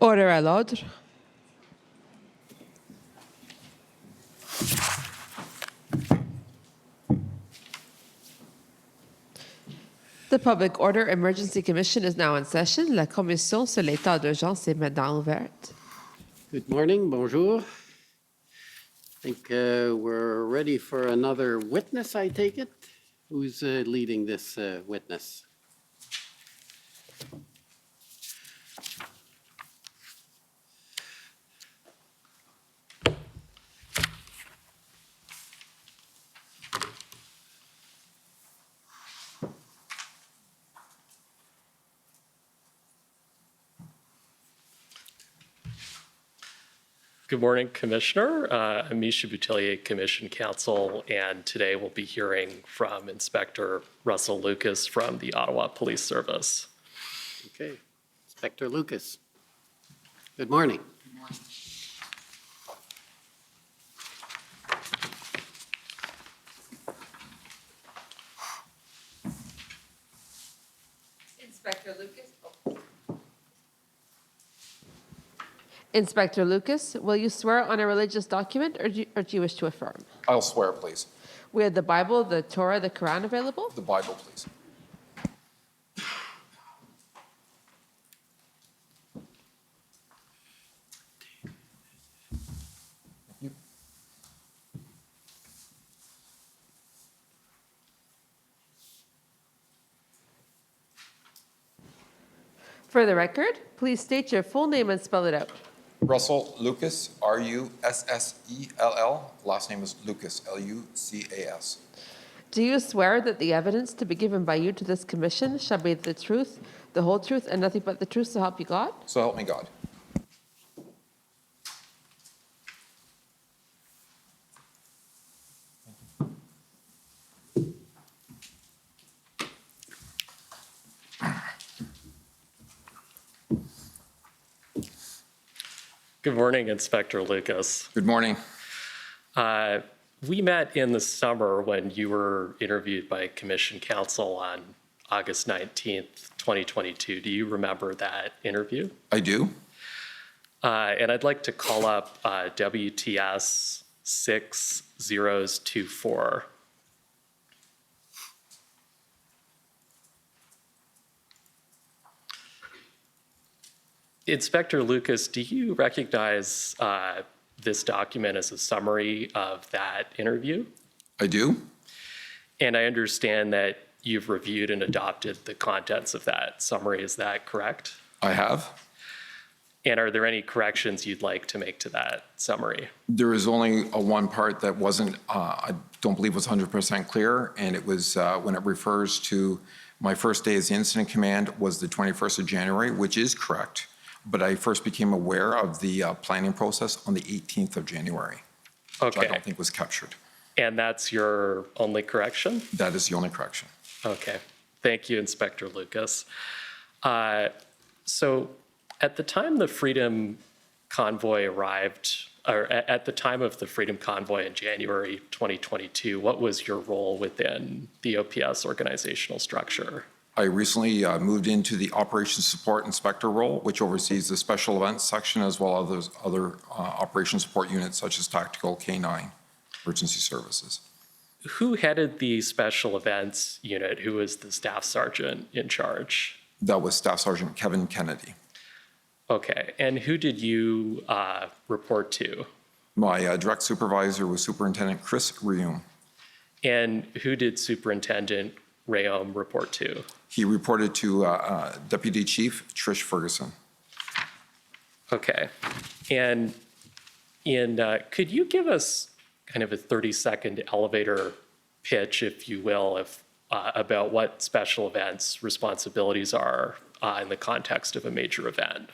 Order à l'ordre. The Public Order Emergency Commission is now in session. La commission sur l'état d'urgence est maintenant ouverte. Good morning, bonjour. I think we're ready for another witness, I take it. Who's leading this witness? Good morning, Commissioner. I'm Misha Boutillier, Commission Counsel, and today we'll be hearing from Inspector Russell Lucas from the Ottawa Police Service. Okay, Inspector Lucas. Good morning. Good morning. Inspector Lucas. Inspector Lucas, will you swear on a religious document or do you wish to affirm? I'll swear, please. We have the Bible, the Torah, the Quran available. The Bible, please. You. For the record, please state your full name and spell it out. Russell Lucas, R-U-S-S-E-L-L. Last name is Lucas, L-U-C-A-S. Do you swear that the evidence to be given by you to this commission shall be the truth, the whole truth, and nothing but the truth, so help you God? So help me God. Good morning, Inspector Lucas. Good morning. We met in the summer when you were interviewed by Commission Counsel on August 19th, 2022. Do you remember that interview? I do. And I'd like to call up WTS 6024. Inspector Lucas, do you recognize this document as a summary of that interview? I do. And I understand that you've reviewed and adopted the contents of that summary. Is that correct? I have. And are there any corrections you'd like to make to that summary? There is only one part that wasn't, I don't believe was 100% clear, and it was when it refers to my first day as the incident command was the 21st of January, which is correct. But I first became aware of the planning process on the 18th of January, which I don't think was captured. And that's your only correction? That is the only correction. Okay. Thank you, Inspector Lucas. So at the time the Freedom Convoy arrived, or at the time of the Freedom Convoy in January 2022, what was your role within the OPS organizational structure? I recently moved into the Operations Support Inspector role, which oversees the Special Events section as well as other Operations Support units such as Tactical K-9 Emergency Services. Who headed the Special Events unit? Who was the Staff Sergeant in charge? That was Staff Sergeant Kevin Kennedy. Okay, and who did you report to? My direct supervisor was Superintendent Chris Reum. And who did Superintendent Reum report to? He reported to Deputy Chief Trish Ferguson. Okay, and could you give us kind of a 30-second elevator pitch, if you will, about what Special Events responsibilities are in the context of a major event?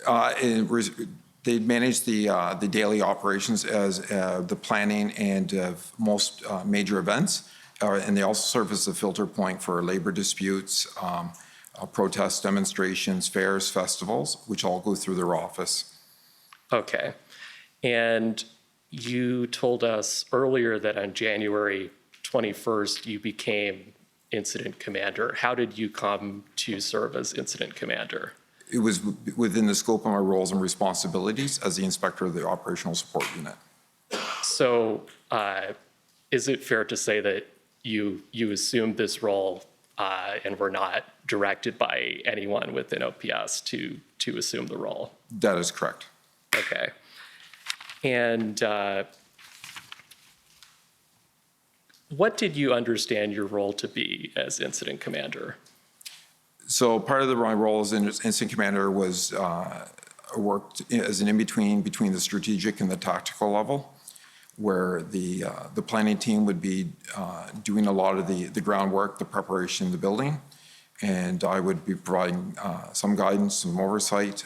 They manage the daily operations as the planning and most major events, and they also serve as the filter point for labor disputes, protests, demonstrations, fairs, festivals, which all go through their office. Okay, and you told us earlier that on January 21st you became incident commander. How did you come to serve as incident commander? It was within the scope of my roles and responsibilities as the inspector of the operational support unit. So is it fair to say that you assumed this role and were not directed by anyone within OPS to assume the role? That is correct. Okay. And what did you understand your role to be as incident commander? So part of my role as incident commander was worked as an in-between between the strategic and the tactical level, where the planning team would be doing a lot of the groundwork, the preparation of the building, and I would be providing some guidance, some oversight,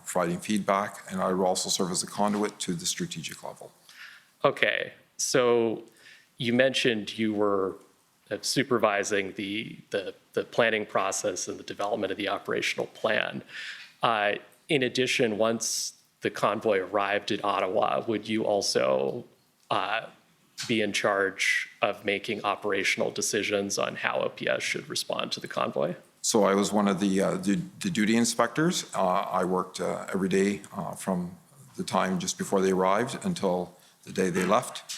providing feedback, and I would also serve as a conduit to the strategic level. Okay, so you mentioned you were supervising the planning process and the development of the operational plan. In addition, once the convoy arrived at Ottawa, would you also be in charge of making operational decisions on how OPS should respond to the convoy? So I was one of the duty inspectors. I worked every day from the time just before they arrived until the day they left,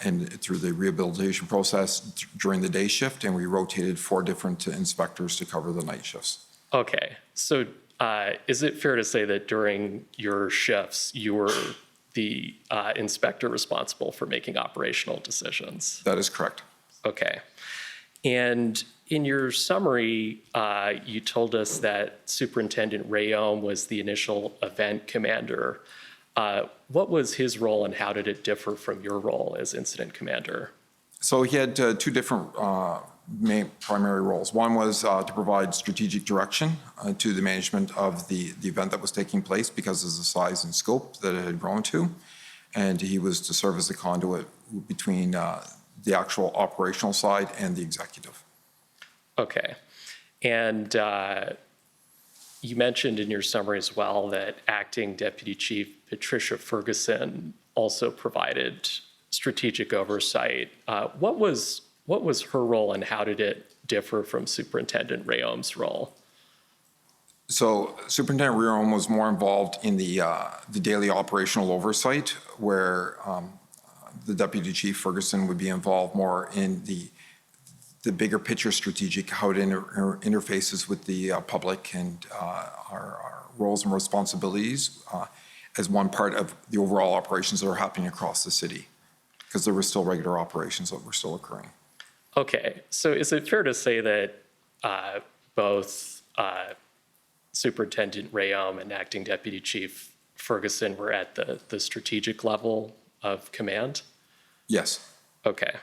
and through the rehabilitation process during the day shift, and we rotated 4 different inspectors to cover the night shifts. Okay, so is it fair to say that during your shifts, you were the inspector responsible for making operational decisions? That is correct. Okay. And in your summary, you told us that Superintendent Rayom was the initial event commander. What was his role and how did it differ from your role as incident commander? So he had 2 different main primary roles. One was to provide strategic direction to the management of the event that was taking place because of the size and scope that it had grown to. And he was to serve as the conduit between the actual operational side and the executive. Okay. And you mentioned in your summary as well that Acting Deputy Chief Patricia Ferguson also provided strategic oversight. What was her role and how did it differ from Superintendent Rayom's role? So Superintendent Rayom was more involved in the daily operational oversight, where the Deputy Chief Ferguson would be involved more in the bigger picture strategic, how it interfaces with the public and our roles and responsibilities as one part of the overall operations that are happening across the city, because there were still regular operations that were still occurring. Okay, so is it fair to say that both Superintendent Rayom and Acting Deputy Chief Ferguson were at the strategic level of command? Yes. Okay.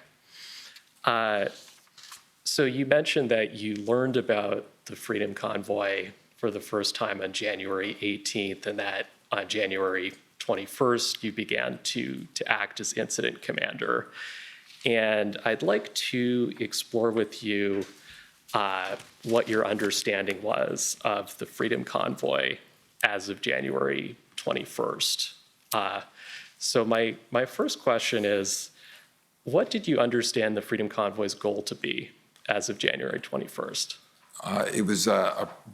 So you mentioned that you learned about the Freedom Convoy for the first time on January 18th, and that on January 21st, you began to act as incident commander. And I'd like to explore with you what your understanding was of the Freedom Convoy as of January 21st. So my first question is, what did you understand the Freedom Convoy's goal to be as of January 21st? It was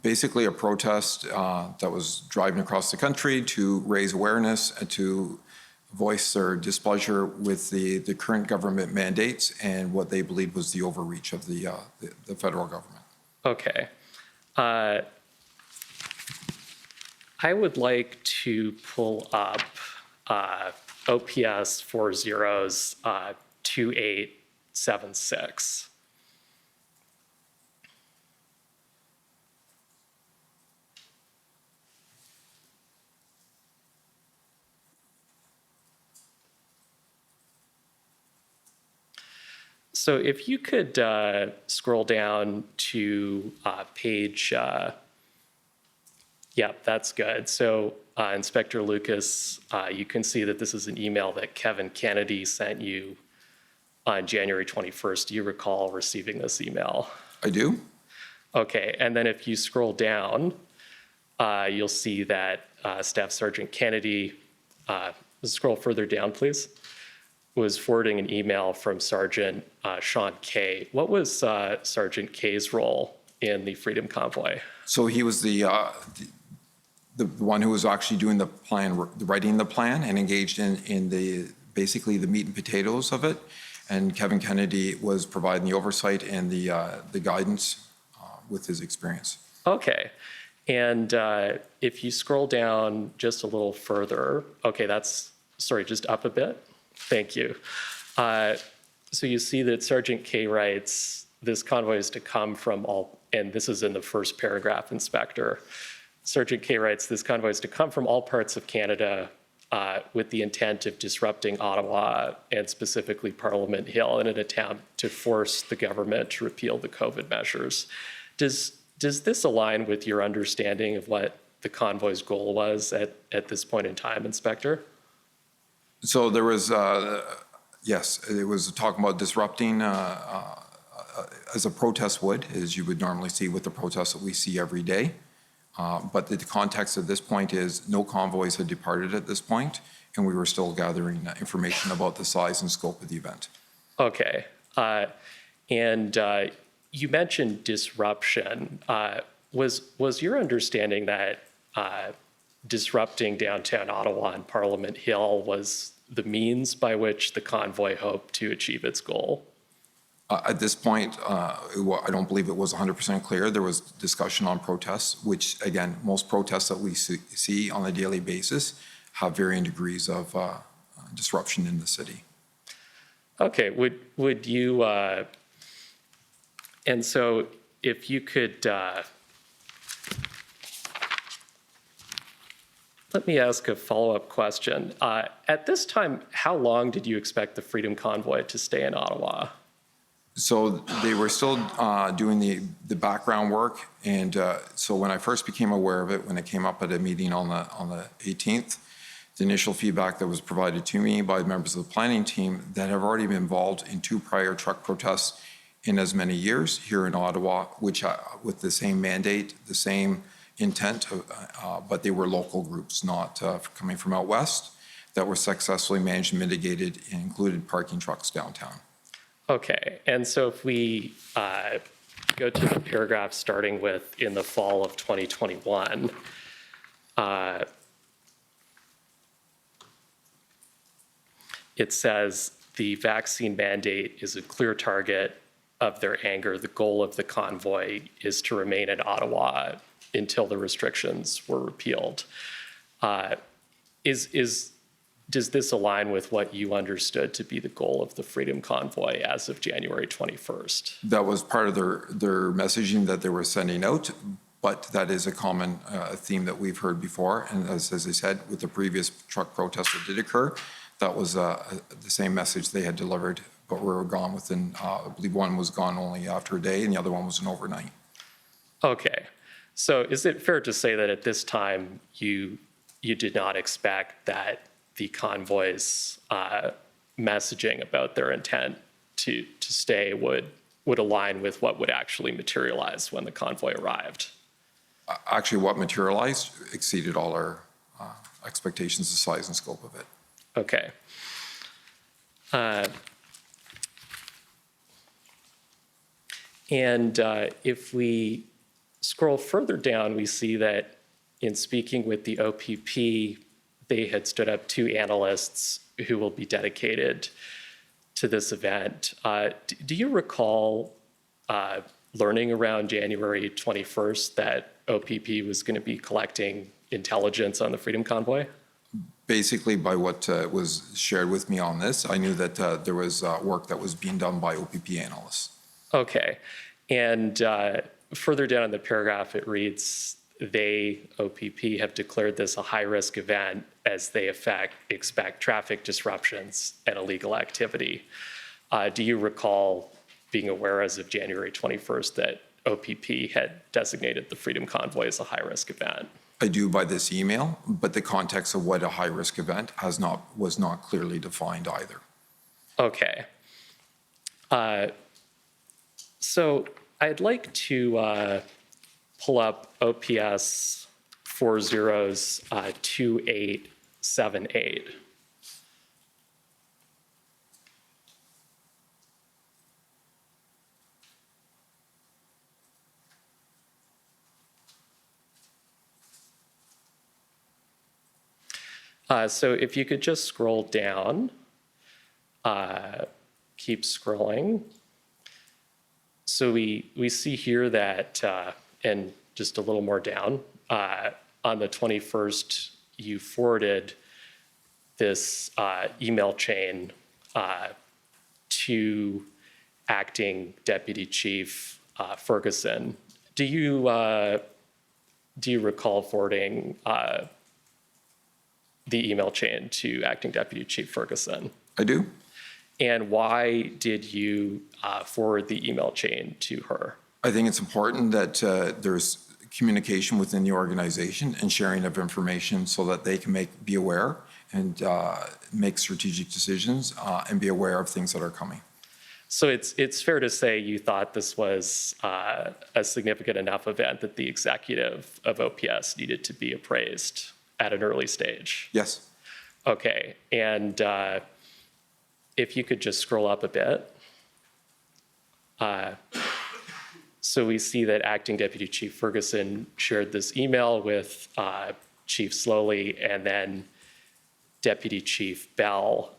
basically a protest that was driving across the country to raise awareness and to voice their displeasure with the current government mandates and what they believed was the overreach of the federal government. Okay. I would like to pull up OPS 40's 2876. So if you could scroll down to page, yeah, that's good. So Inspector Lucas, you can see that this is an email that Kevin Kennedy sent you on January 21st. Do you recall receiving this email? I do. Okay, and then if you scroll down, you'll see that Staff Sergeant Kennedy, scroll further down, please, was forwarding an email from Sergeant Sean Kay. What was Sergeant Kay's role in the Freedom Convoy? So he was the one who was actually doing the plan, writing the plan, and engaged in the basically the meat and potatoes of it. And Kevin Kennedy was providing the oversight and the guidance with his experience. Okay. And if you scroll down just a little further, okay, sorry, just up a bit. Thank you. So you see that Sergeant K writes, this convoy is to come from all, and this is in the first paragraph, Inspector. Sergeant K writes, this convoy is to come from all parts of Canada with the intent of disrupting Ottawa and specifically Parliament Hill in an attempt to force the government to repeal the COVID measures. Does this align with your understanding of what the convoy's goal was at this point in time, Inspector? So there was, yes, it was talking about disrupting as a protest would, as you would normally see with the protests that we see every day. But the context of this point is no convoys had departed at this point, and we were still gathering information about the size and scope of the event. Okay. And you mentioned disruption. Was your understanding that disrupting downtown Ottawa and Parliament Hill was the means by which the convoy hoped to achieve its goal? At this point, I don't believe it was 100% clear. There was discussion on protests, which, again, most protests that we see on a daily basis have varying degrees of disruption in the city. Okay, would you, and so if you could, let me ask a follow-up question. At this time, how long did you expect the Freedom Convoy to stay in Ottawa? So they were still doing the background work, and so when I first became aware of it, when it came up at a meeting on the 18th, the initial feedback that was provided to me by members of the planning team that have already been involved in 2 prior truck protests in as many years here in Ottawa, which with the same mandate, the same intent, but they were local groups, not coming from out west, that were successfully managed and mitigated and included parking trucks downtown. Okay, and so if we go to the paragraph starting with in the fall of 2021, it says the vaccine mandate is a clear target of their anger. The goal of the convoy is to remain in Ottawa until the restrictions were repealed. Does this align with what you understood to be the goal of the Freedom Convoy as of January 21st? That was part of their messaging that they were sending out, but that is a common theme that we've heard before. And as I said, with the previous truck protest that did occur, that was the same message they had delivered, but we were gone within, I believe one was gone only after a day and the other one was an overnight. Okay, so is it fair to say that at this time you did not expect that the convoy's messaging about their intent to stay would align with what would actually materialize when the convoy arrived? Actually, what materialized exceeded all our expectations, the size and scope of it. Okay. And if we scroll further down, we see that in speaking with the OPP, they had stood up 2 analysts who will be dedicated to this event. Do you recall learning around January 21st that OPP was going to be collecting intelligence on the Freedom Convoy? Basically, by what was shared with me on this, I knew that there was work that was being done by OPP analysts. Okay. And further down in the paragraph, it reads, they, OPP, have declared this a high-risk event as they expect traffic disruptions and illegal activity. Do you recall being aware as of January 21st that OPP had designated the Freedom Convoy as a high-risk event? I do by this email, but the context of what a high-risk event was not clearly defined either. Okay. So I'd like to pull up OPS 40's 2878. So if you could just scroll down, keep scrolling. So we see here that, and just a little more down, on the 21st, you forwarded this email chain to Acting Deputy Chief Ferguson. Do you recall forwarding the email chain to Acting Deputy Chief Ferguson? I do. And why did you forward the email chain to her? I think it's important that there's communication within the organization and sharing of information so that they can be aware and make strategic decisions and be aware of things that are coming. So it's fair to say you thought this was a significant enough event that the executive of OPS needed to be appraised at an early stage? Yes. Okay, and if you could just scroll up a bit. So we see that Acting Deputy Chief Ferguson shared this email with Chief Slowly and then Deputy Chief Bell.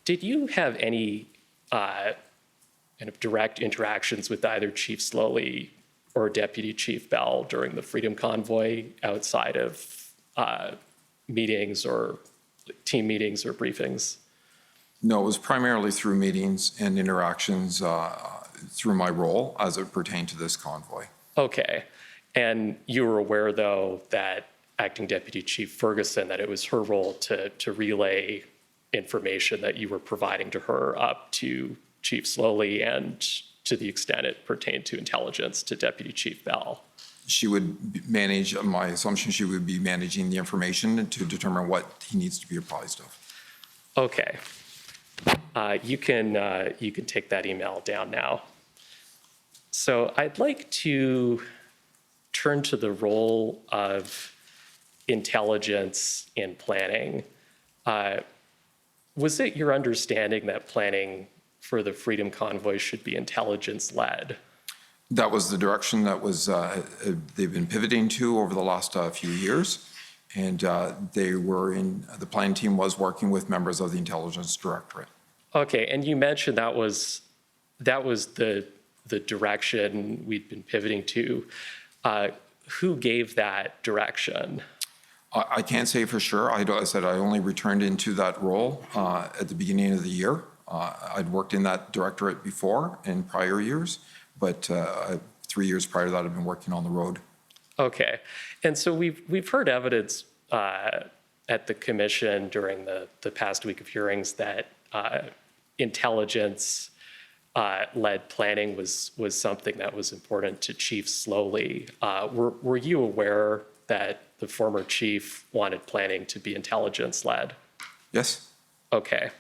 Did you have any kind of direct interactions with either Chief Slowly or Deputy Chief Bell during the Freedom Convoy outside of meetings or team meetings or briefings? No, it was primarily through meetings and interactions through my role as it pertained to this convoy. Okay. And you were aware, though, that Acting Deputy Chief Ferguson, that it was her role to relay information that you were providing to her up to Chief Slowly and to the extent it pertained to intelligence to Deputy Chief Bell. She would manage, my assumption, she would be managing the information to determine what he needs to be apprised of. Okay. You can take that email down now. So I'd like to turn to the role of intelligence in planning. Was it your understanding that planning for the Freedom Convoy should be intelligence-led? That was the direction that was they've been pivoting to over the last few years, and the planning team was working with members of the Intelligence Directorate. Okay, and you mentioned that was the direction we'd been pivoting to. Who gave that direction? I can't say for sure. I said I only returned into that role at the beginning of the year. I'd worked in that directorate before in prior years, but 3 years prior to that, I've been working on the road. Okay, and so we've heard evidence at the commission during the past week of hearings that intelligence led planning was something that was important to Chief Slowly. Were you aware that the former chief wanted planning to be intelligence led? Yes. Okay.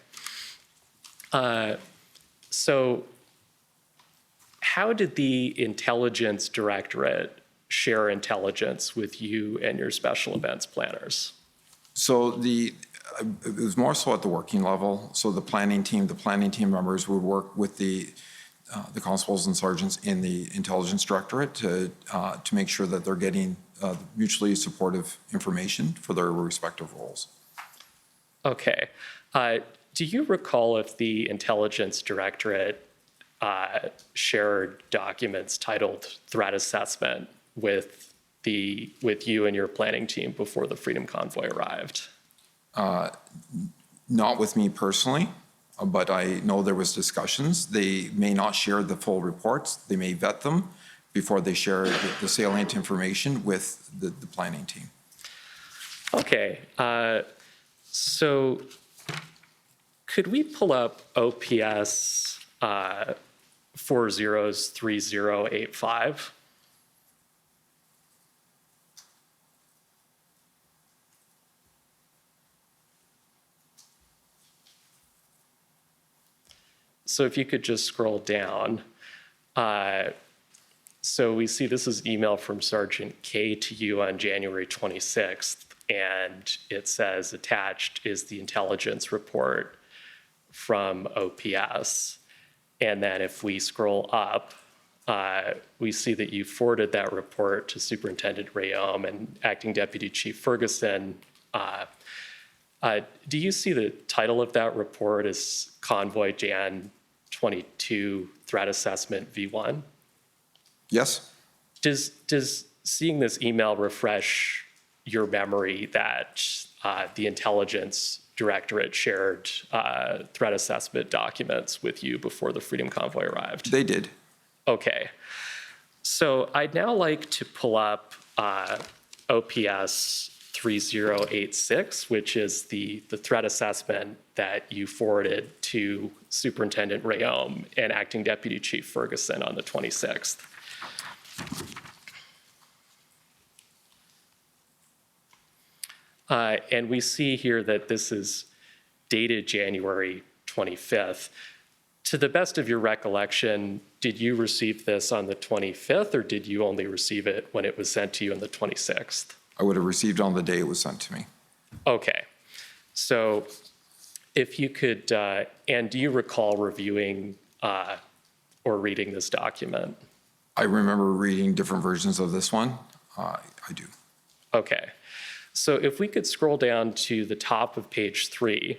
So how did the Intelligence Directorate share intelligence with you and your special events planners? So it was more so at the working level. So the planning team members would work with the constables and sergeants in the Intelligence Directorate to make sure that they're getting mutually supportive information for their respective roles. Okay. Do you recall if the Intelligence Directorate shared documents titled threat assessment with you and your planning team before the Freedom Convoy arrived? Not with me personally, but I know there was discussions. They may not share the full reports. They may vet them before they share the salient information with the planning team. Okay. So could we pull up OPS 403085? So if you could just scroll down. So we see this is email from Sergeant K to you on January 26th, and it says attached is the intelligence report from OPS. And then if we scroll up, we see that you forwarded that report to Superintendent Rayom and Acting Deputy Chief Ferguson Do you see the title of that report as Convoy Jan 22 Threat Assessment V1? Yes? Does seeing this email refresh your memory that the Intelligence Directorate shared threat assessment documents with you before the Freedom Convoy arrived? They did. Okay. So I'd now like to pull up OPS 3086, which is the threat assessment that you forwarded to Superintendent Rayom and Acting Deputy Chief Ferguson on the 26th. And we see here that this is dated January 25th. To the best of your recollection, did you receive this on the 25th, or did you only receive it when it was sent to you on the 26th? I would have received on the day it was sent to me. Okay. So if you could, and do you recall reviewing or reading this document? I remember reading different versions of this one. I do. Okay. So if we could scroll down to the top of page 3,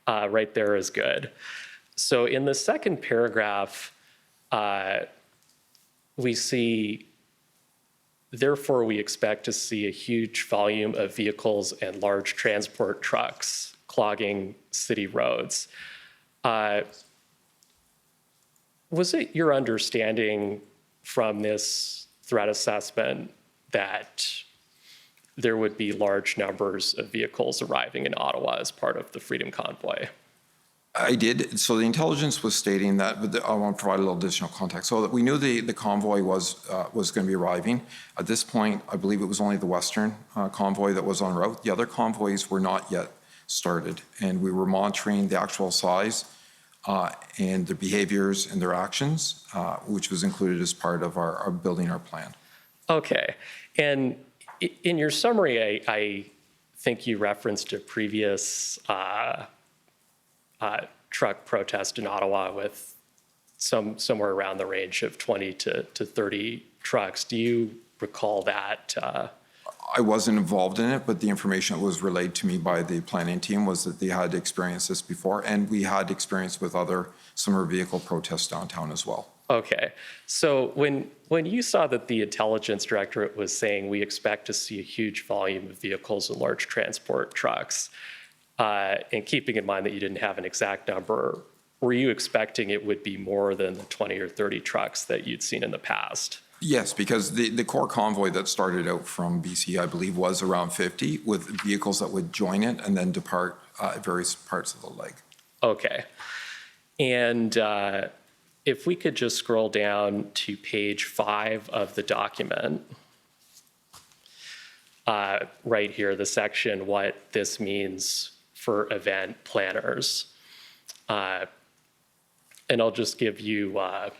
right there is good. So in the second paragraph, we see, therefore we expect to see a huge volume of vehicles and large transport trucks clogging city roads. Was it your understanding from this threat assessment that there would be large numbers of vehicles arriving in Ottawa as part of the Freedom Convoy? I did. So the intelligence was stating that, but I want to provide a little additional context. So that we knew the convoy was going to be arriving. At this point, I believe it was only the Western convoy that was en route. The other convoys were not yet started, and we were monitoring the actual size and their behaviors and their actions, which was included as part of our building our plan. Okay. And in your summary, I think you referenced a previous truck protest in Ottawa with somewhere around the range of 20 to 30 trucks. Do you recall that? I wasn't involved in it, but the information that was relayed to me by the planning team was that they had experienced this before, and we had experience with other similar vehicle protests downtown as well. Okay. So when you saw that the Intelligence Directorate was saying we expect to see a huge volume of vehicles and large transport trucks, and keeping in mind that you didn't have an exact number, were you expecting it would be more than the 20 or 30 trucks that you'd seen in the past? Yes, because the core convoy that started out from BC, I believe, was around 50, with vehicles that would join it and then depart various parts of the leg. Okay. And if we could just scroll down to page 5 of the document, right here, the section, what this means for event planners. And I'll just give you a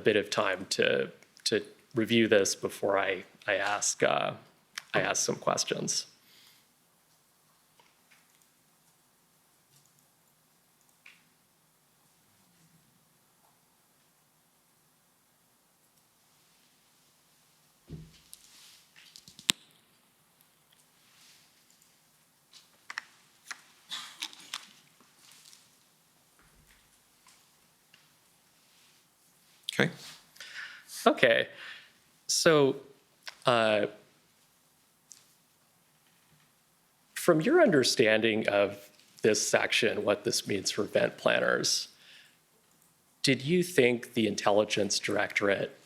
bit of time to review this before I ask some questions. Okay. Okay. So from your understanding of this section, what this means for event planners, did you think the Intelligence Directorate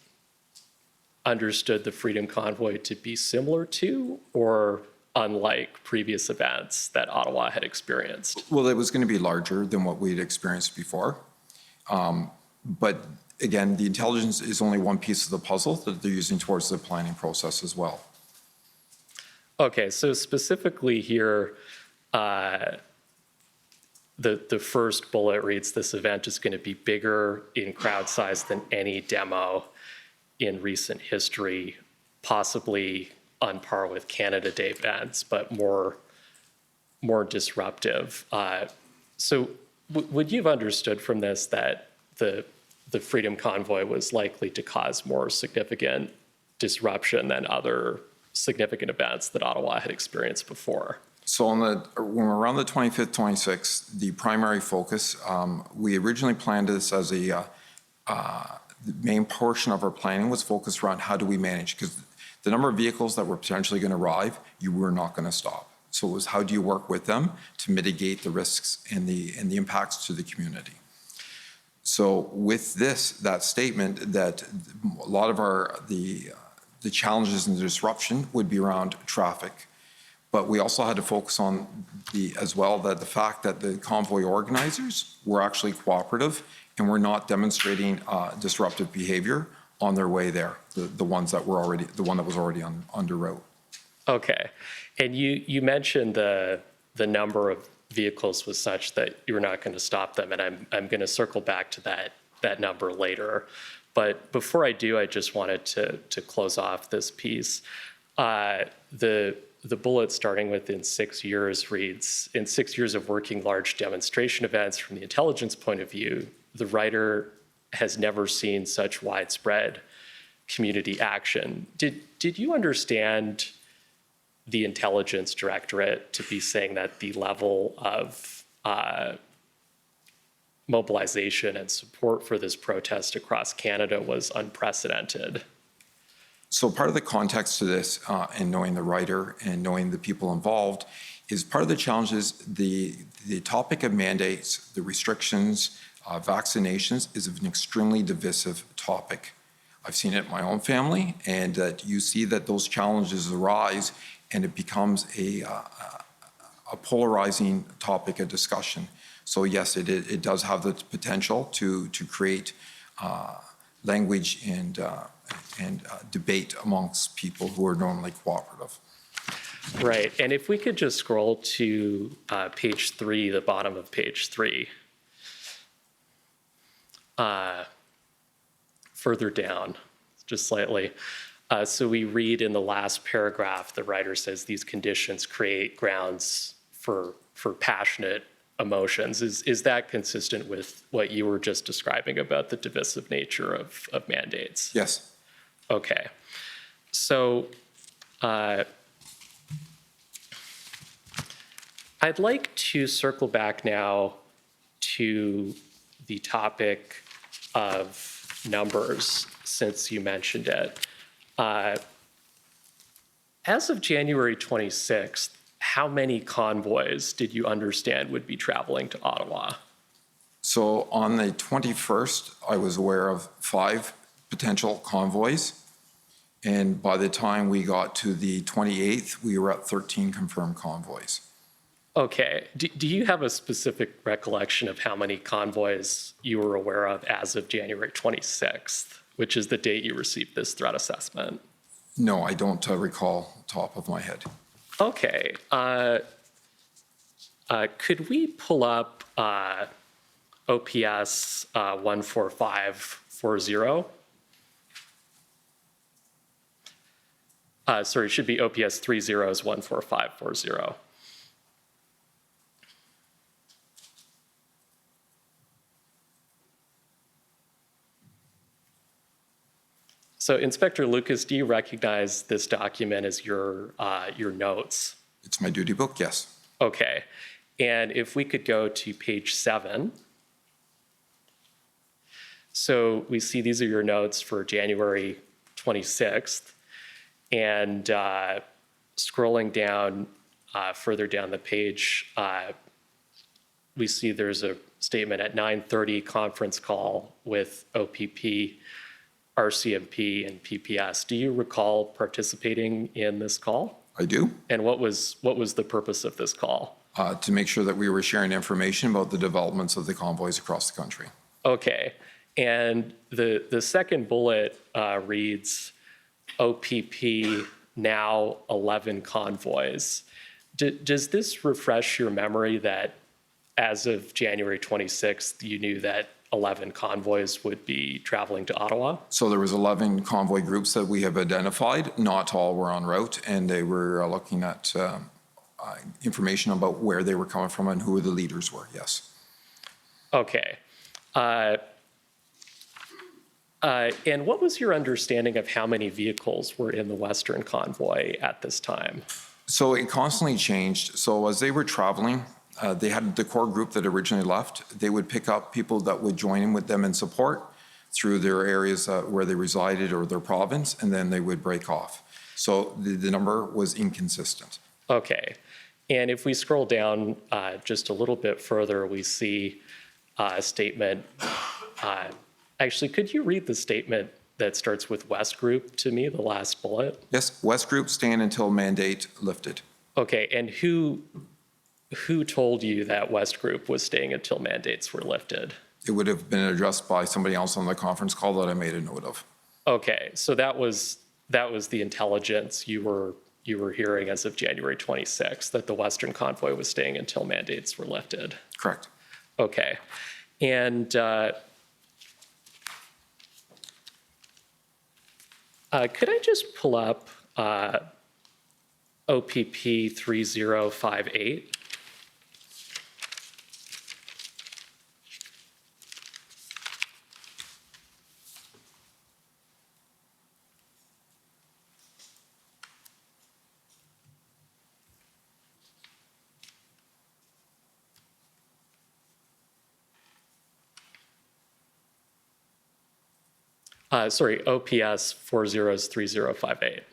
understood the Freedom Convoy to be similar to or unlike previous events that Ottawa had experienced? Well, it was going to be larger than what we'd experienced before. But again, the intelligence is only one piece of the puzzle that they're using towards the planning process as well. Okay, so specifically here, the first bullet reads, this event is going to be bigger in crowd size than any demo in recent history, possibly on par with Canada Day events, but more disruptive. So would you have understood from this that the Freedom Convoy was likely to cause more significant disruption than other significant events that Ottawa had experienced before. So when we're around the 25th, 26th, the primary focus, we originally planned this as the main portion of our planning was focused around how do we manage, because the number of vehicles that were potentially going to arrive, you were not going to stop. So it was how do you work with them to mitigate the risks and the impacts to the community. So with that statement that a lot of the challenges and the disruption would be around traffic. But we also had to focus on the fact that the convoy organizers were actually cooperative and were not demonstrating disruptive behavior on their way there. The one that was already en route. Okay, and you mentioned the number of vehicles was such that you were not going to stop them, and I'm going to circle back to that number later. But before I do, I just wanted to close off this piece. The bullet starting with in 6 years reads, in 6 years of working large demonstration events from the intelligence point of view, the writer has never seen such widespread community action. Did you understand the intelligence directorate to be saying that the level of mobilization and support for this protest across Canada was unprecedented? So part of the context to this, and knowing the writer and knowing the people involved, is part of the challenges. The topic of mandates, the restrictions, vaccinations is an extremely divisive topic. I've seen it in my own family, and that you see that those challenges arise, and it becomes a polarizing topic of discussion. So yes, it does have the potential to create language and debate amongst people who are normally cooperative. Right, and if we could just scroll to page 3, the bottom of page 3. Further down, just slightly. So we read in the last paragraph, the writer says these conditions create grounds for passionate emotions. Is that consistent with what you were just describing about the divisive nature of mandates? Yes. Okay. So I'd like to circle back now to the topic of numbers, since you mentioned it. As of January 26th, how many convoys did you understand would be traveling to Ottawa? So on the 21st, I was aware of 5 potential convoys. And by the time we got to the 28th, we were at 13 confirmed convoys. Okay. Do you have a specific recollection of how many convoys you were aware of as of January 26th, which is the date you received this threat assessment? No, I don't recall top of my head. Okay. Could we pull up OPS 14540? Sorry, it should be OPS 30s14540. So Inspector Lucas, do you recognize this document as your notes? It's my duty book, yes. Okay. And if we could go to page 7. So we see these are your notes for January 26th. And scrolling down, further down the page, we see there's a statement at 9:30 conference call with OPP, RCMP, and PPS. Do you recall participating in this call? I do. And what was the purpose of this call? To make sure that we were sharing information about the developments of the convoys across the country. Okay. And the second bullet reads, OPP now 11 convoys. Does this refresh your memory that as of January 26th, you knew that 11 convoys would be traveling to Ottawa? So there was 11 convoy groups that we have identified. Not all were en route, and they were looking at information about where they were coming from and who the leaders were, yes. Okay. And what was your understanding of how many vehicles were in the Western convoy at this time? So it constantly changed. So as they were traveling, they had the core group that originally left. They would pick up people that would join in with them in support through their areas where they resided or their province, and then they would break off. So the number was inconsistent. Okay. And if we scroll down just a little bit further, we see a statement. Actually, could you read the statement that starts with West Group to me, the last bullet? Yes, West Group stand until mandate lifted. Okay, and who told you that West Group was staying until mandates were lifted? It would have been addressed by somebody else on the conference call that I made a note of. Okay, so that was the intelligence you were hearing as of January 26th, that the Western convoy was staying until mandates were lifted. Correct. Okay, and could I just pull up OPP 3058? Sorry, OPS 403058.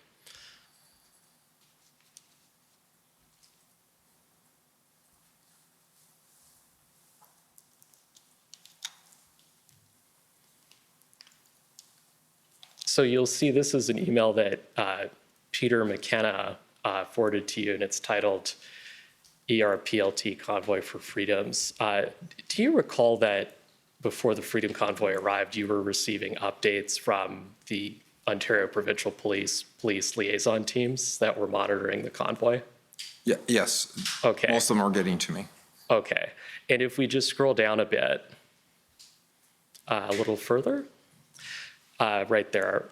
So you'll see this is an email that Peter McKenna forwarded to you, and it's titled ERPLT Convoy for Freedoms. Do you recall that before the Freedom Convoy arrived, you were receiving updates from the Ontario Provincial Police liaison teams that were monitoring the convoy? Yeah, yes. Okay. Most of them are getting to me. Okay. And if we just scroll down a bit, a little further, right there.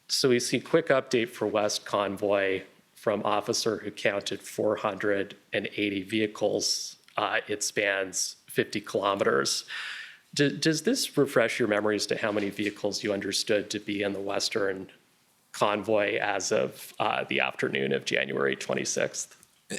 So we see quick update for West Convoy from officer who counted 480 vehicles. It spans 50 kilometers. Does this refresh your memories to how many vehicles you understood to be in the Western convoy as of the afternoon of January 26th?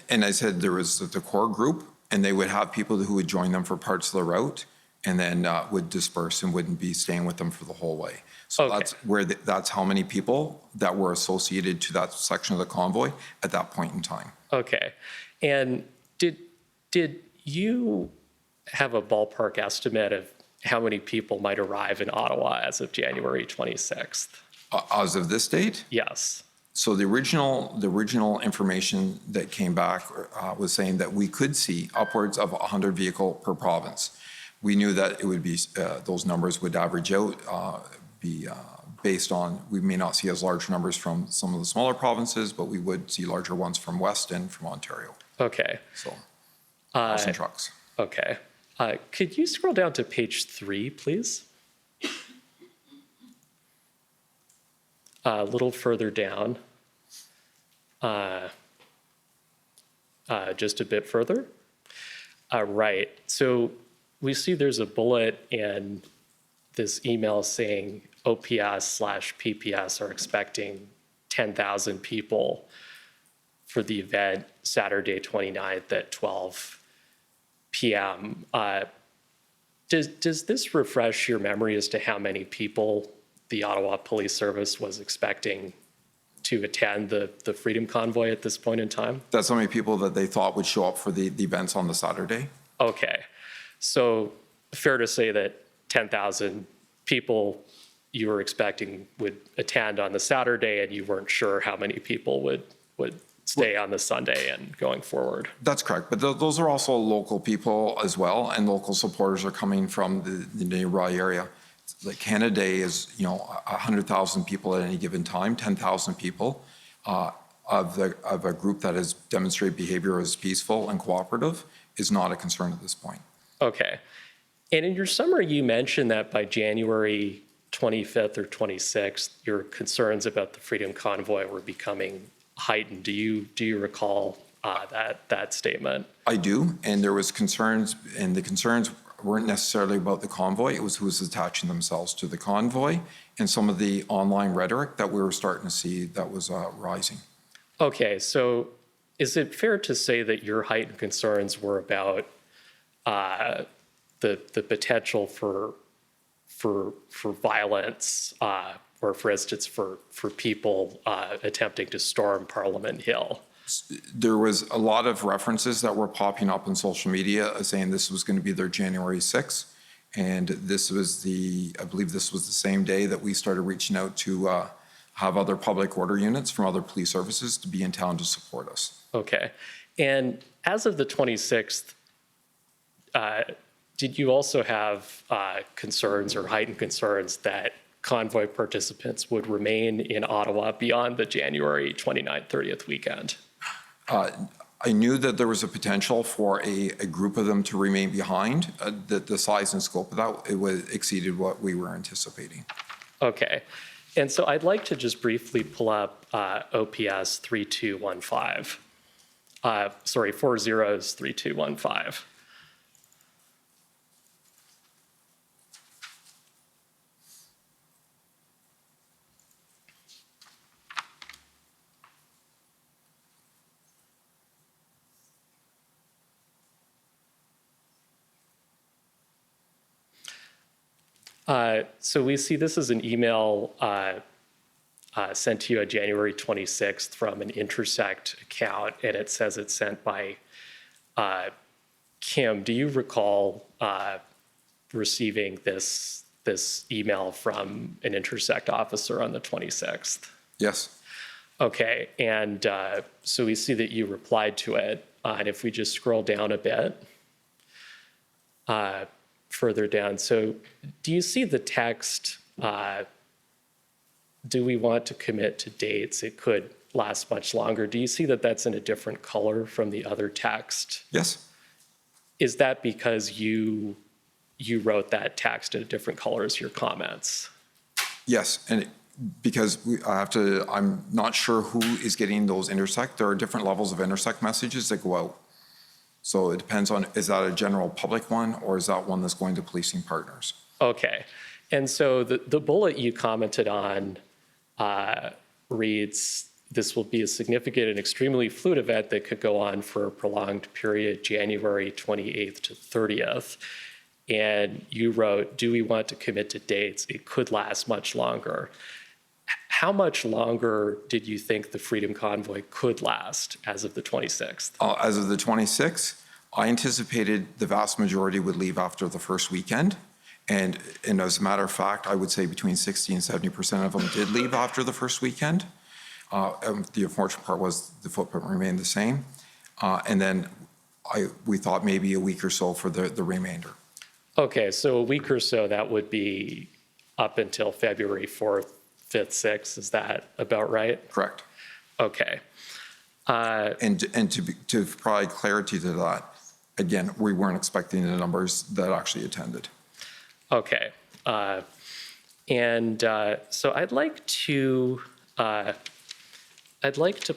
And I said there was the core group, and they would have people who would join them for parts of the route, and then would disperse and wouldn't be staying with them for the whole way. So Okay. that's where that's how many people that were associated to that section of the convoy at that point in time. Okay. And did you have a ballpark estimate of how many people might arrive in Ottawa as of January 26th? As of this date, Yes. so the original information that came back was saying that we could see upwards of 100 vehicle per province. We knew that it would be those numbers would average out, be based on, we may not see as large numbers from some of the smaller provinces, but we would see larger ones from West and from Ontario. Okay. So, bus and trucks. Okay. Could you scroll down to page 3, please? A little further down. Just a bit further. Right. So we see there's a bullet in this email saying OPS/PPS are expecting 10,000 people for the event Saturday 29th at 12 p.m. Does this refresh your memory as to how many people the Ottawa Police Service was expecting to attend the Freedom Convoy at this point in time? That's how many people that they thought would show up for the events on the Saturday. Okay. So fair to say that 10,000 people you were expecting would attend on the Saturday, and you weren't sure how many people would stay on the Sunday and going forward. That's correct, but those are also local people as well, and local supporters are coming from the nearby area. Like Canada Day is, 100,000 people at any given time, 10,000 people of a group that has demonstrated behavior as peaceful and cooperative is not a concern at this point. Okay. And in your summary, you mentioned that by January 25th or 26th, your concerns about the Freedom Convoy were becoming heightened. Do you recall that statement? I do, and there was concerns, and the concerns weren't necessarily about the convoy. It was who was attaching themselves to the convoy and some of the online rhetoric that we were starting to see that was rising. Okay, so is it fair to say that your heightened concerns were about the potential for violence, or for instance, for people attempting to storm Parliament Hill? There was a lot of references that were popping up on social media saying this was going to be their January 6th. And this was I believe this was the same day that we started reaching out to have other public order units from other police services to be in town to support us. Okay. And as of the 26th, did you also have concerns or heightened concerns that convoy participants would remain in Ottawa beyond the January 29th, 30th weekend? I knew that there was a potential for a group of them to remain behind. The size and scope of that, exceeded what we were anticipating. Okay. And so I'd like to just briefly pull up OPS 3215. 403215. So we see this is an email sent to you on January 26th from an Intersect account, and it says it's sent by Kim. Do you recall receiving this email from an Intersect officer on the 26th? Yes. Okay, and so we see that you replied to it, and if we just scroll down a bit, further down. So do you see the text, do we want to commit to dates? It could last much longer. Do you see that that's in a different color from the other text? Yes. Is that because you wrote that text in a different color as your comments? Yes, and because I'm not sure who is getting those Intersect. There are different levels of Intersect messages that go out. So it depends on, is that a general public one or is that one that's going to policing partners? Okay. And so the bullet you commented on reads, this will be a significant and extremely fluid event that could go on for a prolonged period, January 28th to 30th. And you wrote, do we want to commit to dates? It could last much longer. How much longer did you think the Freedom Convoy could last as of the 26th? As of the 26th, I anticipated the vast majority would leave after the first weekend. And as a matter of fact, I would say between 60 and 70% of them did leave after the first weekend. The unfortunate part was the footprint remained the same. And then we thought maybe a week or so for the remainder. Okay, so a week or so, that would be up until February 4th, 5th, 6th. Is that about right? Correct. Okay. And to provide clarity to that, again, we weren't expecting the numbers that actually attended. Okay. So I'd like to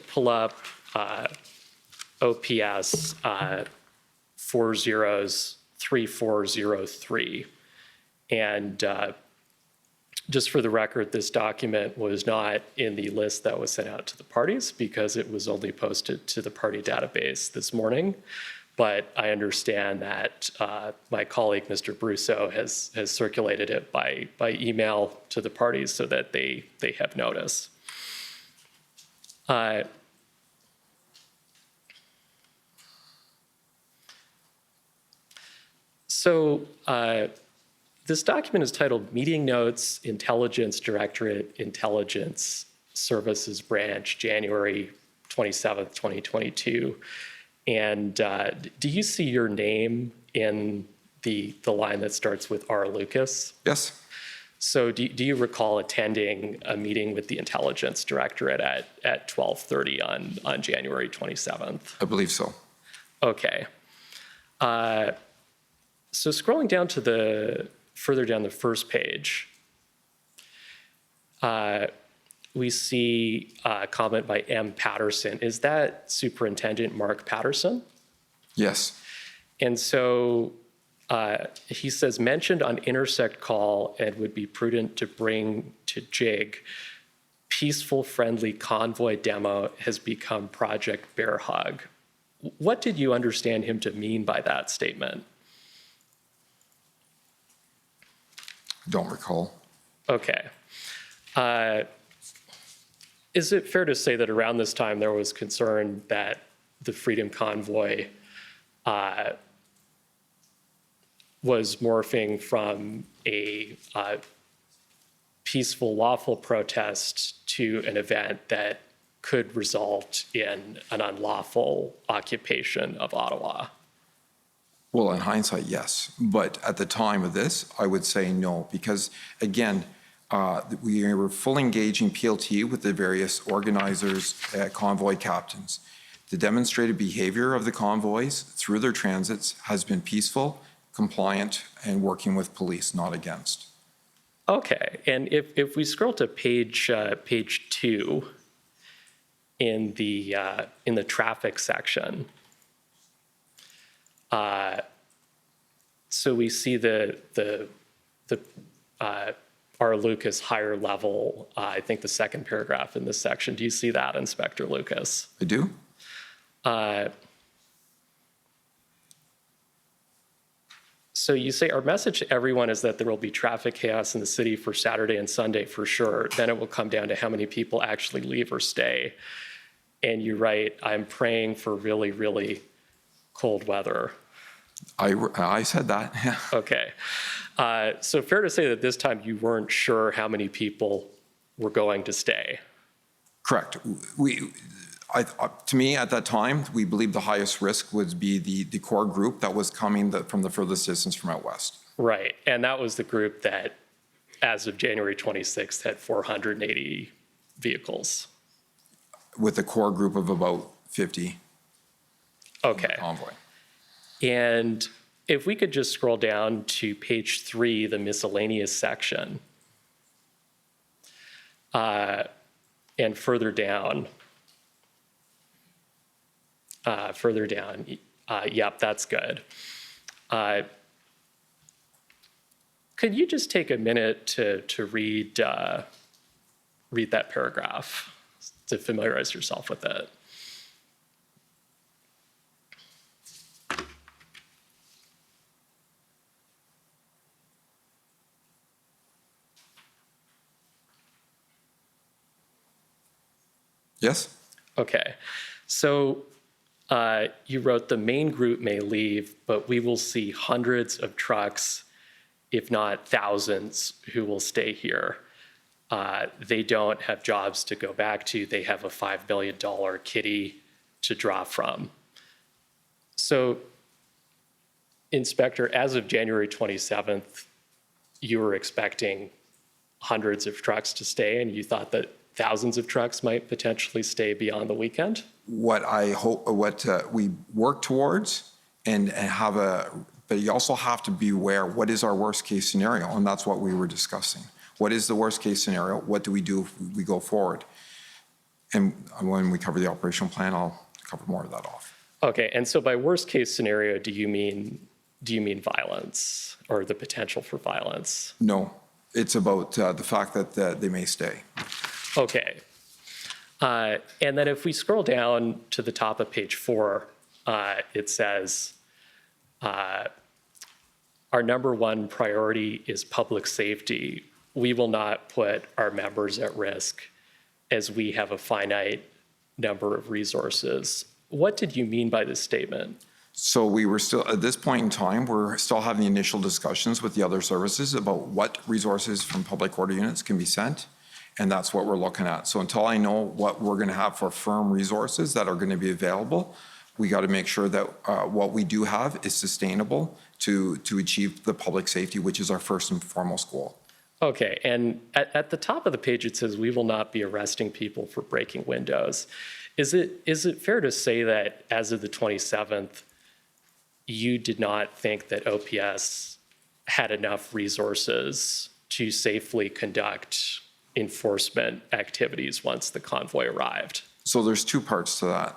pull up OPS 403403. And just for the record, this document was not in the list that was sent out to the parties because it was only posted to the party database this morning. But I understand that my colleague, Mr. Brusso, has circulated it by email to the parties so that they have notice. This document is titled Meeting Notes, Intelligence Directorate, Intelligence Services Branch, January 27th, 2022. And do you see your name in the line that starts with R. Lucas? Yes. So do you recall attending a meeting with the Intelligence Directorate at 12:30 on January 27th? I believe so. Okay. So scrolling down to further down the first page, we see a comment by M. Patterson. Is that Superintendent Mark Patterson? Yes. And so He says, mentioned on intersect call and would be prudent to bring to JIG. Peaceful, friendly convoy demo has become Project Bear Hug. What did you understand him to mean by that statement? Don't recall. Okay. Is it fair to say that around this time there was concern that the Freedom Convoy was morphing from a peaceful, lawful protest to an event that could result in an unlawful occupation of Ottawa? Well, in hindsight, yes. But at the time of this, I would say no, because again, we were fully engaging PLT with the various organizers, convoy captains. The demonstrated behavior of the convoys through their transits has been peaceful, compliant, and working with police, not against. Okay, and if we scroll to page 2 in the traffic section, so we see the R. Lucas higher level, I think the second paragraph in this section. Do you see that, Inspector Lucas? I do? So you say, our message to everyone is that there will be traffic chaos in the city for Saturday and Sunday for sure. Then it will come down to how many people actually leave or stay. And you write, I'm praying for really, really cold weather. I said that, yeah. Okay. So fair to say that this time you weren't sure how many people were going to stay. Correct. To me, at that time, we believed the highest risk would be the core group that was coming from the furthest distance from out west. Right. And that was the group that, as of January 26th, had 480 vehicles. With a core group of about 50. Okay. Convoy. And if we could just scroll down to page 3, the miscellaneous section, and further down, yep, that's good. Could you just take a minute to read that paragraph to familiarize yourself with it? Yes? Okay. So you wrote the main group may leave, but we will see hundreds of trucks, if not thousands, who will stay here. They don't have jobs to go back to. They have a $5 billion kitty to draw from. So, Inspector, as of January 27th, you were expecting hundreds of trucks to stay, and you thought that thousands of trucks might potentially stay beyond the weekend? What we work towards and have but you also have to be aware, what is our worst case scenario? And that's what we were discussing. What is the worst case scenario? What do we do if we go forward? And when we cover the operational plan, I'll cover more of that off. Okay, and so by worst case scenario, do you mean violence or the potential for violence? No, it's about the fact that they may stay. Okay. And then if we scroll down to the top of page 4, it says, our number one priority is public safety. We will not put our members at risk as we have a finite number of resources. What did you mean by this statement? So we were still, at this point in time, we're still having initial discussions with the other services about what resources from public order units can be sent. And that's what we're looking at. So until I know what we're going to have for firm resources that are going to be available, we got to make sure that what we do have is sustainable to achieve the public safety, which is our first and foremost goal. Okay, and at the top of the page, it says, we will not be arresting people for breaking windows. Is it fair to say that as of the 27th, you did not think that OPS had enough resources to safely conduct enforcement activities once the convoy arrived? So there's two parts to that.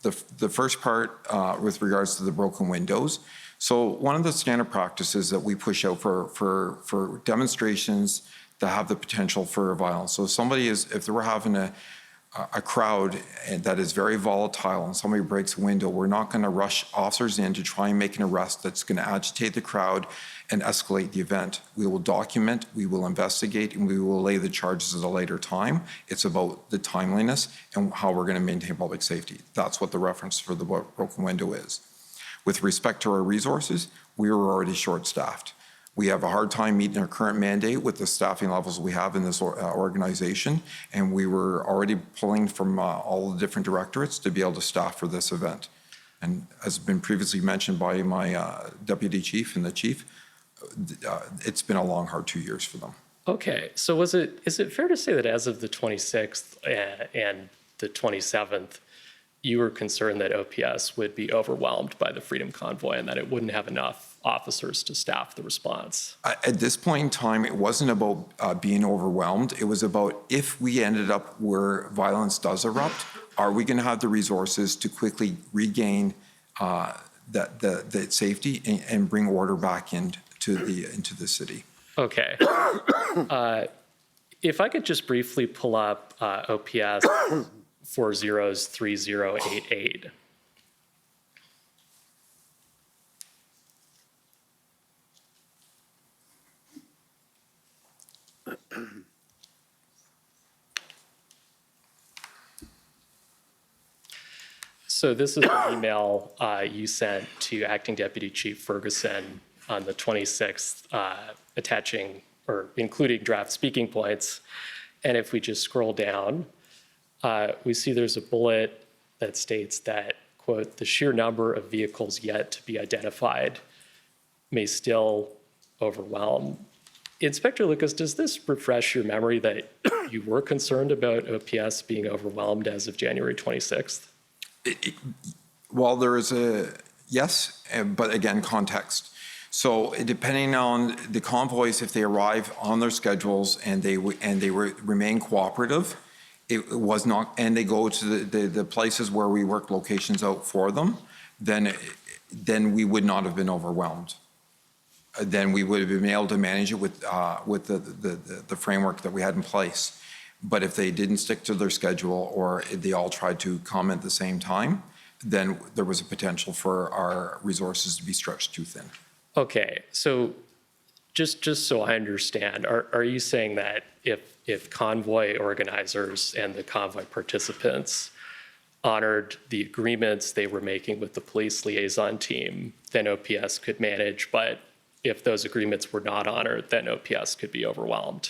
The first part with regards to the broken windows, So one of the standard practices that we push out for demonstrations that have the potential for violence. So if we're having a crowd that is very volatile and somebody breaks a window, we're not going to rush officers in to try and make an arrest that's going to agitate the crowd and escalate the event. We will document, we will investigate, and we will lay the charges at a later time. It's about the timeliness and how we're going to maintain public safety. That's what the reference for the broken window is. With respect to our resources, we were already short-staffed. We have a hard time meeting our current mandate with the staffing levels we have in this organization, and we were already pulling from all the different directorates to be able to staff for this event. And as has been previously mentioned by my deputy chief and the chief, it's been a long, hard 2 years for them. Okay, so is it fair to say that as of the 26th and the 27th, you were concerned that OPS would be overwhelmed by the Freedom Convoy and that it wouldn't have enough officers to staff the response? At this point in time, it wasn't about being overwhelmed. It was about if we ended up where violence does erupt, are we going to have the resources to quickly regain the safety and bring order back into the city? Okay. If I could just briefly pull up OPS 403088. So this is an email you sent to Acting Deputy Chief Ferguson on the 26th, attaching or including draft speaking points. And if we just scroll down, we see there's a bullet that states that, quote, the sheer number of vehicles yet to be identified may still overwhelm. Inspector Lucas, does this refresh your memory that you were concerned about OPS being overwhelmed as of January 26th? Well, there is a yes, but again, context. So depending on the convoys, if they arrive on their schedules and they remain cooperative, it was not, and they go to the places where we work locations out for them, then we would not have been overwhelmed. Then we would have been able to manage it with the framework that we had in place. But if they didn't stick to their schedule or they all tried to come at the same time, then there was a potential for our resources to be stretched too thin. Okay, so just so I understand, are you saying that if convoy organizers and the convoy participants honored the agreements they were making with the police liaison team, then OPS could manage, but if those agreements were not honored, then OPS could be overwhelmed?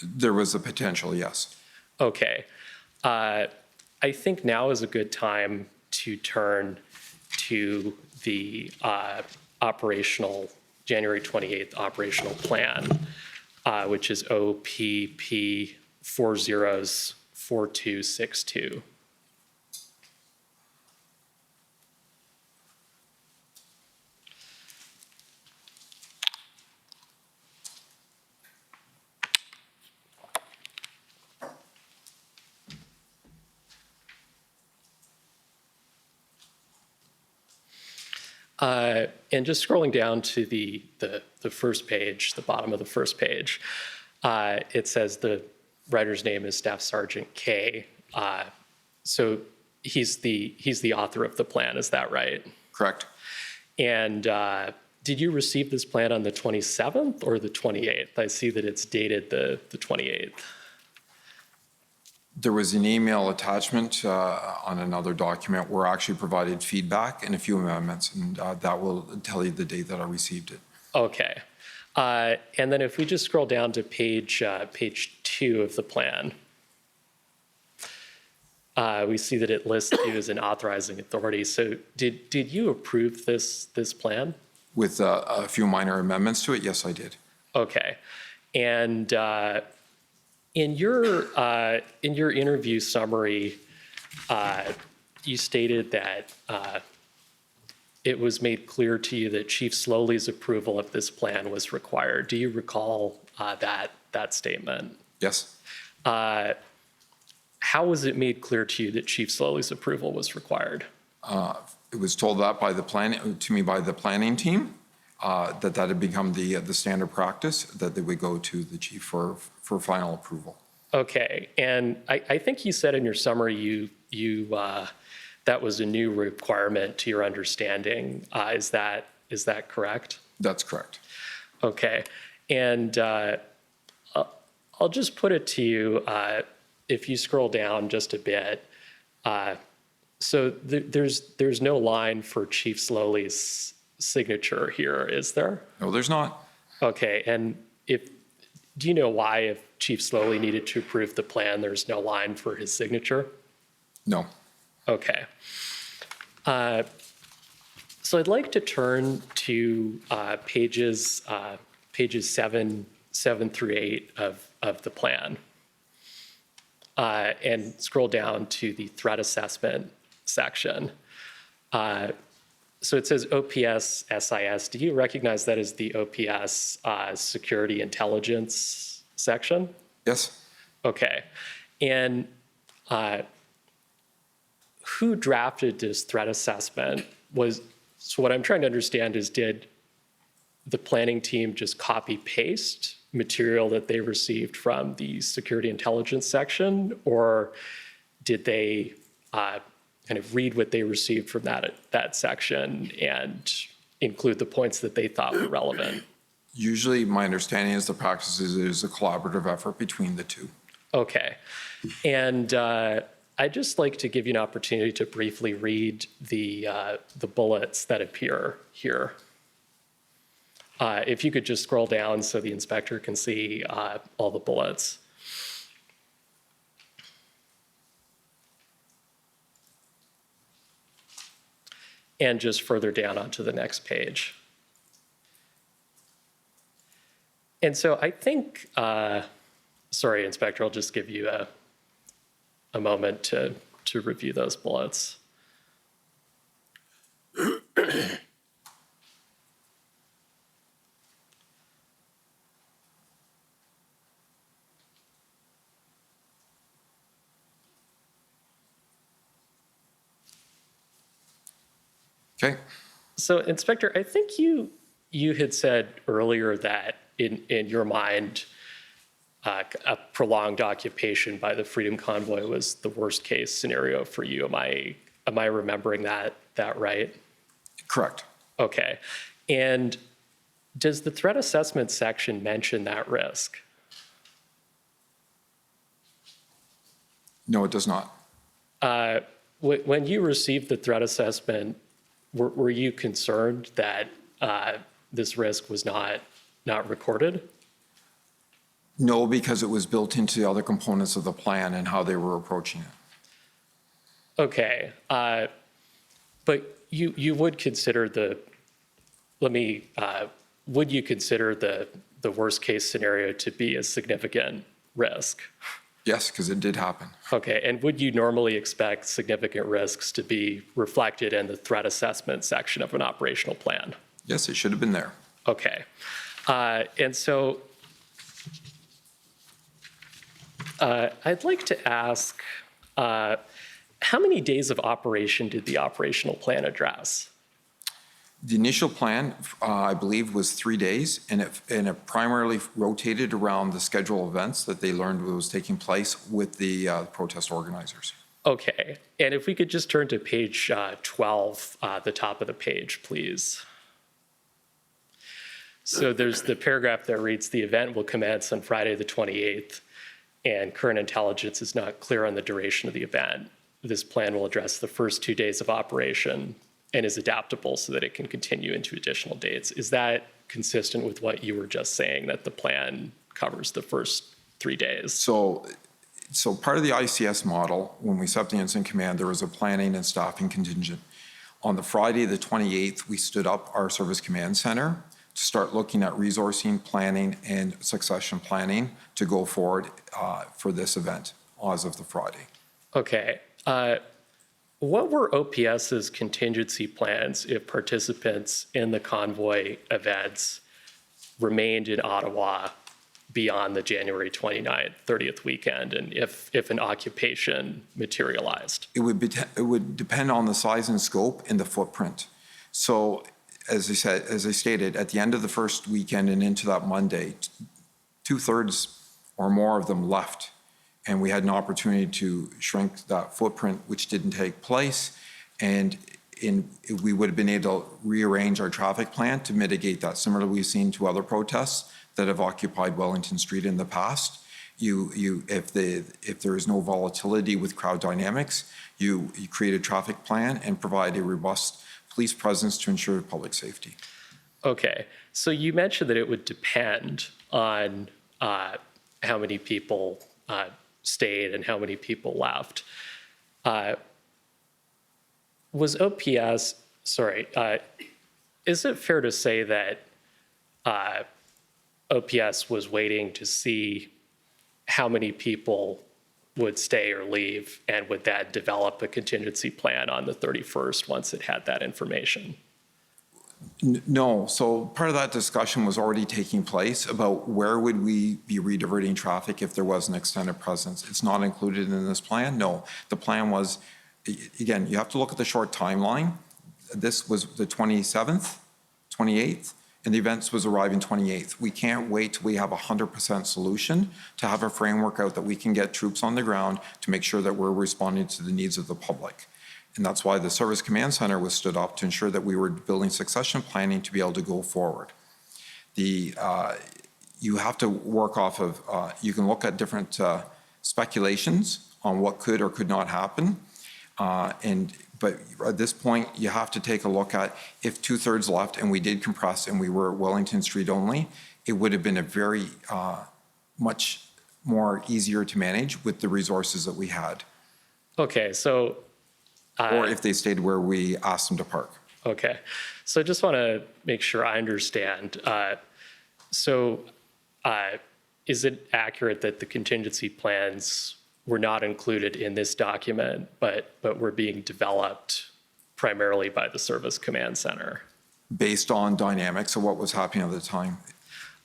There was a potential, yes. Okay. I think now is a good time to turn to the January 28th operational plan, which is OPP 404262. And just scrolling down to the first page, the bottom of the first page, it says the writer's name is Staff Sergeant K. So he's the author of the plan, is that right? Correct. And did you receive this plan on the 27th or the 28th? I see that it's dated the 28th. There was an email attachment on another document where I actually provided feedback and a few amendments, and that will tell you the date that I received it. Okay. And then if we just scroll down to page 2 of the plan, we see that it lists you as an authorizing authority. So did you approve this plan? With a few minor amendments to it, yes, I did. Okay. And in your interview summary, you stated that it was made clear to you that Chief Slowly's approval of this plan was required. Do you recall that statement? Yes. How was it made clear to you that Chief Slowly's approval was required? It was told that to me by the planning team, that had become the standard practice, that they would go to the chief for final approval. Okay, and I think you said in your summary that was a new requirement to your understanding. Is that correct? That's correct. Okay, and I'll just put it to you, if you scroll down just a bit. So there's no line for Chief Slowly's signature here, is there? No, there's not. Okay, and do you know why, if Chief Slowly needed to approve the plan, there's no line for his signature? No. Okay. So I'd like to turn to pages 7 through 8 of the plan, and scroll down to the threat assessment section. So it says OPS SIS. Do you recognize that as the OPS security intelligence section? Yes. Okay. And who drafted this threat assessment? So what I'm trying to understand is, did the planning team just copy paste material that they received from the security intelligence section, or did they kind of read what they received from that section and include the points that they thought were relevant? Usually my understanding is the practice is a collaborative effort between the two. Okay. And I'd just like to give you an opportunity to briefly read the bullets that appear here. If you could just scroll down so the inspector can see all the bullets. And just further down onto the next page. And so I think, sorry, Inspector, I'll just give you a moment to review those bullets. Okay. So, Inspector, I think you had said earlier that in your mind, a prolonged occupation by the Freedom Convoy was the worst case scenario for you. Am I remembering that right? Correct. Okay. And does the threat assessment section mention that risk? No, it does not. When you received the threat assessment, were you concerned that this risk was not recorded? No, because it was built into the other components of the plan and how they were approaching it. Okay. But you would consider would you consider the worst case scenario to be a significant risk? Yes, because it did happen. Okay, and would you normally expect significant risks to be reflected in the threat assessment section of an operational plan? Yes, it should have been there. Okay, and so I'd like to ask, how many days of operation did the operational plan address? The initial plan, I believe, was 3 days, and it primarily rotated around the scheduled events that they learned was taking place with the protest organizers. Okay, and if we could just turn to page 12, the top of the page, please. So there's the paragraph that reads, "The event will commence on Friday the 28th, and current intelligence is not clear on the duration of the event. This plan will address the first 2 days of operation and is adaptable so that it can continue into additional dates." Is that consistent with what you were just saying, that the plan covers the first 3 days? So part of the ICS model, when we set up the incident command, there was a planning and staffing contingent. On the Friday, the 28th, we stood up our service command center to start looking at resourcing, planning, and succession planning to go forward for this event as of the Friday. Okay. What were OPS's contingency plans if participants in the convoy events remained in Ottawa beyond the January 29th, 30th weekend, and if an occupation materialized? It would depend on the size and scope and the footprint. So as I stated, at the end of the first weekend and into that Monday, 2/3 or more of them left. And we had an opportunity to shrink that footprint, which didn't take place. And we would have been able to rearrange our traffic plan to mitigate that. Similarly, we've seen to other protests that have occupied Wellington Street in the past. If there is no volatility with crowd dynamics, you create a traffic plan and provide a robust police presence to ensure public safety. Okay, so you mentioned that it would depend on how many people stayed and how many people left. Was OPS, is it fair to say that OPS was waiting to see how many people would stay or leave, and would that develop a contingency plan on the 31st once it had that information? No, so part of that discussion was already taking place about where would we be rediverting traffic if there was an extended presence. It's not included in this plan, no. The plan was, again, you have to look at the short timeline. This was the 27th, 28th, and the events was arriving 28th. We can't wait till we have a 100% solution to have a framework out that we can get troops on the ground to make sure that we're responding to the needs of the public. And that's why the Service Command Center was stood up to ensure that we were building succession planning to be able to go forward. You have to work off of, you can look at different speculations on what could or could not happen. But at this point, you have to take a look at if 2/3 left and we did compress and we were Wellington Street only, it would have been a very much more easier to manage with the resources that we had. Okay, so. Or if they stayed where we asked them to park. Okay, so I just want to make sure I understand. Is it accurate that the contingency plans were not included in this document, but were being developed primarily by the Service Command Center? Based on dynamics of what was happening at the time.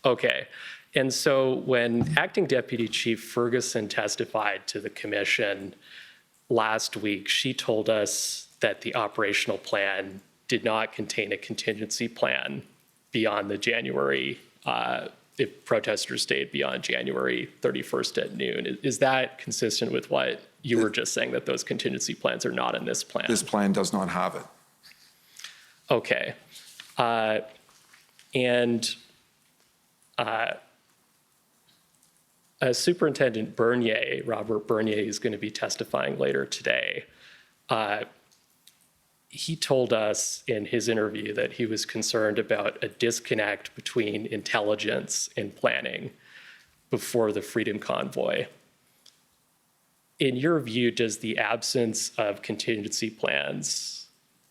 Okay, and so when Acting Deputy Chief Ferguson testified to the commission last week, she told us that the operational plan did not contain a contingency plan beyond the January, if protesters stayed beyond January 31st at noon. Is that consistent with what you were just saying, that those contingency plans are not in this plan? This plan does not have it. Okay. Superintendent Bernier, Robert Bernier, is going to be testifying later today. He told us in his interview that he was concerned about a disconnect between intelligence and planning before the Freedom Convoy. In your view, does the absence of contingency plans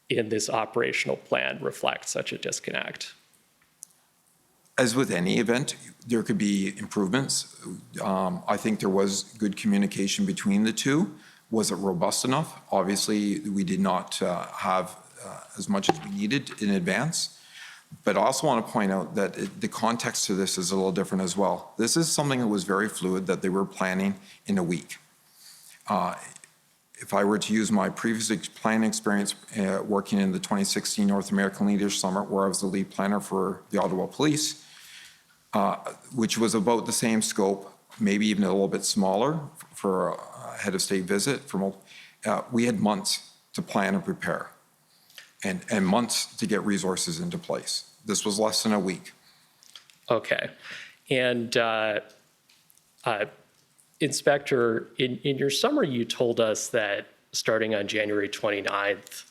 in this operational plan reflect such a disconnect? As with any event, there could be improvements. I think there was good communication between the two. Was it robust enough? Obviously, we did not have as much as we needed in advance. But I also want to point out that the context to this is a little different as well. This is something that was very fluid that they were planning in a week. If I were to use my previous planning experience working in the 2016 North American Leaders Summit, where I was the lead planner for the Ottawa Police, which was about the same scope, maybe even a little bit smaller for a head of state visit. We had months to plan and prepare and months to get resources into place. This was less than a week. Okay. And Inspector, in your summary, you told us that starting on January 29th,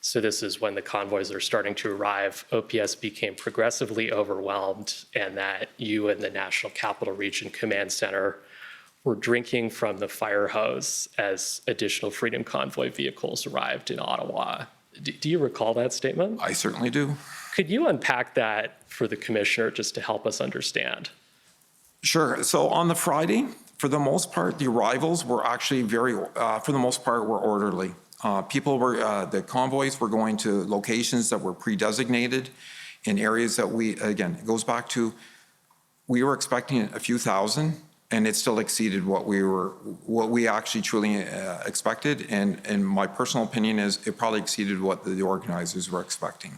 so this is when the convoys are starting to arrive, OPS became progressively overwhelmed, and that you and the National Capital Region Command Center were drinking from the fire hose as additional Freedom Convoy vehicles arrived in Ottawa. Do you recall that statement? I certainly do. Could you unpack that for the commissioner just to help us understand? Sure. So on the Friday, for the most part, the arrivals were actually for the most part, were orderly. The convoys were going to locations that were pre-designated in areas that again, it goes back to we were expecting a few thousand, and it still exceeded what we actually truly expected. And my personal opinion is it probably exceeded what the organizers were expecting.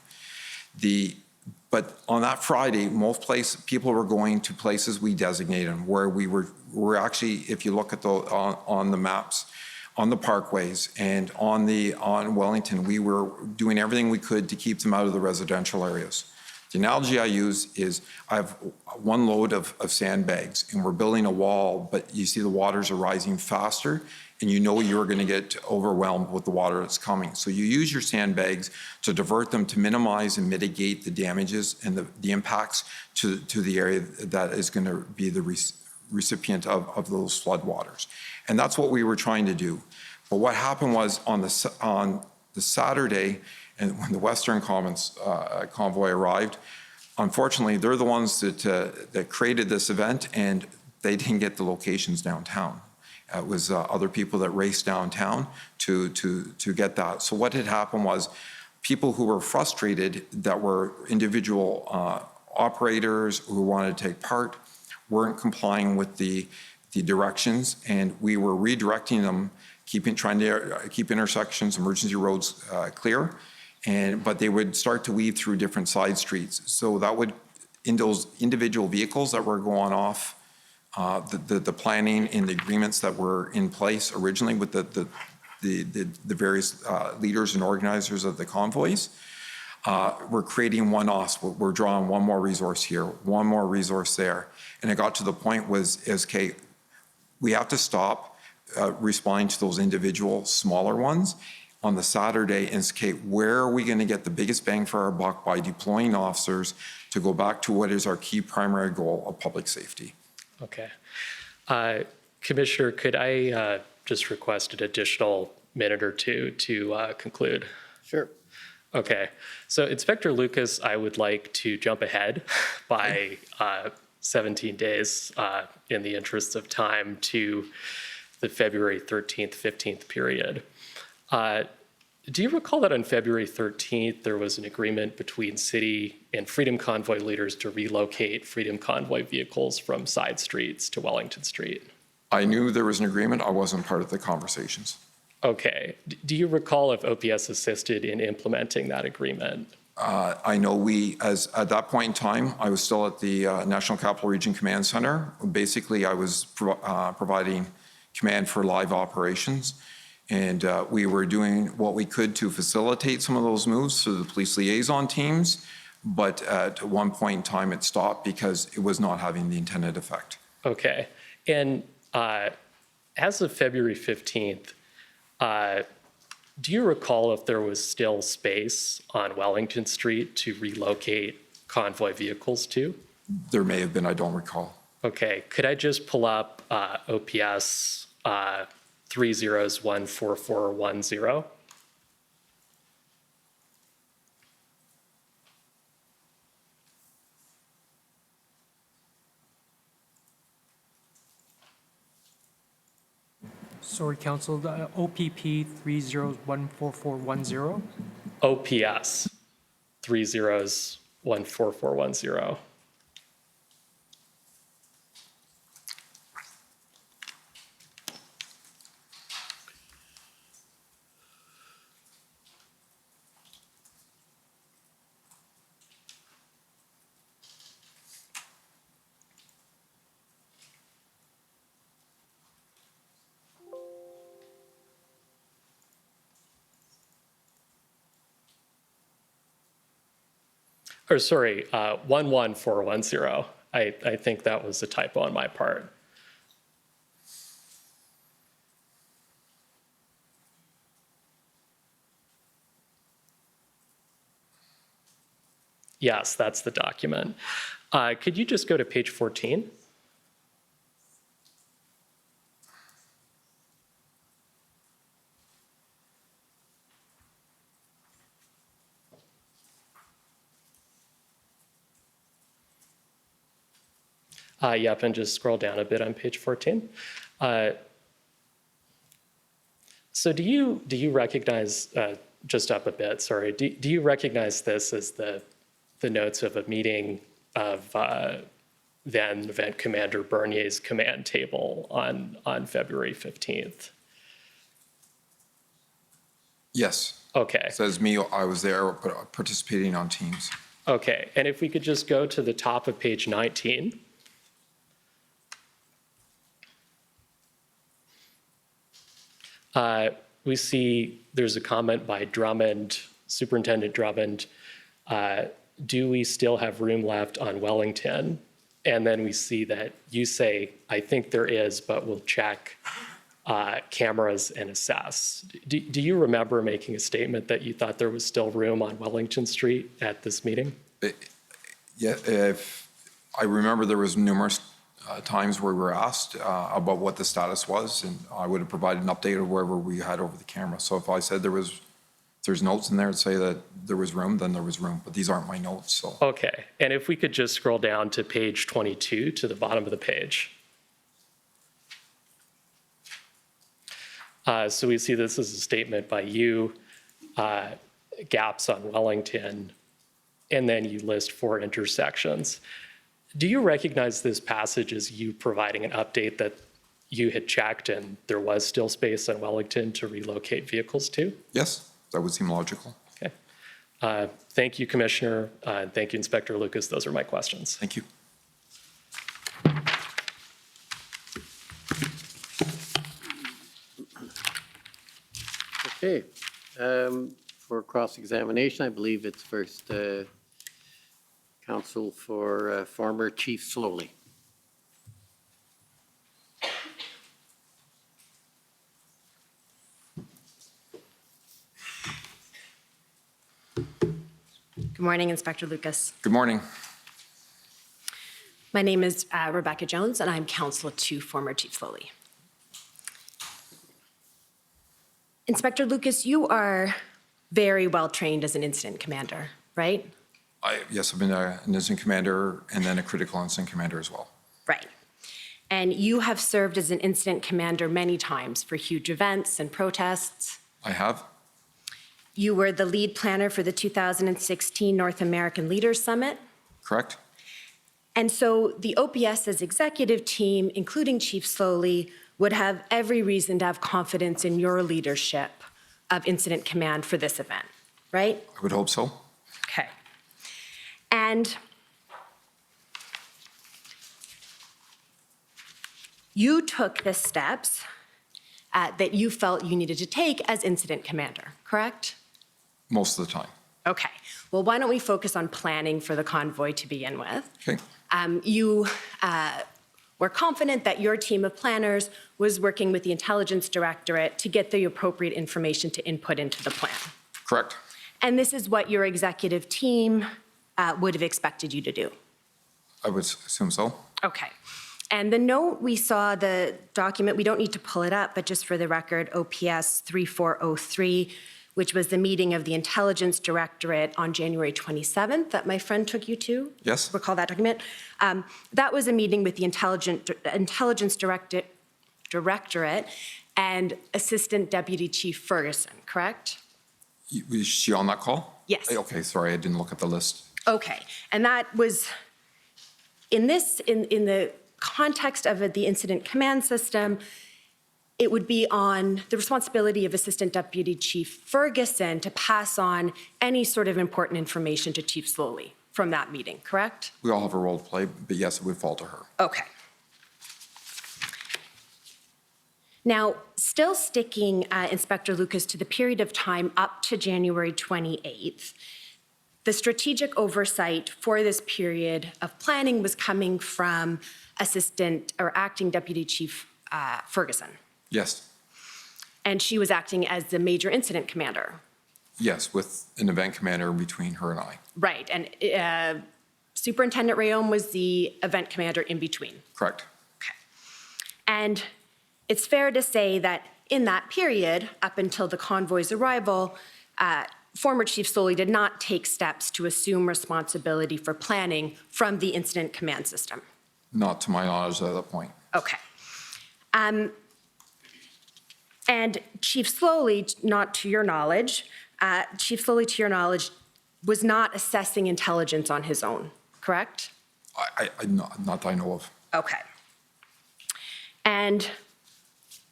But on that Friday, people were going to places we designated them, where we're actually, if you look at on the maps, on the parkways and on Wellington, we were doing everything we could to keep them out of the residential areas. The analogy I use is I have one load of sandbags and we're building a wall, but you see the waters are rising faster and you know you're going to get overwhelmed with the water that's coming. So you use your sandbags to divert them to minimize and mitigate the damages and the impacts to the area that is going to be the recipient of those flood waters. And that's what we were trying to do. But what happened was on the Saturday, and when the Western Commons convoy arrived, unfortunately, they're the ones that created this event, and they didn't get the locations downtown. It was other people that raced downtown to get that. So what had happened was people who were frustrated, that were individual operators who wanted to take part, weren't complying with the directions, and we were redirecting them, trying to keep intersections, emergency roads clear. But they would start to weave through different side streets. So that would, in those individual vehicles that were going off, the planning and the agreements that were in place originally with the various leaders and organizers of the convoys, we're creating one-offs. We're drawing one more resource here, one more resource there. And it got to the point okay, we have to stop responding to those individual smaller ones on the Saturday and say, okay, where are we going to get the biggest bang for our buck by deploying officers to go back to what is our key primary goal of public safety? Okay. Commissioner, could I just request an additional minute or two to conclude? Sure. Okay. So Inspector Lucas, I would like to jump ahead by 17 days in the interest of time to the February 13th, 15th period. Do you recall that on February 13th, there was an agreement between city and Freedom Convoy leaders to relocate Freedom Convoy vehicles from side streets to Wellington Street? I knew there was an agreement. I wasn't part of the conversations. Okay. Do you recall if OPS assisted in implementing that agreement? I know at that point in time, I was still at the National Capital Region Command Center. Basically, I was providing command for live operations. And we were doing what we could to facilitate some of those moves through the police liaison teams. But at one point in time, it stopped because it was not having the intended effect. Okay. And as of February 15th, do you recall if there was still space on Wellington Street to relocate convoy vehicles to? There may have been, I don't recall. Okay. Could I just pull up OPS 3014410? Sorry, Council, the OPP 3014410. OPS 3014410. Or sorry, 11410. I think that was a typo on my part. Yes, that's the document. Could you just go to page 14? Yep, and just scroll down a bit on page 14. So do you recognize, just up a bit, sorry, do you recognize this as the notes of a meeting of than Event Commander Bernier's command table on February 15th? Yes. Okay. It says me, I was there participating on Teams. Okay, and if we could just go to the top of page 19. We see there's a comment by Drummond, Superintendent Drummond, do we still have room left on Wellington? And then we see that you say, I think there is, but we'll check cameras and assess. Do you remember making a statement that you thought there was still room on Wellington Street at this meeting? Yeah, if I remember there was numerous times where we were asked about what the status was, and I would have provided an update of wherever we had over the camera. So if I said if there's notes in there that say that there was room, then there was room, but these aren't my notes, so. Okay, and if we could just scroll down to page 22, to the bottom of the page. So we see this as a statement by you, gaps on Wellington, and then you list 4 intersections. Do you recognize this passage as you providing an update that you had checked and there was still space on Wellington to relocate vehicles to? Yes, that would seem logical. Okay. Thank you, Commissioner. Thank you, Inspector Lucas. Those are my questions. Thank you. Okay. For cross-examination, I believe it's first counsel for former Chief Slowly. Good morning, Inspector Lucas. Good morning. My name is Rebecca Jones, and I'm counsel to former Chief Slowly. Inspector Lucas, you are very well trained as an incident commander, right? Yes, I've been an incident commander and then a critical incident commander as well. Right. And you have served as an incident commander many times for huge events and protests. I have. You were the lead planner for the 2016 North American Leaders Summit. Correct? And so the OPS's executive team, including Chief Slowly, would have every reason to have confidence in your leadership of incident command for this event, right? I would hope so. Okay. And you took the steps that you felt you needed to take as incident commander, correct? Most of the time. Okay. Well, why don't we focus on planning for the convoy to begin with? Okay. You were confident that your team of planners was working with the Intelligence Directorate to get the appropriate information to input into the plan. Correct. And this is what your executive team would have expected you to do. I would assume so. Okay. And the note, we saw the document, we don't need to pull it up, but just for the record, OPS 3403, which was the meeting of the Intelligence Directorate on January 27th that my friend took you to. Yes. Recall that document? That was a meeting with the Intelligence Directorate and Assistant Deputy Chief Ferguson, correct? Was she on that call? Yes. Okay, sorry, I didn't look at the list. Okay, and that was, in the context of the incident command system, it would be on the responsibility of Assistant Deputy Chief Ferguson to pass on any sort of important information to Chief Slowly from that meeting, correct? We all have a role to play, but yes, it would fall to her. Okay. Now, still sticking, Inspector Lucas, to the period of time up to January 28th, the strategic oversight for this period of planning was coming from Assistant or Acting Deputy Chief Ferguson. Yes. And she was acting as the major incident commander. Yes, with an event commander between her and I. Right, and Superintendent Rayom was the event commander in between. Correct. Okay. And it's fair to say that in that period, up until the convoy's arrival, former Chief Slowly did not take steps to assume responsibility for planning from the incident command system. Not to my knowledge at that point. Okay. And Chief Slowly, not to your knowledge, Chief Slowly, to your knowledge, was not assessing intelligence on his own, correct? Not that I know of. Okay. And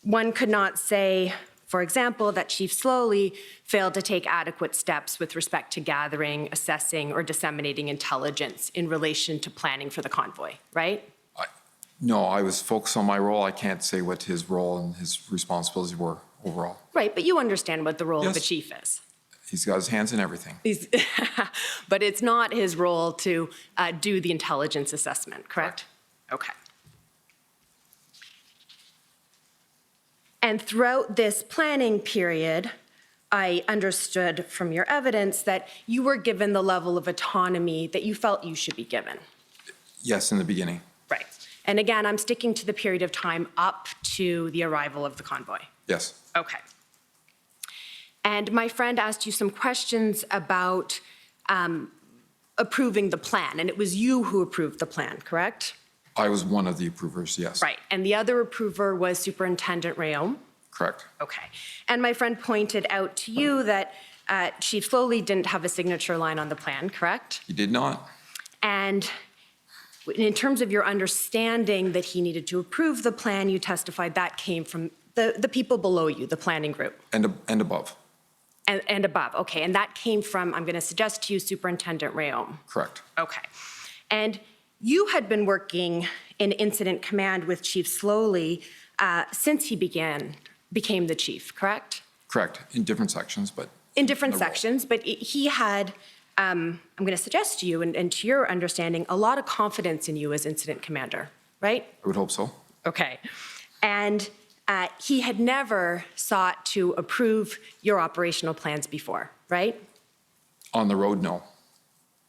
one could not say, for example, that Chief Slowly failed to take adequate steps with respect to gathering, assessing, or disseminating intelligence in relation to planning for the convoy, right? No, I was focused on my role. I can't say what his role and his responsibilities were overall. Right, but you understand what the role of a Yes. chief is. He's got his hands in everything. But it's not his role to do the intelligence assessment, correct? Okay. And throughout this planning period, I understood from your evidence that you were given the level of autonomy that you felt you should be given. Yes, in the beginning. Right. And again, I'm sticking to the period of time up to the arrival of the convoy. Yes. Okay. And my friend asked you some questions about approving the plan, and it was you who approved the plan, correct? I was one of the approvers, yes. Right. And the other approver was Superintendent Rayom? Correct. Okay. And my friend pointed out to you that Chief Slowly didn't have a signature line on the plan, correct? He did not. And in terms of your understanding that he needed to approve the plan, you testified that came from the people below you, the planning group. And above. And above, okay. And that came from, I'm going to suggest to you, Superintendent Rayom. Correct. Okay. And you had been working in incident command with Chief Slowly since he became the chief, correct? Correct. In different sections, but. In different No role. sections, but he had, I'm going to suggest to you, and to your understanding, a lot of confidence in you as incident commander, right? I would hope so. Okay. And he had never sought to approve your operational plans before, right? On the road, no.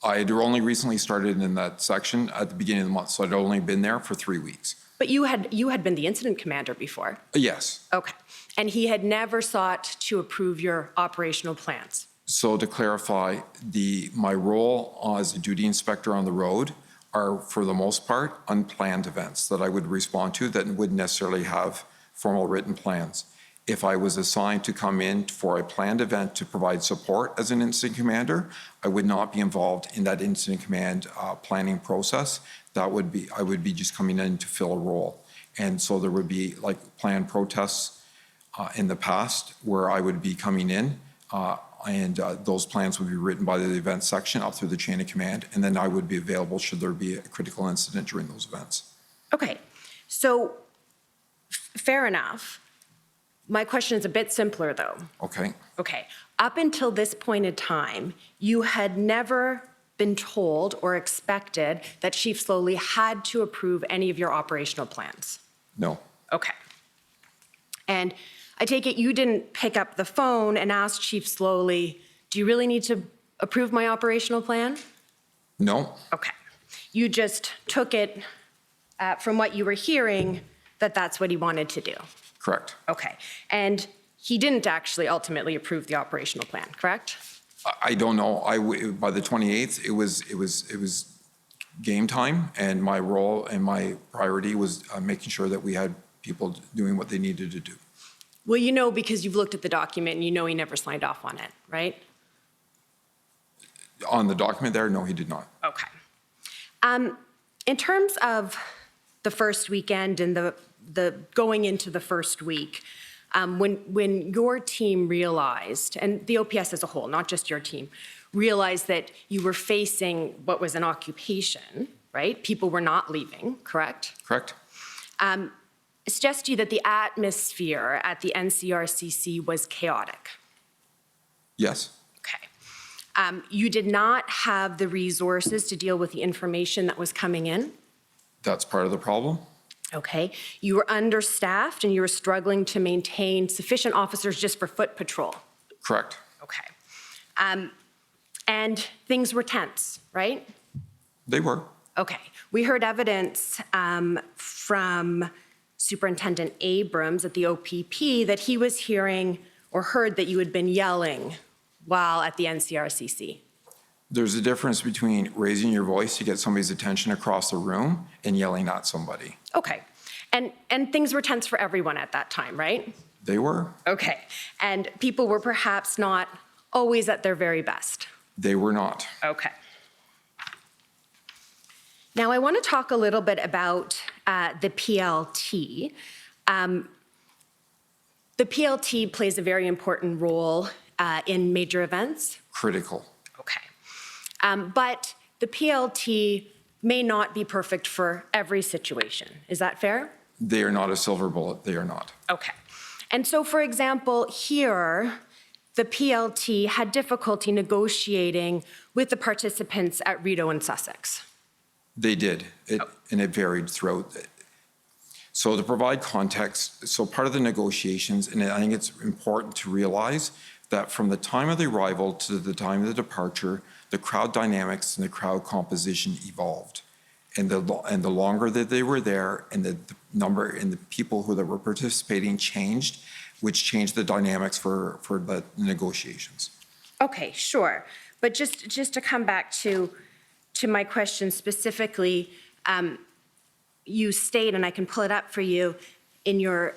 I had only recently started in that section at the beginning of the month, so I'd only been there for 3 weeks. But you had been the incident commander before. Yes. Okay. And he had never sought to approve your operational plans. So to clarify, my role as a duty inspector on the road are, for the most part, unplanned events that I would respond to that wouldn't necessarily have formal written plans. If I was assigned to come in for a planned event to provide support as an incident commander, I would not be involved in that incident command planning process. I would be just coming in to fill a role. And so there would be like planned protests in the past where I would be coming in and those plans would be written by the event section up through the chain of command, and then I would be available should there be a critical incident during those events. Okay. So fair enough. My question is a bit simpler, though. Okay. Okay. Up until this point in time, you had never been told or expected that Chief Slowly had to approve any of your operational plans. No. Okay. And I take it you didn't pick up the phone and ask Chief Slowly, do you really need to approve my operational plan? No. Okay. You just took it from what you were hearing that that's what he wanted to do. Correct. Okay. And he didn't actually ultimately approve the operational plan, correct? I don't know. By the 28th, it was game time, and my role and my priority was making sure that we had people doing what they needed to do. Well, you know, because you've looked at the document and you know he never signed off on it, right? On the document there, no, he did not. Okay. In terms of the first weekend and the going into the first week, when your team realized, and the OPS as a whole, not just your team, realized that you were facing what was an occupation, right? People were not leaving, correct? Correct. I suggest to you that the atmosphere at the NCRCC was chaotic. Yes. Okay. You did not have the resources to deal with the information that was coming in. That's part of the problem. Okay. You were understaffed and you were struggling to maintain sufficient officers just for foot patrol. Correct. Okay. And things were tense, right? They were. Okay. We heard evidence from Superintendent Abrams at the OPP that he was hearing or heard that you had been yelling while at the NCRCC. There's a difference between raising your voice to get somebody's attention across the room and yelling at somebody. Okay. And things were tense for everyone at that time, right? They were. Okay. And people were perhaps not always at their very best. They were not. Okay. Now, I want to talk a little bit about the PLT. The PLT plays a very important role in major events. Critical. Okay. But the PLT may not be perfect for every situation. Is that fair? They are not a silver bullet. They are not. Okay. And so, for example, here, the PLT had difficulty negotiating with the participants at Rideau and Sussex. They did, and it varied throughout. So to provide context, so part of the negotiations, and I think it's important to realize that from the time of the arrival to the time of the departure, the crowd dynamics and the crowd composition evolved. And the longer that they were there, and the number and the people that were participating changed, which changed the dynamics for the negotiations. Okay, sure. But just to come back to my question specifically, you state, and I can pull it up for you, in your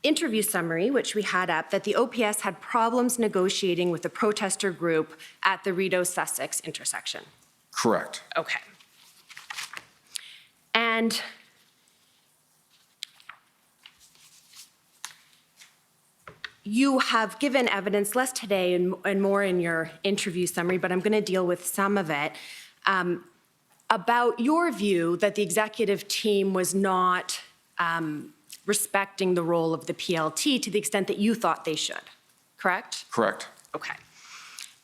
interview summary, which we had up, that the OPS had problems negotiating with the protester group at the Rideau-Sussex intersection. Correct. Okay. And you have given evidence, less today and more in your interview summary, but I'm going to deal with some of it, about your view that the executive team was not respecting the role of the PLT to the extent that you thought they should, correct? Correct. Okay.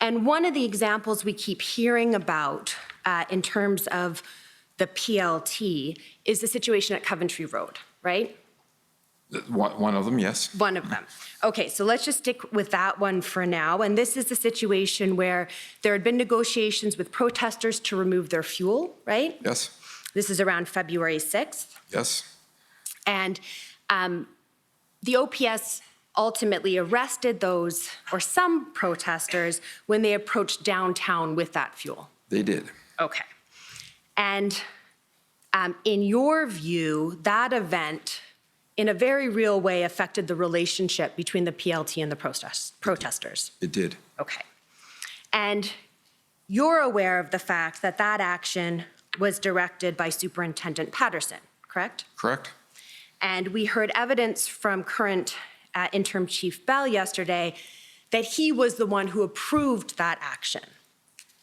And one of the examples we keep hearing about in terms of the PLT is the situation at Coventry Road, right? One of them, yes. One of them. Okay, so let's just stick with that one for now. And this is the situation where there had been negotiations with protesters to remove their fuel, right? Yes. This is around February 6th. Yes. And the OPS ultimately arrested those, or some protesters, when they approached downtown with that fuel. They did. Okay. And in your view, that event, in a very real way, affected the relationship between the PLT and the protesters. It did. Okay. And you're aware of the fact that that action was directed by Superintendent Patterson, correct? Correct. And we heard evidence from current Interim Chief Bell yesterday that he was the one who approved that action.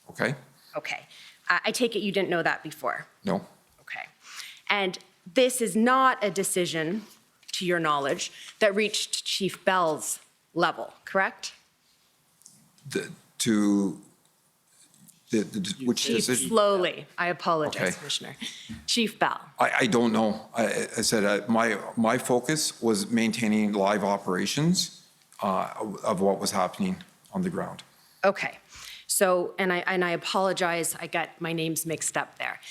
Okay. Okay. I take it you didn't know that before? No. Okay. And this is not a decision, to your knowledge, that reached Chief Bell's level, correct? Which Chief, decision? slowly. I apologize, Okay. Commissioner. Chief Bell. I don't know. I said my focus was maintaining live operations of what was happening on the ground. Okay. So, and I apologize, I got my names mixed up there.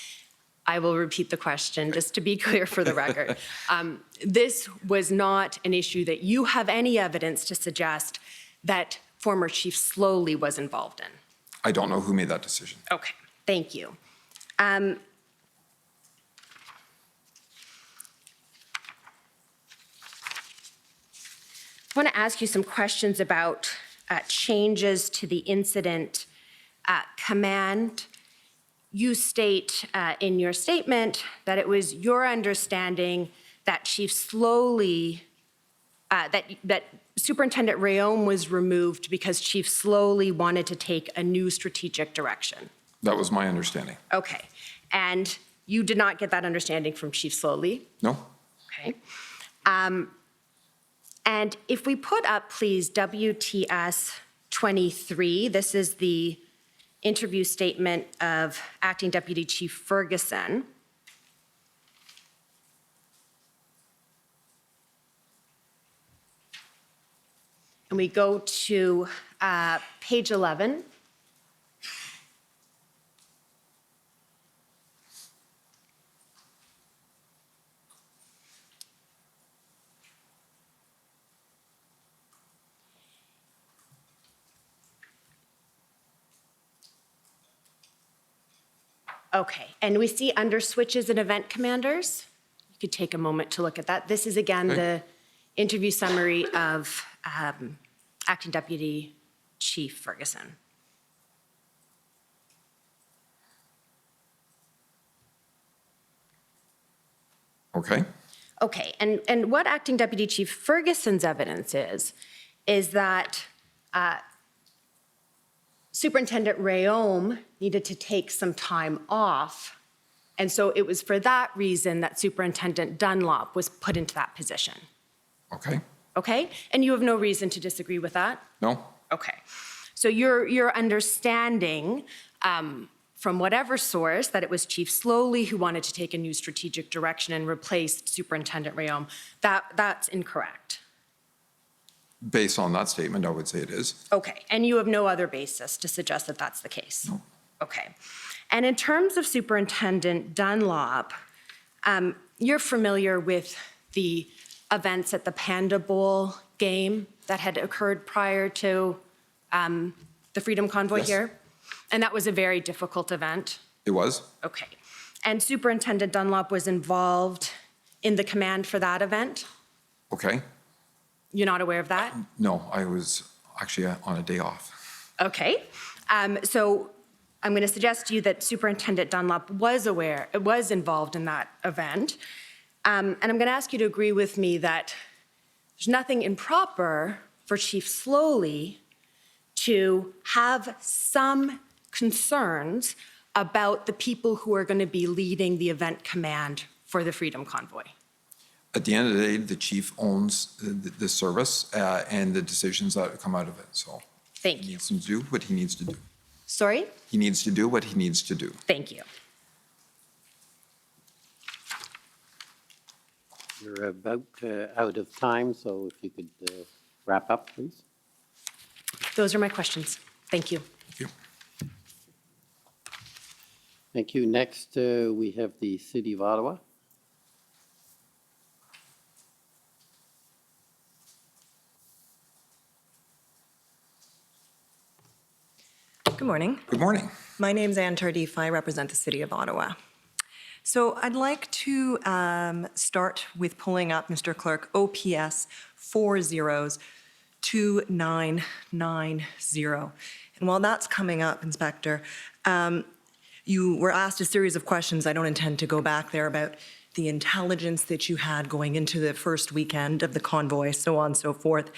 I will repeat the question, just to be clear for the record. This was not an issue that you have any evidence to suggest that former Chief Slowly was involved in? I don't know who made that decision. Okay, thank you. I want to ask you some questions about changes to the incident command. You state in your statement that it was your understanding that Chief Slowly, that Superintendent Rayom was removed because Chief Slowly wanted to take a new strategic direction. That was my understanding. Okay, and you did not get that understanding from Chief Slowly? No? Okay. And if we put up, please, WTS 23, this is the interview statement of Acting Deputy Chief Ferguson. And we go to page 11. Okay, and we see under switches and event commanders. You could take a moment to look at that. This is again the interview summary of Acting Deputy Chief Ferguson. Okay? Okay, and what Acting Deputy Chief Ferguson's evidence is that Superintendent Rayom needed to take some time off, and so it was for that reason that Superintendent Dunlop was put into that position. Okay? Okay? And you have no reason to disagree with that? No? Okay. So your understanding from whatever source that it was Chief Slowly who wanted to take a new strategic direction and replaced Superintendent Rayom, that's incorrect. Based on that statement, I would say it is. Okay, and you have no other basis to suggest that that's the case? No. Okay. And in terms of Superintendent Dunlop, you're familiar with the events at the Panda Bowl game that had occurred prior to the Freedom Convoy Yes. here? And that was a very difficult event? It was? Okay. And Superintendent Dunlop was involved in the command for that event? Okay? You're not aware of that? No, I was actually on a day off. Okay. So I'm going to suggest to you that Superintendent Dunlop was involved in that event. And I'm going to ask you to agree with me that there's nothing improper for Chief Slowly to have some concerns about the people who are going to be leading the event command for the Freedom Convoy. At the end of the day, the chief owns the service and the decisions that come out of it. So Thank he you. needs to do what he needs to do. Sorry? He needs to do what he needs to do. Thank you. We're about out of time, so if you could wrap up, please. Those are my questions. Thank you. Thank you. Thank you. Next, we have the City of Ottawa. Good morning. Good morning. My name's Ann Tardif. I represent the City of Ottawa. So I'd like to start with pulling up, Mr. Clerk, OPS 402990. And while that's coming up, Inspector, you were asked a series of questions. I don't intend to go back there about the intelligence that you had going into the first weekend of the convoy, so on and so forth.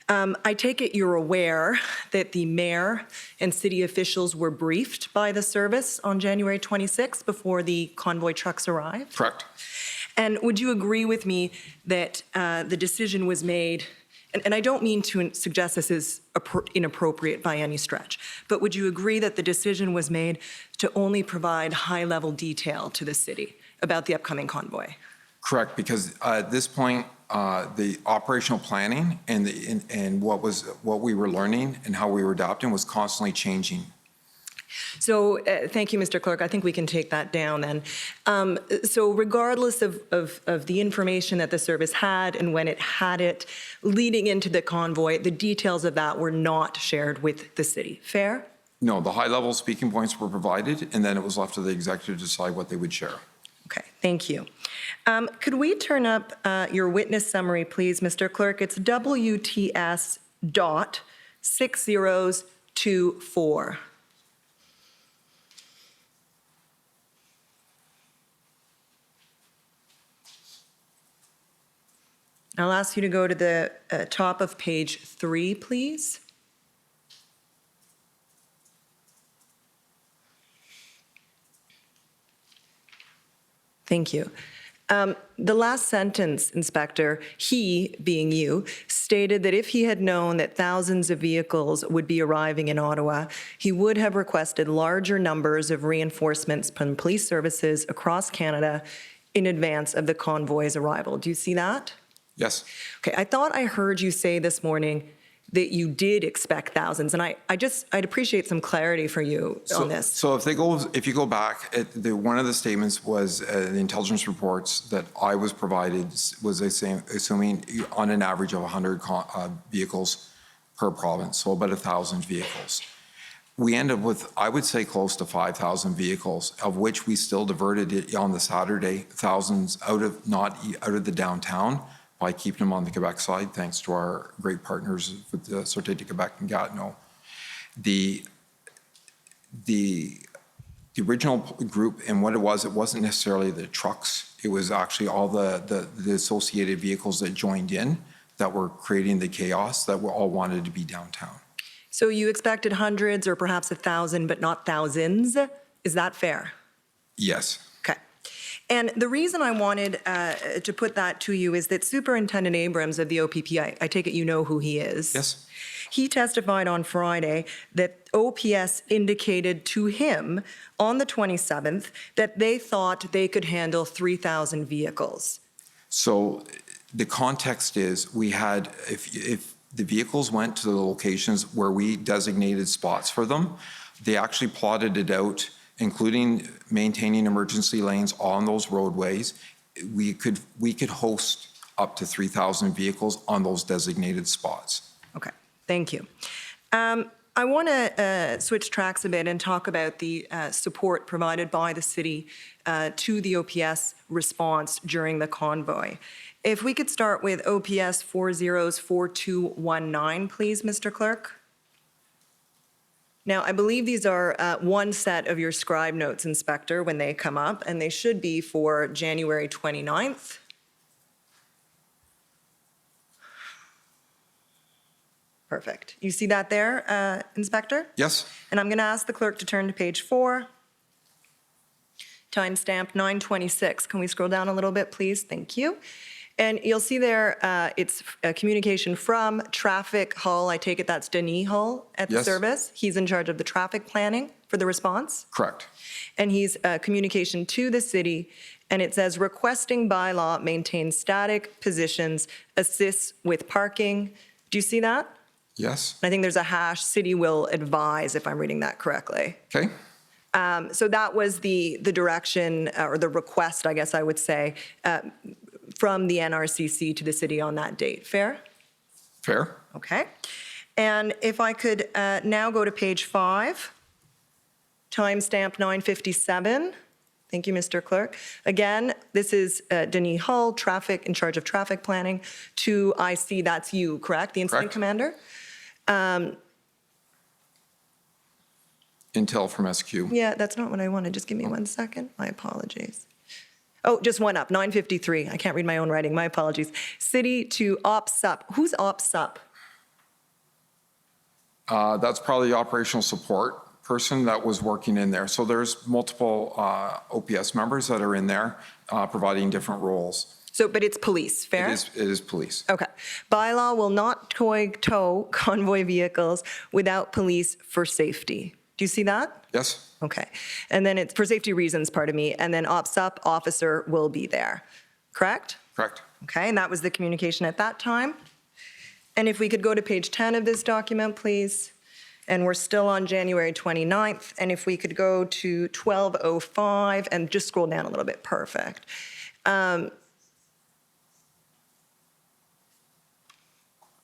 I take it you're aware that the mayor and city officials were briefed by the service on January 26th before the convoy trucks arrived? Correct. And would you agree with me that the decision was made, and I don't mean to suggest this is inappropriate by any stretch, but would you agree that the decision was made to only provide high-level detail to the city about the upcoming convoy? Correct, because at this point, the operational planning and what we were learning and how we were adapting was constantly changing. So thank you, Mr. Clerk. I think we can take that down then. So regardless of the information that the service had and when it had it leading into the convoy, the details of that were not shared with the city. Fair? No, the high-level speaking points were provided, and then it was left to the executive to decide what they would share. Okay, thank you. Could we turn up your witness summary, please, Mr. Clerk? It's WTS.6024. I'll ask you to go to the top of page 3, please. Thank you. The last sentence, Inspector, he, being you, stated that if he had known that thousands of vehicles would be arriving in Ottawa, he would have requested larger numbers of reinforcements from police services across Canada in advance of the convoy's arrival. Do you see that? Yes. Okay, I thought I heard you say this morning that you did expect thousands, and I'd appreciate some clarity for you on this. So if you go back, one of the statements was the intelligence reports that I was provided was assuming on an average of 100 vehicles per province, so about 1,000 vehicles. We end up with, I would say, close to 5,000 vehicles, of which we still diverted it on the Saturday, thousands not out of the downtown, by keeping them on the Quebec side, thanks to our great partners with the Sûreté de Québec and Gatineau. The The original group, and what it wasn't necessarily the trucks. It was actually all the associated vehicles that joined in that were creating the chaos that were all wanted to be downtown. So you expected hundreds or perhaps 1,000, but not thousands? Is that fair? Yes. Okay. And the reason I wanted to put that to you is that Superintendent Abrams of the OPP, I take it you know who he is? Yes. He testified on Friday that OPS indicated to him on the 27th that they thought they could handle 3,000 vehicles. So the context is we had, if the vehicles went to the locations where we designated spots for them, they actually plotted it out, including maintaining emergency lanes on those roadways. We could host up to 3,000 vehicles on those designated spots. Okay, thank you. I want to switch tracks a bit and talk about the support provided by the city to the OPS response during the convoy. If we could start with OPS 404219, please, Mr. Clerk. Now, I believe these are one set of your scribe notes, Inspector, when they come up, and they should be for January 29th. Perfect. You see that there, Inspector? Yes? And I'm going to ask the clerk to turn to page 4. Timestamp 9:26. Can we scroll down a little bit, please? Thank you. And you'll see there, it's a communication from Traffic Hull. I take it that's Denis Hull at the Yes. service. He's in charge of the traffic planning for the response. Correct. And he's communication to the city, and it says requesting bylaw maintain static positions, assists with parking. Do you see that? Yes? I think there's a hash, city will advise, if I'm reading that correctly. Okay? So that was the direction, or the request, I guess I would say, from the NRCC to the city on that date. Fair? Fair? Okay. And if I could now go to page 5, timestamp 9:57. Thank you, Mr. Clerk. Again, this is Denis Hull, traffic, in charge of traffic planning, to IC, that's you, correct? The incident Correct. commander? Intel from SQ. Yeah, that's not what I wanted. Just give me 1 second. My apologies. Oh, just one up, 9:53. I can't read my own writing. My apologies. City to OPSUP. Who's OPSUP? That's probably the operational support person that was working in there. So there's multiple OPS members that are in there providing different roles. So, but it's police, fair? It is police. Okay. Bylaw will not tow convoy vehicles without police for safety. Do you see that? Yes? Okay. And then it's for safety reasons, pardon me, and then OPSUP officer will be there, correct? Correct. Okay, and that was the communication at that time. And if we could go to page 10 of this document, please. And we're still on January 29th. And if we could go to 12:05 and just scroll down a little bit, perfect.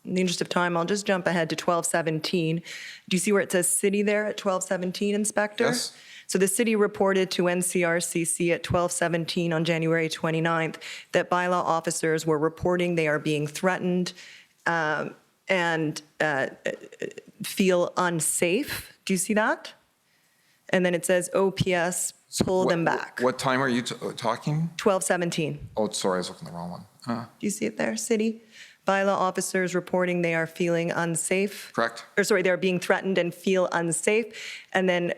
In the interest of time, I'll just jump ahead to 12:17. Do you see where it says city there at 12:17, Inspector? Yes. So the city reported to NCRCC at 12:17 on January 29th that bylaw officers were reporting they are being threatened and feel unsafe. Do you see that? And then it says OPS, pull them back. What time are you talking? 12:17. Oh, sorry, I was looking at the wrong one. Do you see it there, city? Bylaw officers reporting they are feeling unsafe. Correct. Or sorry, they're being threatened and feel unsafe. And then,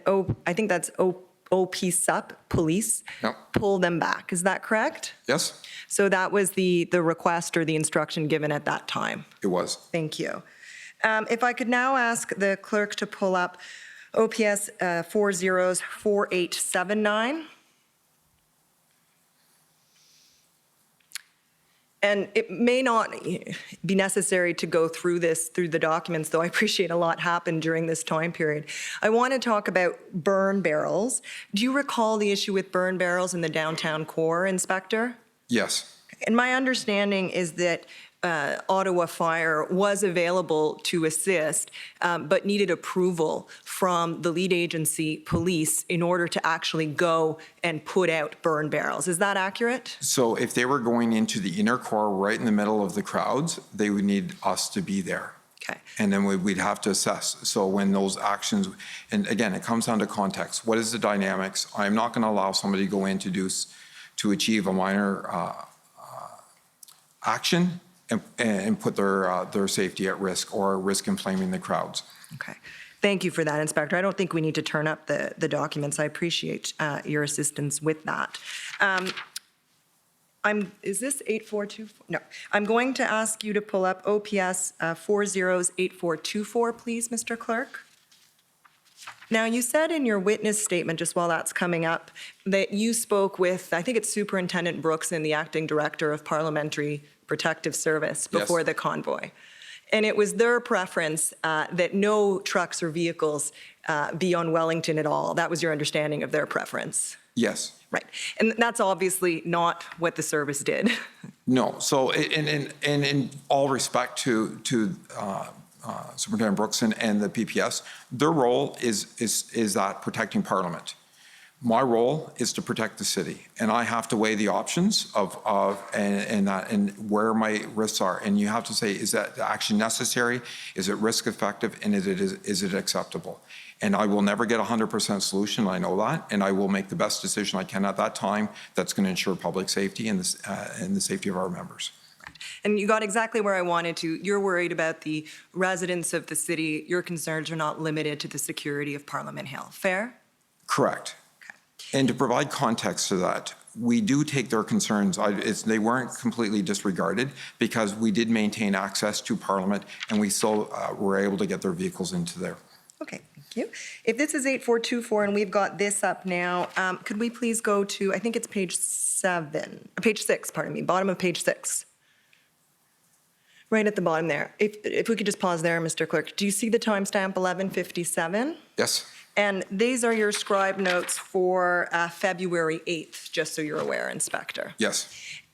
I think that's OPSUP, police, Yep. pull them back. Is that correct? Yes, So that was the request or the instruction given at that time. it was. Thank you. If I could now ask the clerk to pull up OPS 404879. And it may not be necessary to go through the documents, though I appreciate a lot happened during this time period. I want to talk about burn barrels. Do you recall the issue with burn barrels in the downtown core, Inspector? Yes. And my understanding is that Ottawa Fire was available to assist, but needed approval from the lead agency, police, in order to actually go and put out burn barrels. Is that accurate? So if they were going into the inner core right in the middle of the crowds, they would need us to be there. Okay. And then we'd have to assess. So when those actions, and again, it comes down to context. What is the dynamics? I'm not going to allow somebody to go in to achieve a minor action and put their safety at risk or risk inflaming the crowds. Okay. Thank you for that, Inspector. I don't think we need to turn up the documents. I appreciate your assistance with that. Is this 8424? No. I'm going to ask you to pull up OPS 408424, please, Mr. Clerk. Now, you said in your witness statement, just while that's coming up, that you spoke with, I think it's Superintendent Brooks and the Acting Director of Parliamentary Protective Service before the convoy. And it was their preference that no trucks or vehicles be on Wellington at all. That was your understanding of their preference? Yes. Right. And that's obviously not what the service did. No. So in all respect to Superintendent Brooks and the PPS, their role is that protecting Parliament. My role is to protect the city, and I have to weigh the options of where my risks are. And you have to say, is that action necessary? Is it risk effective? And is it acceptable? And I will never get a 100% solution. I know that, and I will make the best decision I can at that time that's going to ensure public safety and the safety of our members. And you got exactly where I wanted to. You're worried about the residents of the city. Your concerns are not limited to the security of Parliament Hill. Fair? Correct. And to provide context to that, we do take their concerns. They weren't completely disregarded because we did maintain access to Parliament, and we still were able to get their vehicles into there. Okay, thank you. If this is 8424 and we've got this up now, could we please go to, I think it's page 6, pardon me, bottom of page 6. Right at the bottom there. If we could just pause there, Mr. Clerk. Do you see the timestamp 11:57? Yes. And these are your scribe notes for February 8th, just so you're aware, Inspector. Yes.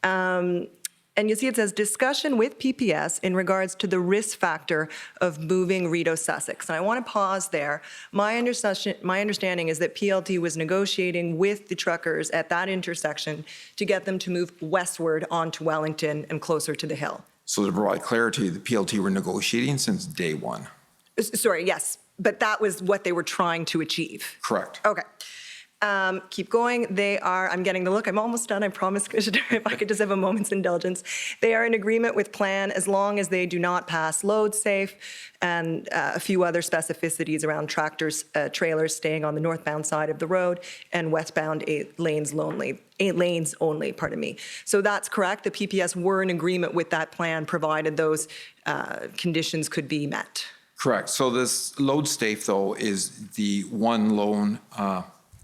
And you see it says discussion with PPS in regards to the risk factor of moving Rideau Sussex. And I want to pause there. My understanding is that PLT was negotiating with the truckers at that intersection to get them to move westward onto Wellington and closer to the hill. So to provide clarity, the PLT were negotiating since day one. Sorry, yes, but that was what they were trying to achieve. Correct. Okay. Keep going. They are, I'm getting the look, I'm almost done, I promise, Commissioner, if I could just have a moment's indulgence. They are in agreement with plan as long as they do not pass load safe and a few other specificities around tractors, trailers staying on the northbound side of the road and westbound 8 lanes only, pardon me. So that's correct. The PPS were in agreement with that plan provided those conditions could be met. Correct. So this load safe, though, is the one lone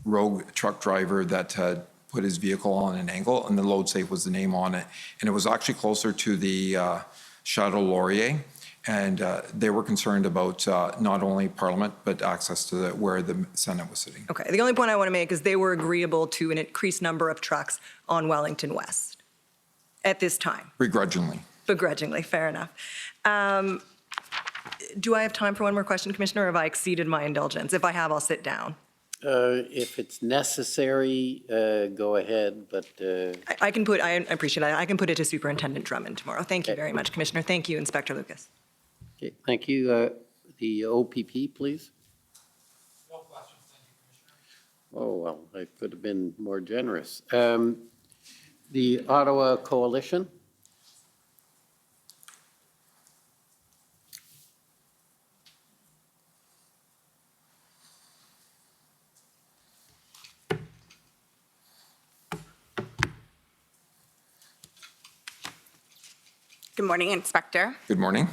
rogue truck driver that had put his vehicle on an angle, and the load safe was the name on it. And it was actually closer to the Chateau Laurier, and they were concerned about not only Parliament, but access to where the Senate was sitting. Okay, the only point I want to make is they were agreeable to an increased number of trucks on Wellington West at this time. Begrudgingly. Begrudgingly, fair enough. Do I have time for one more question, Commissioner, or have I exceeded my indulgence? If I have, I'll sit down. If it's necessary, go ahead, but. I can put, I appreciate that. I can put it to Superintendent Drummond tomorrow. Thank you very much, Commissioner. Thank you, Inspector Lucas. Okay, thank you. The OPP, please. No questions, thank you, Commissioner. Oh, well, I could have been more generous. The Ottawa Coalition. Good morning, Inspector. Good morning.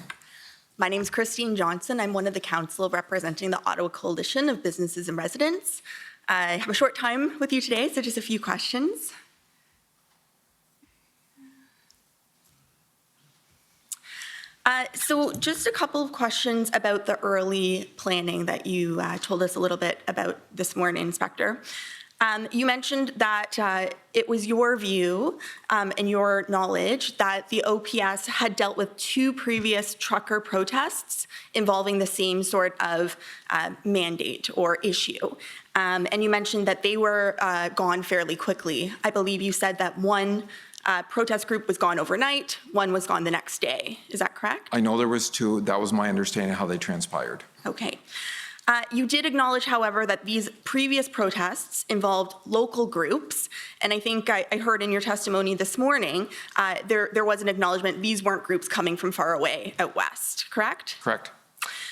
My name is Christine Johnson. I'm one of the council representing the Ottawa Coalition of Businesses and Residents. I have a short time with you today, so just a few questions. So just a couple of questions about the early planning that you told us a little bit about this morning, Inspector. You mentioned that it was your view and your knowledge that the OPS had dealt with 2 previous trucker protests involving the same sort of mandate or issue. And you mentioned that they were gone fairly quickly. I believe you said that one protest group was gone overnight, one was gone the next day. Is that correct? I know there was two. That was my understanding how they transpired. Okay. You did acknowledge, however, that these previous protests involved local groups, and I think I heard in your testimony this morning, there was an acknowledgement these weren't groups coming from far away out west, correct? Correct.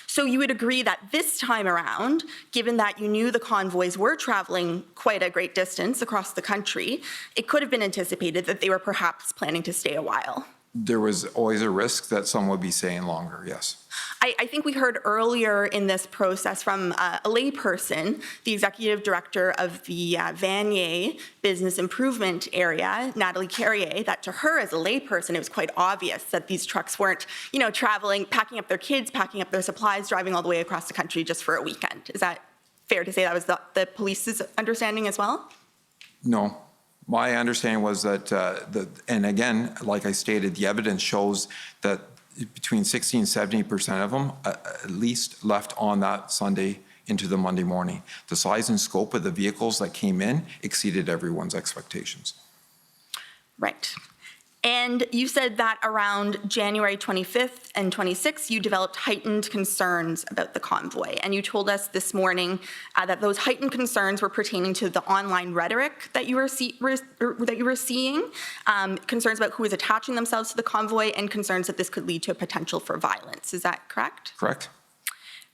So you would agree that this time around, given that you knew the convoys were traveling quite a great distance across the country, it could have been anticipated that they were perhaps planning to stay a while. There was always a risk that some would be staying longer, yes. I think we heard earlier in this process from a layperson, the executive director of the Vanier Business Improvement Area, Natalie Carrier, that to her as a layperson, it was quite obvious that these trucks weren't, traveling, packing up their kids, packing up their supplies, driving all the way across the country just for a weekend. Is that fair to say that was the police's understanding as well? No. My understanding was that, and again, like I stated, the evidence shows that between 60 and 70% of them at least left on that Sunday into the Monday morning. The size and scope of the vehicles that came in exceeded everyone's expectations. Right. And you said that around January 25th and 26th, you developed heightened concerns about the convoy. And you told us this morning that those heightened concerns were pertaining to the online rhetoric that you were seeing, concerns about who was attaching themselves to the convoy, and concerns that this could lead to a potential for violence. Is that correct? Correct.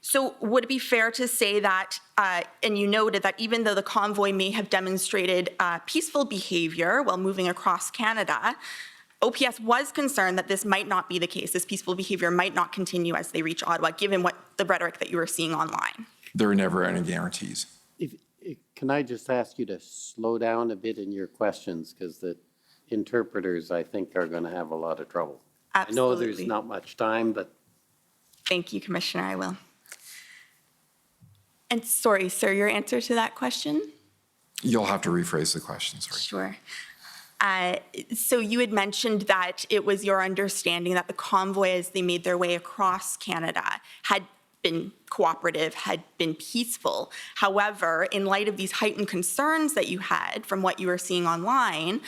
So would it be fair to say that, and you noted that even though the convoy may have demonstrated peaceful behavior while moving across Canada, OPS was concerned that this might not be the case. This peaceful behavior might not continue as they reach Ottawa, given what the rhetoric that you were seeing online. There are never any guarantees. Can I just ask you to slow down a bit in your questions, because the interpreters, I think, are going to have a lot of trouble. Absolutely. I know there's not much time, but... Thank you, Commissioner, I will. And sorry, sir, your answer to that question? You'll have to rephrase the question, sorry. Sure. So you had mentioned that it was your understanding that the convoy, as they made their way across Canada, had been cooperative, had been peaceful. However, in light of these heightened concerns that you had from what you were seeing online,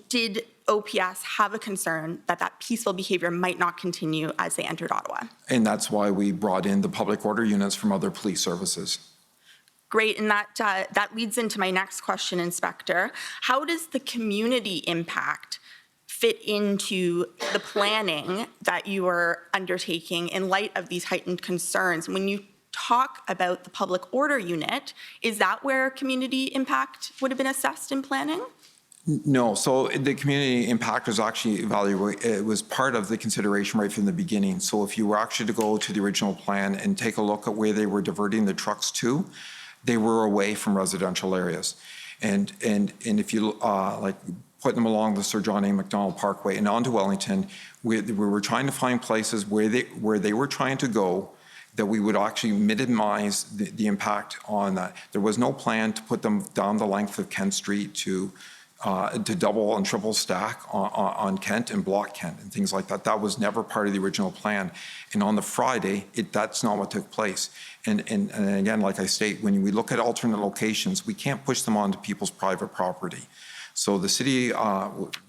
did OPS have a concern that that peaceful behavior might not continue as they entered Ottawa? And that's why we brought in the public order units from other police services. Great, and that leads into my next question, Inspector. How does the community impact fit into the planning that you are undertaking in light of these heightened concerns? When you talk about the public order unit, is that where community impact would have been assessed in planning? No, so the community impact was actually evaluated, it was part of the consideration right from the beginning. So if you were actually to go to the original plan and take a look at where they were diverting the trucks to, they were away from residential areas. And if you like put them along the Sir John A. Macdonald Parkway and onto Wellington, we were trying to find places where they were trying to go that we would actually minimize the impact on that. There was no plan to put them down the length of Kent Street to double and triple stack on Kent and block Kent and things like that. That was never part of the original plan. And on the Friday, that's not what took place. And again, like I state, when we look at alternate locations, we can't push them onto people's private property. So the city,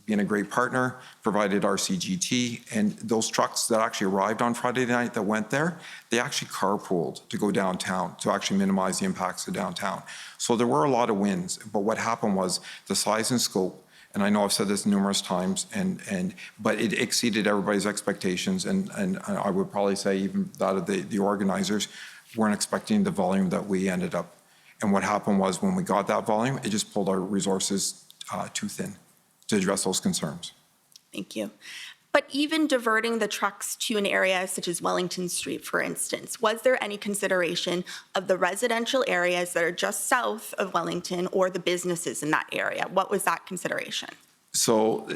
being a great partner, provided RCGT, and those trucks that actually arrived on Friday night that went there, they actually carpooled to go downtown to actually minimize the impacts of downtown. So there were a lot of wins, but what happened was the size and scope, and I know I've said this numerous times, but it exceeded everybody's expectations, and I would probably say even that of the organizers weren't expecting the volume that we ended up. And what happened was when we got that volume, it just pulled our resources too thin to address those concerns. Thank you. But even diverting the trucks to an area such as Wellington Street, for instance, was there any consideration of the residential areas that are just south of Wellington or the businesses in that area? What was that consideration? So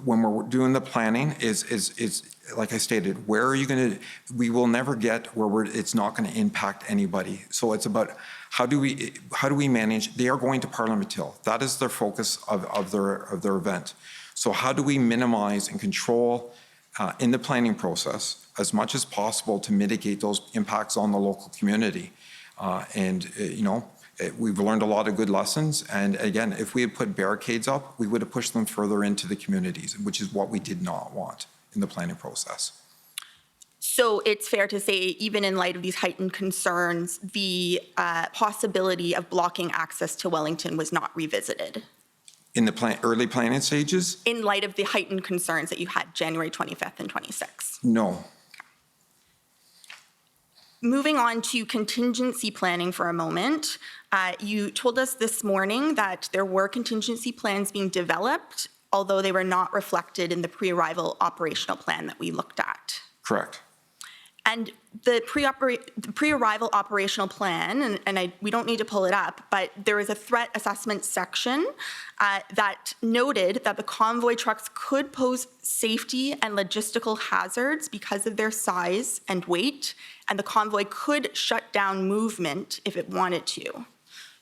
when we're doing the planning is like I stated, where are you going to, we will never get where it's not going to impact anybody. So it's about how do we manage, they are going to Parliament Hill. That is their focus of their event. So how do we minimize and control in the planning process as much as possible to mitigate those impacts on the local community? We've learned a lot of good lessons. And again, if we had put barricades up, we would have pushed them further into the communities, which is what we did not want in the planning process. So it's fair to say, even in light of these heightened concerns, the possibility of blocking access to Wellington was not revisited? In the early planning stages, In light of the heightened concerns that you had January 25th and 26th? no. Moving on to contingency planning for a moment, you told us this morning that there were contingency plans being developed, although they were not reflected in the pre-arrival operational plan that we looked at. Correct. And the pre-arrival operational plan, we don't need to pull it up, but there is a threat assessment section that noted that the convoy trucks could pose safety and logistical hazards because of their size and weight, and the convoy could shut down movement if it wanted to.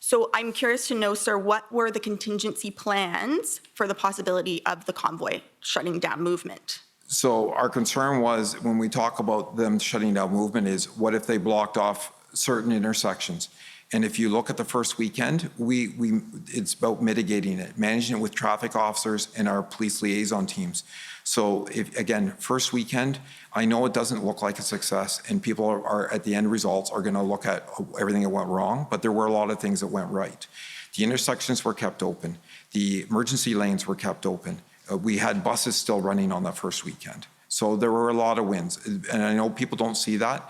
So I'm curious to know, sir, what were the contingency plans for the possibility of the convoy shutting down movement? So our concern was, when we talk about them shutting down movement, is what if they blocked off certain intersections? And if you look at the first weekend, it's about mitigating it, managing it with traffic officers and our police liaison teams. So again, first weekend, I know it doesn't look like a success, and people are at the end results are going to look at everything that went wrong, but there were a lot of things that went right. The intersections were kept open. The emergency lanes were kept open. We had buses still running on that first weekend. So there were a lot of wins. And I know people don't see that.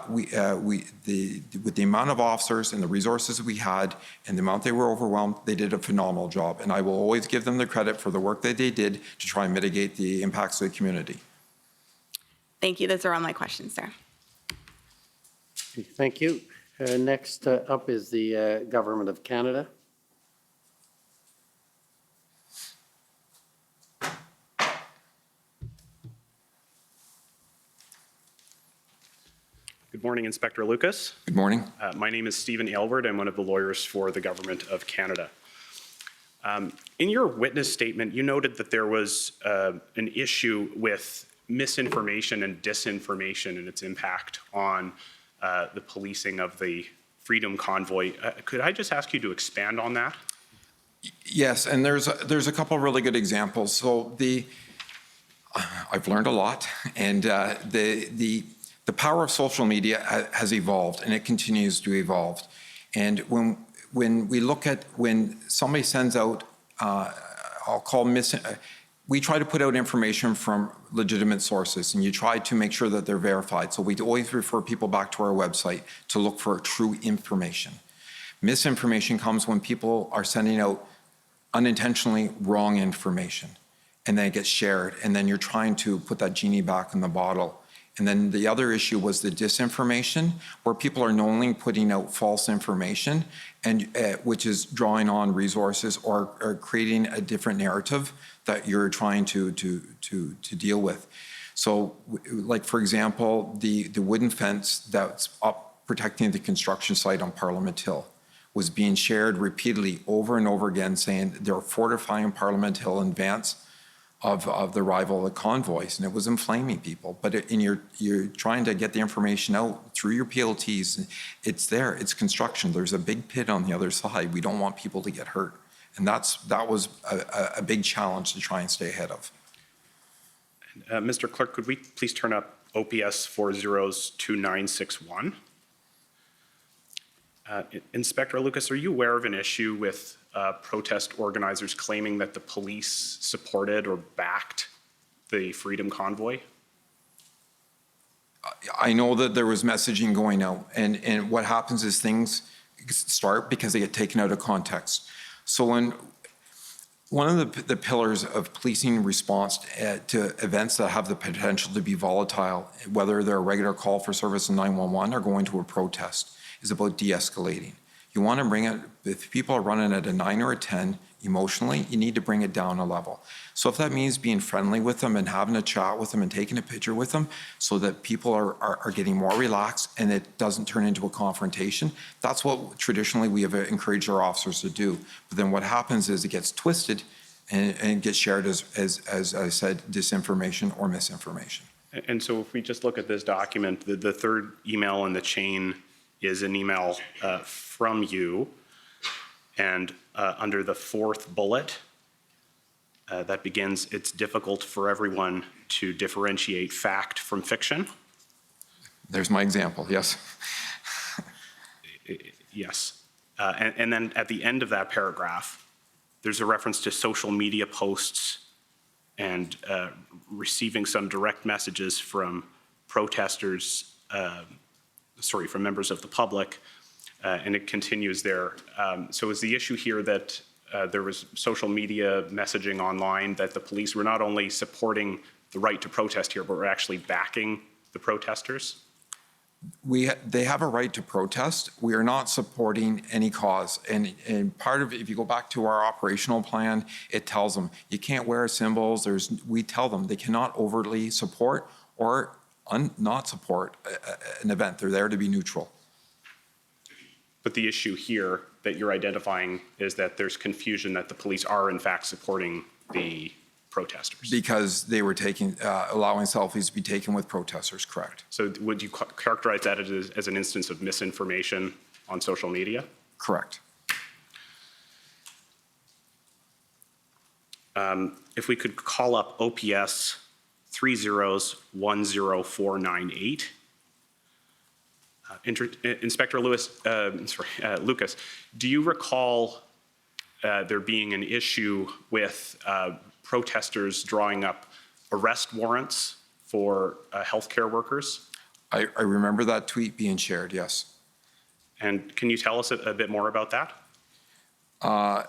With the amount of officers and the resources we had and the amount they were overwhelmed, they did a phenomenal job. And I will always give them the credit for the work that they did to try and mitigate the impacts of the community. Thank you. Those are all my questions, sir. Thank you. Next up is the Government of Canada. Good morning, Inspector Lucas. Good morning. My name is Stephen Aylward. I'm one of the lawyers for the Government of Canada. In your witness statement, you noted that there was an issue with misinformation and disinformation and its impact on the policing of the Freedom Convoy. Could I just ask you to expand on that? Yes, and there's a couple of really good examples. So I've learned a lot, and the power of social media has evolved, and it continues to evolve. And when we look at when somebody sends out, we try to put out information from legitimate sources, and you try to make sure that they're verified. So we always refer people back to our website to look for true information. Misinformation comes when people are sending out unintentionally wrong information, and then it gets shared, and then you're trying to put that genie back in the bottle. And then the other issue was the disinformation, where people are knowingly putting out false information, and which is drawing on resources or creating a different narrative that you're trying to deal with. So, like for example, the wooden fence that's up protecting the construction site on Parliament Hill was being shared repeatedly over and over again, saying they're fortifying Parliament Hill in advance of the arrival of the convoys, and it was inflaming people. But you're trying to get the information out through your PLTs. It's there. It's construction. There's a big pit on the other side. We don't want people to get hurt, and that was a big challenge to try and stay ahead of. Mr. Clerk, could we please turn up OPS 402961? Inspector Lucas, are you aware of an issue with protest organizers claiming that the police supported or backed the Freedom Convoy? I know that there was messaging going out, and what happens is things start because they get taken out of context. So when one of the pillars of policing response to events that have the potential to be volatile, whether they're a regular call for service in 911 or going to a protest, is about de-escalating. You want to bring it, if people are running at a 9 or a 10 emotionally, you need to bring it down a level. So if that means being friendly with them and having a chat with them and taking a picture with them so that people are getting more relaxed and it doesn't turn into a confrontation, that's what traditionally we have encouraged our officers to do. But then what happens is it gets twisted and gets shared as I said, disinformation or misinformation. And so if we just look at this document, the third email in the chain is an email from you. And under the fourth bullet, that begins, "It's difficult for everyone to differentiate fact from fiction." There's my example, yes. Yes. And then at the end of that paragraph, there's a reference to social media posts and receiving some direct messages from protesters, from members of the public, and it continues there. So is the issue here that there was social media messaging online that the police were not only supporting the right to protest here, but were actually backing the protesters? They have a right to protest. We are not supporting any cause. And part of it, if you go back to our operational plan, it tells them you can't wear symbols. We tell them they cannot overtly support or not support an event. They're there to be neutral. But the issue here that you're identifying is that there's confusion that the police are in fact supporting the protesters. Because they were allowing selfies to be taken with protesters, correct? So would you characterize that as an instance of misinformation on social media? Correct. If we could call up OPS 3010498. Inspector Lucas, do you recall there being an issue with protesters drawing up arrest warrants for healthcare workers? I remember that tweet being shared, yes. And can you tell us a bit more about that? I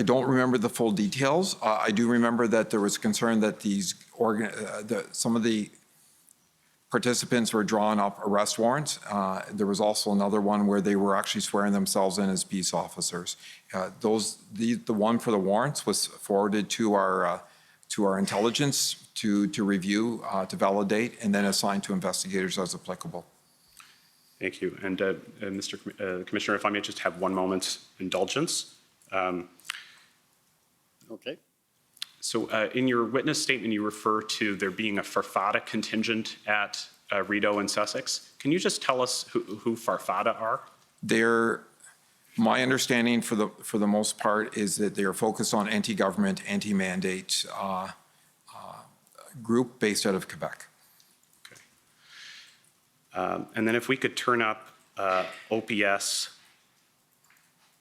don't remember the full details. I do remember that there was concern that some of the participants were drawing up arrest warrants. There was also another one where they were actually swearing themselves in as peace officers. The one for the warrants was forwarded to our intelligence to review, to validate, and then assigned to investigators as applicable. Thank you. And Mr. Commissioner, if I may just have one moment's indulgence. Okay. So in your witness statement, you refer to there being a Farfada contingent at Rideau and Sussex. Can you just tell us who Farfada are? My understanding for the most part is that they are focused on anti-government, anti-mandate group based out of Quebec. Okay. And then if we could turn up OPS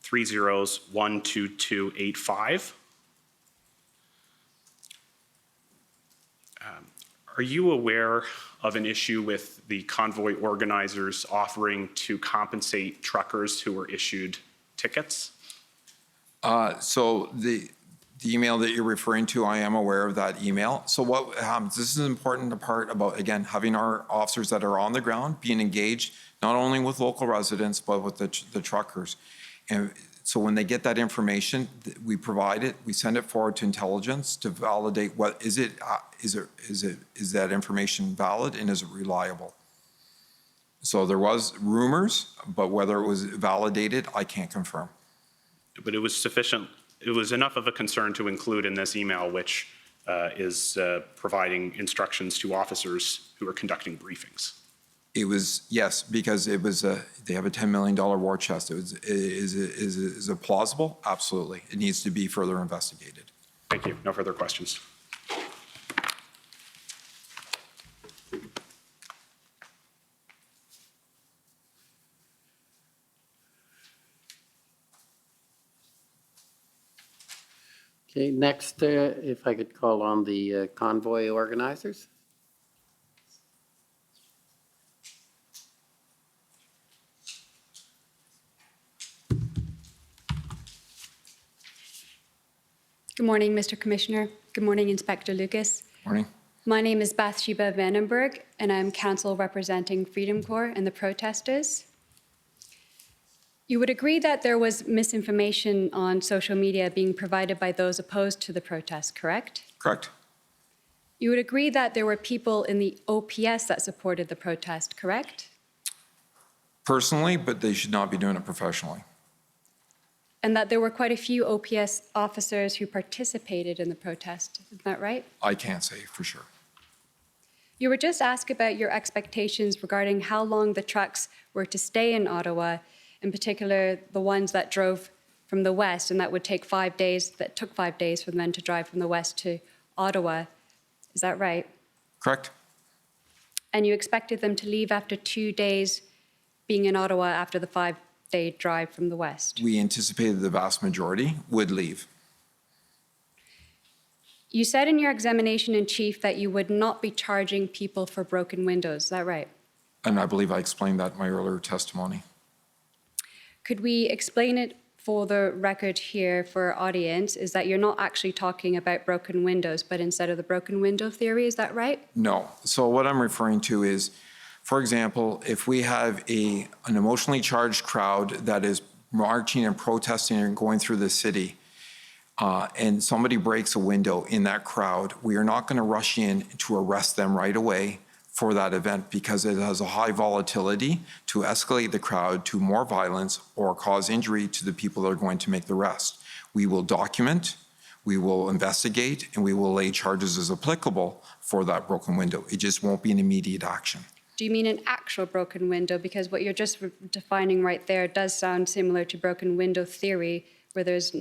3012285. Are you aware of an issue with the convoy organizers offering to compensate truckers who were issued tickets? So the email that you're referring to, I am aware of that email. So what happens, this is an important part about, again, having our officers that are on the ground being engaged, not only with local residents, but with the truckers. And so when they get that information, we provide it, we send it forward to intelligence to validate is that information valid and is it reliable? So there was rumors, but whether it was validated, I can't confirm. But it was sufficient, it was enough of a concern to include in this email, which is providing instructions to officers who are conducting briefings. It was, yes, because it was they have a $10 million war chest. Is it plausible? Absolutely. It needs to be further investigated. Thank you. No further questions. Okay, next, if I could call on the convoy organizers. Good morning, Mr. Commissioner. Good morning, Inspector Lucas. Morning. My name is Bathsheba Vandenberg, and I'm counsel representing Freedom Corps and the protesters. You would agree that there was misinformation on social media being provided by those opposed to the protest, correct? Correct. You would agree that there were people in the OPS that supported the protest, correct? Personally, but they should not be doing it professionally. And that there were quite a few OPS officers who participated in the protest, isn't that right? I can't say for sure. You were just asked about your expectations regarding how long the trucks were to stay in Ottawa, in particular the ones that drove from the west, and that would take 5 days, that took 5 days for them to drive from the west to Ottawa. Is that right? Correct? And you expected them to leave after 2 days being in Ottawa after the 5-day drive from the west? We anticipated the vast majority would leave. You said in your examination in chief that you would not be charging people for broken windows. Is that right? And I believe I explained that in my earlier testimony. Could we explain it for the record here for our audience, is that you're not actually talking about broken windows, but instead of the broken window theory, is that right? No. So what I'm referring to is, for example, if we have an emotionally charged crowd that is marching and protesting and going through the city, and somebody breaks a window in that crowd, we are not going to rush in to arrest them right away for that event because it has a high volatility to escalate the crowd to more violence or cause injury to the people that are going to make the arrest. We will document, we will investigate, and we will lay charges as applicable for that broken window. It just won't be an immediate action. Do you mean an actual broken window? Because what you're just defining right there does sound similar to broken window theory, where there's...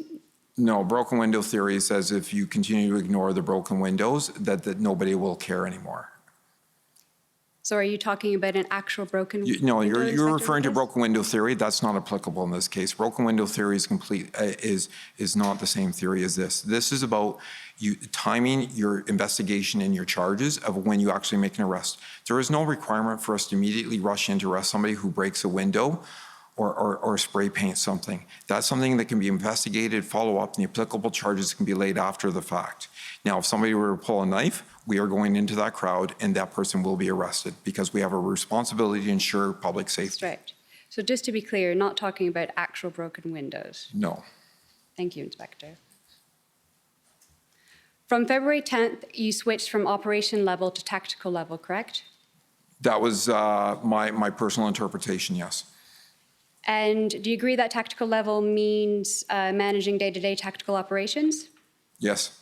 No, broken window theory says if you continue to ignore the broken windows, that nobody will care anymore. So are you talking about an actual broken window? No, you're Inspector referring to Lucas? broken window theory. That's not applicable in this case. Broken window theory is not the same theory as this. This is about you timing your investigation and your charges of when you actually make an arrest. There is no requirement for us to immediately rush in to arrest somebody who breaks a window or spray paint something. That's something that can be investigated, follow up, and the applicable charges can be laid after the fact. Now, if somebody were to pull a knife, we are going into that crowd and that person will be arrested because we have a responsibility to ensure public safety. Right. So just to be clear, you're not talking about actual broken windows. No. Thank you, Inspector. From February 10th, you switched from operation level to tactical level, correct? That was my personal interpretation, yes. And do you agree that tactical level means managing day-to-day tactical operations? Yes.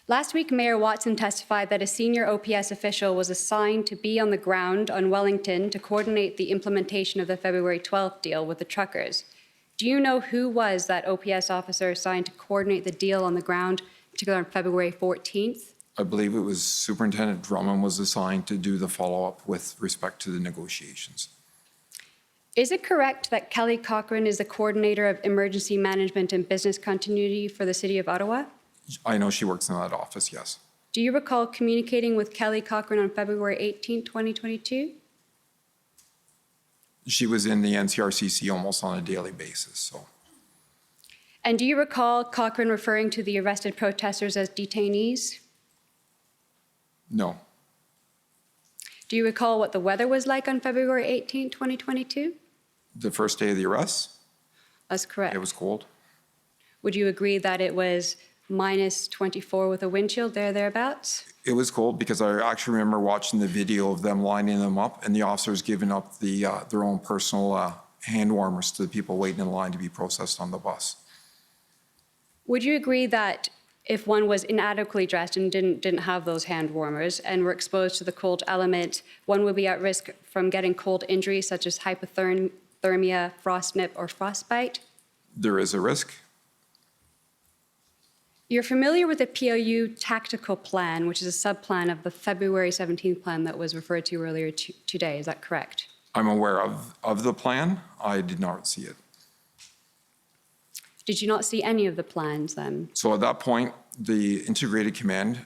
Last week, Mayor Watson testified that a senior OPS official was assigned to be on the ground on Wellington to coordinate the implementation of the February 12th deal with the truckers. Do you know who was that OPS officer assigned to coordinate the deal on the ground, particularly on February 14th? I believe it was Superintendent Drummond was assigned to do the follow-up with respect to the negotiations. Is it correct that Kelly Cochran is the coordinator of emergency management and business continuity for the City of Ottawa? I know she works in that office, yes. Do you recall communicating with Kelly Cochran on February 18, 2022? She was in the NCRCC almost on a daily basis, so. And do you recall Cochran referring to the arrested protesters as detainees? No. Do you recall what the weather was like on February 18, 2022? The first day of the arrest, That's correct. it was cold. Would you agree that it was minus 24 with a wind chill, thereabouts? It was cold because I actually remember watching the video of them lining them up and the officers giving up their own personal hand warmers to the people waiting in line to be processed on the bus. Would you agree that if one was inadequately dressed and didn't have those hand warmers and were exposed to the cold element, one would be at risk from getting cold injuries such as hypothermia, frostnip, or frostbite? There is a risk. You're familiar with the POU tactical plan, which is a sub-plan of the February 17th plan that was referred to earlier today. Is that correct? I'm aware of the plan. I did not see it. Did you not see any of the plans then? So at that point, the integrated command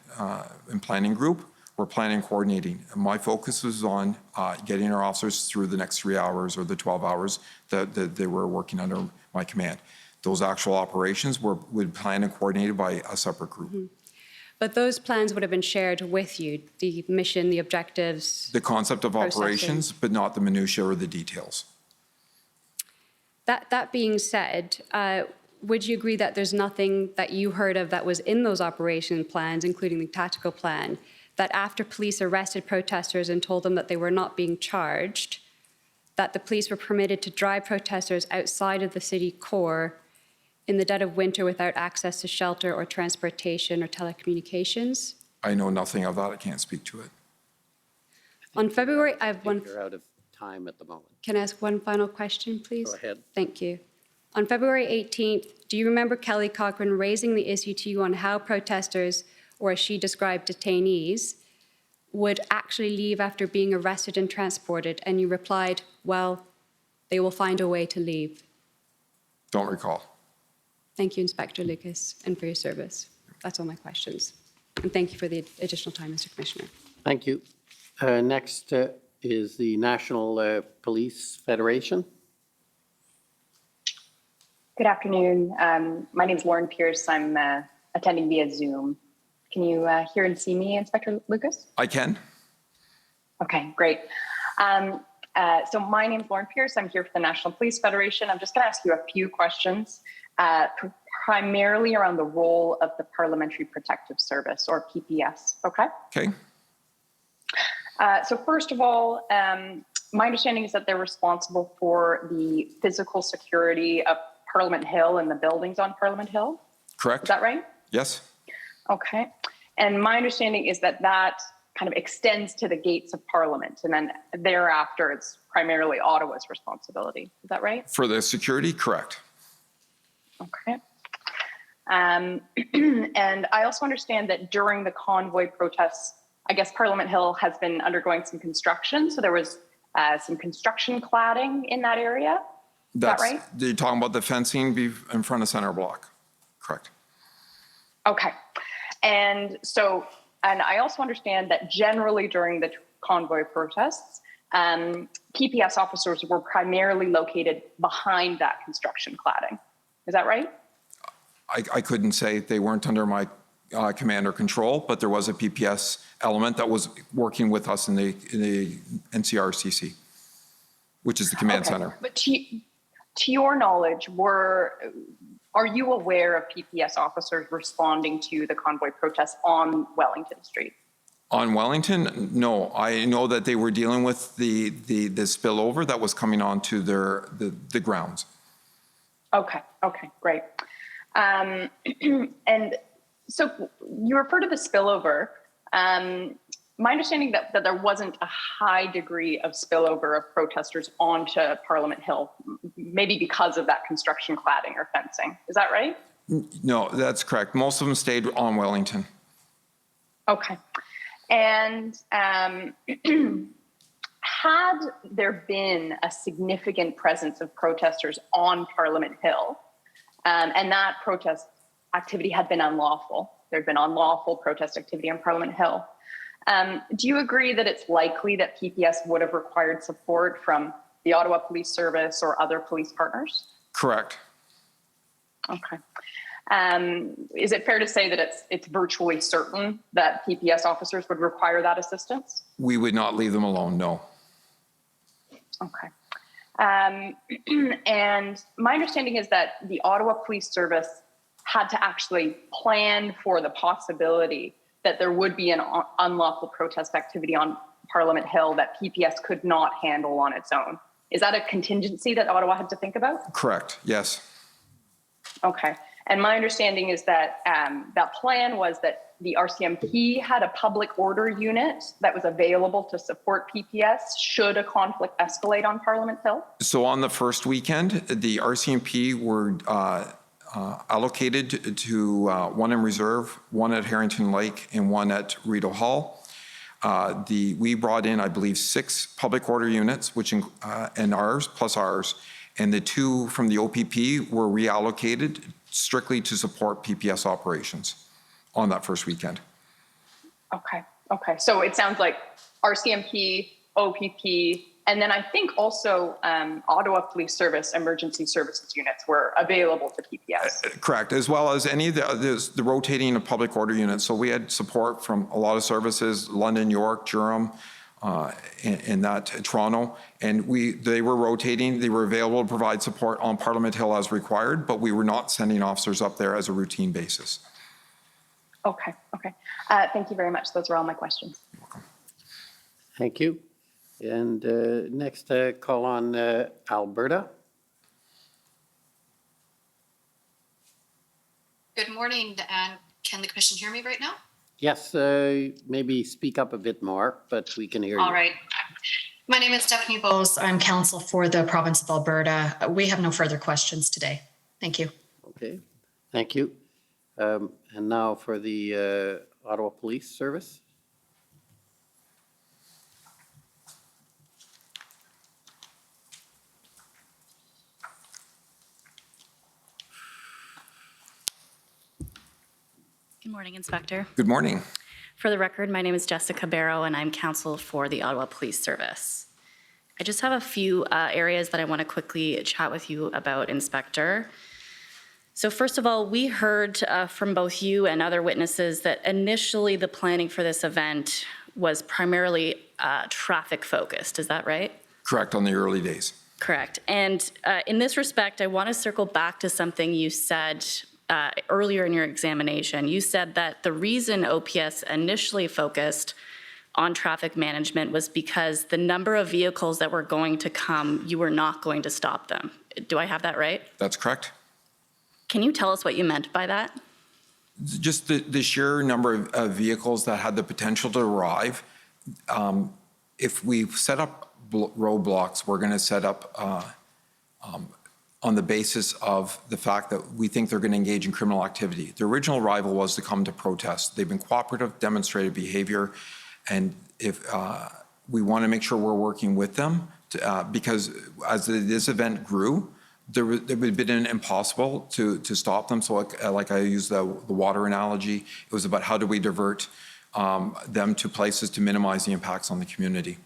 and planning group were planning and coordinating. And my focus was on getting our officers through the next 3 hours or the 12 hours that they were working under my command. Those actual operations would be planned and coordinated by a separate group. Mm-hmm. But those plans would have been shared with you, the mission, the objectives. The concept of processing. operations, but not the minutiae or the details. That being said, would you agree that there's nothing that you heard of that was in those operation plans, including the tactical plan, that after police arrested protesters and told them that they were not being charged, that the police were permitted to drive protesters outside of the city core in the dead of winter without access to shelter or transportation or telecommunications? I know nothing of that. I can't speak to it. On February, I have one. You're out of time at the moment. Can I ask one final question, please? Go ahead. Thank you. On February 18th, do you remember Kelly Cochran raising the issue to you on how protesters, or as she described, detainees, would actually leave after being arrested and transported? And you replied, well, they will find a way to leave. Don't recall. Thank you, Inspector Lucas, and for your service. That's all my questions. And thank you for the additional time, Mr. Commissioner. Thank you. Next is the National Police Federation. Good afternoon. My name is Lauren Pierce. I'm attending via Zoom. Can you hear and see me, Inspector Lucas? I can. Okay, great. So my name is Lauren Pierce. I'm here for the National Police Federation. I'm just going to ask you a few questions, primarily around the role of the Parliamentary Protective Service, or PPS, okay? Okay. So first of all, my understanding is that they're responsible for the physical security of Parliament Hill and the buildings on Parliament Hill. Correct. Is that right? Yes. Okay. And my understanding is that that kind of extends to the gates of Parliament, and then thereafter it's primarily Ottawa's responsibility. Is that right? For the security, correct. Okay. And I also understand that during the convoy protests, I guess Parliament Hill has been undergoing some construction. So there was some construction cladding in that area. Is that right? You're talking about the fencing in front of Center Block. Correct. Okay. And so, and I also understand that generally during the convoy protests, PPS officers were primarily located behind that construction cladding. Is that right? I couldn't say they weren't under my command or control, but there was a PPS element that was working with us in the NCRCC, which is the command center. But to your knowledge, are you aware of PPS officers responding to the convoy protests on Wellington Street? On Wellington, no. I know that they were dealing with the spillover that was coming onto the grounds. Okay, great. And so you refer to the spillover. My understanding that there wasn't a high degree of spillover of protesters onto Parliament Hill, maybe because of that construction cladding or fencing. Is that right? No, that's correct. Most of them stayed on Wellington. Okay. And had there been a significant presence of protesters on Parliament Hill, and that protest activity had been unlawful, there'd been unlawful protest activity on Parliament Hill, do you agree that it's likely that PPS would have required support from the Ottawa Police Service or other police partners? Correct. Okay. Is it fair to say that it's virtually certain that PPS officers would require that assistance? We would not leave them alone, no. Okay. And my understanding is that the Ottawa Police Service had to actually plan for the possibility that there would be an unlawful protest activity on Parliament Hill that PPS could not handle on its own. Is that a contingency that Ottawa had to think about? Correct, yes. Okay. And my understanding is that that plan was that the RCMP had a public order unit that was available to support PPS should a conflict escalate on Parliament Hill. So on the first weekend, the RCMP were allocated to one in reserve, one at Harrington Lake, and one at Rideau Hall. We brought in, I believe, 6 public order units, which and ours plus ours, and the 2 from the OPP were reallocated strictly to support PPS operations on that first weekend. Okay. So it sounds like RCMP, OPP, and then I think also Ottawa Police Service emergency services units were available to PPS. Correct, as well as any of the rotating of public order units. So we had support from a lot of services, London, York, Durham, and Toronto, and they were rotating. They were available to provide support on Parliament Hill as required, but we were not sending officers up there as a routine basis. Okay. Thank you very much. Those are all my questions. You're welcome. Thank you. And next, call on Alberta. Good morning, and can the commission hear me right now? Yes, maybe speak up a bit more, but we can hear you. All right. My name is Stephanie Bose. I'm counsel for the province of Alberta. We have no further questions today. Thank you. Okay, thank you. And now for the Ottawa Police Service. Good morning, Inspector. Good morning. For the record, my name is Jessica Barrow, and I'm counsel for the Ottawa Police Service. I just have a few areas that I want to quickly chat with you about, Inspector. So first of all, we heard from both you and other witnesses that initially the planning for this event was primarily traffic focused. Is that right? Correct, on the early days. Correct. And in this respect, I want to circle back to something you said earlier in your examination. You said that the reason OPS initially focused on traffic management was because the number of vehicles that were going to come, you were not going to stop them. Do I have that right? That's correct. Can you tell us what you meant by that? Just the sheer number of vehicles that had the potential to arrive. If we set up roadblocks, we're going to set up on the basis of the fact that we think they're going to engage in criminal activity. The original arrival was to come to protest. They've been cooperative, demonstrated behavior, and if we want to make sure we're working with them because as this event grew, it would have been impossible to stop them. So like I used the water analogy, it was about how do we divert them to places to minimize the impacts on the community.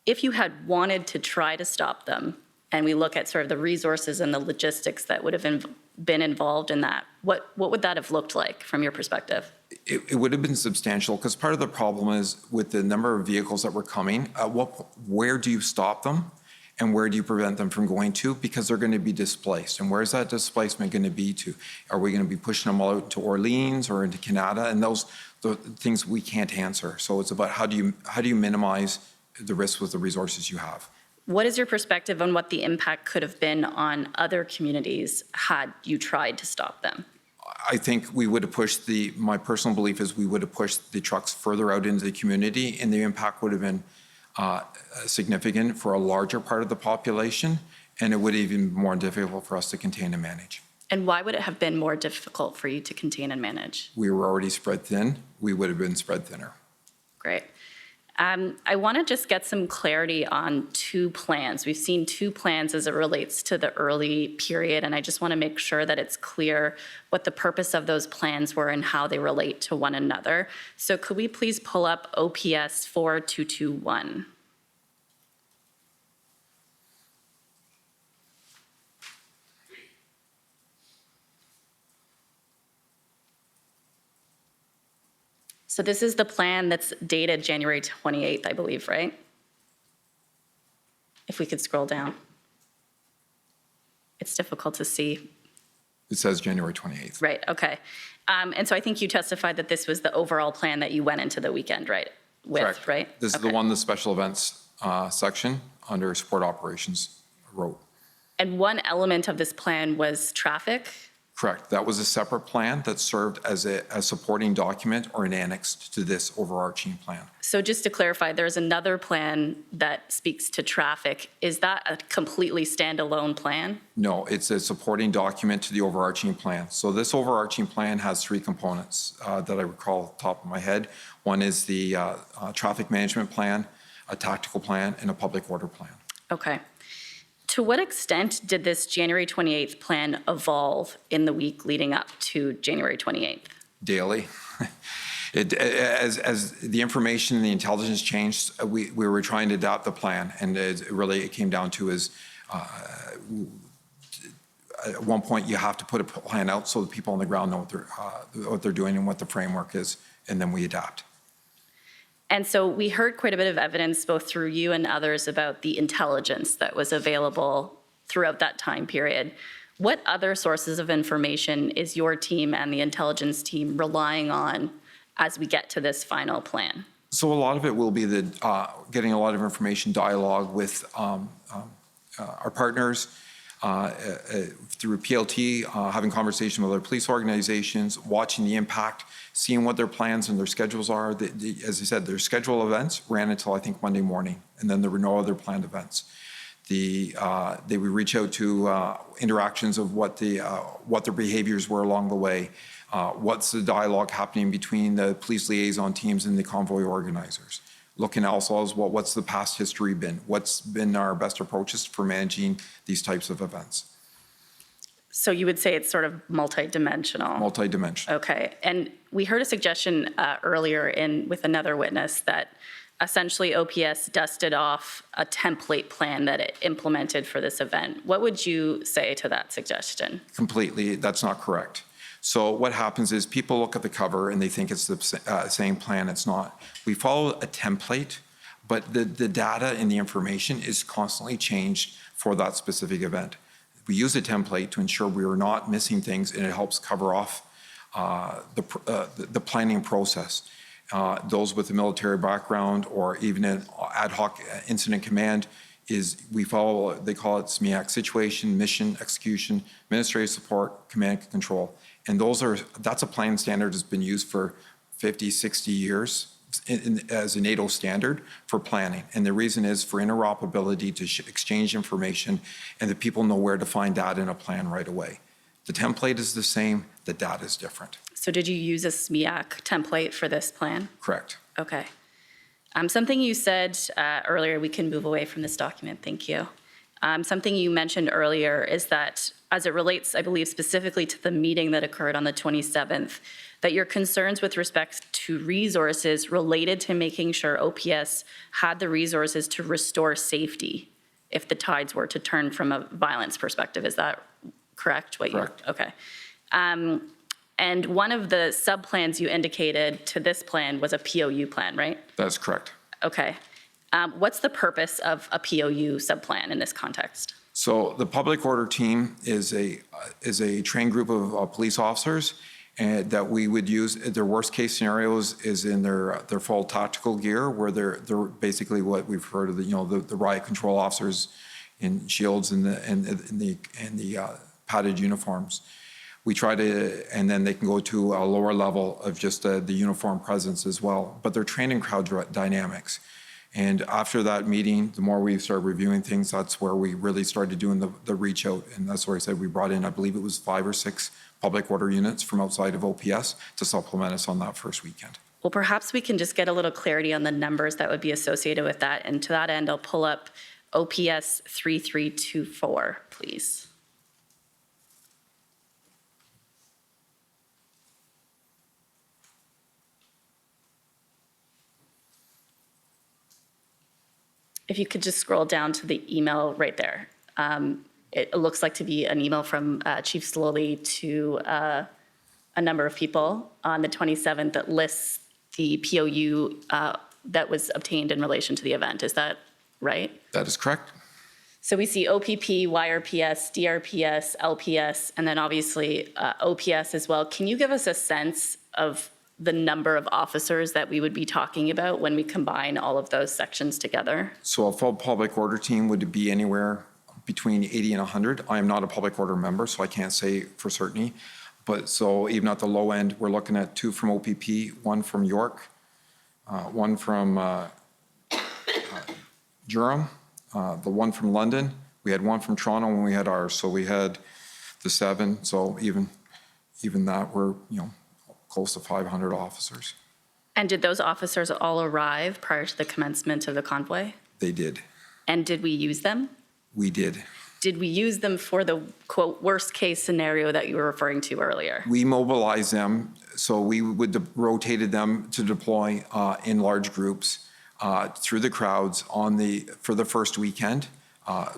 If you had wanted to try to stop them, and we look at sort of the resources and the logistics that would have been involved in that, what would that have looked like from your perspective? It would have been substantial because part of the problem is with the number of vehicles that were coming, where do you stop them and where do you prevent them from going to? Because they're going to be displaced. And where's that displacement going to be to? Are we going to be pushing them out to Orleans or into Canada? And those the things we can't answer. So it's about how do you minimize the risk with the resources you have? What is your perspective on what the impact could have been on other communities had you tried to stop them? I think we would have pushed my personal belief is we would have pushed the trucks further out into the community and the impact would have been significant for a larger part of the population and it would have been more difficult for us to contain and manage. And why would it have been more difficult for you to contain and manage? We were already spread thin. We would have been spread thinner. Great. I want to just get some clarity on two plans. We've seen two plans as it relates to the early period, and I just want to make sure that it's clear what the purpose of those plans were and how they relate to one another. So could we please pull up OPS 4221? So this is the plan that's dated January 28th, I believe, right? If we could scroll down. It's difficult to see. It says January 28th. Right, okay. And so I think you testified that this was the overall plan that you went into the weekend, right? With, Correct. Right? This is the one the special events section under support operations wrote. And one element of this plan was traffic? Correct. That was a separate plan that served as a supporting document or an annex to this overarching plan. So just to clarify, there's another plan that speaks to traffic. Is that a completely standalone plan? No, it's a supporting document to the overarching plan. So this overarching plan has three components that I recall off the top of my head. One is the traffic management plan, a tactical plan, and a public order plan. Okay. To what extent did this January 28th plan evolve in the week leading up to January 28th? Daily. As the information and the intelligence changed, we were trying to adapt the plan, and it came down to is at one point you have to put a plan out so the people on the ground know what they're doing and what the framework is, and then we adapt. And so we heard quite a bit of evidence, both through you and others, about the intelligence that was available throughout that time period. What other sources of information is your team and the intelligence team relying on as we get to this final plan? So a lot of it will be getting a lot of information, dialogue with our partners, through PLT, having conversation with other police organizations, watching the impact, seeing what their plans and their schedules are. As I said, their scheduled events ran until I think Monday morning, and then there were no other planned events. They would reach out to interactions of what their behaviors were along the way, what's the dialogue happening between the police liaison teams and the convoy organizers. Looking also as well, what's the past history been? What's been our best approaches for managing these types of events? So you would say it's sort of multidimensional? Multidimensional. Okay. And we heard a suggestion earlier with another witness that essentially OPS dusted off a template plan that it implemented for this event. What would you say to that suggestion? Completely, that's not correct. So what happens is people look at the cover and they think it's the same plan. It's not. We follow a template, but the data and the information is constantly changed for that specific event. We use a template to ensure we are not missing things, and it helps cover off the planning process. Those with a military background or even an ad hoc incident command we follow, they call it SMEAC, situation, mission, execution, administrative support, command and control. And that's a plan standard that's been used for 50, 60 years as a NATO standard for planning. And the reason is for interoperability to exchange information and that people know where to find data in a plan right away. The template is the same, the data is different. So did you use a SMEAC template for this plan? Correct. Okay. Something you said earlier, we can move away from this document, thank you. Something you mentioned earlier is that as it relates, I believe, specifically to the meeting that occurred on the 27th, that your concerns with respect to resources related to making sure OPS had the resources to restore safety if the tides were to turn from a violence perspective. Is that correct? Correct. Okay. And one of the sub-plans you indicated to this plan was a POU plan, right? That's correct. Okay. What's the purpose of a POU sub-plan in this context? So the public order team is a trained group of police officers and that we would use. Their worst case scenarios is in their full tactical gear, where they're basically what we've heard of the riot control officers in shields and the padded uniforms. We try to, and then they can go to a lower level of just the uniform presence as well. But they're trained in crowd dynamics. And after that meeting, the more we started reviewing things, that's where we really started doing the reach out. And that's where I said we brought in, I believe it was 5 or 6 public order units from outside of OPS to supplement us on that first weekend. Well, perhaps we can just get a little clarity on the numbers that would be associated with that. And to that end, I'll pull up OPS 3324, please. If you could just scroll down to the email right there. It looks like to be an email from Chief Slowly to a number of people on the 27th that lists the POU that was obtained in relation to the event. Is that right? That is correct. So we see OPP, YRPS, DRPS, LPS, and then obviously OPS as well. Can you give us a sense of the number of officers that we would be talking about when we combine all of those sections together? So a full public order team would be anywhere between 80 and 100. I am not a public order member, so I can't say for certainty. But so even at the low end, we're looking at 2 from OPP, 1 from York, 1 from Durham, the 1 from London. We had 1 from Toronto when we had ours, so we had the 7. So even that, we're close to 500 officers. And did those officers all arrive prior to the commencement of the convoy? They did. And did we use them? We did. Did we use them for the, quote, worst case scenario that you were referring to earlier? We mobilized them, so we would rotated them to deploy in large groups through the crowds for the first weekend,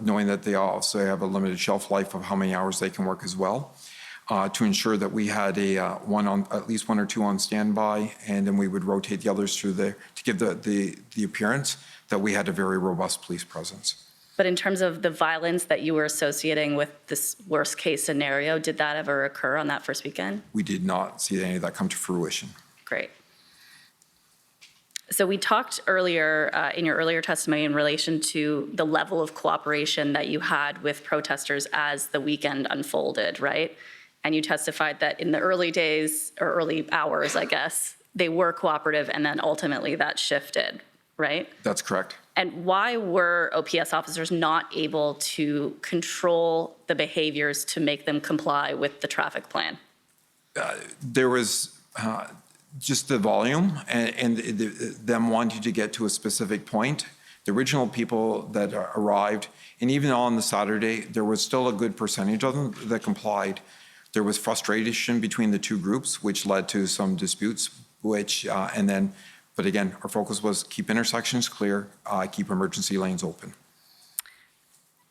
knowing that they also have a limited shelf life of how many hours they can work as well. To ensure that we had at least 1 or 2 on standby, and then we would rotate the others through there to give the appearance that we had a very robust police presence. But in terms of the violence that you were associating with this worst case scenario, did that ever occur on that first weekend? We did not see any of that come to fruition. Great. So we talked earlier, in your earlier testimony in relation to the level of cooperation that you had with protesters as the weekend unfolded, right? And you testified that in the early days, or early hours, I guess, they were cooperative, and then ultimately that shifted, right? That's correct. And why were OPS officers not able to control the behaviors to make them comply with the traffic plan? There was just the volume and them wanting to get to a specific point. The original people that arrived, and even on the Saturday, there was still a good percentage of them that complied. There was frustration between the two groups, which led to some disputes, but again, our focus was keep intersections clear, keep emergency lanes open.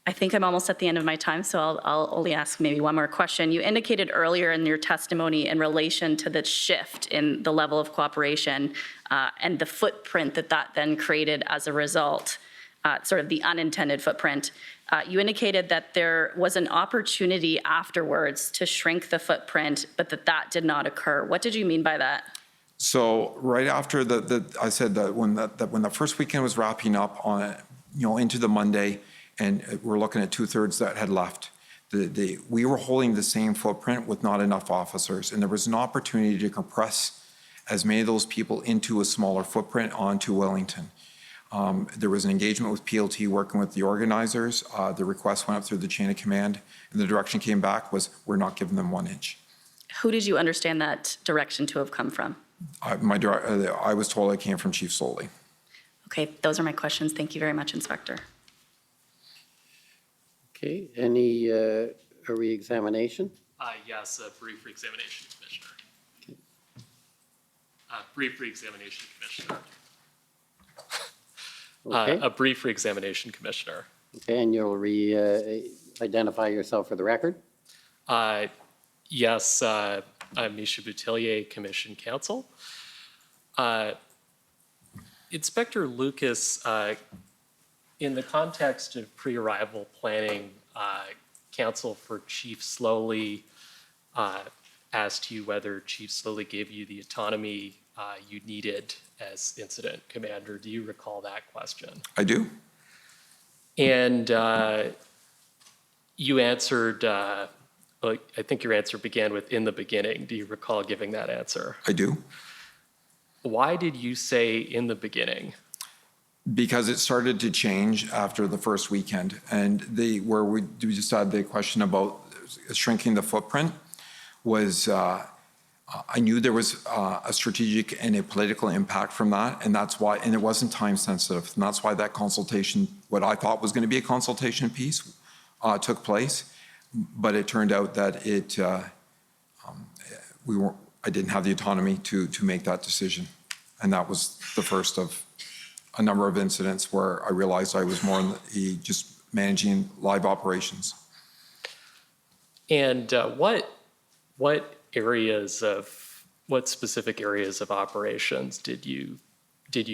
I think I'm almost at the end of my time, so I'll only ask maybe one more question. You indicated earlier in your testimony in relation to the shift in the level of cooperation and the footprint that then created as a result, sort of the unintended footprint. You indicated that there was an opportunity afterwards to shrink the footprint, but that did not occur. What did you mean by that? So right after I said that when the first weekend was wrapping up on, into the Monday, and we're looking at 2/3 that had left, we were holding the same footprint with not enough officers, and there was an opportunity to compress as many of those people into a smaller footprint onto Wellington. There was an engagement with PLT working with the organizers. The request went up through the chain of command, and the direction came back was, we're not giving them 1 inch. Who did you understand that direction to have come from? I was told it came from Chief Soley. Okay, those are my questions. Thank you very much, Inspector. Okay, any re-examination? Yes, a brief re-examination, Commissioner. Brief re-examination, Commissioner. Okay. A brief re-examination, Commissioner. Okay, and you'll identify yourself for the record? Yes, I'm Misha Boutillier, Commission Counsel. Inspector Lucas, in the context of pre-arrival planning, counsel for Chief Slowly asked you whether Chief Slowly gave you the autonomy you needed as incident commander. Do you recall that question? I do. And you answered, I think your answer began with "in the beginning." Do you recall giving that answer? I do. Why did you say "in the beginning"? Because it started to change after the first weekend, and where we just had the question about shrinking the footprint was, I knew there was a strategic and a political impact from that, and that's why, and it wasn't time sensitive, and that's why that consultation, what I thought was going to be a consultation piece, took place, but it turned out that I didn't have the autonomy to make that decision, and that was the first of a number of incidents where I realized I was more in just managing live operations. And what specific areas of operations did you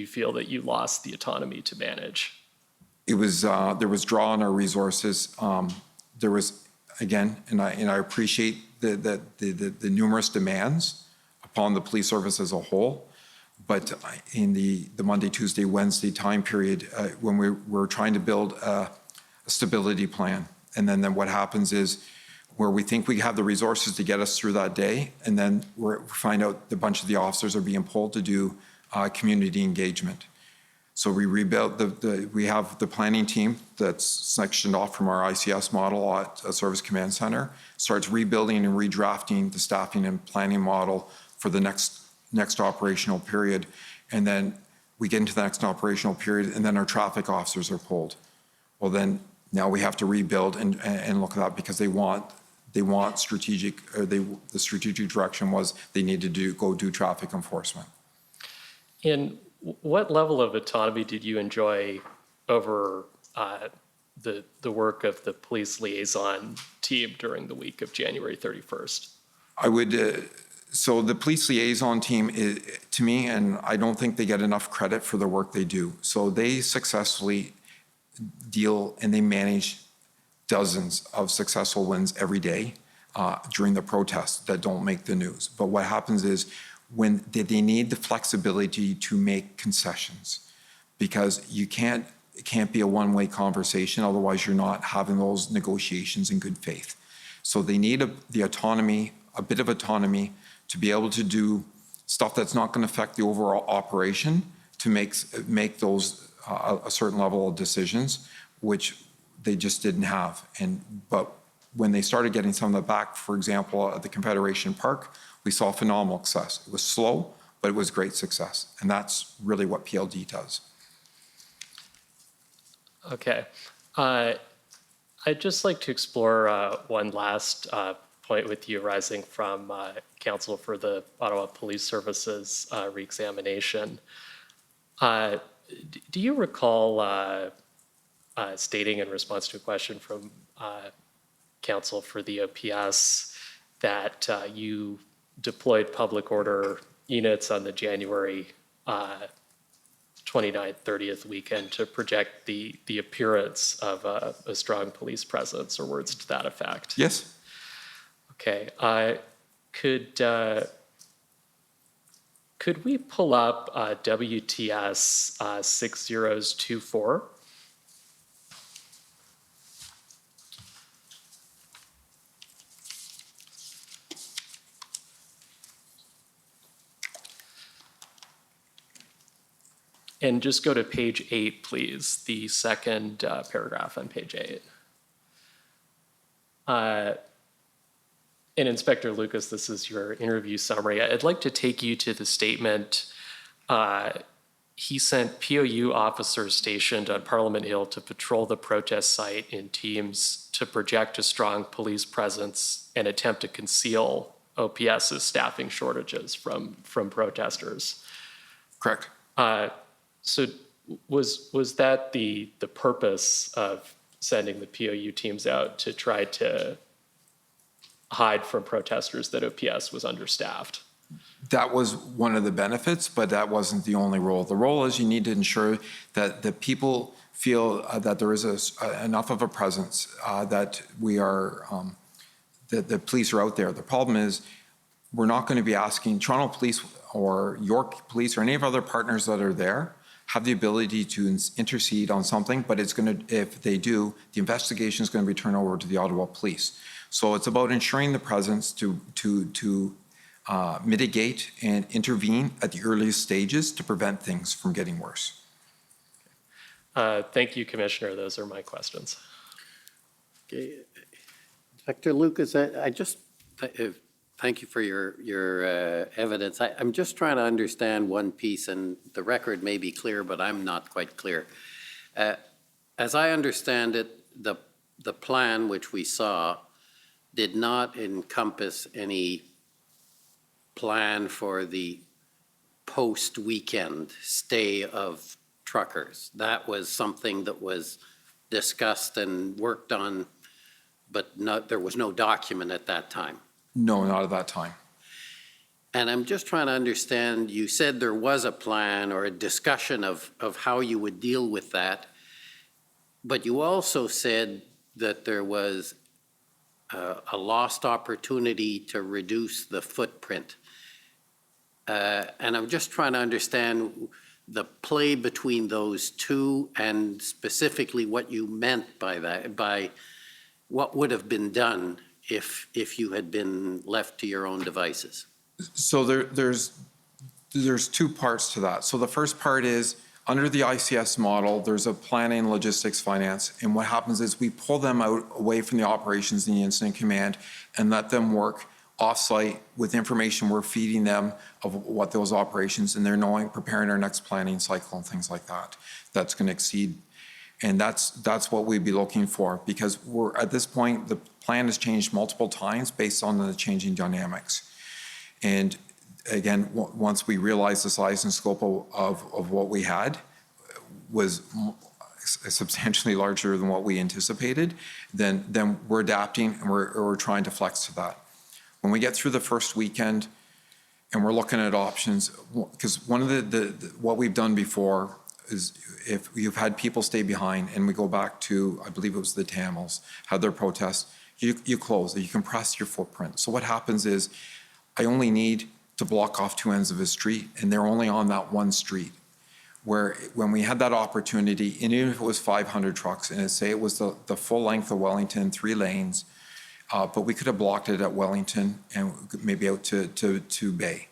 feel that you lost the autonomy to manage? It was there was draw on our resources. There was, again, and I appreciate the numerous demands upon the police service as a whole. But in the Monday, Tuesday, Wednesday time period, when we were trying to build a stability plan, and then what happens is where we think we have the resources to get us through that day, and then we find out a bunch of the officers are being pulled to do community engagement. So we rebuilt we have the planning team that's sectioned off from our ICS model at a Service Command Center, starts rebuilding and redrafting the staffing and planning model for the next operational period. And then we get into the next operational period, and then our traffic officers are pulled. Well, then now we have to rebuild and look at that, because they want strategic, or the strategic direction was they need to go do traffic enforcement. And what level of autonomy did you enjoy over the work of the police liaison team during the week of January 31st? I would, so the police liaison team, to me, and I don't think they get enough credit for the work they do. So they successfully deal and they manage dozens of successful wins every day during the protests that don't make the news. But what happens is when they need the flexibility to make concessions, because it can't be a one-way conversation, otherwise you're not having those negotiations in good faith. So they need the autonomy, a bit of autonomy, to be able to do stuff that's not going to affect the overall operation, to make those a certain level of decisions, which they just didn't have. But when they started getting some of that back, for example, at the Confederation Park, we saw phenomenal success. It was slow, but it was great success. And that's really what PLD does. Okay. I'd just like to explore one last point with you arising from Council for the Ottawa Police Services reexamination. Do you recall stating in response to a question from Council for the OPS that you deployed public order units on the January 29th, 30th weekend to project the appearance of a strong police presence, or words to that effect? Yes. Okay. Could we pull up WTS 6024? And just go to page 8, please, the second paragraph on page 8. And Inspector Lucas, this is your interview summary. I'd like to take you to the statement. He sent POU officers stationed on Parliament Hill to patrol the protest site in teams to project a strong police presence and attempt to conceal OPS's staffing shortages from protesters. Correct. So was that the purpose of sending the POU teams out, to try to hide from protesters that OPS was understaffed? That was one of the benefits, but that wasn't the only role. The role is you need to ensure that the people feel that there is enough of a presence, that we are, that the police are out there. The problem is we're not going to be asking Toronto Police or York Police or any of other partners that are there have the ability to intercede on something, but it's going to, if they do, the investigation is going to be turned over to the Ottawa Police. So it's about ensuring the presence to mitigate and intervene at the earliest stages to prevent things from getting worse. Thank you, Commissioner. Those are my questions. Okay. Dr. Lucas, I just thank you for your evidence. I'm just trying to understand one piece, and the record may be clear, but I'm not quite clear. As I understand it, the plan which we saw did not encompass any plan for the post-weekend stay of truckers. That was something that was discussed and worked on, but there was no document at that time. No, not at that time. And I'm just trying to understand, you said there was a plan or a discussion of how you would deal with that, but you also said that there was a lost opportunity to reduce the footprint. And I'm just trying to understand the play between those two, and specifically what you meant by that, by what would have been done if you had been left to your own devices. So there's two parts to that. So the first part is, under the ICS model, there's a planning, logistics, finance, and what happens is we pull them out away from the operations and the incident command and let them work off-site with information we're feeding them of what those operations, and they're knowing, preparing our next planning cycle and things like that. That's going to exceed, and that's what we'd be looking for, because we're at this point, the plan has changed multiple times based on the changing dynamics. And again, once we realized the size and scope of what we had was substantially larger than what we anticipated, then we're adapting and we're trying to flex to that. When we get through the first weekend and we're looking at options, because one of what we've done before is, if you've had people stay behind, and we go back to, I believe it was the Tamils, had their protests, you close, you compress your footprint. So what happens is, I only need to block off two ends of a street, and they're only on that one street. Where when we had that opportunity, and even if it was 500 trucks, and say it was the full length of Wellington, 3 lanes, but we could have blocked it at Wellington and maybe out to Bay.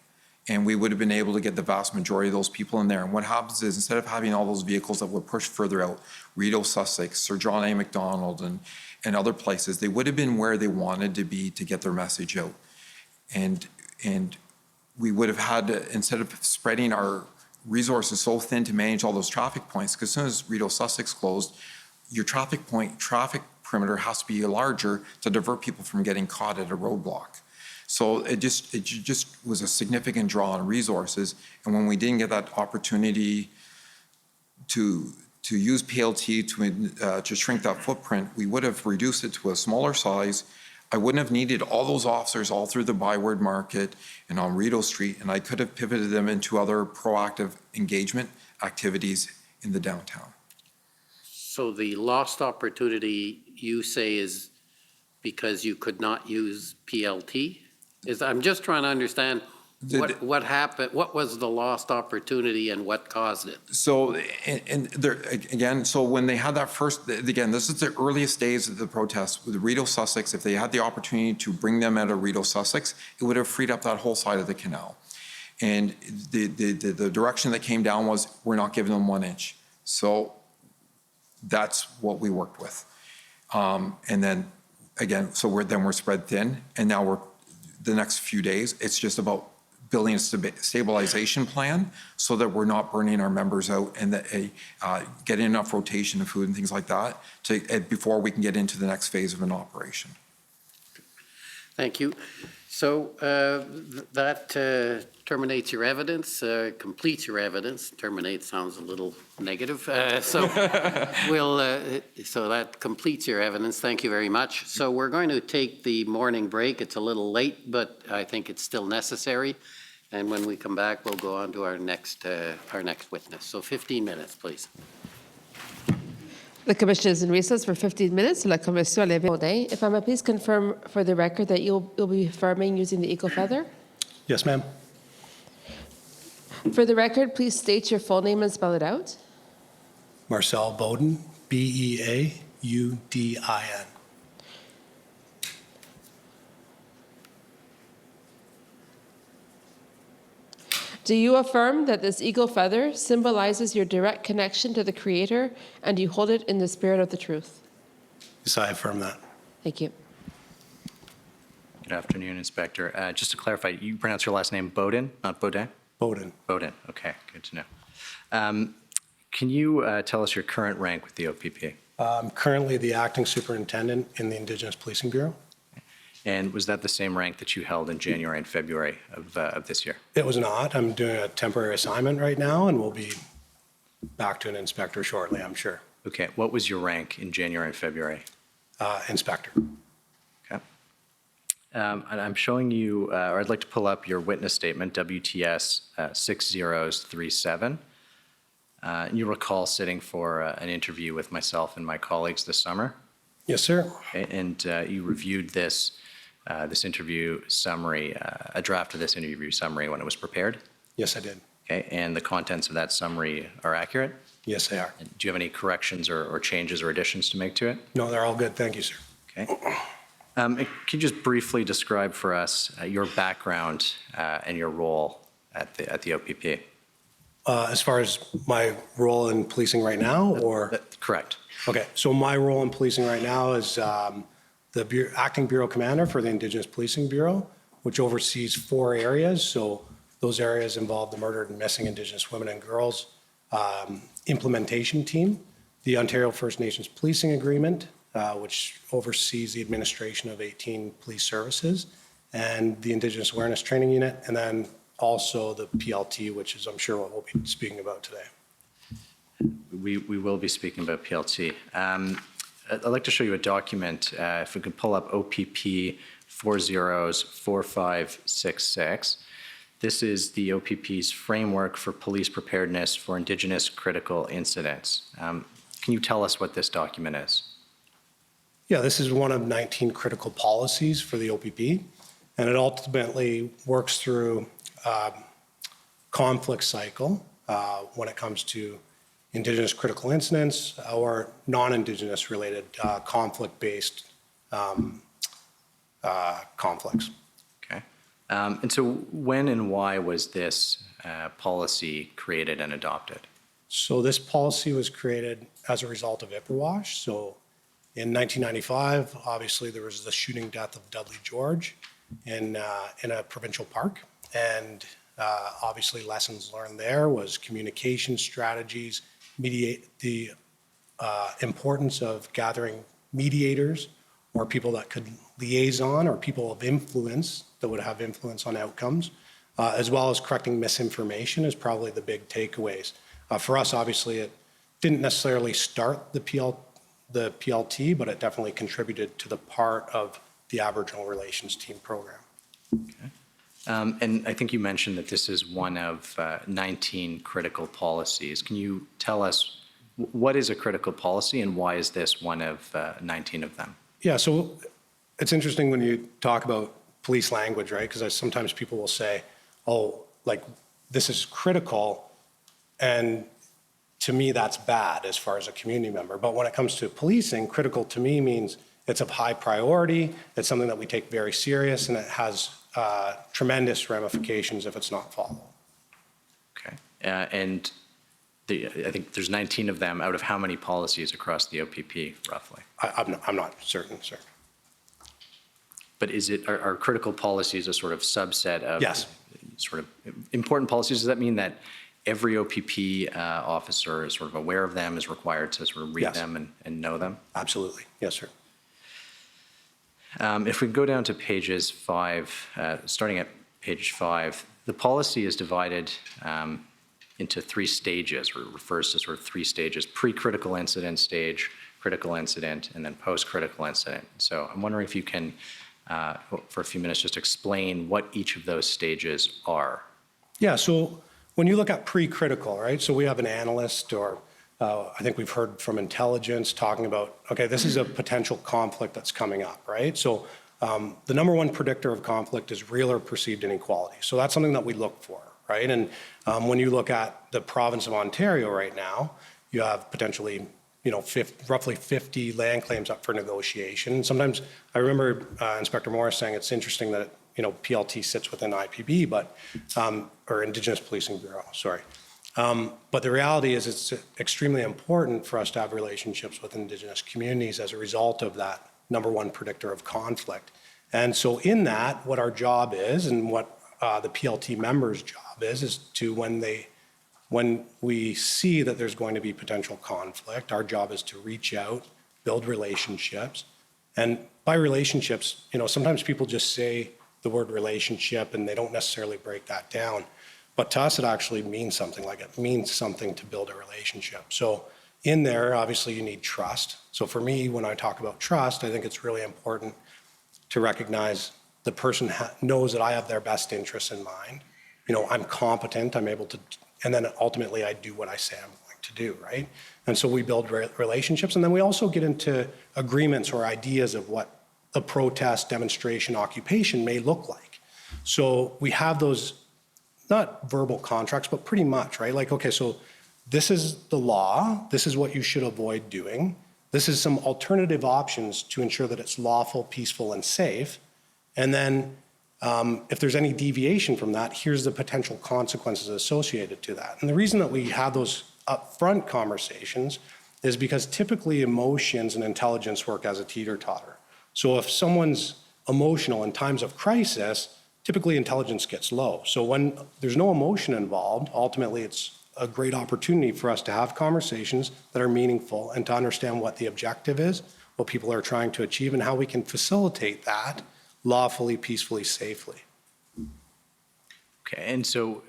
And we would have been able to get the vast majority of those people in there. And what happens is, instead of having all those vehicles that were pushed further out, Rideau, Sussex, Sir John A. Macdonald, and other places, they would have been where they wanted to be to get their message out. And we would have had to, instead of spreading our resources so thin to manage all those traffic points, because as soon as Rideau, Sussex closed, your traffic perimeter has to be larger to divert people from getting caught at a roadblock. So it just was a significant draw on resources. And when we didn't get that opportunity to use PLT to shrink that footprint, we would have reduced it to a smaller size. I wouldn't have needed all those officers all through the Byward Market and on Rideau Street, and I could have pivoted them into other proactive engagement activities in the downtown. So the lost opportunity, you say, is because you could not use PLT? I'm just trying to understand what happened, what was the lost opportunity and what caused it? So, and there, again, so when they had that first, again, this is the earliest days of the protest with Rideau, Sussex. If they had the opportunity to bring them out of Rideau, Sussex, it would have freed up that whole side of the canal. And the direction that came down was, we're not giving them 1 inch. So that's what we worked with. And then, again, so we're spread thin, and now the next few days, it's just about building a stabilization plan so that we're not burning our members out and that getting enough rotation of food and things like that before we can get into the next phase of an operation. Thank you. So that terminates your evidence, completes your evidence. Terminate sounds a little negative. So that completes your evidence. Thank you very much. So we're going to take the morning break. It's a little late, but I think it's still necessary. And when we come back, we'll go on to our next witness. So 15 minutes, please. The commission is in recess for 15 minutes. La commission est levée. If I may please confirm for the record that you'll be affirming using the Eagle Feather? Yes, ma'am. For the record, please state your full name and spell it out. Marcel Bowden, Beaudin. Do you affirm that this eagle feather symbolizes your direct connection to the Creator and you hold it in the spirit of the truth? Yes, I affirm that. Thank you. Good afternoon, Inspector. Just to clarify, you pronounce your last name Bowden, not Baudin? Bowden. Bowden, okay, good to know. Can you tell us your current rank with the OPP? I'm currently the acting superintendent in the Indigenous Policing Bureau. And was that the same rank that you held in January and February of this year? It was not. I'm doing a temporary assignment right now, and we'll be back to an inspector shortly, I'm sure. Okay, what was your rank in January and February? Inspector. Okay. And I'm showing you, or I'd like to pull up your witness statement, WTS 6037. You recall sitting for an interview with myself and my colleagues this summer? Yes, sir. And you reviewed this interview summary, a draft of this interview summary when it was prepared? Yes, I did. Okay, and the contents of that summary are accurate? Yes, they are. Do you have any corrections or changes or additions to make to it? No, they're all good. Thank you, sir. Okay. Can you just briefly describe for us your background and your role at the OPP? As far as my role in policing right now, or? Correct. Okay, so my role in policing right now is the acting bureau commander for the Indigenous Policing Bureau, which oversees 4 areas. So those areas involve the murdered and missing Indigenous women and girls implementation team, the Ontario First Nations Policing Agreement, which oversees the administration of 18 police services, and the Indigenous Awareness Training Unit, and then also the PLT, which is, I'm sure, what we'll be speaking about today. We will be speaking about PLT. I'd like to show you a document. If we could pull up OPP 404566. This is the OPP's framework for police preparedness for Indigenous critical incidents. Can you tell us what this document is? Yeah, this is one of 19 critical policies for the OPP, and it ultimately works through conflict cycle when it comes to Indigenous critical incidents or non-Indigenous related conflict-based conflicts. Okay. And so when and why was this policy created and adopted? So this policy was created as a result of IPRWASH. So in 1995, obviously there was the shooting death of Dudley George in a provincial park. And obviously lessons learned there was communication strategies, the importance of gathering mediators or people that could liaison or people of influence that would have influence on outcomes, as well as correcting misinformation is probably the big takeaways. For us, obviously, it didn't necessarily start the PLT, but it definitely contributed to the part of the Aboriginal Relations Team program. Okay. And I think you mentioned that this is one of 19 critical policies. Can you tell us what is a critical policy and why is this one of 19 of them? Yeah, so it's interesting when you talk about police language, right? Because sometimes people will say, oh, like this is critical, and to me that's bad as far as a community member. But when it comes to policing, critical to me means it's of high priority, it's something that we take very serious, and it has tremendous ramifications if it's not followed. Okay. And I think there's 19 of them out of how many policies across the OPP, roughly? I'm not certain, sir. But are critical policies a sort of subset of yes. Sort of important policies? Does that mean that every OPP officer is sort of aware of them, is required to sort of read yes. them and know them? Absolutely. Yes, sir. If we go down to pages 5, starting at page 5, the policy is divided into 3 stages, or refers to sort of 3 stages: pre-critical incident stage, critical incident, and then post-critical incident. So I'm wondering if you can, for a few minutes, just explain what each of those stages are. Yeah, so when you look at pre-critical, right, so we have an analyst, or I think we've heard from intelligence talking about, okay, this is a potential conflict that's coming up, right? So the number one predictor of conflict is real or perceived inequality. So that's something that we look for, right? And when you look at the province of Ontario right now, you have potentially, roughly 50 land claims up for negotiation. Sometimes I remember Inspector Morris saying it's interesting that PLT sits within IPB, but or Indigenous Policing Bureau, sorry. But the reality is it's extremely important for us to have relationships with Indigenous communities as a result of that number one predictor of conflict. And so in that, what our job is, and what the PLT members' job is to, when we see that there's going to be potential conflict, our job is to reach out, build relationships. And by relationships, sometimes people just say the word relationship and they don't necessarily break that down. But to us, it actually means something. Like, it means something to build a relationship. So in there, obviously, you need trust. So for me, when I talk about trust, I think it's really important to recognize the person knows that I have their best interests in mind. I'm competent, I'm able to, and then ultimately I do what I say I'm going to do, right? And so we build relationships, and then we also get into agreements or ideas of what a protest, demonstration, occupation may look like. So we have those, not verbal contracts, but pretty much, right? Like, okay, so this is the law, this is what you should avoid doing, this is some alternative options to ensure that it's lawful, peaceful, and safe. And then if there's any deviation from that, here's the potential consequences associated to that. And the reason that we have those upfront conversations is because typically emotions and intelligence work as a teeter-totter. So if someone's emotional in times of crisis, typically intelligence gets low. So when there's no emotion involved, ultimately it's a great opportunity for us to have conversations that are meaningful and to understand what the objective is, what people are trying to achieve, and how we can facilitate that lawfully, peacefully, safely. Okay, and so...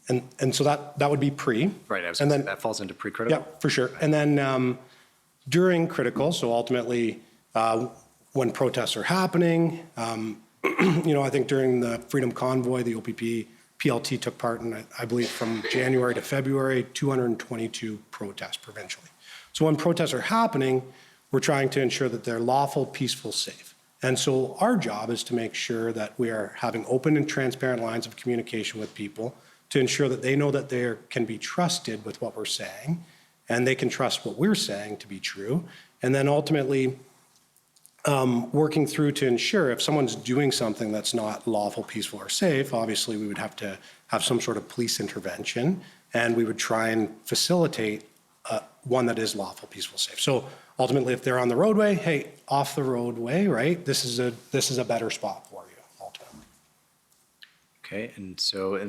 And so that would be pre. Right, and then that falls into pre-critical? Yeah, for sure. And then during critical, so ultimately when protests are happening, I think during the Freedom Convoy, the OPP, PLT took part in, I believe, from January to February, 222 protests provincially. So when protests are happening, we're trying to ensure that they're lawful, peaceful, safe. And so our job is to make sure that we are having open and transparent lines of communication with people to ensure that they know that they can be trusted with what we're saying, and they can trust what we're saying to be true. And then ultimately, working through to ensure if someone's doing something that's not lawful, peaceful, or safe, obviously we would have to have some sort of police intervention, and we would try and facilitate one that is lawful, peaceful, safe. So ultimately, if they're on the roadway, hey, off the roadway, right? This is a better spot for you, ultimately. Okay, and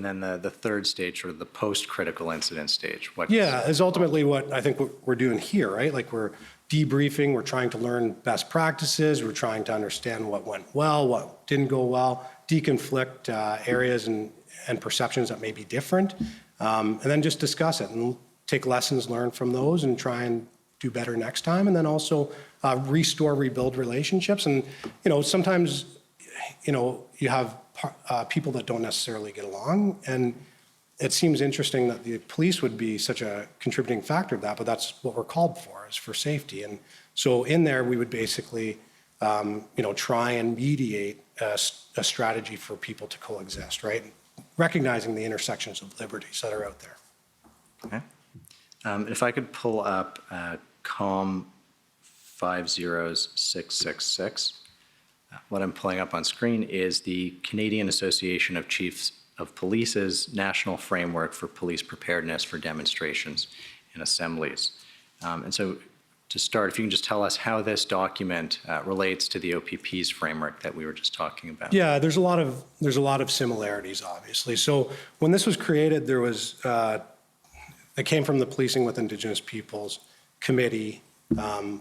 then the third stage, sort of the post-critical incident stage. Yeah, is ultimately what I think we're doing here, right? Like we're debriefing, we're trying to learn best practices, we're trying to understand what went well, what didn't go well, deconflict areas and perceptions that may be different, and then just discuss it and take lessons learned from those and try and do better next time, and then also restore, rebuild relationships. And, sometimes, you have people that don't necessarily get along, and it seems interesting that the police would be such a contributing factor of that, but that's what we're called for, is for safety. And so in there, we would basically, try and mediate a strategy for people to coexist, right? Recognizing the intersections of liberties that are out there. Okay. If I could pull up COM 50666. What I'm pulling up on screen is the Canadian Association of Chiefs of Police's National Framework for Police Preparedness for Demonstrations and Assemblies. And so to start, if you can just tell us how this document relates to the OPP's framework that we were just talking about. Yeah, there's a lot of similarities, obviously. So when this was created, there was it came from the Policing with Indigenous Peoples Committee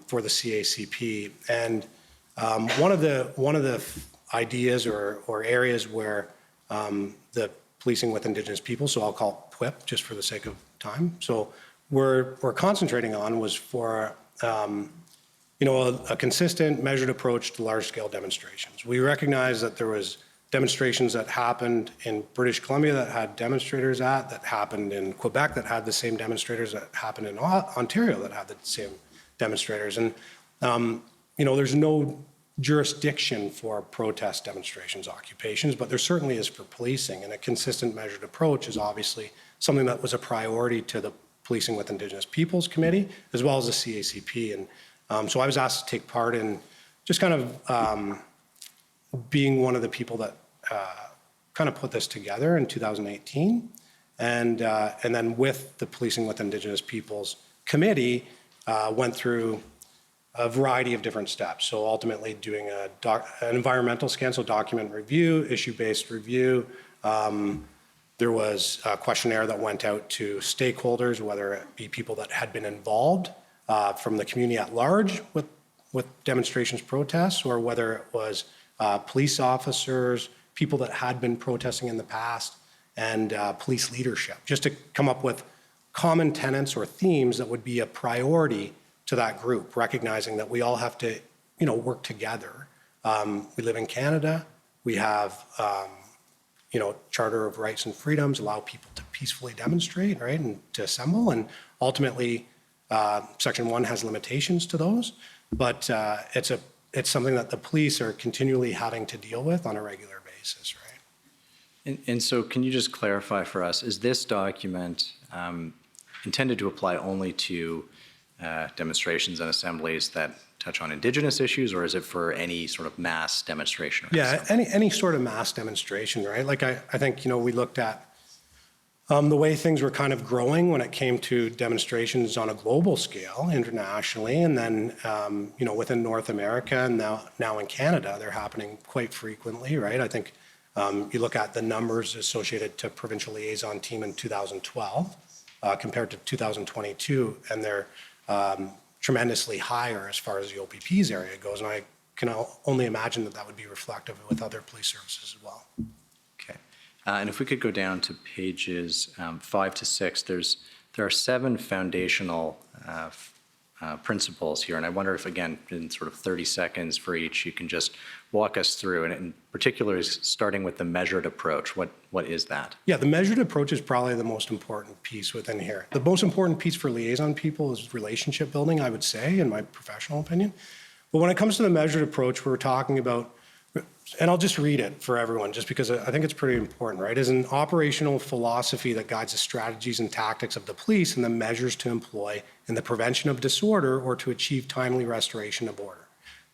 for the CACP, and one of the ideas or areas where the Policing with Indigenous People, so I'll call it PWIP just for the sake of time. So we're concentrating on was for a consistent, measured approach to large-scale demonstrations. We recognize that there was demonstrations that happened in British Columbia that had demonstrators that happened in Quebec that had the same demonstrators, that happened in Ontario that had the same demonstrators. And, there's no jurisdiction for protest demonstrations, occupations, but there certainly is for policing. And a consistent, measured approach is obviously something that was a priority to the Policing with Indigenous Peoples Committee, as well as the CACP. And so I was asked to take part in just kind of being one of the people that kind of put this together in 2018. And then with the Policing with Indigenous Peoples Committee, went through a variety of different steps. So ultimately doing an environmental scan, so document review, issue-based review. There was a questionnaire that went out to stakeholders, whether it be people that had been involved from the community at large with demonstrations, protests, or whether it was police officers, people that had been protesting in the past, and police leadership, just to come up with common tenets or themes that would be a priority to that group, recognizing that we all have to, work together. We live in Canada. We have, Charter of Rights and Freedoms allow people to peacefully demonstrate, right, and to assemble. And ultimately, Section 1 has limitations to those, but it's something that the police are continually having to deal with on a regular basis, right? And so can you just clarify for us, is this document intended to apply only to demonstrations and assemblies that touch on Indigenous issues, or is it for any sort of mass demonstration? Yeah, any sort of mass demonstration, right? Like I think, we looked at the way things were kind of growing when it came to demonstrations on a global scale, internationally, and then, within North America, and now in Canada, they're happening quite frequently, right? I think you look at the numbers associated to provincial liaison team in 2012 compared to 2022, and they're tremendously higher as far as the OPP's area goes. And I can only imagine that would be reflective with other police services as well. Okay. And if we could go down to pages 5 to 6, there are 7 foundational principles here. And I wonder if, again, in sort of 30 seconds for each, you can just walk us through. And in particular, is starting with the measured approach. What is that? Yeah, the measured approach is probably the most important piece within here. The most important piece for liaison people is relationship building, I would say, in my professional opinion. But when it comes to the measured approach, we're talking about, and I'll just read it for everyone, just because I think it's pretty important, right? Is an operational philosophy that guides the strategies and tactics of the police and the measures to employ in the prevention of disorder or to achieve timely restoration of order.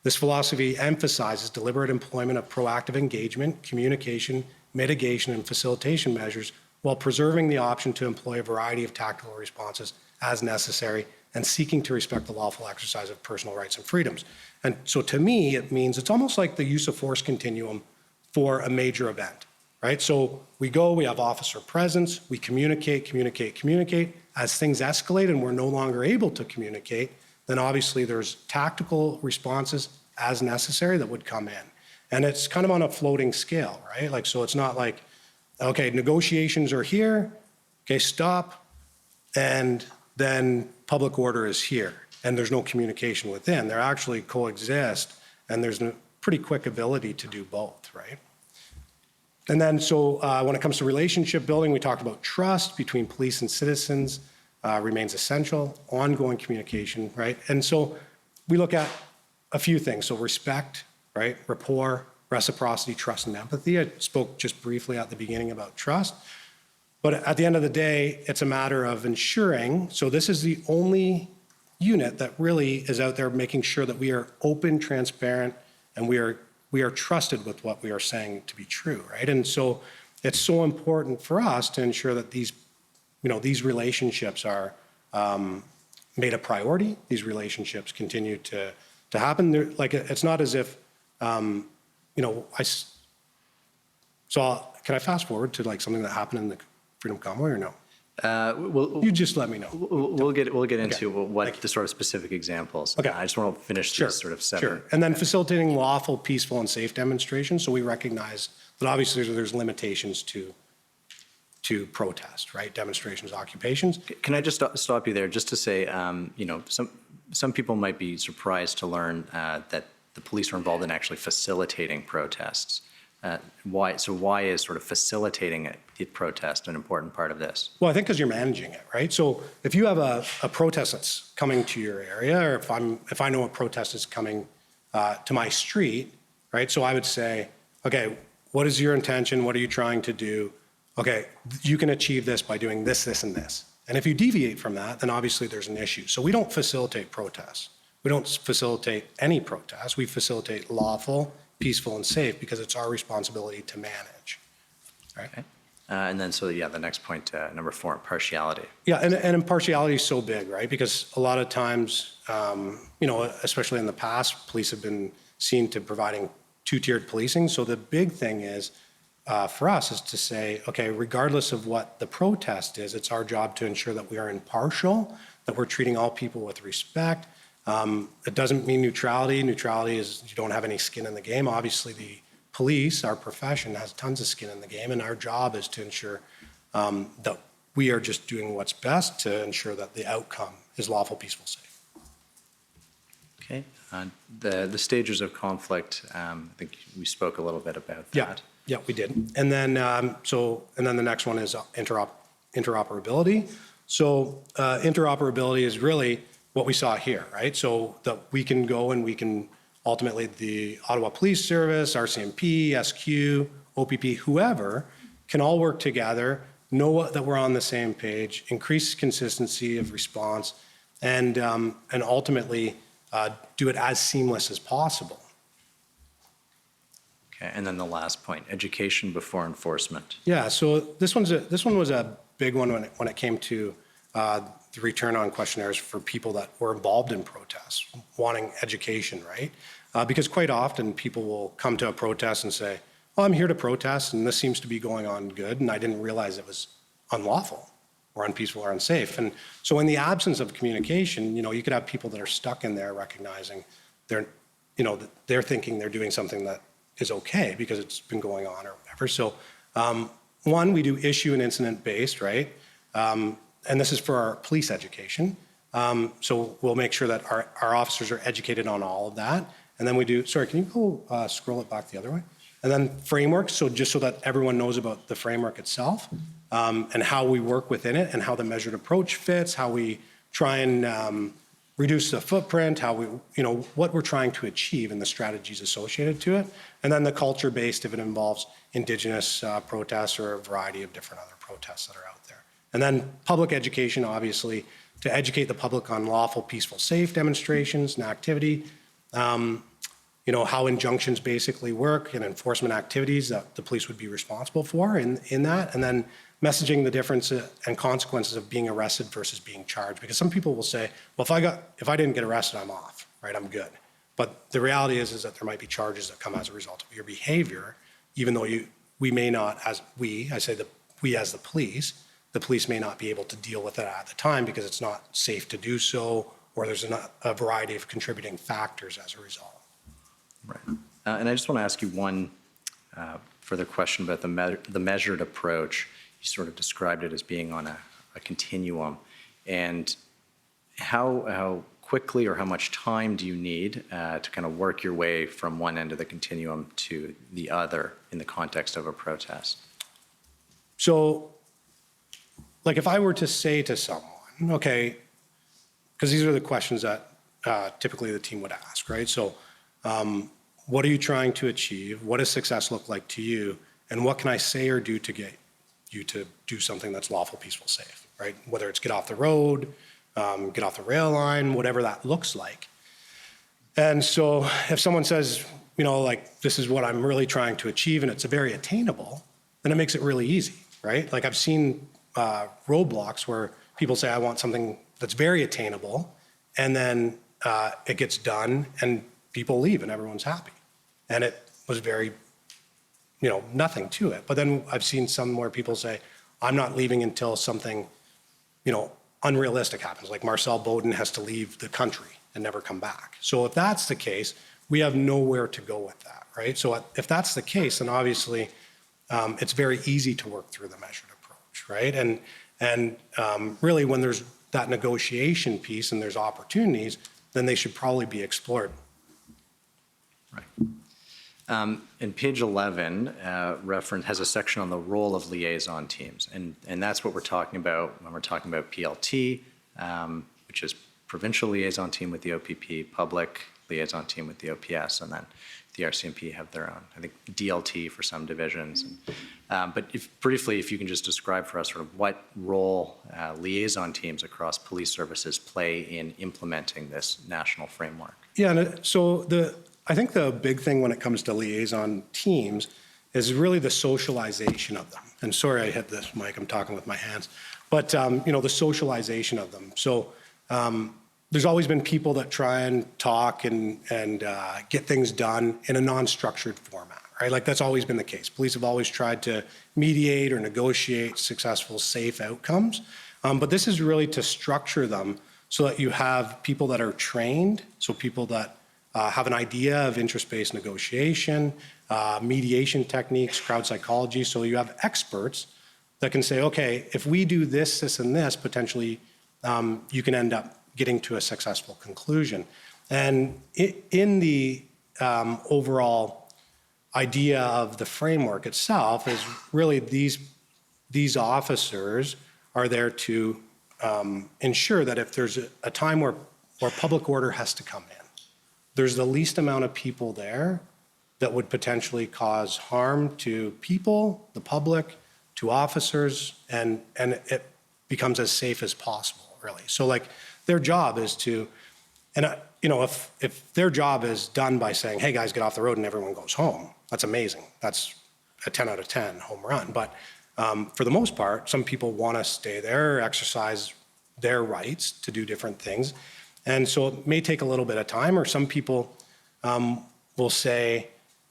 This philosophy emphasizes deliberate employment of proactive engagement, communication, mitigation, and facilitation measures while preserving the option to employ a variety of tactical responses as necessary and seeking to respect the lawful exercise of personal rights and freedoms. And so to me, it means it's almost like the use of force continuum for a major event, right? So we go, we have officer presence, we communicate. As things escalate and we're no longer able to communicate, then obviously there's tactical responses as necessary that would come in. And it's kind of on a floating scale, right? Like, so it's not like, okay, negotiations are here, okay, stop, and then public order is here, and there's no communication within. They actually coexist, and there's a pretty quick ability to do both, right? And then, so when it comes to relationship building, we talked about trust between police and citizens remains essential, ongoing communication, right? And so we look at a few things. So respect, right? Rapport, reciprocity, trust, and empathy. I spoke just briefly at the beginning about trust. But at the end of the day, it's a matter of ensuring, so this is the only unit that really is out there making sure that we are open, transparent, and we are trusted with what we are saying to be true, right? And so it's so important for us to ensure that these relationships are made a priority. These relationships continue to happen. It's not as if, so can I fast forward to like something that happened in the Freedom Convoy or no? You just let me know. We'll get into what the sort of specific examples. Okay. I just want to finish this sort of seven. Sure. And then facilitating lawful, peaceful, and safe demonstrations. So we recognize that obviously there's limitations to protest, right? Demonstrations, occupations. Can I just stop you there just to say, some people might be surprised to learn that the police are involved in actually facilitating protests. Why is sort of facilitating the protest an important part of this? Well, I think because you're managing it, right? So if you have a protest that's coming to your area, or if I know a protest is coming to my street, right? So I would say, okay, what is your intention? What are you trying to do? Okay, you can achieve this by doing this, this, and this. And if you deviate from that, then obviously there's an issue. So we don't facilitate protests. We don't facilitate any protests. We facilitate lawful, peaceful, and safe because it's our responsibility to manage, right? Okay. And then, the next point, number 4, impartiality. Yeah, and impartiality is so big, right? Because a lot of times, especially in the past, police have been seen to providing two-tiered policing. So the big thing is, for us, is to say, okay, regardless of what the protest is, it's our job to ensure that we are impartial, that we're treating all people with respect. It doesn't mean neutrality. Neutrality is you don't have any skin in the game. Obviously, the police, our profession, has tons of skin in the game, and our job is to ensure that we are just doing what's best to ensure that the outcome is lawful, peaceful, safe. Okay. The stages of conflict, I think we spoke a little bit about that. Yeah, we did. And then, the next one is interoperability. So interoperability is really what we saw here, right? So that we can go and we can ultimately the Ottawa Police Service, RCMP, SQ, OPP, whoever can all work together, know that we're on the same page, increase consistency of response, and ultimately do it as seamless as possible. Okay, and then the last point, education before enforcement. Yeah, so this one was a big one when it came to the return on questionnaires for people that were involved in protests, wanting education, right? Because quite often people will come to a protest and say, "Oh, I'm here to protest, and this seems to be going on good, and I didn't realize it was unlawful or unpeaceful or unsafe." And so in the absence of communication, you could have people that are stuck in there recognizing they're thinking they're doing something that is okay because it's been going on or whatever. So one, we do issue and incident-based, right? And this is for our police education. So we'll make sure that our officers are educated on all of that. And then we do, sorry, can you go scroll it back the other way? And then frameworks, so just so that everyone knows about the framework itself and how we work within it and how the measured approach fits, how we try and reduce the footprint, how we, what we're trying to achieve and the strategies associated to it. And then the culture-based if it involves Indigenous protests or a variety of different other protests that are out there. And then public education, obviously, to educate the public on lawful, peaceful, safe demonstrations and activity, how injunctions basically work and enforcement activities that the police would be responsible for in that, and then messaging the difference and consequences of being arrested versus being charged. Because some people will say, well, if I didn't get arrested, I'm off, right? I'm good. But the reality is that there might be charges that come as a result of your behavior, even though we may not, we as the police may not be able to deal with it at the time because it's not safe to do so, or there's a variety of contributing factors as a result. Right. And I just want to ask you one further question about the measured approach. You sort of described it as being on a continuum. And how quickly or how much time do you need to kind of work your way from one end of the continuum to the other in the context of a protest? So, like if I were to say to someone, okay, because these are the questions that typically the team would ask, right? So, what are you trying to achieve? What does success look like to you? And what can I say or do to get you to do something that's lawful, peaceful, safe, right? Whether it's get off the road, get off the rail line, whatever that looks like. And so if someone says, like, this is what I'm really trying to achieve and it's very attainable, then it makes it really easy, right? Like I've seen roadblocks where people say, I want something that's very attainable, and then it gets done and people leave and everyone's happy. And it was very, nothing to it. But then I've seen some where people say, I'm not leaving until something, unrealistic happens. Like Marcel Bowden has to leave the country and never come back. So if that's the case, we have nowhere to go with that, right? So if that's the case, then obviously it's very easy to work through the measured approach, right? And really when there's that negotiation piece and there's opportunities, then they should probably be explored. Right. And page 11 has a section on the role of liaison teams. And that's what we're talking about when we're talking about PLT, which is provincial liaison team with the OPP, public liaison team with the OPS, and then the RCMP have their own, I think, DLT for some divisions. But briefly, if you can just describe for us sort of what role liaison teams across police services play in implementing this national framework. Yeah, and so I think the big thing when it comes to liaison teams is really the socialization of them. And sorry I hit this mic, I'm talking with my hands. But, the socialization of them. So there's always been people that try and talk and get things done in a non-structured format, right? Like that's always been the case. Police have always tried to mediate or negotiate successful, safe outcomes. But this is really to structure them so that you have people that are trained, so people that have an idea of interest-based negotiation, mediation techniques, crowd psychology. So you have experts that can say, okay, if we do this, this, and this, potentially you can end up getting to a successful conclusion. And in the overall idea of the framework itself is really these officers are there to ensure that if there's a time where public order has to come in, there's the least amount of people there that would potentially cause harm to people, the public, to officers, and it becomes as safe as possible, really. So like their job is to, and if their job is done by saying, hey guys, get off the road and everyone goes home, that's amazing. That's a 10 out of 10 home run. But for the most part, some people want to stay there, exercise their rights to do different things. And so it may take a little bit of time, or some people will say,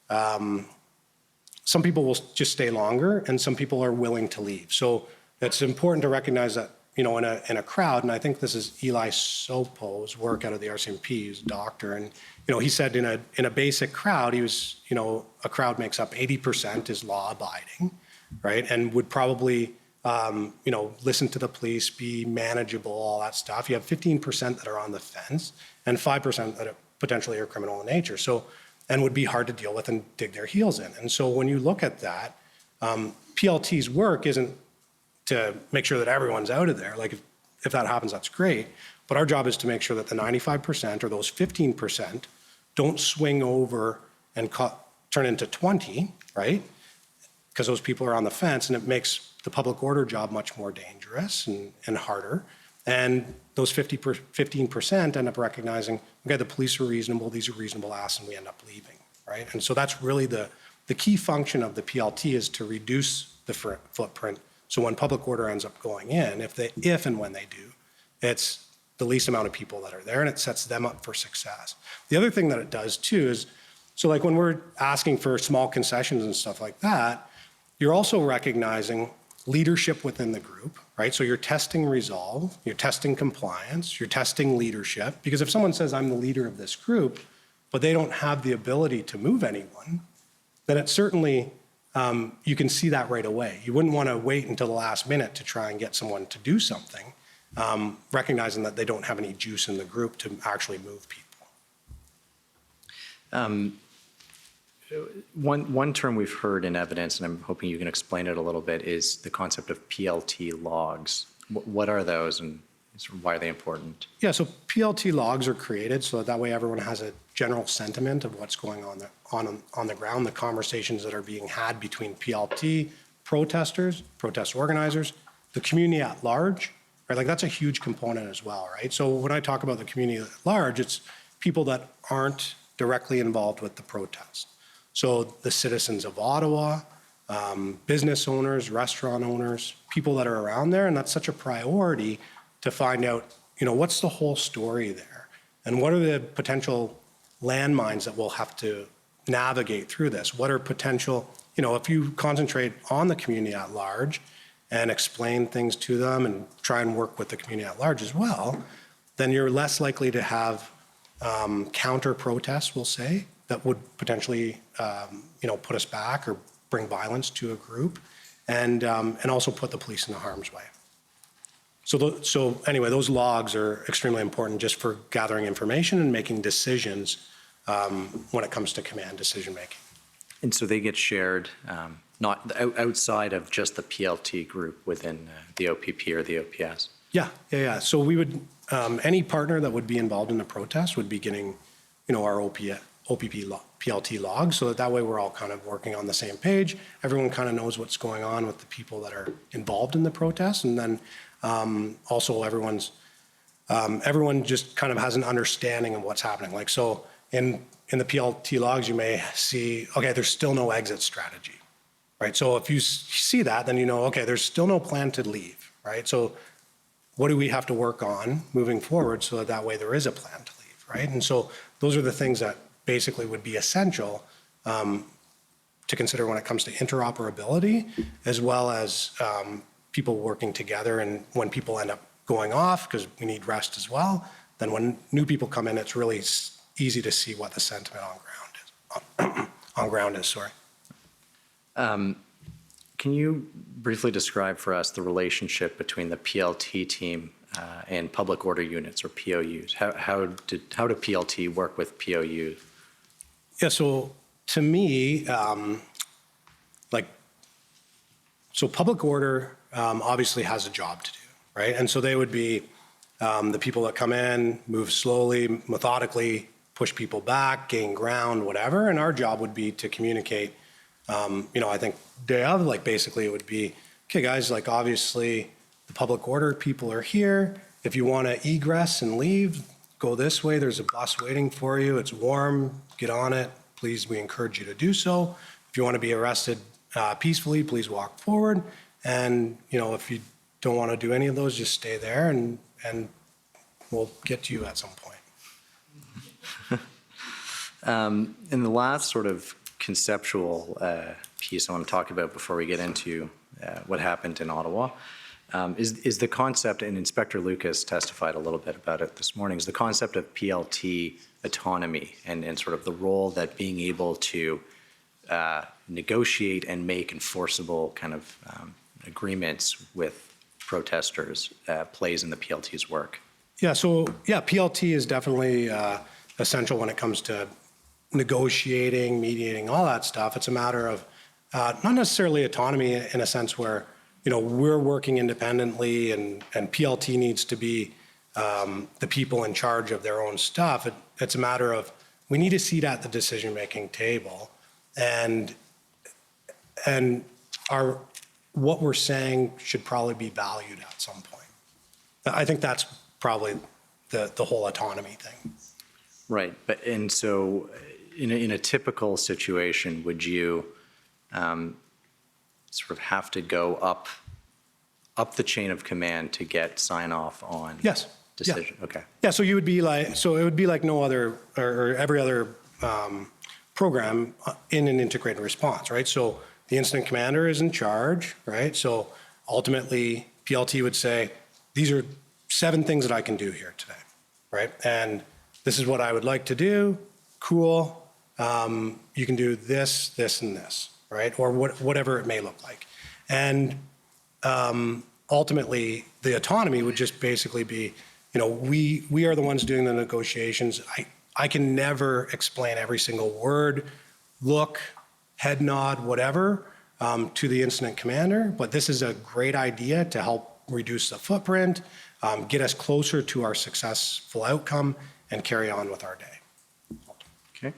some people will just stay longer and some people are willing to leave. So it's important to recognize that, in a crowd, and I think this is Eli Sopo's work out of the RCMP, he's a doctor, and, he said in a basic crowd, he was, a crowd makes up 80% is law abiding, right? And would probably, listen to the police, be manageable, all that stuff. You have 15% that are on the fence and 5% that potentially are criminal in nature. So, and would be hard to deal with and dig their heels in. And so when you look at that, PLT's work isn't to make sure that everyone's out of there. Like, if that happens, that's great. But our job is to make sure that the 95% or those 15% don't swing over and turn into 20, right? Because those people are on the fence, and it makes the public order job much more dangerous and harder. And those 15% end up recognizing, okay, the police are reasonable, these are reasonable asks, and we end up leaving, right? And so that's really the key function of the PLT, is to reduce the footprint. So when public order ends up going in, if and when they do, it's the least amount of people that are there, and it sets them up for success. The other thing that it does too is, so like when we're asking for small concessions and stuff like that, you're also recognizing leadership within the group, right? So you're testing resolve, you're testing compliance, you're testing leadership, because if someone says, I'm the leader of this group, but they don't have the ability to move anyone, then it certainly, you can see that right away. You wouldn't want to wait until the last minute to try and get someone to do something, recognizing that they don't have any juice in the group to actually move people. One term we've heard in evidence, and I'm hoping you can explain it a little bit, is the concept of PLT logs. What are those, and why are they important? Yeah, so PLT logs are created so that way everyone has a general sentiment of what's going on the ground, the conversations that are being had between PLT, protesters, protest organizers, the community at large, right? Like that's a huge component as well, right? So when I talk about the community at large, it's people that aren't directly involved with the protest. So the citizens of Ottawa, business owners, restaurant owners, people that are around there, and that's such a priority to find out, what's the whole story there? And what are the potential landmines that we'll have to navigate through this? What are potential, if you concentrate on the community at large and explain things to them and try and work with the community at large as well, then you're less likely to have counter protests, we'll say, that would potentially, put us back or bring violence to a group, and also put the police in harm's way. So anyway, those logs are extremely important just for gathering information and making decisions when it comes to command decision making. And so they get shared, not outside of just the PLT group within the OPP or the OPS? Yeah. So we would, any partner that would be involved in the protest would be getting, our PLT logs, so that way we're all kind of working on the same page. Everyone kind of knows what's going on with the people that are involved in the protest, and then also everyone just kind of has an understanding of what's happening. Like, so in the PLT logs, you may see, okay, there's still no exit strategy, right? So if you see that, then okay, there's still no plan to leave, right? So what do we have to work on moving forward so that way there is a plan to leave, right? And so those are the things that basically would be essential to consider when it comes to interoperability, as well as people working together. And when people end up going off, because we need rest as well, then when new people come in, it's really easy to see what the sentiment on ground is. Can you briefly describe for us the relationship between the PLT team and public order units, or POUs? How do PLT work with POUs? Yeah, so to me, so public order obviously has a job to do, right? And so they would be the people that come in, move slowly, methodically, push people back, gain ground, whatever. And our job would be to communicate, I think day of, basically it would be, okay, guys, obviously the public order people are here. If you want to egress and leave, go this way. There's a bus waiting for you. It's warm. Get on it. Please, we encourage you to do so. If you want to be arrested peacefully, please walk forward. And, if you don't want to do any of those, just stay there and we'll get to you at some point. In the last sort of conceptual piece I want to talk about before we get into what happened in Ottawa, is the concept, and Inspector Lucas testified a little bit about it this morning, is the concept of PLT autonomy and sort of the role that being able to negotiate and make enforceable kind of agreements with protesters plays in the PLT's work. Yeah, so PLT is definitely essential when it comes to negotiating, mediating, all that stuff. It's a matter of not necessarily autonomy in a sense where we're working independently and PLT needs to be the people in charge of their own stuff. It's a matter of, we need a seat at the decision-making table, and what we're saying should probably be valued at some point. I think that's probably the whole autonomy thing. Right, and so in a typical situation, would you sort of have to go up the chain of command to get sign off on? Yes. Decision? Yeah. Okay. Yeah, so it would be like no other, or every other program in an integrated response, right? So the incident commander is in charge, right? So ultimately, PLT would say, these are 7 things that I can do here today, right? And this is what I would like to do. Cool. You can do this, this, and this, right? Or whatever it may look like. And ultimately, the autonomy would just basically be, we are the ones doing the negotiations. I can never explain every single word, look, head nod, whatever, to the incident commander, but this is a great idea to help reduce the footprint, get us closer to our successful outcome, and carry on with our day. Okay.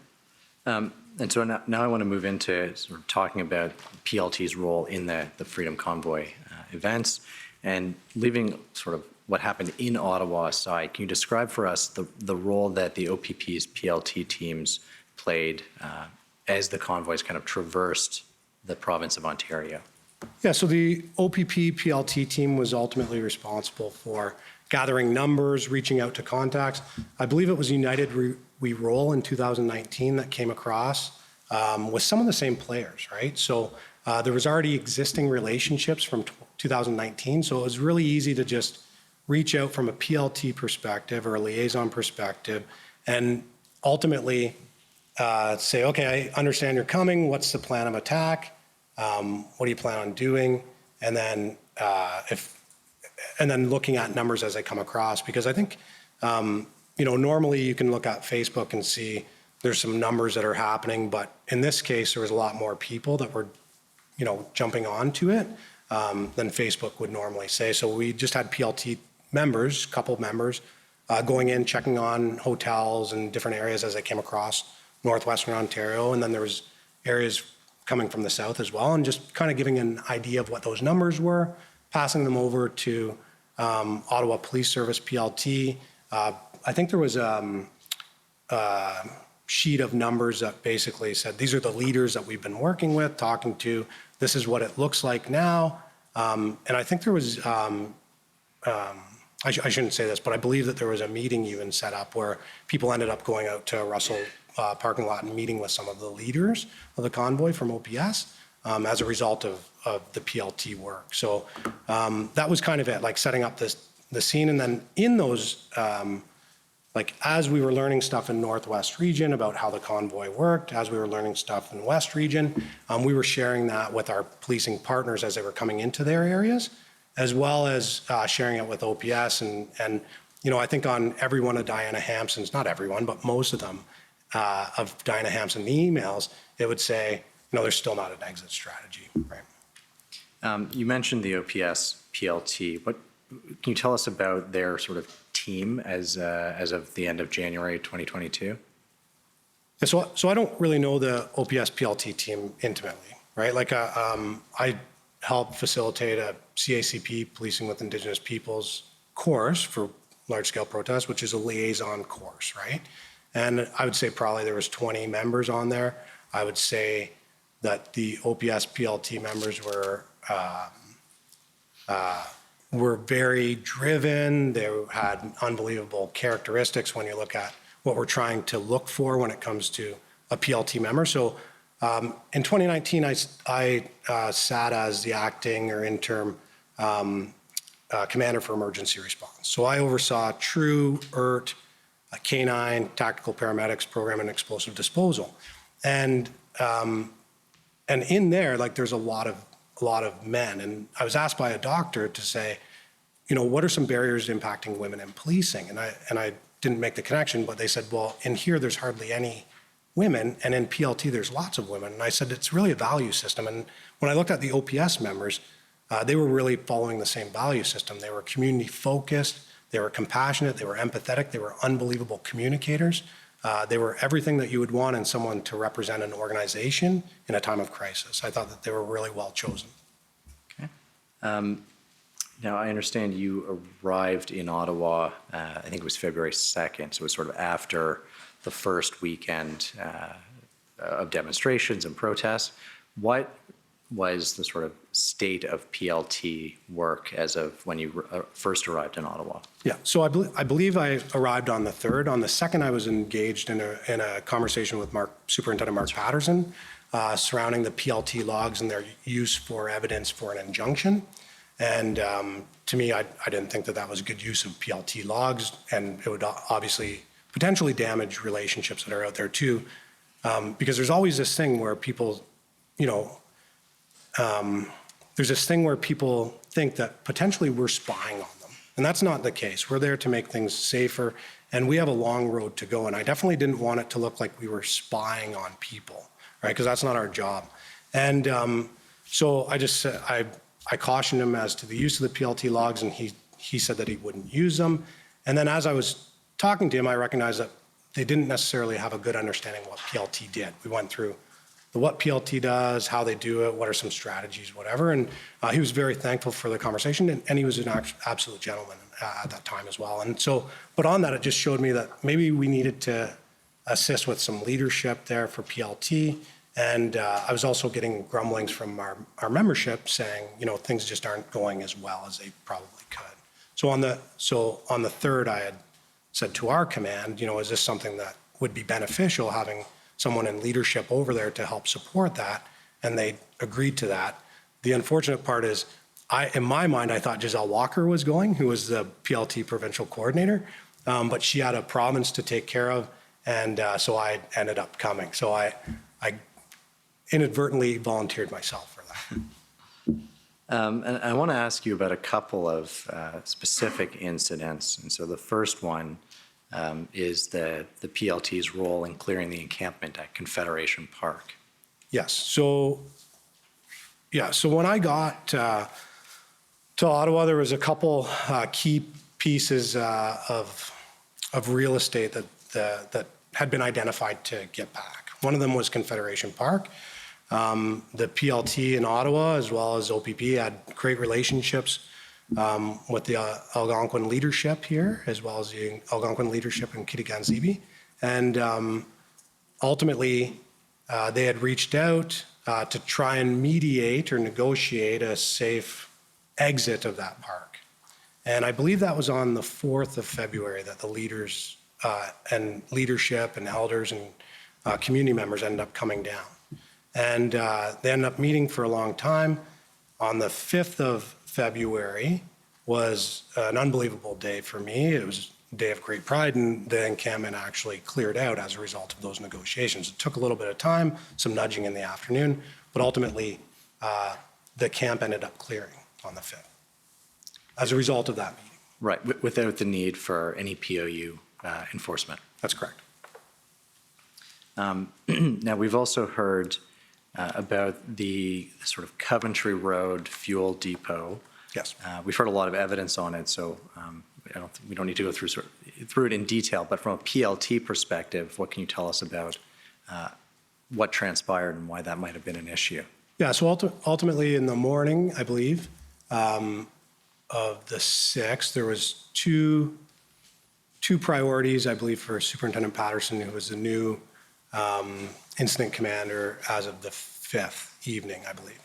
And so now I want to move into sort of talking about PLT's role in the Freedom Convoy events, and leaving sort of what happened in Ottawa aside. Can you describe for us the role that the OPP's PLT teams played as the convoys kind of traversed the province of Ontario? Yeah, so the OPP PLT team was ultimately responsible for gathering numbers, reaching out to contacts. I believe it was United We Roll in 2019 that came across with some of the same players, right? So there was already existing relationships from 2019, so it was really easy to just reach out from a PLT perspective or a liaison perspective and ultimately say, okay, I understand you're coming. What's the plan of attack? What do you plan on doing? And then looking at numbers as they come across, because I think, normally you can look at Facebook and see there's some numbers that are happening, but in this case, there was a lot more people that were, jumping onto it than Facebook would normally say. So we just had PLT members, couple members, going in, checking on hotels and different areas as they came across northwestern Ontario. And then there was areas coming from the south as well, and just kind of giving an idea of what those numbers were, passing them over to Ottawa Police Service, PLT. I think there was a sheet of numbers that basically said, these are the leaders that we've been working with, talking to, this is what it looks like now. And I think there was, I shouldn't say this, but I believe that there was a meeting even set up where people ended up going out to Russell parking lot and meeting with some of the leaders of the convoy from OPS as a result of the PLT work. So that was kind of it, like setting up the scene. And then in those, as we were learning stuff in Northwest region about how the convoy worked, as we were learning stuff in West region, we were sharing that with our policing partners as they were coming into their areas, as well as sharing it with OPS. And I think on every one of Diana Hampson's, not everyone, but most of them, of Diana Hampson emails, it would say, there's still not an exit strategy, right? You mentioned the OPS PLT. Can you tell us about their sort of team as of the end of January 2022? Yeah, so I don't really know the OPS PLT team intimately, right? I helped facilitate a CACP, Policing with Indigenous Peoples course for large-scale protests, which is a liaison course, right? And I would say probably there was 20 members on there. I would say that the OPS PLT members were very driven. They had unbelievable characteristics when you look at what we're trying to look for when it comes to a PLT member. So in 2019, I sat as the acting or interim commander for emergency response. So I oversaw TRU, ERT, K9, tactical paramedics program, and explosive disposal. And in there, there's a lot of men. And I was asked by a doctor to say, what are some barriers impacting women in policing? And I didn't make the connection, but they said, well, in here, there's hardly any women, and in PLT, there's lots of women. And I said, it's really a value system. And when I looked at the OPS members, they were really following the same value system. They were community focused, they were compassionate, they were empathetic, they were unbelievable communicators. They were everything that you would want in someone to represent an organization in a time of crisis. I thought that they were really well chosen. Okay. Now, I understand you arrived in Ottawa, I think it was February 2nd, so it was sort of after the first weekend of demonstrations and protests. What was the sort of state of PLT work as of when you first arrived in Ottawa? Yeah, so I believe I arrived on the 3rd. On the 2nd, I was engaged in a conversation with Superintendent Mark Patterson surrounding the PLT logs and their use for evidence for an injunction. And to me, I didn't think that that was a good use of PLT logs, and it would obviously potentially damage relationships that are out there too, because there's always this thing where people, there's this thing where people think that potentially we're spying on them. And that's not the case. We're there to make things safer, and we have a long road to go. And I definitely didn't want it to look like we were spying on people, right? Because that's not our job. And so I cautioned him as to the use of the PLT logs, and he said that he wouldn't use them. And then as I was talking to him, I recognized that they didn't necessarily have a good understanding of what PLT did. We went through what PLT does, how they do it, what are some strategies, whatever. And he was very thankful for the conversation, and he was an absolute gentleman at that time as well. And so, but on that, it just showed me that maybe we needed to assist with some leadership there for PLT. And I was also getting grumblings from our membership saying, things just aren't going as well as they probably could. So on the 3rd, I had said to our command, is this something that would be beneficial, having someone in leadership over there to help support that? And they agreed to that. The unfortunate part is, in my mind, I thought Giselle Walker was going, who was the PLT provincial coordinator, but she had a province to take care of, and so I ended up coming. So I inadvertently volunteered myself for that. And I want to ask you about a couple of specific incidents. And so the first one is the PLT's role in clearing the encampment at Confederation Park. Yes. So when I got to Ottawa, there was a couple key pieces of real estate that had been identified to get back. One of them was Confederation Park. The PLT in Ottawa, as well as OPP, had great relationships with the Algonquin leadership here, as well as the Algonquin leadership in Kitigan-Zibi. And ultimately, they had reached out to try and mediate or negotiate a safe exit of that park. And I believe that was on the 4th of February that the leaders and leadership and elders and community members ended up coming down. And they ended up meeting for a long time. On the 5th of February was an unbelievable day for me. It was a day of great pride, and the encampment actually cleared out as a result of those negotiations. It took a little bit of time, some nudging in the afternoon, but ultimately the camp ended up clearing on the 5th as a result of that meeting. Right, without the need for any POU enforcement. That's correct. Now, we've also heard about the sort of Coventry Road fuel depot. Yes. We've heard a lot of evidence on it, so we don't need to go through it in detail. But from a PLT perspective, what can you tell us about what transpired and why that might have been an issue? Yeah. So ultimately, in the morning, I believe, of the 6th, there was two priorities, I believe, for Superintendent Patterson, who was the new incident commander as of the 5th evening, I believe.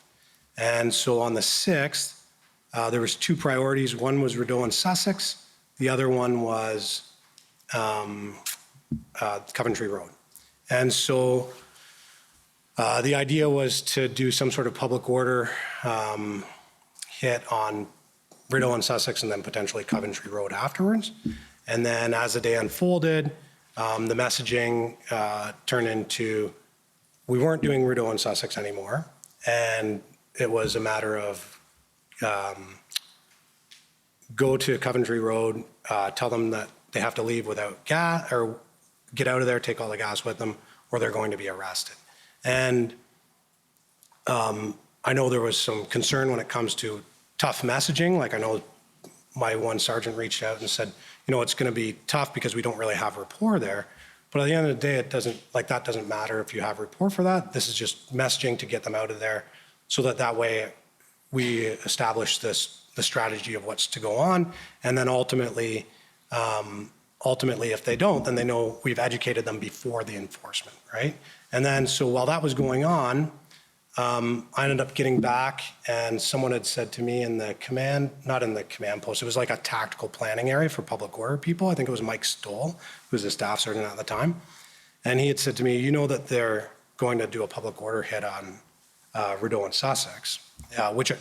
And so on the 6th, there was two priorities. One was Rideau and Sussex. The other one was Coventry Road. And so the idea was to do some sort of public order hit on Rideau and Sussex and then potentially Coventry Road afterwards. And then as the day unfolded, the messaging turned into, we weren't doing Rideau and Sussex anymore. And it was a matter of go to Coventry Road, tell them that they have to leave without gas, or get out of there, take all the gas with them, or they're going to be arrested. And I know there was some concern when it comes to tough messaging. Like I know my one sergeant reached out and said, it's going to be tough because we don't really have rapport there. But at the end of the day, that doesn't matter if you have rapport for that. This is just messaging to get them out of there so that way we establish the strategy of what's to go on. And then ultimately, if they don't, then they know we've educated them before the enforcement, right? And then, so while that was going on, I ended up getting back and someone had said to me in the command, not in the command post, it was like a tactical planning area for public order people. I think it was Mike Stoll, who was the staff sergeant at the time. And he had said to me, that they're going to do a public order hit on Rideau and Sussex, which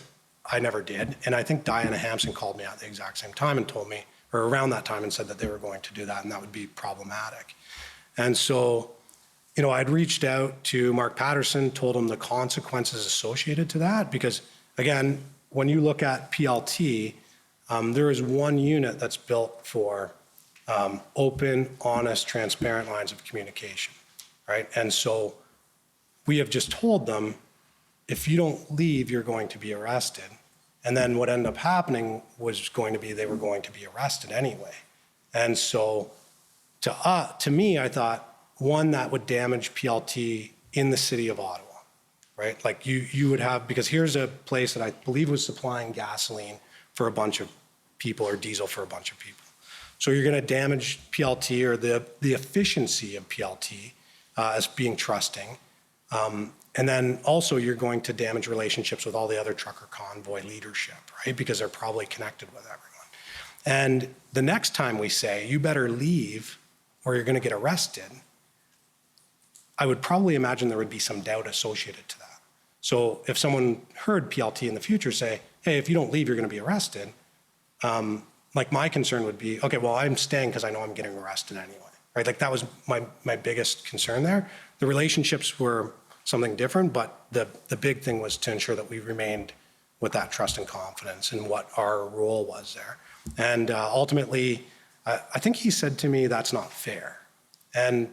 I never did. And I think Diana Hampson called me at the exact same time and told me, or around that time, and said that they were going to do that and that would be problematic. And so, I'd reached out to Mark Patterson, told him the consequences associated to that, because again, when you look at PLT, there is one unit that's built for open, honest, transparent lines of communication, right? And so we have just told them, if you don't leave, you're going to be arrested. And then what ended up happening was going to be they were going to be arrested anyway. And so to me, I thought, one, that would damage PLT in the city of Ottawa, right? Like you would have, because here's a place that I believe was supplying gasoline for a bunch of people or diesel for a bunch of people. So you're going to damage PLT or the efficiency of PLT as being trusting. And then also you're going to damage relationships with all the other trucker convoy leadership, right? Because they're probably connected with everyone. And the next time we say, you better leave or you're going to get arrested, I would probably imagine there would be some doubt associated to that. So if someone heard PLT in the future say, hey, if you don't leave, you're going to be arrested, like my concern would be, okay, well, I'm staying because I know I'm getting arrested anyway, right? Like that was my biggest concern there. The relationships were something different, but the big thing was to ensure that we remained with that trust and confidence in what our role was there. And ultimately, I think he said to me, that's not fair. And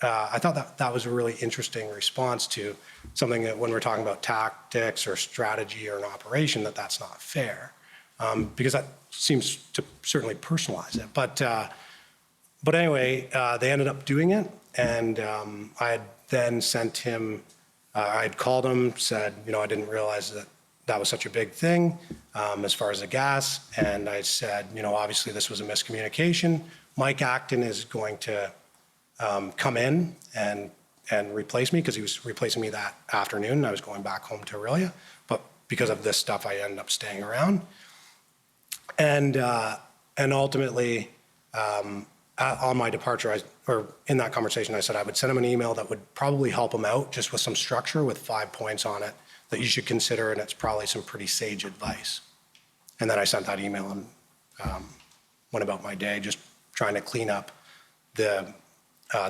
I thought that was a really interesting response to something that when we're talking about tactics or strategy or an operation, that's not fair. Because that seems to certainly personalize it. But anyway, they ended up doing it. And I had then sent him, I had called him, said, I didn't realize that was such a big thing as far as the gas. And I said, obviously this was a miscommunication. Mike Acton is going to come in and replace me because he was replacing me that afternoon and I was going back home to Aurelia. But because of this stuff, I ended up staying around. And ultimately, on my departure, or in that conversation, I said I would send him an email that would probably help him out just with some structure with 5 points on it that you should consider, and it's probably some pretty sage advice. And then I sent that email and went about my day just trying to clean up the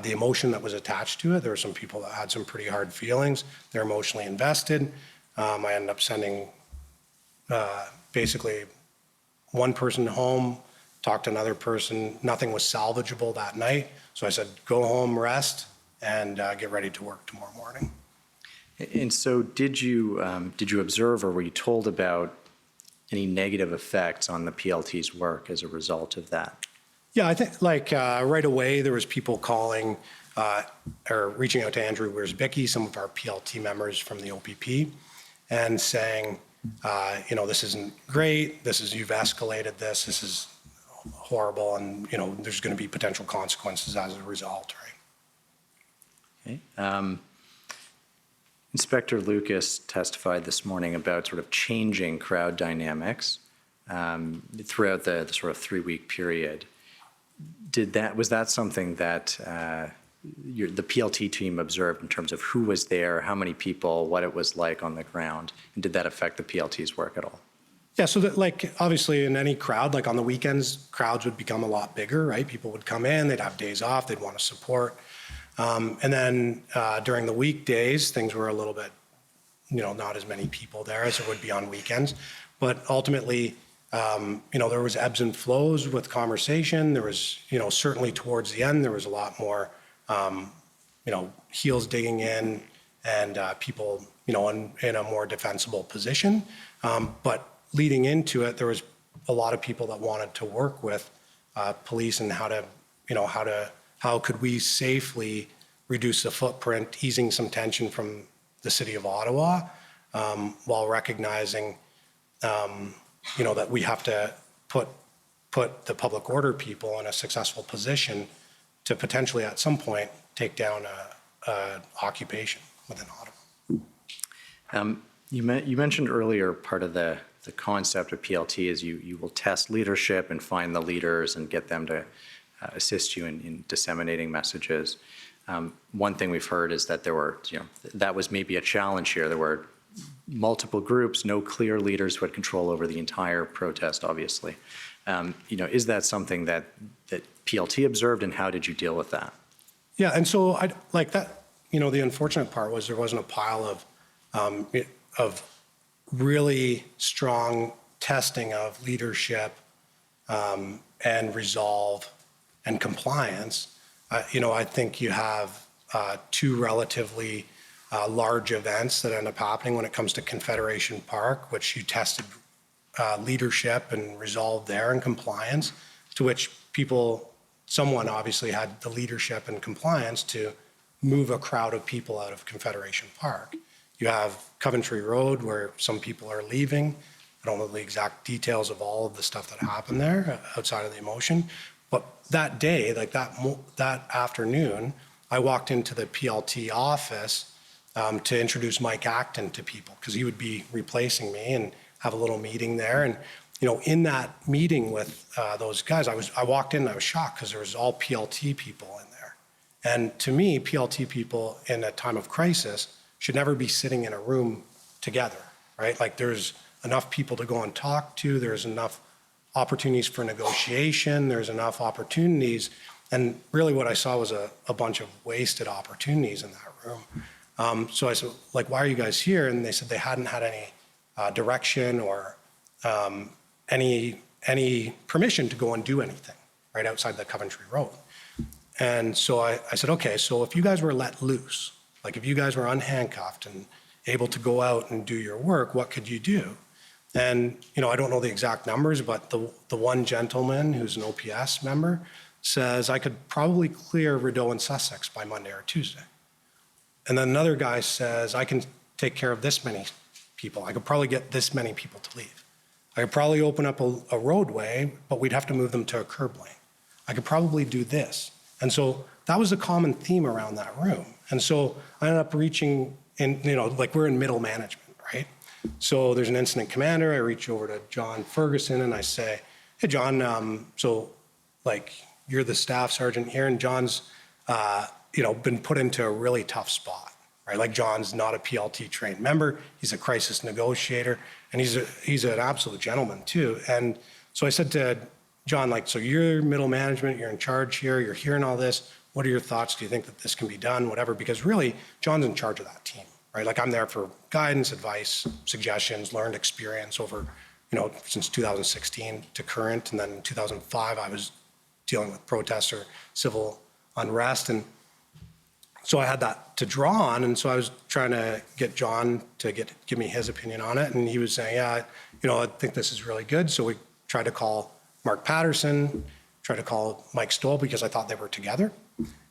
emotion that was attached to it. There were some people that had some pretty hard feelings. They're emotionally invested. I ended up sending basically one person home, talked to another person. Nothing was salvageable that night. So I said, go home, rest, and get ready to work tomorrow morning. And so did you observe or were you told about any negative effects on the PLT's work as a result of that? Yeah, I think right away there was people calling or reaching out to Andrew Wiersbicki, some of our PLT members from the OPP, and saying, this isn't great. You've escalated this. This is horrible, and there's going to be potential consequences as a result, right? Okay. Inspector Lucas testified this morning about sort of changing crowd dynamics throughout the sort of 3-week period. Was that something that the PLT team observed in terms of who was there, how many people, what it was like on the ground, and did that affect the PLT's work at all? Yeah, so that obviously in any crowd, on the weekends, crowds would become a lot bigger, right? People would come in, they'd have days off, they'd want to support. And then during the weekdays, things were a little bit, not as many people there as there would be on weekends. But ultimately, there was ebbs and flows with conversation. There was, certainly towards the end, there was a lot more, heels digging in and people, in a more defensible position. But leading into it, there was a lot of people that wanted to work with police and how could we safely reduce the footprint, easing some tension from the city of Ottawa, while recognizing, that we have to put the public order people in a successful position to potentially at some point take down a occupation within Ottawa. You mentioned earlier part of the concept of PLT is you will test leadership and find the leaders and get them to assist you in disseminating messages. One thing we've heard is that there were, that was maybe a challenge here. There were multiple groups, no clear leaders who had control over the entire protest, obviously. Is that something that PLT observed, and how did you deal with that? Yeah, and so the unfortunate part was there wasn't a pile of really strong testing of leadership and resolve and compliance. I think you have two relatively large events that end up happening when it comes to Confederation Park, which you tested leadership and resolve there and compliance, to which someone obviously had the leadership and compliance to move a crowd of people out of Confederation Park. You have Coventry Road, where some people are leaving. I don't know the exact details of all of the stuff that happened there outside of the emotion. But that day, that afternoon, I walked into the PLT office to introduce Mike Acton to people, because he would be replacing me, and have a little meeting there. And in that meeting with those guys, I walked in and I was shocked, because there was all PLT people in there. And to me, PLT people in a time of crisis should never be sitting in a room together, right? Like, there's enough people to go and talk to, there's enough opportunities for negotiation, there's enough opportunities. And really what I saw was a bunch of wasted opportunities in that room. So I said, why are you guys here? And they said they hadn't had any direction or any permission to go and do anything right outside the Coventry Road. And so I said, okay, so if you guys were let loose, if you guys were unhandcuffed and able to go out and do your work, what could you do? And, I don't know the exact numbers, but the one gentleman who's an OPS member says I could probably clear Rideau and Sussex by Monday or Tuesday. And then another guy says I can take care of this many people. I could probably get this many people to leave. I could probably open up a roadway, but we'd have to move them to a curb lane. I could probably do this. And so that was a common theme around that room. And so I ended up reaching in, we're in middle management, right? So there's an incident commander. I reach over to John Ferguson and I say, hey, John, you're the staff sergeant here, and John's, been put into a really tough spot, right? John's not a PLT trained member. He's a crisis negotiator, and he's an absolute gentleman too. And so I said to John, so you're middle management, you're in charge here, you're hearing all this. What are your thoughts? Do you think that this can be done? Whatever, because really, John's in charge of that team, right? I'm there for guidance, advice, suggestions, learned experience over, since 2016 to current. And then in 2005, I was dealing with protests or civil unrest. And so I had that to draw on. And so I was trying to get John to give me his opinion on it. And he was saying, yeah, I think this is really good. So we tried to call Mark Patterson, tried to call Mike Stoll, because I thought they were together.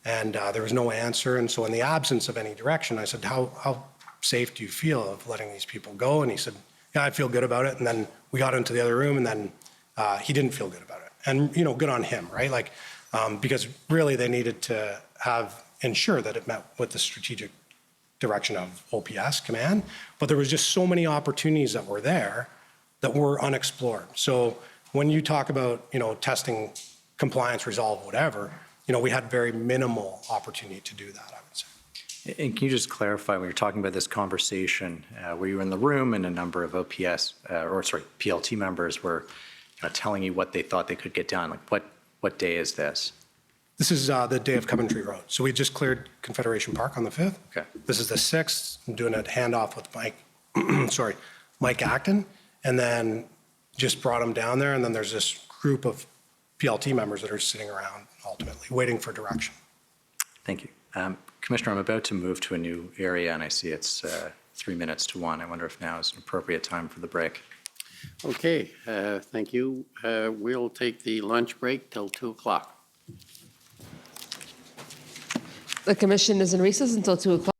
And there was no answer. And so in the absence of any direction, I said, how safe do you feel of letting these people go? And he said, yeah, I feel good about it. And then we got into the other room, and then he didn't feel good about it. And, good on him, right? Because really they needed to ensure that it met with the strategic direction of OPS command. But there was just so many opportunities that were there that were unexplored. So when you talk about, testing compliance, resolve, whatever, we had very minimal opportunity to do that, I would say. And can you just clarify, when you're talking about this conversation, were you in the room and a number of PLT members were telling you what they thought they could get done? What day is this? This is the day of Coventry Road. So we just cleared Confederation Park on the 5th. Okay. This is the 6th. I'm doing a handoff with Mike Acton, and then just brought him down there. And then there's this group of PLT members that are sitting around ultimately waiting for direction. Thank you. Commissioner, I'm about to move to a new area, and I see it's 3 minutes to 1. I wonder if now is an appropriate time for the break. Okay, thank you. We'll take the lunch break till 2 o'clock. The commission is in recess until 2 o'clock.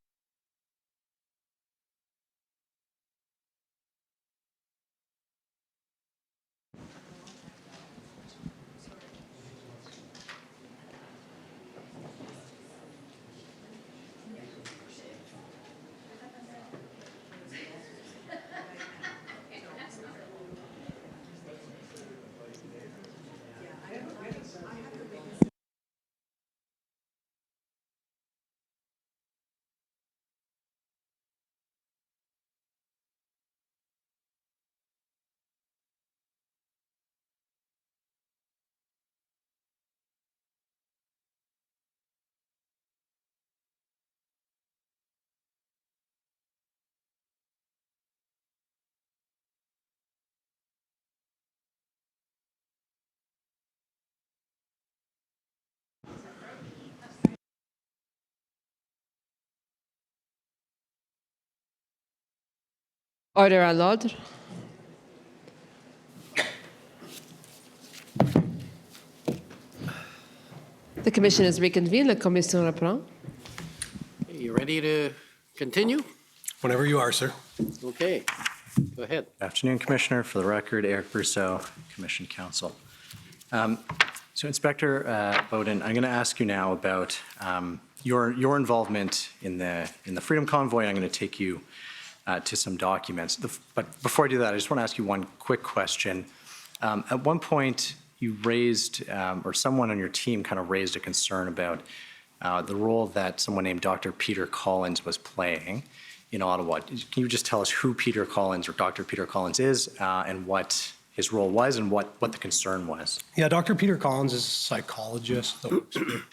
Order à l'ordre. The commission is reconvened. La commission reprend. You ready to continue? Whenever you are, sir. Okay, go ahead. Good afternoon, Commissioner. For the record, Eric Brousseau, Commission Counsel. So Inspector Bowden, I'm going to ask you now about your involvement in the Freedom Convoy. I'm going to take you to some documents. But before I do that, I just want to ask you one quick question. At one point, you raised, or someone on your team kind of raised a concern about the role that someone named Dr. Peter Collins was playing in Ottawa. Can you just tell us who Peter Collins or Dr. Peter Collins is and what his role was and what the concern was? Yeah, Dr. Peter Collins is a psychologist that works with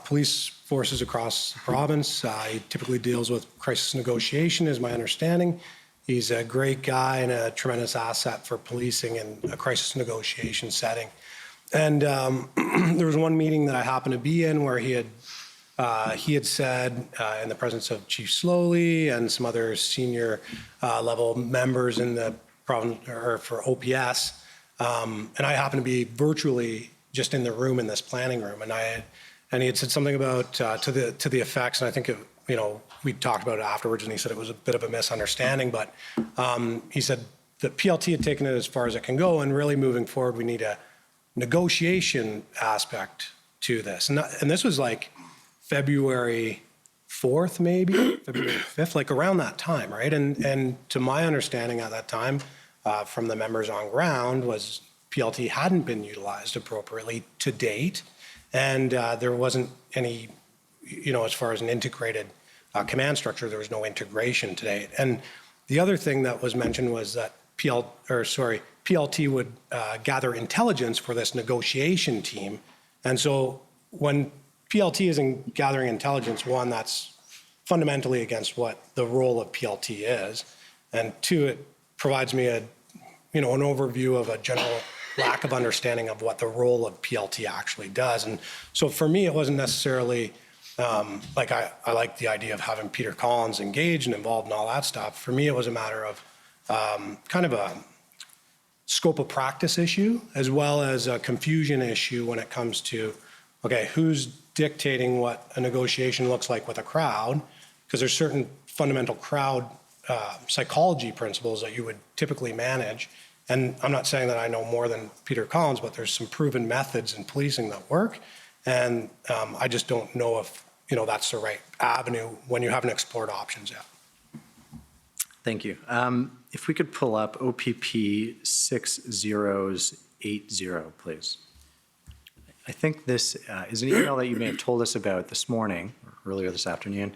police forces across the province. He typically deals with crisis negotiation, is my understanding. He's a great guy and a tremendous asset for policing in a crisis negotiation setting. And there was one meeting that I happened to be in where he had said, in the presence of Chief Slowly and some other senior level members in the province or for OPS, and I happened to be virtually just in the room in this planning room, and he had said something about to the effects, and I think we talked about it afterwards, and he said it was a bit of a misunderstanding, but he said that PLT had taken it as far as it can go, and really moving forward, we need a negotiation aspect to this. And this was like February 4th, maybe, February 5th, like around that time, right? And to my understanding at that time, from the members on ground, was PLT hadn't been utilized appropriately to date, and there wasn't any, as far as an integrated command structure, there was no integration to date. And the other thing that was mentioned was that PLT would gather intelligence for this negotiation team. And so when PLT isn't gathering intelligence, one, that's fundamentally against what the role of PLT is. And two, it provides me an overview of a general lack of understanding of what the role of PLT actually does. And so for me, it wasn't necessarily like I like the idea of having Peter Collins engaged and involved in all that stuff. For me, it was a matter of kind of a scope of practice issue, as well as a confusion issue when it comes to, okay, who's dictating what a negotiation looks like with a crowd? Because there's certain fundamental crowd psychology principles that you would typically manage. And I'm not saying that I know more than Peter Collins, but there's some proven methods in policing that work. And I just don't know if, that's the right avenue when you haven't explored options yet. Thank you. If we could pull up OPP 6080, please. I think this is an email that you may have told us about this morning or earlier this afternoon.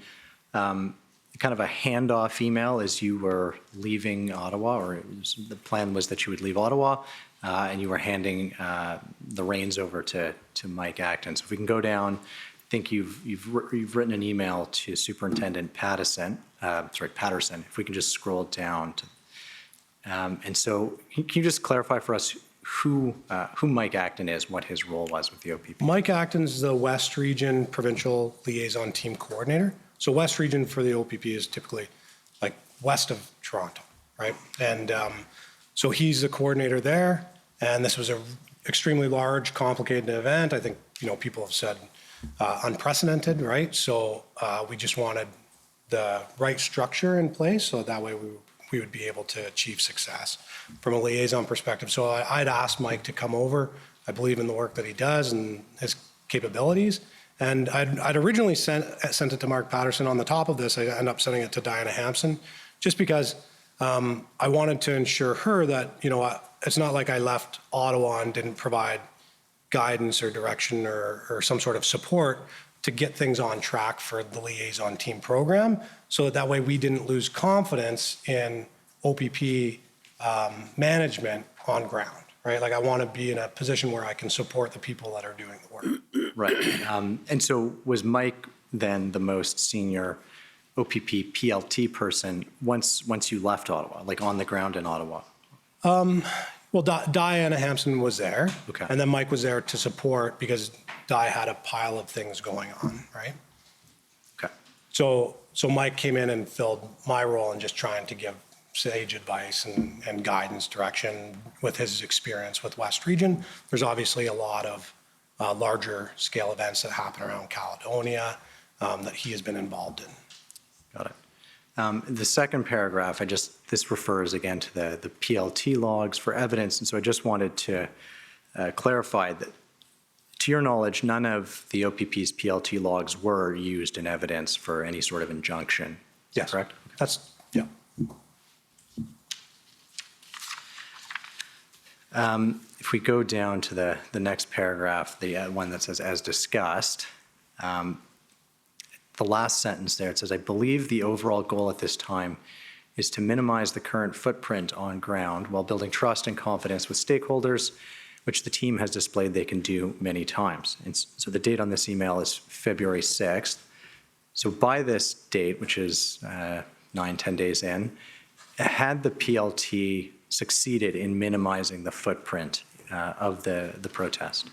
Kind of a handoff email as you were leaving Ottawa, or the plan was that you would leave Ottawa, and you were handing the reins over to Mike Acton. So if we can go down, I think you've written an email to Superintendent Patterson. If we can just scroll down to, and so can you just clarify for us who Mike Acton is, what his role was with the OPP. Mike Acton's the West Region Provincial Liaison Team Coordinator. So West Region for the OPP is typically like west of Toronto, right? And so he's the coordinator there. And this was a extremely large, complicated event. I think, people have said unprecedented, right? So we just wanted the right structure in place so that way we would be able to achieve success from a liaison perspective. So I'd asked Mike to come over. I believe in the work that he does and his capabilities. And I'd originally sent it to Mark Patterson. On the top of this, I ended up sending it to Diana Hampson, just because I wanted to ensure her that, it's not like I left Ottawa and didn't provide guidance or direction or some sort of support to get things on track for the liaison team program, so that way we didn't lose confidence in OPP management on ground, right? Like I want to be in a position where I can support the people that are doing the work. Right. And so was Mike then the most senior OPP PLT person once you left Ottawa, like on the ground in Ottawa? Well, Diana Hampson was there. Okay. And then Mike was there to support because Di had a pile of things going on, right? Okay. So Mike came in and filled my role in just trying to give sage advice and guidance, direction with his experience with West Region. There's obviously a lot of larger scale events that happen around Caledonia that he has been involved in. Got it. The second paragraph, this refers again to the PLT logs for evidence. And so I just wanted to clarify that, to your knowledge, none of the OPP's PLT logs were used in evidence for any sort of injunction. Yes. Correct? That's, yeah. If we go down to the next paragraph, the one that says, as discussed, the last sentence there, it says, I believe the overall goal at this time is to minimize the current footprint on ground while building trust and confidence with stakeholders, which the team has displayed they can do many times. And so the date on this email is February 6th. So by this date, which is 9-10 days in, had the PLT succeeded in minimizing the footprint of the protest?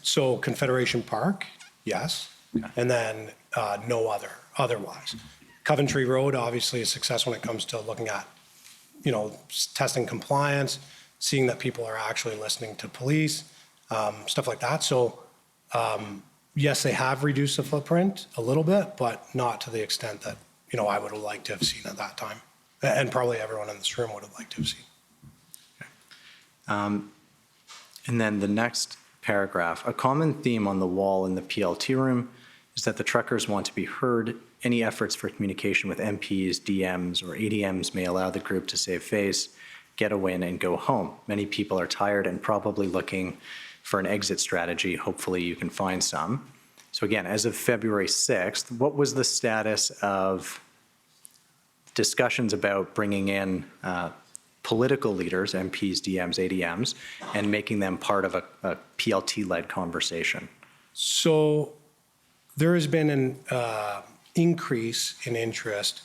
So Confederation Park, yes. Okay. And then no otherwise. Coventry Road obviously is success when it comes to looking at, testing compliance, seeing that people are actually listening to police, stuff like that. So yes, they have reduced the footprint a little bit, but not to the extent that, I would have liked to have seen at that time. And probably everyone in this room would have liked to have seen. Okay. And then the next paragraph, a common theme on the wall in the PLT room is that the truckers want to be heard. Any efforts for communication with MPs, DMs, or ADMs may allow the group to save face, get a win, and go home. Many people are tired and probably looking for an exit strategy. Hopefully you can find some. So again, as of February 6th, what was the status of discussions about bringing in political leaders, MPs, DMs, ADMs, and making them part of a PLT-led conversation? So there has been an increase in interest,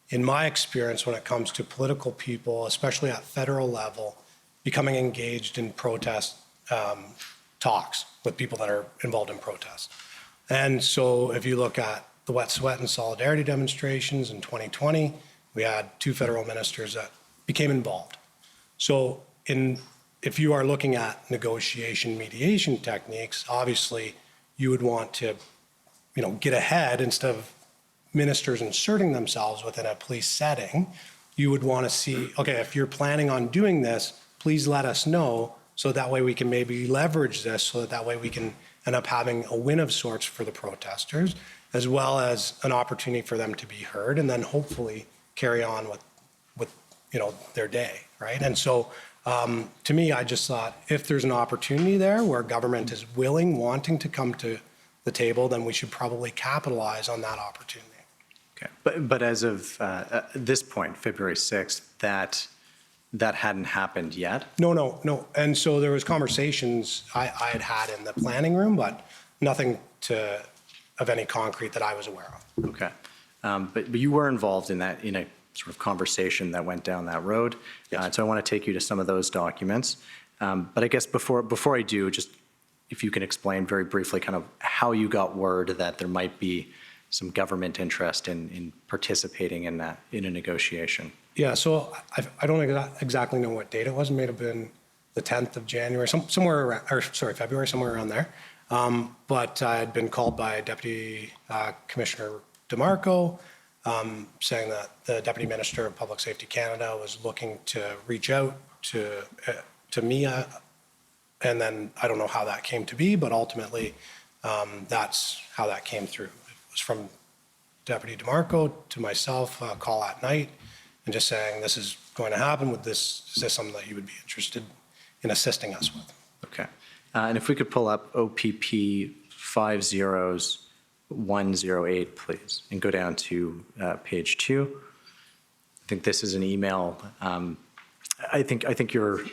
in my experience, when it comes to political people, especially at federal level, becoming engaged in protest talks with people that are involved in protests. And so if you look at the Wet Sweat and Solidarity demonstrations in 2020, we had 2 federal ministers that became involved. So if you are looking at negotiation mediation techniques, obviously you would want to get ahead instead of ministers inserting themselves within a police setting. You would want to see, okay, if you're planning on doing this, please let us know so that way we can maybe leverage this so that way we can end up having a win of sorts for the protesters, as well as an opportunity for them to be heard and then hopefully carry on with their day, right? And so to me, I just thought if there's an opportunity there where government is wanting to come to the table, then we should probably capitalize on that opportunity. Okay, but as of this point, February 6th, that hadn't happened yet? No. And so there was conversations I had in the planning room, but nothing of any concrete that I was aware of. Okay, but you were involved in that, in a sort of conversation that went down that road. Yes. So I want to take you to some of those documents. But I guess before I do, just if you can explain very briefly kind of how you got word that there might be some government interest in participating in that, in a negotiation. Yeah, so I don't exactly know what date it was. It may have been the 10th of January, somewhere around, or sorry, February, somewhere around there. But I had been called by Deputy Commissioner DeMarco, saying that the Deputy Minister of Public Safety Canada was looking to reach out to me. And then I don't know how that came to be, but ultimately that's how that came through. It was from Deputy DeMarco to myself, a call at night, and just saying, this is going to happen with this. Is this something that you would be interested in assisting us with? Okay. And if we could pull up OPP 50108, please, and go down to page 2. I think this is an email. I think your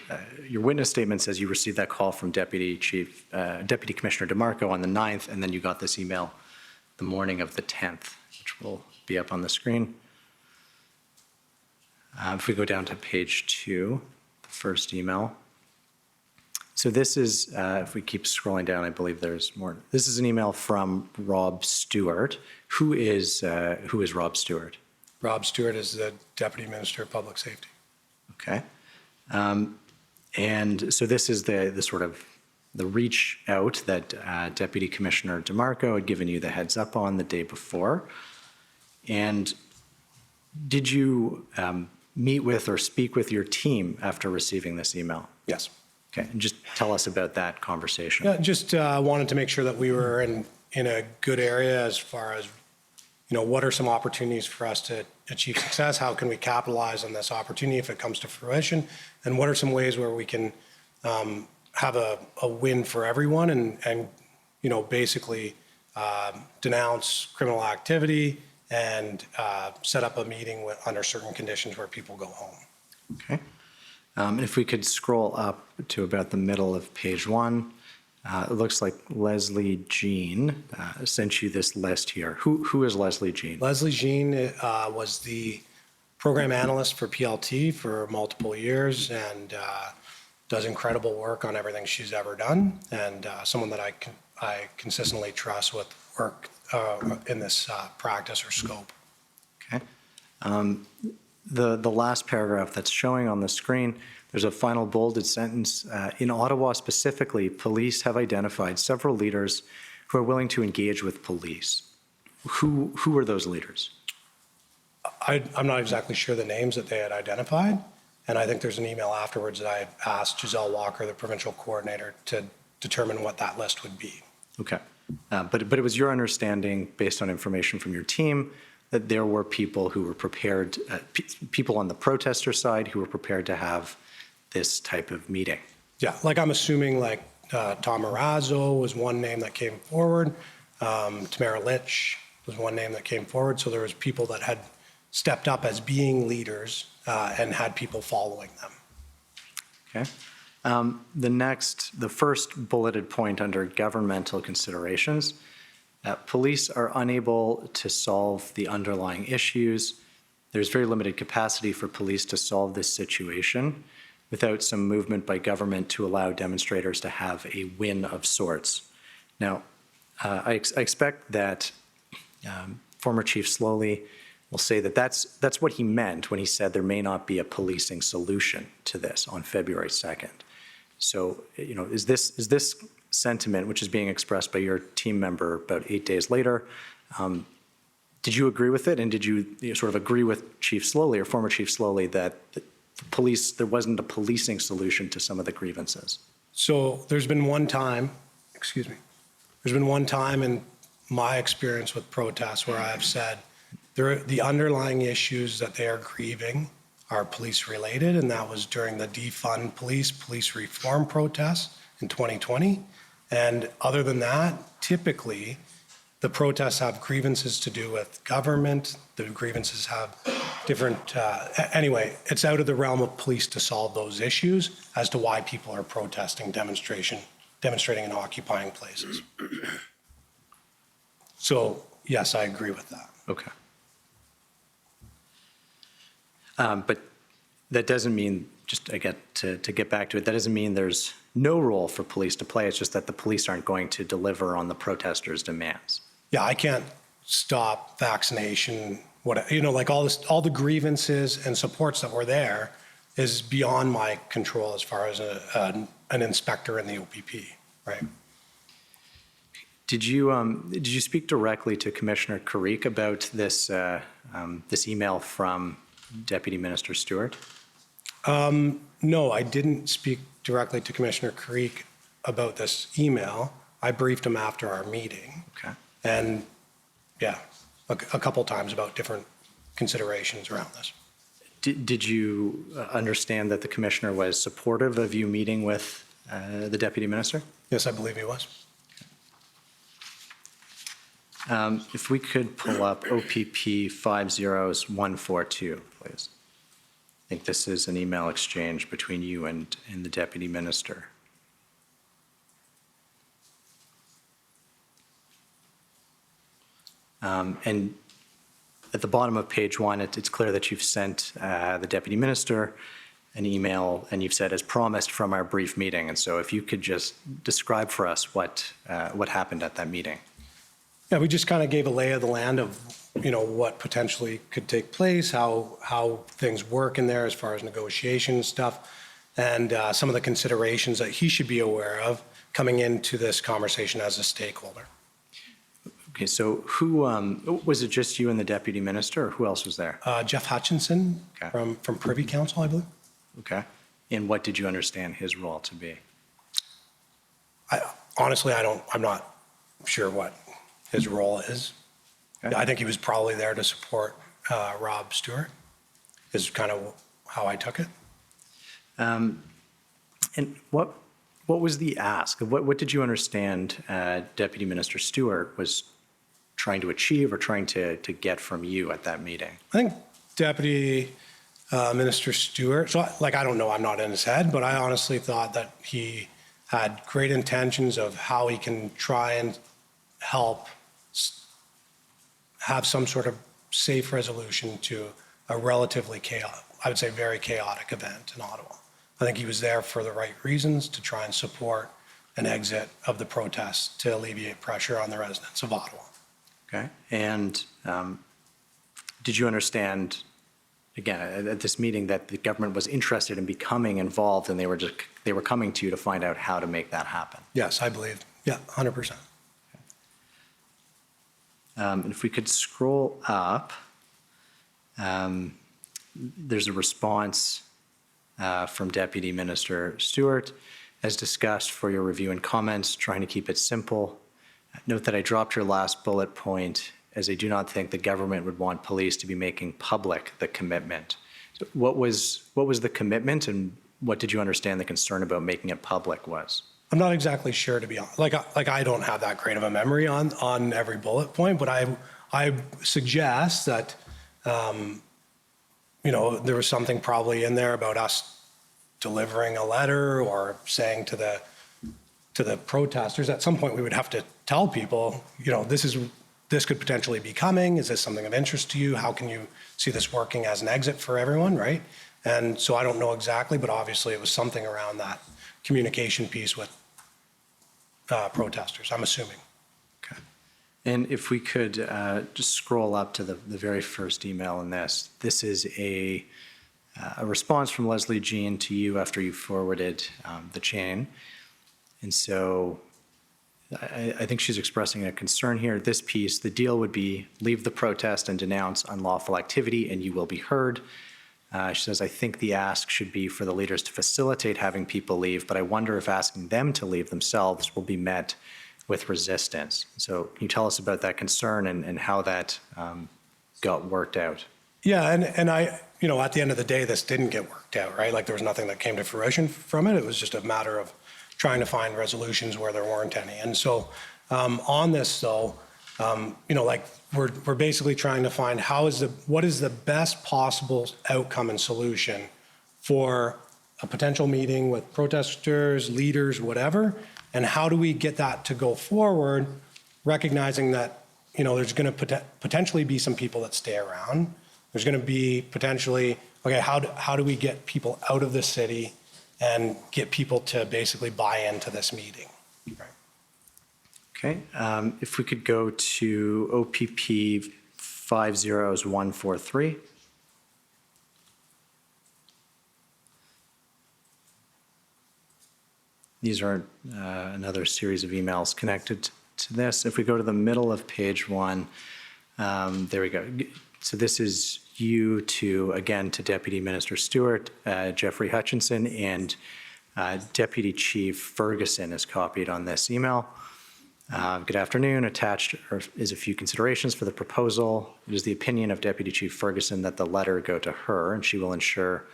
witness statement says you received that call from Deputy Commissioner DeMarco on the 9th, and then you got this email the morning of the 10th, which will be up on the screen. If we go down to page 2, the first email. So this is, if we keep scrolling down, I believe there's more. This is an email from Rob Stewart. Who is Rob Stewart? Rob Stewart is the Deputy Minister of Public Safety. Okay. And so this is the sort of the reach out that Deputy Commissioner DeMarco had given you the heads up on the day before. And did you meet with or speak with your team after receiving this email? Yes. Okay, and just tell us about that conversation. Yeah, just wanted to make sure that we were in a good area as far as, what are some opportunities for us to achieve success? How can we capitalize on this opportunity if it comes to fruition? And what are some ways where we can have a win for everyone and basically denounce criminal activity and set up a meeting under certain conditions where people go home. Okay. If we could scroll up to about the middle of page 1, it looks like Leslie Jean sent you this list here. Who is Leslie Jean? Leslie Jean was the program analyst for PLT for multiple years and does incredible work on everything she's ever done, and someone that I consistently trust with work in this practice or scope. Okay. The last paragraph that's showing on the screen, there's a final bolded sentence. In Ottawa specifically, police have identified several leaders who are willing to engage with police. Who are those leaders? I'm not exactly sure the names that they had identified, and I think there's an email afterwards that I had asked Giselle Walker, the provincial coordinator, to determine what that list would be. Okay. But it was your understanding, based on information from your team, that there were people who were prepared, people on the protester side who were prepared to have this type of meeting. Yeah, like I'm assuming Tom Marazzo was one name that came forward. Tamara Litch was one name that came forward. So there was people that had stepped up as being leaders and had people following them. Okay. The first bulleted point under governmental considerations, police are unable to solve the underlying issues. There's very limited capacity for police to solve this situation without some movement by government to allow demonstrators to have a win of sorts. Now, I expect that former Chief Slowly will say that that's what he meant when he said there may not be a policing solution to this on February 2nd. So, is this sentiment, which is being expressed by your team member about 8 days later, did you agree with it? And did you sort of agree with Chief Slowly or former Chief Slowly that there wasn't a policing solution to some of the grievances? So there's been one time in my experience with protests where I've said the underlying issues that they are grieving are police related, and that was during the defund police reform protests in 2020. And other than that, typically the protests have grievances to do with government. The grievances have different, anyway, it's out of the realm of police to solve those issues as to why people are protesting, demonstrating and occupying places. So yes, I agree with that. Okay. But that doesn't mean, just again, to get back to it, that doesn't mean there's no role for police to play. It's just that the police aren't going to deliver on the protesters' demands. Yeah, I can't stop vaccination, like all the grievances and supports that were there is beyond my control as far as an inspector in the OPP, right? Did you speak directly to Commissioner Carrick about this this email from Deputy Minister Stewart? No, I didn't speak directly to Commissioner Carrick about this email. I briefed him after our meeting. Okay. And yeah, a couple times about different considerations around this. Did you understand that the commissioner was supportive of you meeting with the deputy minister? Yes, I believe he was. If we could pull up OPP 50142, please. I think this is an email exchange between you and the deputy minister. And at the bottom of page 1, it's clear that you've sent the deputy minister an email, and you've said, as promised from our brief meeting. And so if you could just describe for us what happened at that meeting. Yeah, we just kind of gave a lay of the land of, what potentially could take place, how things work in there as far as negotiation stuff, and some of the considerations that he should be aware of coming into this conversation as a stakeholder. Okay, so who, was it just you and the deputy minister, or who else was there? Jeff Hutchinson from Privy Council, I believe. Okay. And what did you understand his role to be? Honestly, I'm not sure what his role is. Okay. I think he was probably there to support Rob Stewart, is kind of how I took it. And what was the ask? What did you understand Deputy Minister Stewart was trying to achieve or trying to get from you at that meeting? I think Deputy Minister Stewart, so I don't know, I'm not in his head, but I honestly thought that he had great intentions of how he can try and help have some sort of safe resolution to a relatively chaotic, I would say very chaotic event in Ottawa. I think he was there for the right reasons to try and support an exit of the protests to alleviate pressure on the residents of Ottawa. Okay. And did you understand, again, at this meeting, that the government was interested in becoming involved, and they were coming to you to find out how to make that happen? Yes, I believe. Yeah, 100%. And if we could scroll up, there's a response from Deputy Minister Stewart. As discussed for your review and comments, trying to keep it simple. Note that I dropped your last bullet point, as I do not think the government would want police to be making public the commitment. So what was the commitment, and what did you understand the concern about making it public was? I'm not exactly sure, to be honest. Like I don't have that great of a memory on every bullet point, but I suggest that there was something probably in there about us delivering a letter or saying to the protesters at some point we would have to tell people, this could potentially be coming. Is this something of interest to you? How can you see this working as an exit for everyone, right? And so I don't know exactly, but obviously it was something around that communication piece with protesters, I'm assuming. Okay. And if we could just scroll up to the very first email in this. This is a response from Leslie Jean to you after you forwarded the chain. And so I think she's expressing a concern here. This piece, the deal would be leave the protest and denounce unlawful activity, and you will be heard. She says, I think the ask should be for the leaders to facilitate having people leave, but I wonder if asking them to leave themselves will be met with resistance. So can you tell us about that concern and how that got worked out? Yeah, and I, at the end of the day, this didn't get worked out, right? Like there was nothing that came to fruition from it. It was just a matter of trying to find resolutions where there weren't any. And so on this though, we're basically trying to find what is the best possible outcome and solution for a potential meeting with protesters, leaders, whatever, and how do we get that to go forward, recognizing that, there's going to potentially be some people that stay around. There's going to be potentially okay, how do we get people out of the city and get people to basically buy into this meeting? Okay, if we could go to OPP 50143. These are another series of emails connected to this. If we go to the middle of page 1, there we go. So this is you to, again, to Deputy Minister Stewart, Jeffrey Hutchinson, and Deputy Chief Ferguson is copied on this email. Good afternoon. Attached is a few considerations for the proposal. It is the opinion of Deputy Chief Ferguson that the letter go to her, and she will ensure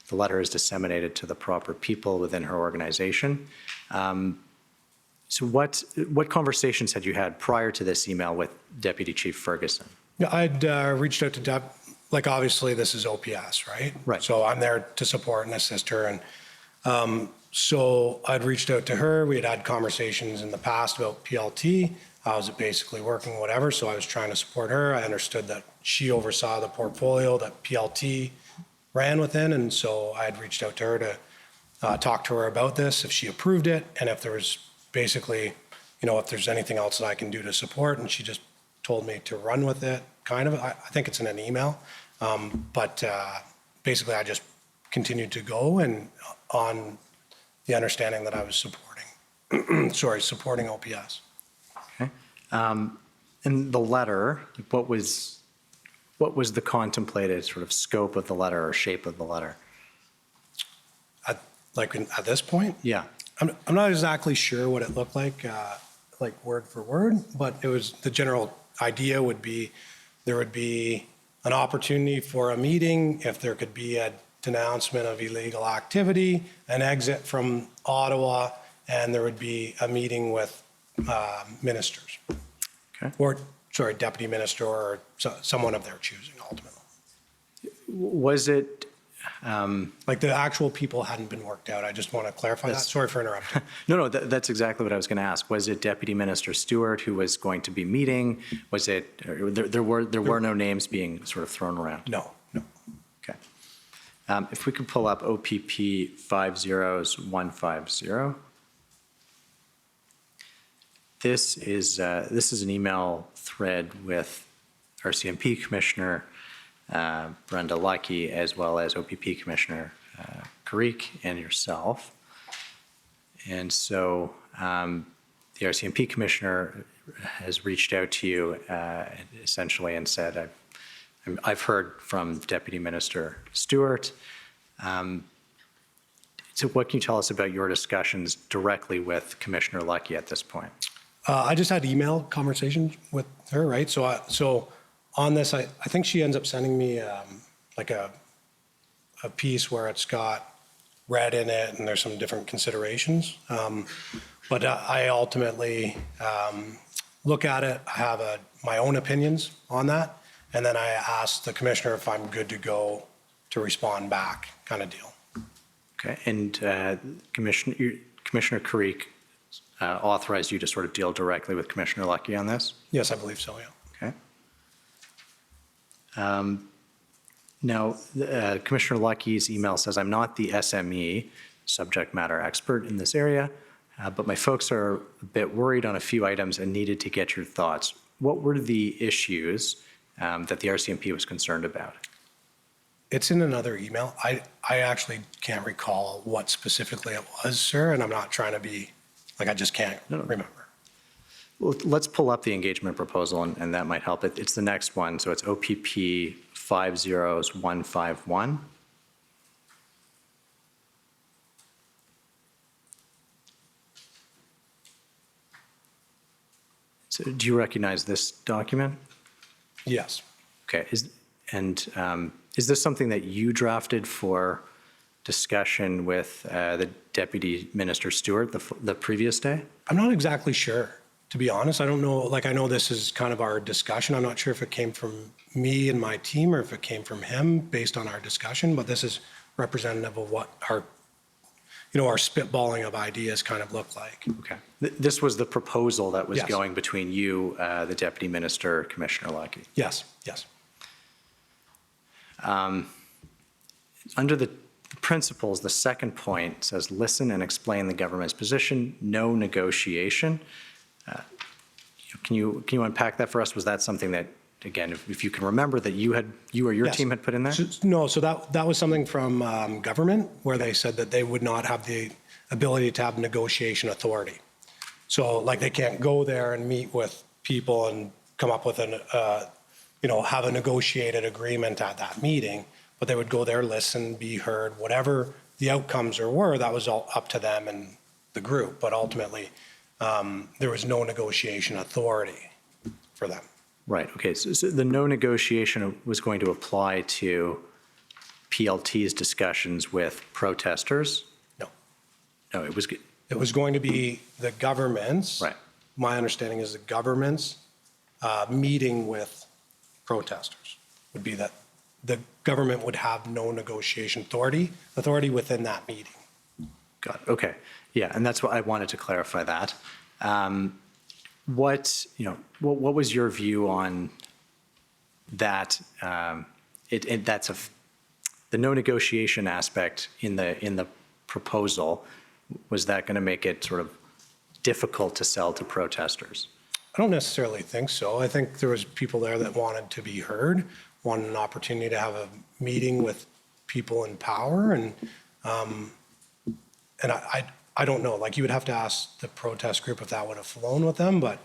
the letter is disseminated to the proper people within her organization. So what conversations had you had prior to this email with Deputy Chief Ferguson? Yeah, I'd reached out to like obviously this is OPS, right? Right. So I'm there to support and assist her. And so I'd reached out to her. We had had conversations in the past about PLT. I was basically working whatever. So I was trying to support her. I understood that she oversaw the portfolio that PLT ran within. And so I had reached out to her to talk to her about this, if she approved it, and if there was basically, if there's anything else that I can do to support. And she just told me to run with it, kind of. I think it's in an email. But basically, I just continued to go and on the understanding that I was supporting OPS. Okay. In the letter, what was the contemplated sort of scope of the letter or shape of the letter? At this point? Yeah. I'm not exactly sure what it looked like word for word, but it was the general idea would be there would be an opportunity for a meeting if there could be a denouncement of illegal activity, an exit from Ottawa, and there would be a meeting with ministers. Okay. Or, sorry, deputy minister or someone of their choosing ultimately. Was it? Like the actual people hadn't been worked out. I just want to clarify that. Sorry for interrupting. No, that's exactly what I was going to ask. Was it Deputy Minister Stewart who was going to be meeting? Was it, there were no names being sort of thrown around? No. Okay. If we could pull up OPP 50150. This is an email thread with RCMP Commissioner Brenda Lucky, as well as OPP Commissioner Karik and yourself. And so the RCMP Commissioner has reached out to you essentially and said, I've heard from Deputy Minister Stewart. So what can you tell us about your discussions directly with Commissioner Lucky at this point? I just had email conversations with her, right? So on this, I think she ends up sending me like a piece where it's got red in it and there's some different considerations. But I ultimately look at it, I have my own opinions on that. And then I ask the commissioner if I'm good to go to respond back, kind of deal. Okay, and Commissioner Karik authorized you to sort of deal directly with Commissioner Lucky on this? Yes, I believe so, yeah. Okay. Now, Commissioner Lucky's email says, I'm not the SME, subject matter expert in this area, but my folks are a bit worried on a few items and needed to get your thoughts. What were the issues that the RCMP was concerned about? It's in another email. I actually can't recall what specifically it was, sir, and I'm not trying to be, I just can't remember. Well, let's pull up the engagement proposal, and that might help. It's the next one, so it's OPP 50151. So do you recognize this document? Yes. Okay, is this something that you drafted for discussion with the Deputy Minister Stewart the previous day? I'm not exactly sure, to be honest. I don't know, I know this is kind of our discussion. I'm not sure if it came from me and my team or if it came from him based on our discussion, but this is representative of what our spitballing of ideas kind of look like. Okay. This was the proposal that was Yes. going between you, the Deputy Minister, Commissioner Lucky? Yes, yes. under the principles, the second point says, listen and explain the government's position, no negotiation. Can you unpack that for us? Was that something that, again, if you can remember, that you or your Yes. team had put in there? No, so that was something from government where they said that they would not have the ability to have negotiation authority. So like they can't go there and meet with people and come up with have a negotiated agreement at that meeting, but they would go there, listen, be heard, whatever the outcomes were, that was all up to them and the group. But ultimately, there was no negotiation authority for them. Right, okay, so the no negotiation was going to apply to PLT's discussions with protesters? No. No, it was, It was going to be the government's. right, My understanding is the government's meeting with protesters would be that the government would have no negotiation authority within that meeting. got it, okay. Yeah, and that's what I wanted to clarify that. What was your view on that? The no negotiation aspect in the proposal, was that going to make it sort of difficult to sell to protesters? I don't necessarily think so. I think there was people there that wanted to be heard, wanted an opportunity to have a meeting with people in power, and I don't know. Like, you would have to ask the protest group if that would have flown with them, but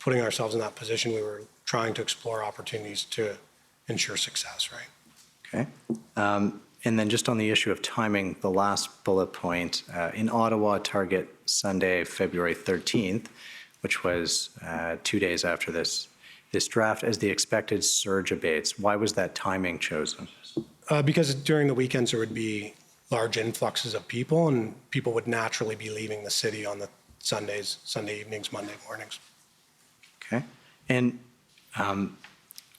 putting ourselves in that position, we were trying to explore opportunities to ensure success, right? Okay. And then just on the issue of timing, the last bullet point, in Ottawa, target Sunday, February 13th, which was 2 days after this draft, as the expected surge abates. Why was that timing chosen? Because during the weekends, there would be large influxes of people, and people would naturally be leaving the city on the Sunday evenings, Monday mornings. Okay. And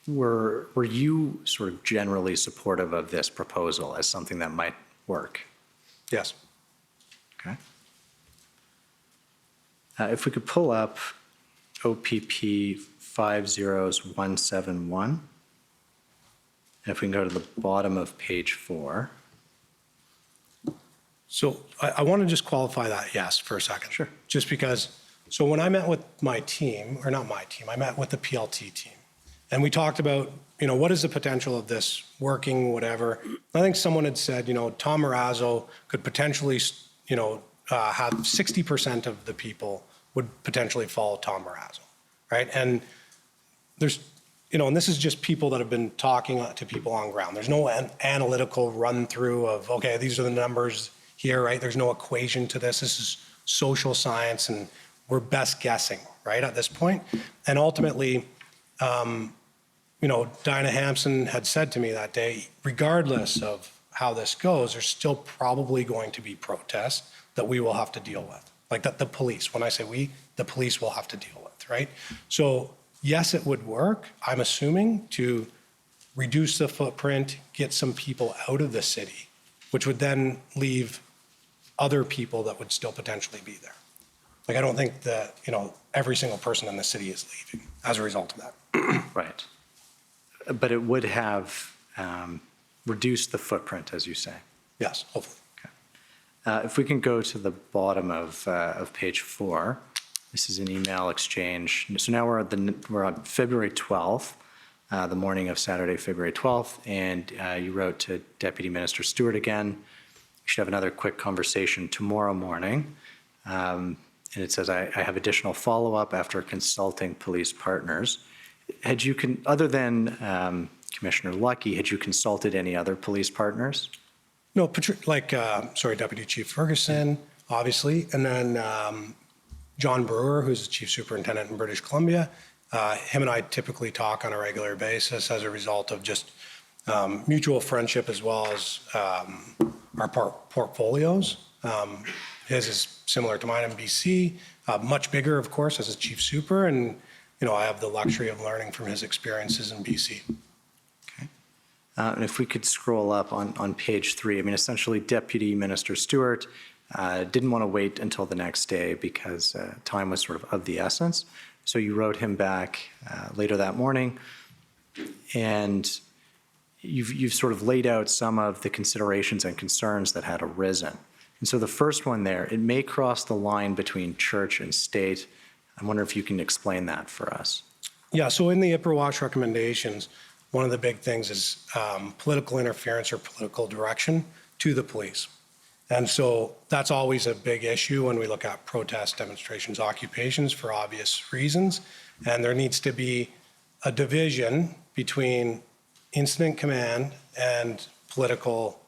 were you sort of generally supportive of this proposal as something that might work? Yes. Okay. If we could pull up OPP 50171, and if we can go to the bottom of page 4. So I want to just qualify that, yes, for a second. Sure. Just because, so when I met with my team, or not my team, I met with the PLT team, and we talked about, what is the potential of this working, whatever. I think someone had said, Tom Marazzo could potentially, have 60% of the people would potentially follow Tom Marazzo, right? And there's, and this is just people that have been talking to people on ground. There's no analytical run through of, okay, these are the numbers here, right? There's no equation to this. This is social science, and we're best guessing, right, at this point. And ultimately, Diana Hampson had said to me that day, regardless of how this goes, there's still probably going to be protests that we will have to deal with. Like that the police, when I say we, the police will have to deal with, right? So yes, it would work, I'm assuming, to reduce the footprint, get some people out of the city, which would then leave other people that would still potentially be there. Like, I don't think that, every single person in the city is leaving as a result of that. Right. But it would have reduced the footprint, as you say. Yes, hopefully. If we can go to the bottom of page 4, this is an email exchange. So now we're on February 12th, the morning of Saturday, February 12th, and you wrote to Deputy Minister Stewart again. You should have another quick conversation tomorrow morning. And it says, I have additional follow-up after consulting police partners. Other than Commissioner Lucky, had you consulted any other police partners? No, Deputy Chief Ferguson, obviously, and then John Brewer, who's the Chief Superintendent in British Columbia. Him and I typically talk on a regular basis as a result of just mutual friendship, as well as our portfolios. His is similar to mine in BC, much bigger, of course, as a Chief Super, and I have the luxury of learning from his experiences in BC. And if we could scroll up on page 3, essentially Deputy Minister Stewart didn't want to wait until the next day because time was sort of the essence. So you wrote him back later that morning, and you've sort of laid out some of the considerations and concerns that had arisen. And so the first one there, it may cross the line between church and state. I wonder if you can explain that for us. Yeah, so in the IPRA recommendations, one of the big things is political interference or political direction to the police. And so that's always a big issue when we look at protests, demonstrations, occupations for obvious reasons. And there needs to be a division between incident command and political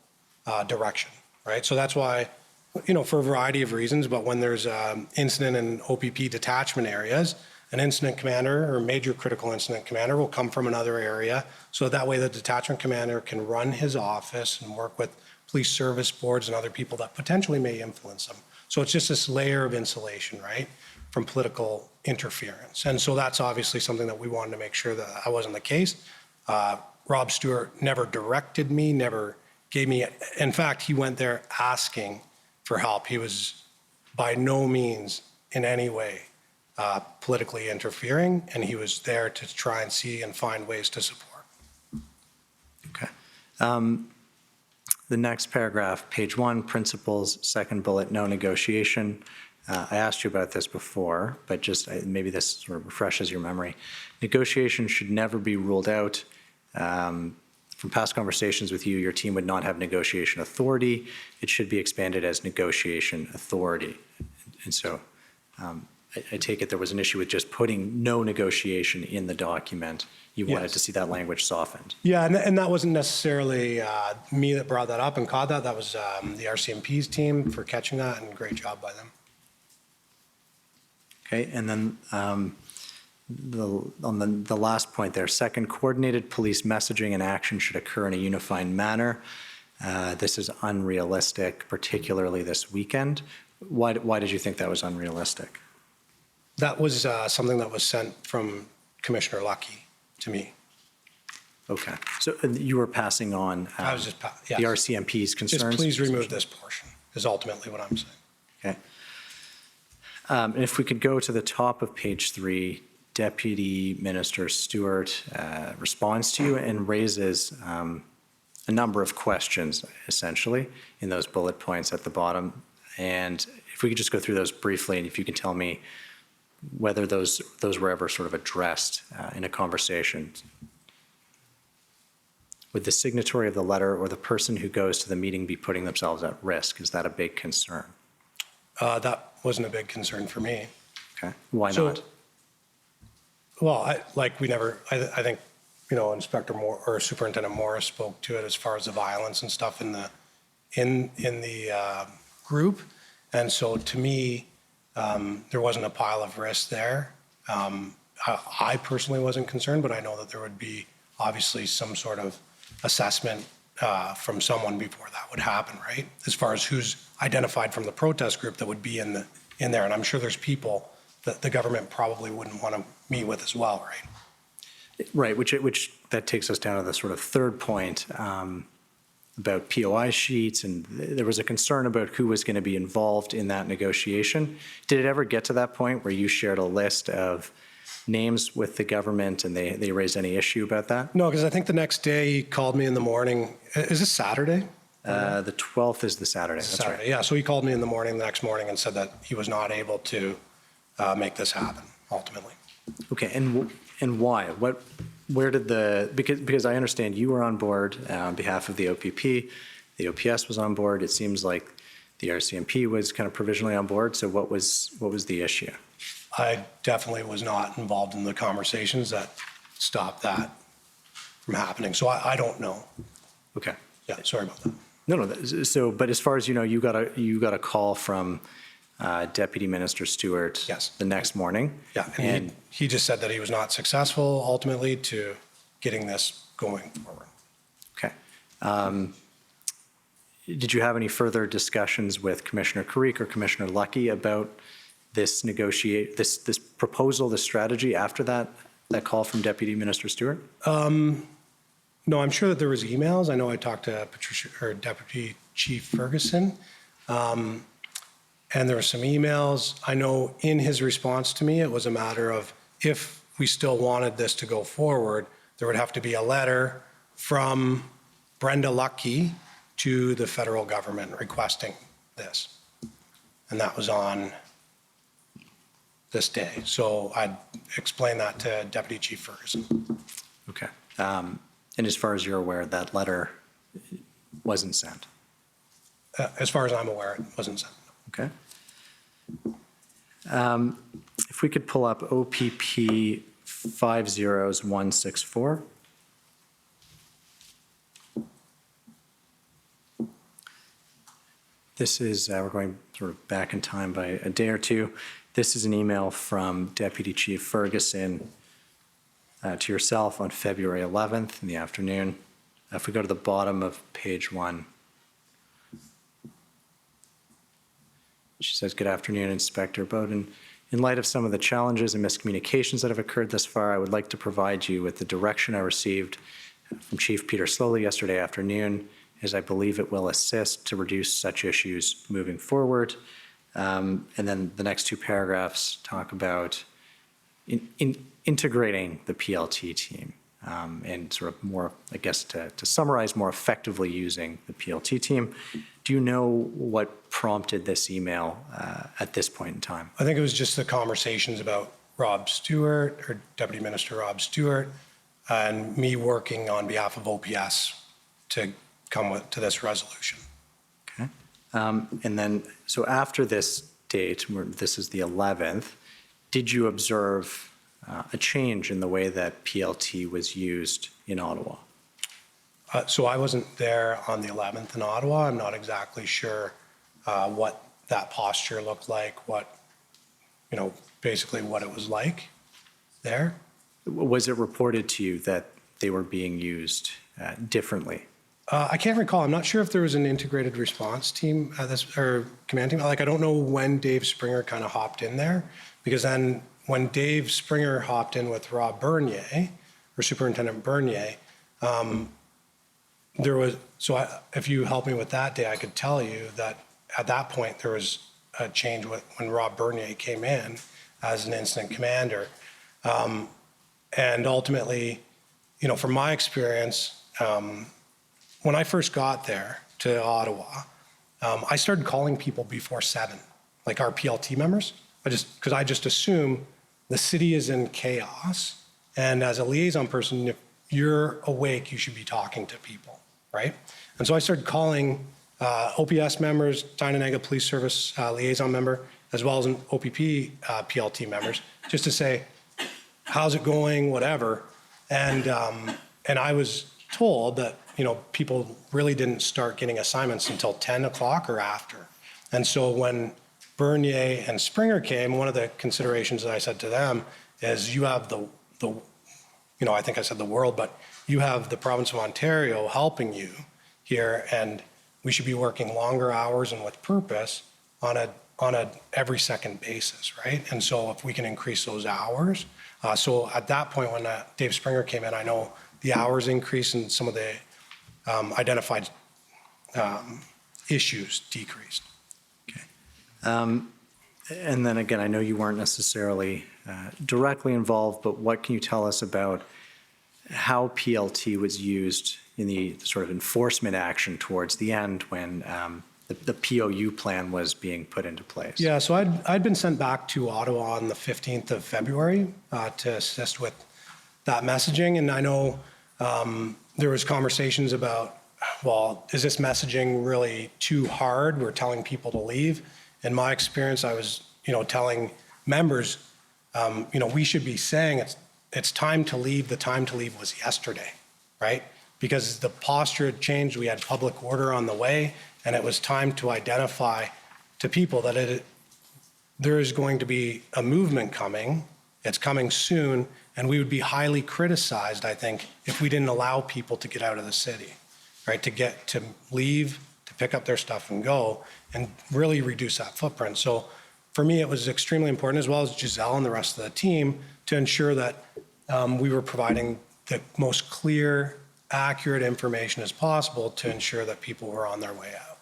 direction, right? So that's why, for a variety of reasons, but when there's incident and OPP detachment areas, an incident commander or major critical incident commander will come from another area. So that way the detachment commander can run his office and work with police service boards and other people that potentially may influence them. So it's just this layer of insulation, right, from political interference. And so that's obviously something that we wanted to make sure that wasn't the case. Rob Stewart never directed me, never gave me, in fact, he went there asking for help. He was by no means in any way politically interfering, and he was there to try and see and find ways to support. Okay. The next paragraph, page 1, principles, second bullet, no negotiation. I asked you about this before, but just maybe this sort of refreshes your memory. Negotiation should never be ruled out. From past conversations with you, your team would not have negotiation authority. It should be expanded as negotiation authority. And so I take it there was an issue with just putting no negotiation in the document. You wanted to see that language softened. Yeah, and that wasn't necessarily me that brought that up and caught that. That was the RCMP's team for catching that, and great job by them. Okay, and then on the last point there, second, coordinated police messaging and action should occur in a unified manner. This is unrealistic, particularly this weekend. Why did you think that was unrealistic? That was something that was sent from Commissioner Lucky to me. Okay, so you were passing on I was just, yes. the RCMP's concerns? Just please remove this portion, is ultimately what I'm saying. Okay. And if we could go to the top of page 3, Deputy Minister Stewart responds to you and raises a number of questions, essentially, in those bullet points at the bottom. And if we could just go through those briefly, and if you can tell me whether those were ever sort of addressed in a conversation. Would the signatory of the letter or the person who goes to the meeting be putting themselves at risk? Is that a big concern? That wasn't a big concern for me. Okay, why not? Well, I think, Inspector Moore or Superintendent Morris spoke to it as far as the violence and stuff in the group. And so to me, there wasn't a pile of risk there. I personally wasn't concerned, but I know that there would be obviously some sort of assessment from someone before that would happen, right? As far as who's identified from the protest group that would be in there. And I'm sure there's people that the government probably wouldn't want to meet with as well, right? Right, which that takes us down to the sort of third point about POI sheets, and there was a concern about who was going to be involved in that negotiation. Did it ever get to that point where you shared a list of names with the government and they raised any issue about that? No, because I think the next day he called me in the morning. Is this Saturday? The 12th is the Saturday, that's Saturday, right. yeah. So he called me in the morning, the next morning, and said that he was not able to make this happen, ultimately. Okay, and why? Where did because I understand you were on board on behalf of the OPP, the OPS was on board. It seems like the RCMP was kind of provisionally on board. So what was the issue? I definitely was not involved in the conversations that stopped that from happening. So I don't know. Okay. Yeah, sorry about that. No. So, but as far as you know, you got a call from Deputy Minister Stewart. Yes. The next morning. Yeah, and he just said that he was not successful ultimately to getting this going forward. Okay. Did you have any further discussions with Commissioner Carrick or Commissioner Lucky about this this proposal, this strategy after that call from Deputy Minister Stewart? No, I'm sure that there was emails. I know I talked to Patricia or Deputy Chief Ferguson, and there were some emails. I know in his response to me, it was a matter of if we still wanted this to go forward, there would have to be a letter from Brenda Lucky to the federal government requesting this. And that was on this day. So I'd explain that to Deputy Chief Ferguson. Okay. And as far as you're aware, that letter wasn't sent? As far as I'm aware, it wasn't sent. Okay. If we could pull up OPP 50164. This is, we're going sort of back in time by a day or two. This is an email from Deputy Chief Ferguson to yourself on February 11th in the afternoon. If we go to the bottom of page 1, she says, "Good afternoon, Inspector Bowden. In light of some of the challenges and miscommunications that have occurred thus far, I would like to provide you with the direction I received from Chief Peter Slowly yesterday afternoon, as I believe it will assist to reduce such issues moving forward." And then the next 2 paragraphs talk about integrating the PLT team and sort of more, I guess, to summarize, more effectively using the PLT team. Do you know what prompted this email at this point in time? I think it was just the conversations about Rob Stewart, or Deputy Minister Rob Stewart, and me working on behalf of OPS to come to this resolution. Okay. And then, so after this date, this is the 11th, did you observe a change in the way that PLT was used in Ottawa? So I wasn't there on the 11th in Ottawa. I'm not exactly sure what that posture looked like, basically what it was like there. Was it reported to you that they were being used differently? I can't recall. I'm not sure if there was an integrated response team or command team. I don't know when Dave Springer kind of hopped in there, because then when Dave Springer hopped in with Rob Bernier, or Superintendent Bernier, if you help me with that day, I could tell you that at that point there was a change when Rob Bernier came in as an incident commander. And ultimately, from my experience, when I first got there to Ottawa, I started calling people before 7, like our PLT members. Because I just assume the city is in chaos, and as a liaison person, if you're awake, you should be talking to people, right? And so I started calling OPS members, Tynanega Police Service liaison member, as well as an OPP PLT members, just to say, how's it going, whatever. And I was told that people really didn't start getting assignments until 10 o'clock or after. And so when Bernier and Springer came, one of the considerations that I said to them is, you have I think I said the world, but you have the province of Ontario helping you here, and we should be working longer hours and with purpose on a every second basis, right? And so if we can increase those hours, so at that point when Dave Springer came in, I know the hours increased and some of the identified issues decreased. Okay. And then again, I know you weren't necessarily directly involved, but what can you tell us about how PLT was used in the sort of enforcement action towards the end when the POU plan was being put into place? Yeah, so I'd been sent back to Ottawa on the 15th of February to assist with that messaging. And I know there was conversations about, well, is this messaging really too hard? We're telling people to leave. In my experience, I was, telling members, we should be saying it's time to leave. The time to leave was yesterday, right? Because the posture had changed. We had public order on the way, and it was time to identify to people that there is going to be a movement coming. It's coming soon, and we would be highly criticized, I think, if we didn't allow people to get out of the city, right? To leave, to pick up their stuff and go, and really reduce that footprint. So for me, it was extremely important, as well as Giselle and the rest of the team, to ensure that we were providing the most clear, accurate information as possible to ensure that people were on their way out.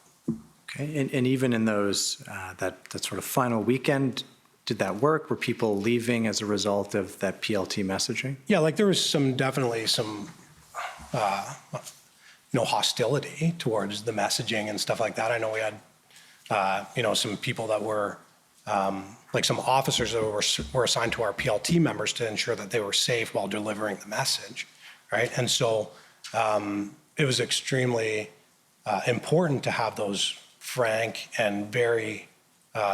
Okay, and even in those, that sort of final weekend, did that work? Were people leaving as a result of that PLT messaging? Yeah, there was definitely some hostility towards the messaging and stuff like that. I know we had, some people that were, like some officers that were assigned to our PLT members to ensure that they were safe while delivering the message, right? And so it was extremely important to have those frank and very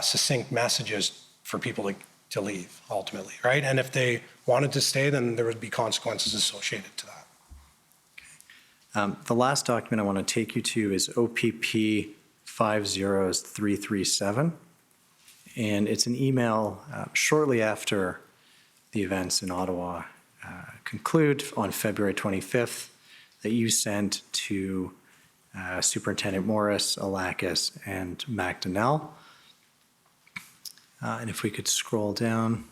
succinct messages for people to leave ultimately, right? And if they wanted to stay, then there would be consequences associated to that. The last document I want to take you to is OPP 50337. And it's an email shortly after the events in Ottawa conclude on February 25th that you sent to Superintendent Morris, Alakis, and McDonnell. And if we could scroll down.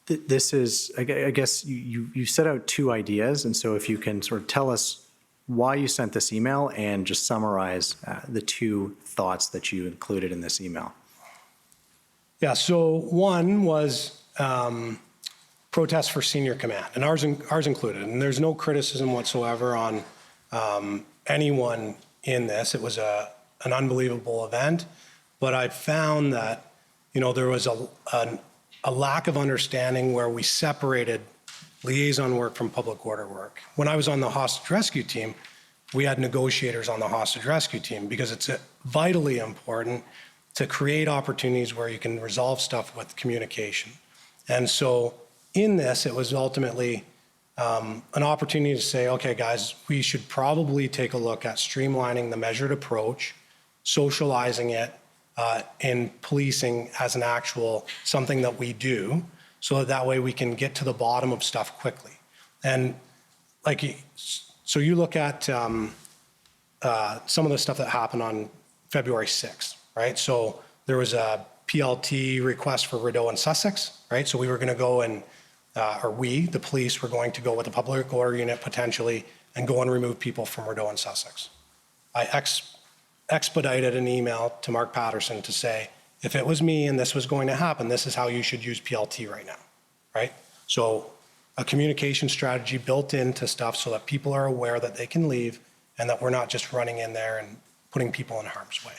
This is, I guess, you set out two ideas, and so if you can sort of tell us why you sent this email and just summarize the two thoughts that you included in this email. Yeah, so one was protests for senior command, and ours included, and there's no criticism whatsoever on anyone in this. It was an unbelievable event, but I found that, there was a lack of understanding where we separated liaison work from public order work. When I was on the hostage rescue team, we had negotiators on the hostage rescue team because it's vitally important to create opportunities where you can resolve stuff with communication. And so in this, it was ultimately an opportunity to say, okay, guys, we should probably take a look at streamlining the measured approach, socializing it, in policing as an actual something that we do, so that way we can get to the bottom of stuff quickly. And so you look at some of the stuff that happened on February 6th, right? So there was a PLT request for Rideau and Sussex, right? So we were going to go and, the police, were going to go with a public order unit potentially and go and remove people from Rideau and Sussex. I expedited an email to Mark Patterson to say, if it was me and this was going to happen, this is how you should use PLT right now, right? So a communication strategy built into stuff so that people are aware that they can leave and that we're not just running in there and putting people in harm's way.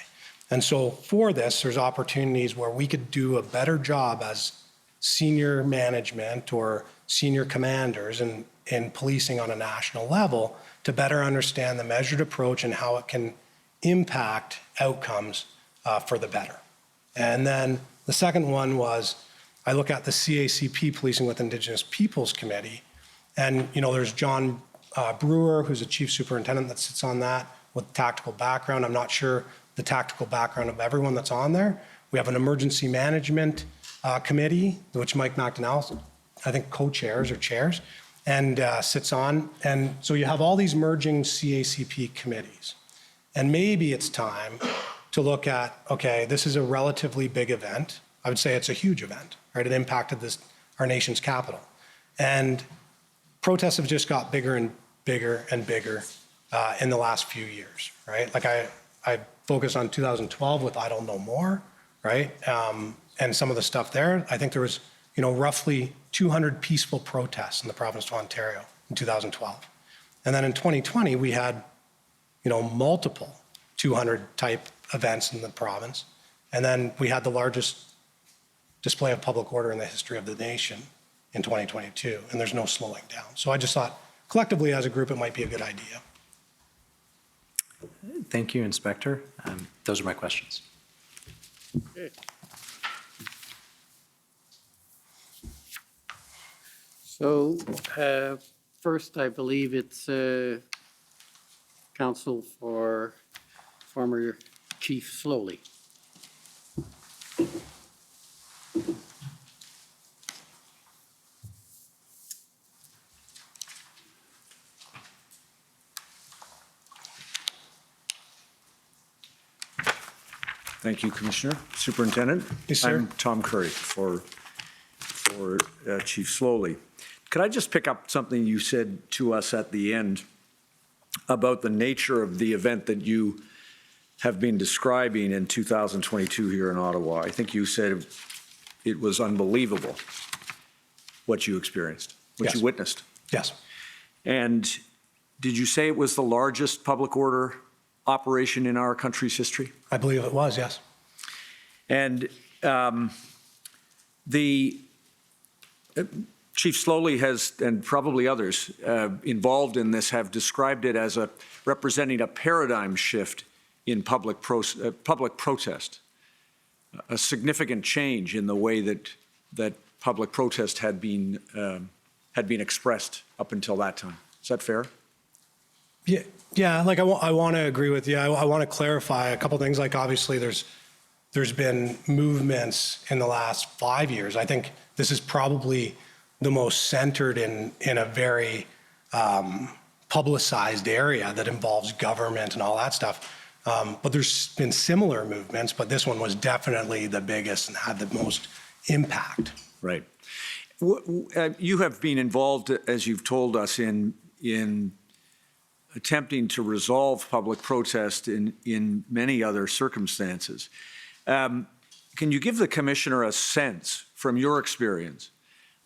And so for this, there's opportunities where we could do a better job as senior management or senior commanders in policing on a national level to better understand the measured approach and how it can impact outcomes for the better. And then the second one was, I look at the CACP Policing with Indigenous Peoples Committee, and there's John Brewer, who's a chief superintendent that sits on that with tactical background. I'm not sure the tactical background of everyone that's on there. We have an emergency management committee, which Mike McDonnell, I think, co-chairs or chairs, and sits on. And so you have all these merging CACP committees. And maybe it's time to look at, okay, this is a relatively big event. I would say it's a huge event, right? It impacted our nation's capital. And protests have just got bigger and bigger and bigger in the last few years, right? Like I focused on 2012 with I Don't Know More, right? And some of the stuff there, I think there was, roughly 200 peaceful protests in the province of Ontario in 2012. And then in 2020, we had multiple 200 type events in the province. And then we had the largest display of public order in the history of the nation in 2022, and there's no slowing down. So I just thought collectively as a group, it might be a good idea. Thank you, Inspector. Those are my questions. Okay. So first, I believe it's Counsel for former Chief Slowly. Thank you, Commissioner. Superintendent? Yes, sir. I'm Tom Curry for Chief Slowly. Could I just pick up something you said to us at the end about the nature of the event that you have been describing in 2022 here in Ottawa? I think you said it was unbelievable what you experienced, what Yes. you witnessed. Yes. And did you say it was the largest public order operation in our country's history? I believe it was, yes. And the Chief Slowly has, and probably others involved in this, have described it as representing a paradigm shift in public protest, a significant change in the way that public protest had been expressed up until that time. Is that fair? Yeah. Like I want to agree with you. I want to clarify a couple things. Like obviously, there's been movements in the last 5 years. I think this is probably the most centered in a very publicized area that involves government and all that stuff. But there's been similar movements, but this one was definitely the biggest and had the most impact. Right. You have been involved, as you've told us, in attempting to resolve public protest in many other circumstances. Can you give the commissioner a sense, from your experience,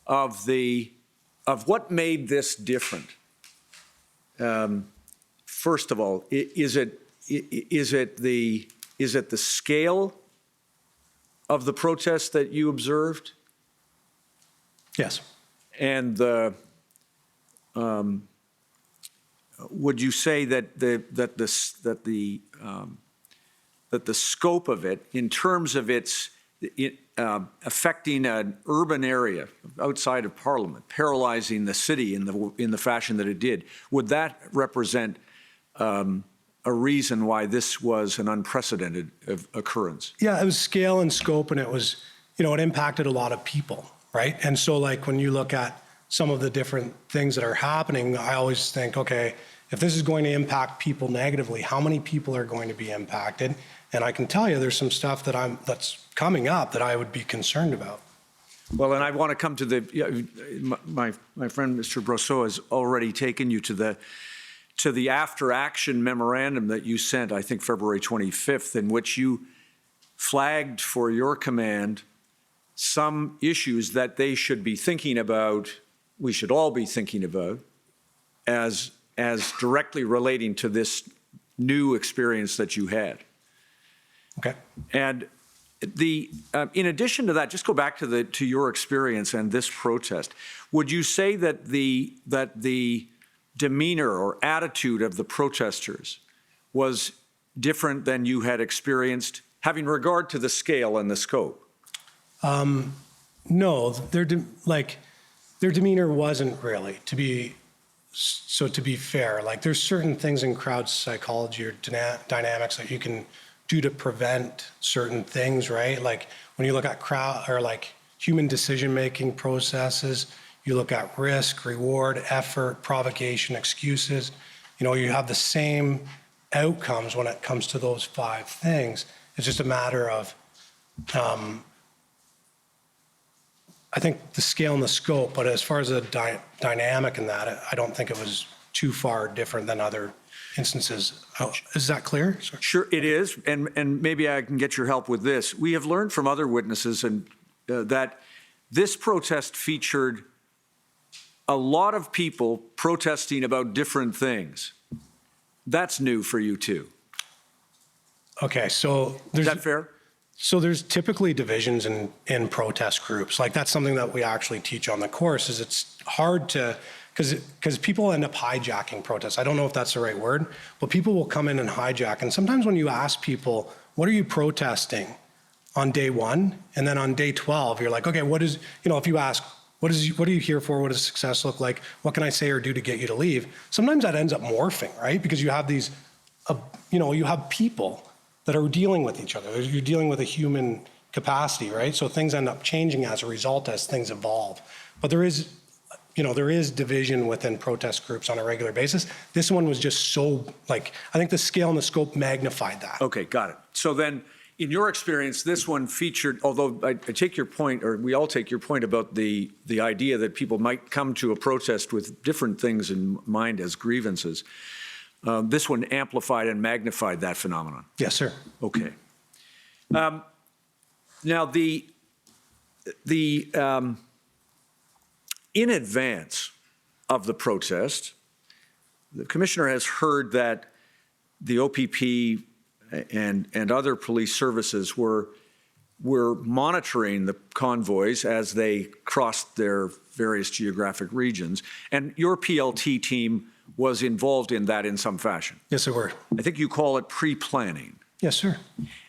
of what made this different? First of all, is it the scale of the protest that you observed? Yes. And would you say that the scope of it, in terms of its affecting an urban area outside of Parliament, paralyzing the city in the fashion that it did, would that represent a reason why this was an unprecedented occurrence? Yeah, it was scale and scope, and it was, it impacted a lot of people, right? And so like when you look at some of the different things that are happening, I always think, okay, if this is going to impact people negatively, how many people are going to be impacted? And I can tell you there's some stuff that's coming up that I would be concerned about. Well, and I want to come to my friend Mr. Brosseau has already taken you to the after action memorandum that you sent, I think February 25th, in which you flagged for your command some issues that they should be thinking about, we should all be thinking about, as directly relating to this new experience that you had. Okay. And in addition to that, just go back to your experience and this protest. Would you say that the demeanor or attitude of the protesters was different than you had experienced, having regard to the scale and the scope? No, their demeanor wasn't really, to be fair. Like there's certain things in crowd psychology or dynamics that you can do to prevent certain things, right? Like when you look at crowd or like human decision-making processes, you look at risk, reward, effort, provocation, excuses. You have the same outcomes when it comes to those 5 things. It's just a matter of, I think the scale and the scope, but as far as the dynamic in that, I don't think it was too far different than other instances. Is that clear? Sorry. Sure, it is, and maybe I can get your help with this. We have learned from other witnesses that this protest featured a lot of people protesting about different things. That's new for you too. Okay, so is that fair? So there's typically divisions in protest groups. Like that's something that we actually teach on the course. Is it's hard to because people end up hijacking protests. I don't know if that's the right word, but people will come in and hijack. And sometimes when you ask people, what are you protesting on day 1? And then on day 12, you're like, okay, what is, if you ask, what are you here for? What does success look like? What can I say or do to get you to leave? Sometimes that ends up morphing, right? Because you have these, you have people that are dealing with each other. You're dealing with a human capacity, right? So things end up changing as a result as things evolve. But there is division within protest groups on a regular basis. This one was just so, I think the scale and the scope magnified that. Okay, got it. So then, in your experience, this one featured, although I take your point, or we all take your point about the idea that people might come to a protest with different things in mind as grievances, this one amplified and magnified that phenomenon. Yes, sir. Okay. Now, in advance of the protest. The commissioner has heard that the OPP and other police services were monitoring the convoys as they crossed their various geographic regions, and your PLT team was involved in that in some fashion. Yes, they were. I think you call it pre-planning. Yes, sir.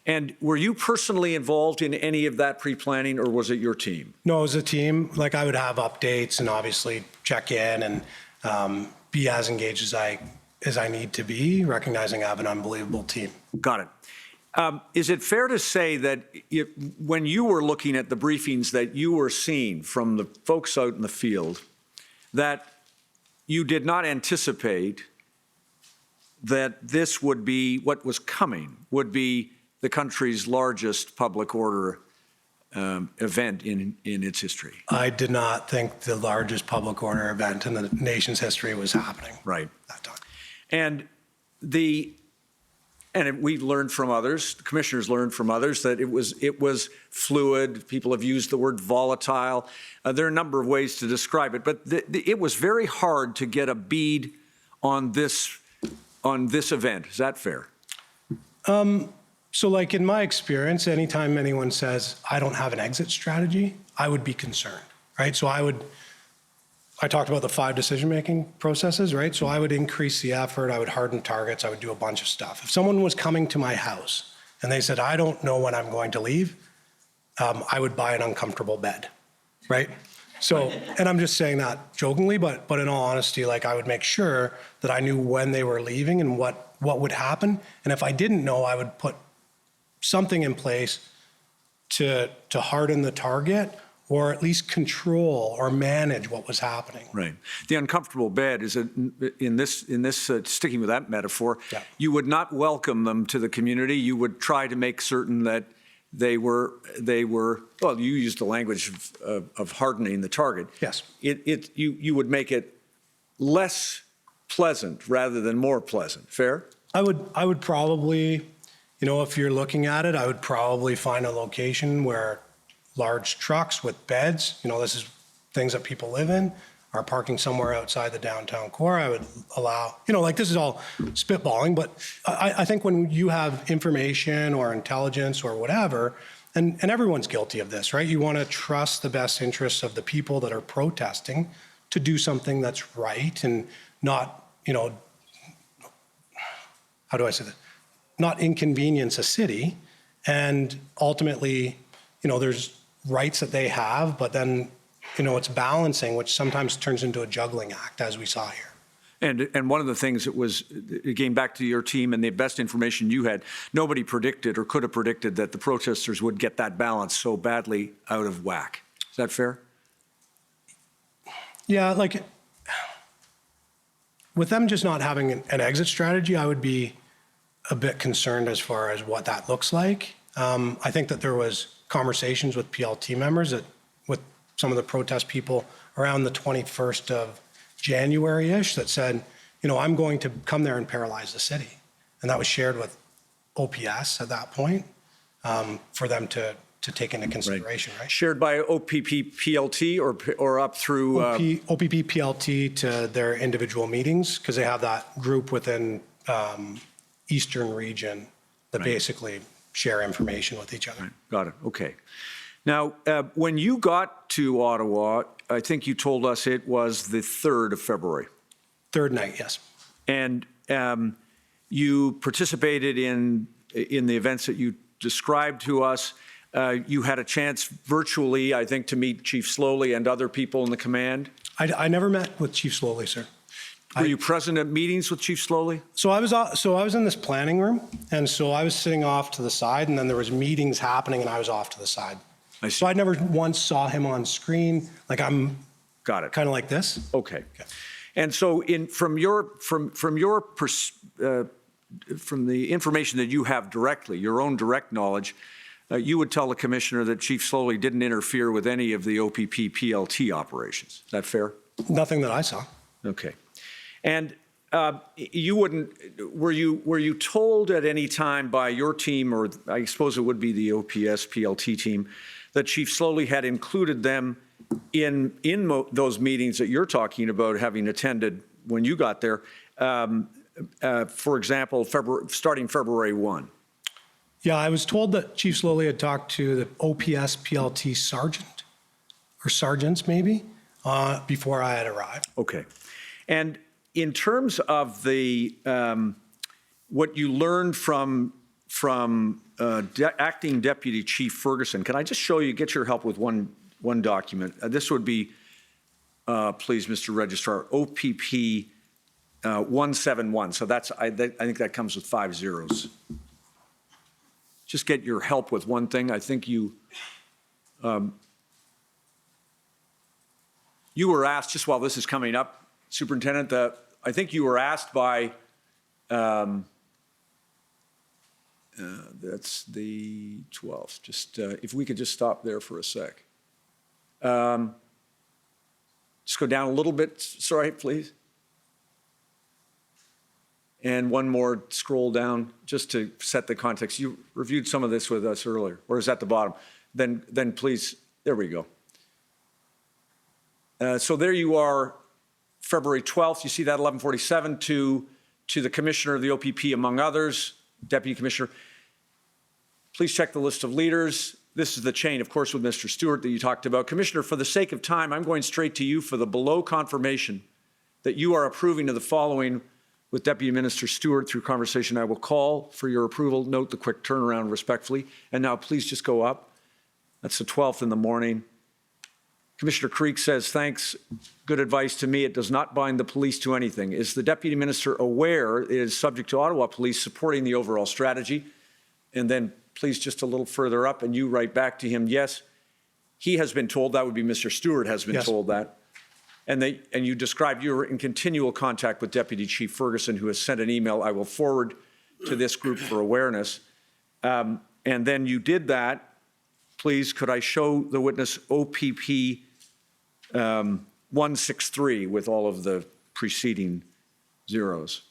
And were you personally involved in any of that pre-planning, or was it your team? No, it was a team. Like, I would have updates and obviously check in and be as engaged as I need to be, recognizing I have an unbelievable team. Got it. Is it fair to say that when you were looking at the briefings that you were seeing from the folks out in the field, that you did not anticipate that this would be, what was coming, would be the country's largest public order event in its history? I did not think the largest public order event in the nation's history was happening. Right. That time. And we learned from others, the commissioners learned from others, that it was fluid. People have used the word volatile. There are a number of ways to describe it, but it was very hard to get a bead on this event. Is that fair? So like in my experience, anytime anyone says, I don't have an exit strategy, I would be concerned, right? So I talked about the 5 decision-making processes, right? So I would increase the effort, I would harden targets, I would do a bunch of stuff. If someone was coming to my house and they said, I don't know when I'm going to leave, I would buy an uncomfortable bed, right? So, and I'm just saying that jokingly, but in all honesty, like, I would make sure that I knew when they were leaving and what would happen. And if I didn't know, I would put something in place to harden the target, or at least control or manage what was happening. Right. The uncomfortable bed is in this sticking with that metaphor. Yeah. You would not welcome them to the community. You would try to make certain that they were. Well, you used the language of hardening the target. Yes. You would make it less pleasant rather than more pleasant. Fair? I would probably, if you're looking at it, I would probably find a location where large trucks with beds, this is things that people live in, are parking somewhere outside the downtown core. I would allow, this is all spitballing, but I think when you have information or intelligence or whatever, and everyone's guilty of this, right? You want to trust the best interests of the people that are protesting to do something that's right and not, how do I say that? Not inconvenience a city. And ultimately, there's rights that they have, but then, it's balancing, which sometimes turns into a juggling act, as we saw here. And one of the things that was, again, back to your team and the best information you had, nobody predicted or could have predicted that the protesters would get that balance so badly out of whack. Is that fair? Yeah, like, with them just not having an exit strategy, I would be a bit concerned as far as what that looks like. I think that there was conversations with PLT members with some of the protest people around the 21st of January-ish that said, I'm going to come there and paralyze the city. And that was shared with OPS at that point for them to take into consideration, right? Shared by OPP PLT or up through? OPP PLT to their individual meetings, because they have that group within Eastern region that basically share information with each other. Right. Got it. Okay. Now, when you got to Ottawa, I think you told us it was the 3rd of February. Third night, yes. And you participated in the events that you described to us. You had a chance virtually, I think, to meet Chief Slowly and other people in the command. I never met with Chief Slowly, sir. Were you present at meetings with Chief Slowly? So I was in this planning room, and so I was sitting off to the side, and then there was meetings happening, and I was off to the side. I see. So I never once saw him on screen. Like, I'm got it. Kind of like this. Okay. And so from the information that you have directly, your own direct knowledge, you would tell the commissioner that Chief Slowly didn't interfere with any of the OPP PLT operations. Is that fair? Nothing that I saw. Okay. And you wouldn't, were you told at any time by your team, or I suppose it would be the OPS PLT team, that Chief Slowly had included them those meetings that you're talking about, having attended when you got there, for example, starting February 1? Yeah, I was told that Chief Slowly had talked to the OPS PLT sergeant, or sergeants maybe, before I had arrived. Okay. And in terms of the what you learned from Acting Deputy Chief Ferguson, can I just show you, get your help with one document? This would be, please, Mr. Registrar, OPP 171. So that's, I think that comes with 5 zeros. Just get your help with one thing. I think you were asked, just while this is coming up, Superintendent, that I think you were asked by, that's the 12th. Just if we could just stop there for a sec. Just go down a little bit, sorry, please. And one more, scroll down, just to set the context. You reviewed some of this with us earlier, or is that the bottom? Then please, there we go. So there you are, February 12th. You see that 1147 to the Commissioner of the OPP, among others, Deputy Commissioner. Please check the list of leaders. This is the chain, of course, with Mr. Stewart that you talked about. Commissioner, for the sake of time, I'm going straight to you for the below confirmation that you are approving of the following with Deputy Minister Stewart through conversation. I will call for your approval. Note the quick turnaround respectfully. And now please just go up. That's the 12th in the morning. Commissioner Creek says, thanks, good advice to me. It does not bind the police to anything. Is the Deputy Minister aware it is subject to Ottawa Police supporting the overall strategy? And then please just a little further up, and you write back to him, yes, he has been told, that would be Mr. Stewart has been told that. And you described you were in continual contact with Deputy Chief Ferguson, who has sent an email I will forward to this group for awareness. And then you did that. Please, could I show the witness OPP 163 with all of the preceding zeros?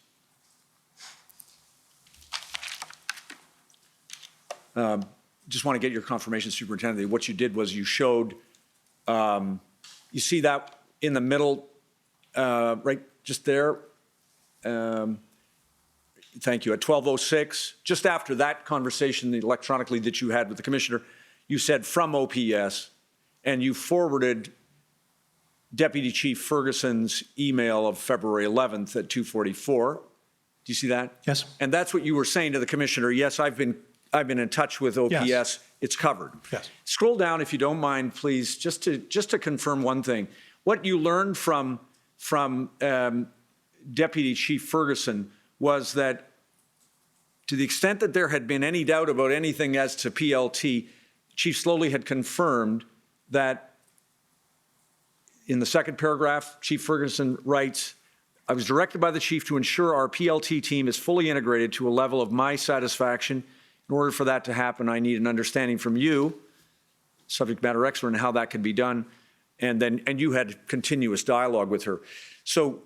Just want to get your confirmation, Superintendent. What you did was you showed, you see that in the middle, right just there. Thank you. At 12:06, just after that conversation electronically that you had with the Commissioner, you said from OPS, and you forwarded Deputy Chief Ferguson's email of February 11th at 2:44. Do you see that? Yes. And that's what you were saying to the Commissioner. Yes, I've been in touch with OPS. Yes. It's covered. Yes. Scroll down, if you don't mind, please, just to confirm one thing. What you learned from Deputy Chief Ferguson was that to the extent that there had been any doubt about anything as to PLT, Chief Slowly had confirmed that in the second paragraph, Chief Ferguson writes, I was directed by the Chief to ensure our PLT team is fully integrated to a level of my satisfaction. In order for that to happen, I need an understanding from you, subject matter expert, in how that can be done. And you had continuous dialogue with her. So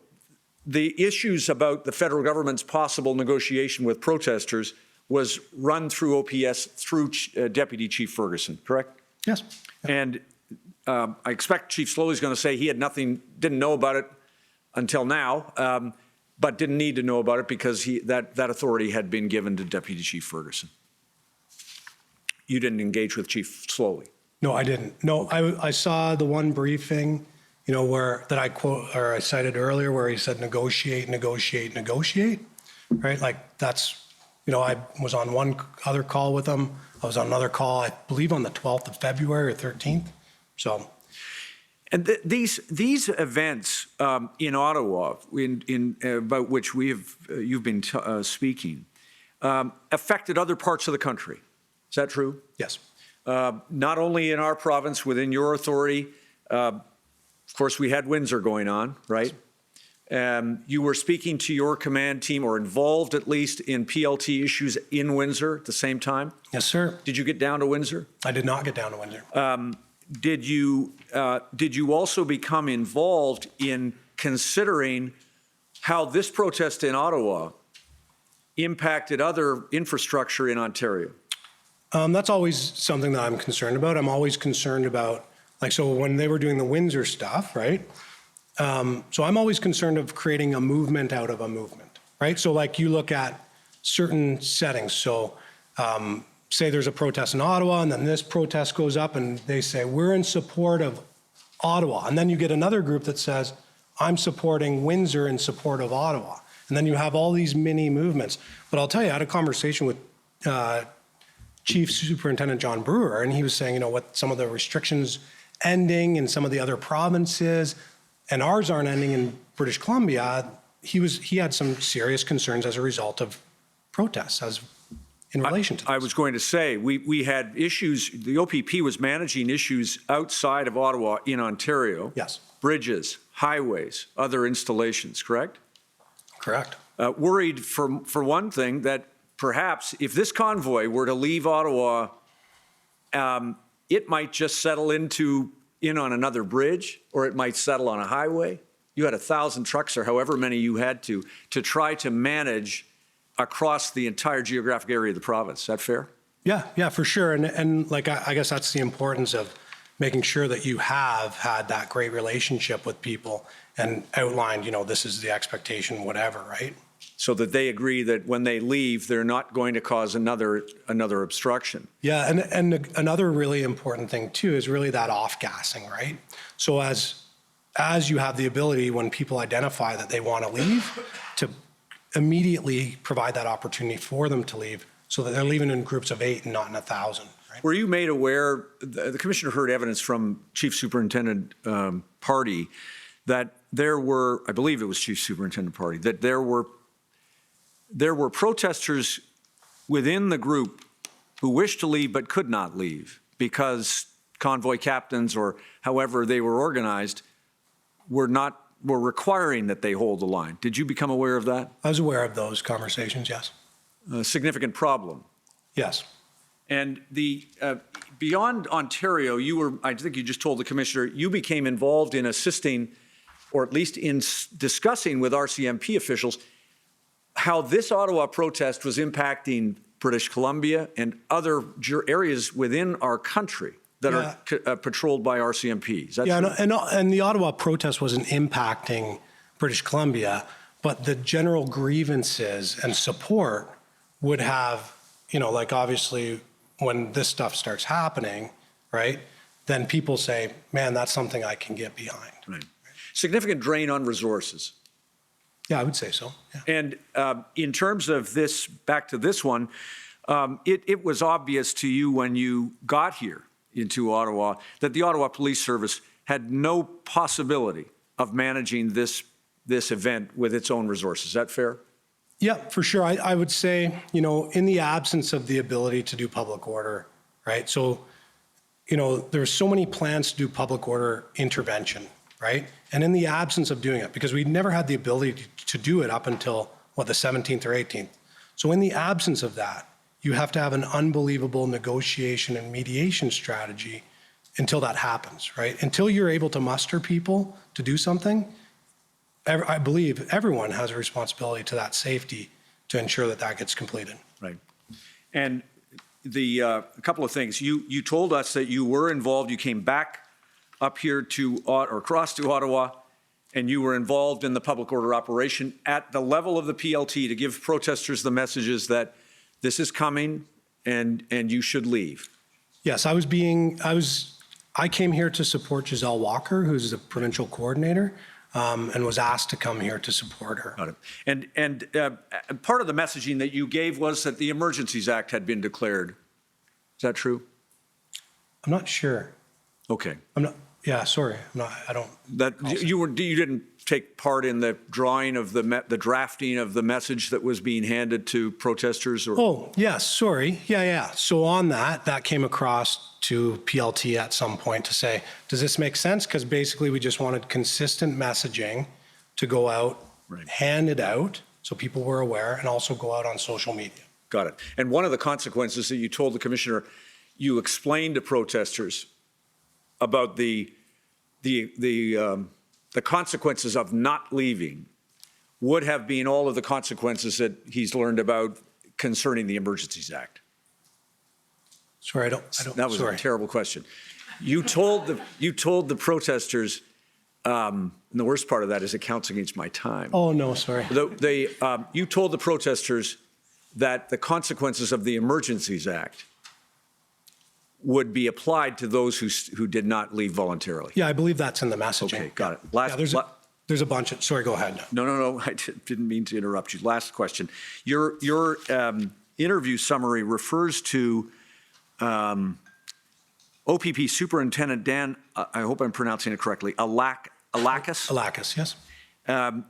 the issues about the federal government's possible negotiation with protesters was run through OPS through Deputy Chief Ferguson, correct? Yes. And I expect Chief Slowly is going to say he had didn't know about it until now, but didn't need to know about it because that authority had been given to Deputy Chief Ferguson. You didn't engage with Chief Slowly. No, I didn't. No, I saw the one briefing, that I cited earlier, where he said negotiate, negotiate, negotiate, right? Like that's, I was on one other call with him. I was on another call, I believe on the 12th of February or 13th. So. And these events in Ottawa, about which you've been speaking, affected other parts of the country. Is that true? Yes. Not only in our province, within your authority. Of course, we had Windsor going on, right? You were speaking to your command team, or involved at least in PLT issues in Windsor at the same time? Yes, sir. Did you get down to Windsor? I did not get down to Windsor. Did you also become involved in considering how this protest in Ottawa impacted other infrastructure in Ontario? That's always something that I'm concerned about. I'm always concerned about Like, so when they were doing the Windsor stuff, right? So I'm always concerned of creating a movement out of a movement, right? So like you look at certain settings. So say there's a protest in Ottawa, and then this protest goes up and they say, we're in support of Ottawa. And then you get another group that says, I'm supporting Windsor in support of Ottawa. And then you have all these mini movements. But I'll tell you, I had a conversation with Chief Superintendent John Brewer, and he was saying, you know, what some of the restrictions ending in some of the other provinces, and ours aren't ending in British Columbia. He had some serious concerns as a result of protests in relation to this. I was going to say, we had issues, the OPP was managing issues outside of Ottawa in Ontario. Yes. Bridges, highways, other installations, correct? Correct. Worried for one thing that perhaps if this convoy were to leave Ottawa, it might just settle in on another bridge, or it might settle on a highway. You had 1,000 trucks or however many you had to try to manage across the entire geographic area of the province. Is that fair? Yeah, for sure. And like, I guess that's the importance of making sure that you have had that great relationship with people and outlined, you know, this is the expectation, whatever, right? So that they agree that when they leave, they're not going to cause another obstruction. Yeah, and another really important thing too is really that off-gassing, right? So as you have the ability, when people identify that they want to leave, to immediately provide that opportunity for them to leave so that they're leaving in groups of 8 and not in 1,000. Right? Were you made aware, the commissioner heard evidence from Chief Superintendent Party that there were, I believe it was Chief Superintendent Party, that there were protesters within the group who wished to leave but could not leave because convoy captains or however they were organized were requiring that they hold the line. Did you become aware of that? I was aware of those conversations, yes. A significant problem. Yes. And beyond Ontario, I think you just told the commissioner, you became involved in assisting, or at least in discussing with RCMP officials, how this Ottawa protest was impacting British Columbia and other areas within our country that are patrolled by RCMP. Is that true? And the Ottawa protest wasn't impacting British Columbia, but the general grievances and support would have, you know, like obviously when this stuff starts happening, right, then people say, man, that's something I can get behind. Right. Significant drain on resources. Yeah, I would say so. Yeah. And in terms of this, back to this one, it was obvious to you when you got here into Ottawa that the Ottawa Police Service had no possibility of managing this event with its own resources. Is that fair? Yeah, for sure. I would say, you know, in the absence of the ability to do public order, right? So, you know, there's so many plans to do public order intervention, right? And in the absence of doing it, because we never had the ability to do it up until, the 17th or 18th. So in the absence of that, you have to have an unbelievable negotiation and mediation strategy until that happens, right? Until you're able to muster people to do something, I believe everyone has a responsibility to that safety to ensure that that gets completed. Right. And a couple of things. You told us that you were involved, you came back up here or across to Ottawa, and you were involved in the public order operation at the level of the PLT to give protesters the messages that this is coming and you should leave. Yes, I came here to support Giselle Walker, who's the provincial coordinator, and was asked to come here to support her. Got it. And part of the messaging that you gave was that the Emergencies Act had been declared. Is that true? I'm not sure. Okay. Yeah, sorry. I don't. You didn't take part in the drawing of the drafting of the message that was being handed to protesters? Or? Oh, yes, sorry. Yeah. So on that came across to PLT at some point to say, does this make sense? Because basically we just wanted consistent messaging to go out, hand it out, so people were aware, and also go out on social media. Got it. And one of the consequences that you told the commissioner, you explained to protesters about the consequences of not leaving would have been all of the consequences that he's learned about concerning the Emergencies Act. Sorry, I don't, That was sorry. a terrible question. You told the protesters, and the worst part of that is it counts against my time. Oh, no, sorry. You told the protesters that the consequences of the Emergencies Act would be applied to those who did not leave voluntarily. Yeah, I believe that's in the messaging. Okay, got it. Yeah, there's a bunch of, sorry, go ahead. No, I didn't mean to interrupt you. Last question. Your interview summary refers to OPP Superintendent Dan, I hope I'm pronouncing it correctly, Alakis? Alakis, yes.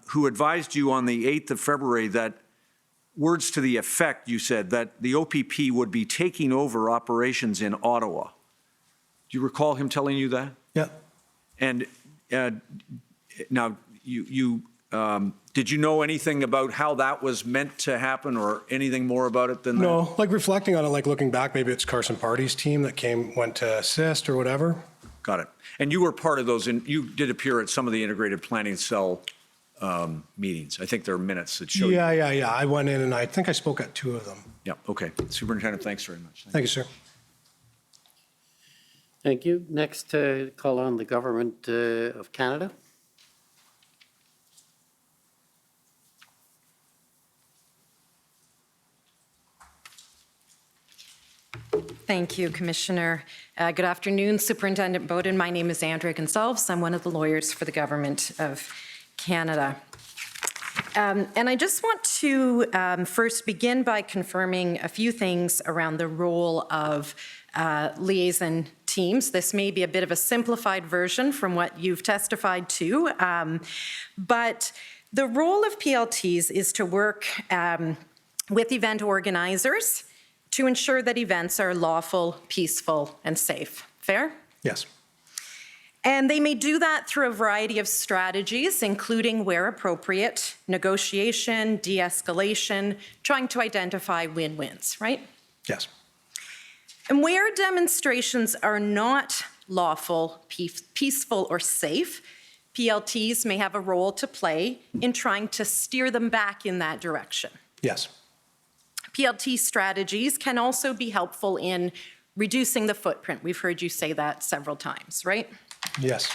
Who advised you on the 8th of February that, words to the effect, you said, that the OPP would be taking over operations in Ottawa. Do you recall him telling you that? Yeah. And now, did you know anything about how that was meant to happen or anything more about it than that? No, like reflecting on it, like looking back, maybe it's Carson Party's team that went to assist or whatever. Got it. And you were part of those, and you did appear at some of the integrated planning cell meetings. I think there are minutes that show you. Yeah. I went in and I think I spoke at 2 of them. Yeah, okay. Superintendent, thanks very much. Thank you, sir. Thank you. Next, call on the Government of Canada. Thank you, Commissioner. Good afternoon, Superintendent Bowden. My name is Andrea Gonsalves. I'm one of the lawyers for the Government of Canada. And I just want to first begin by confirming a few things around the role of liaison teams. This may be a bit of a simplified version from what you've testified to, but the role of PLTs is to work with event organizers to ensure that events are lawful, peaceful, and safe. Fair? Yes. And they may do that through a variety of strategies, including, where appropriate, negotiation, de-escalation, trying to identify win-wins, right? Yes. And where demonstrations are not lawful, peaceful, or safe, PLTs may have a role to play in trying to steer them back in that direction. Yes. PLT strategies can also be helpful in reducing the footprint. We've heard you say that several times, right? Yes.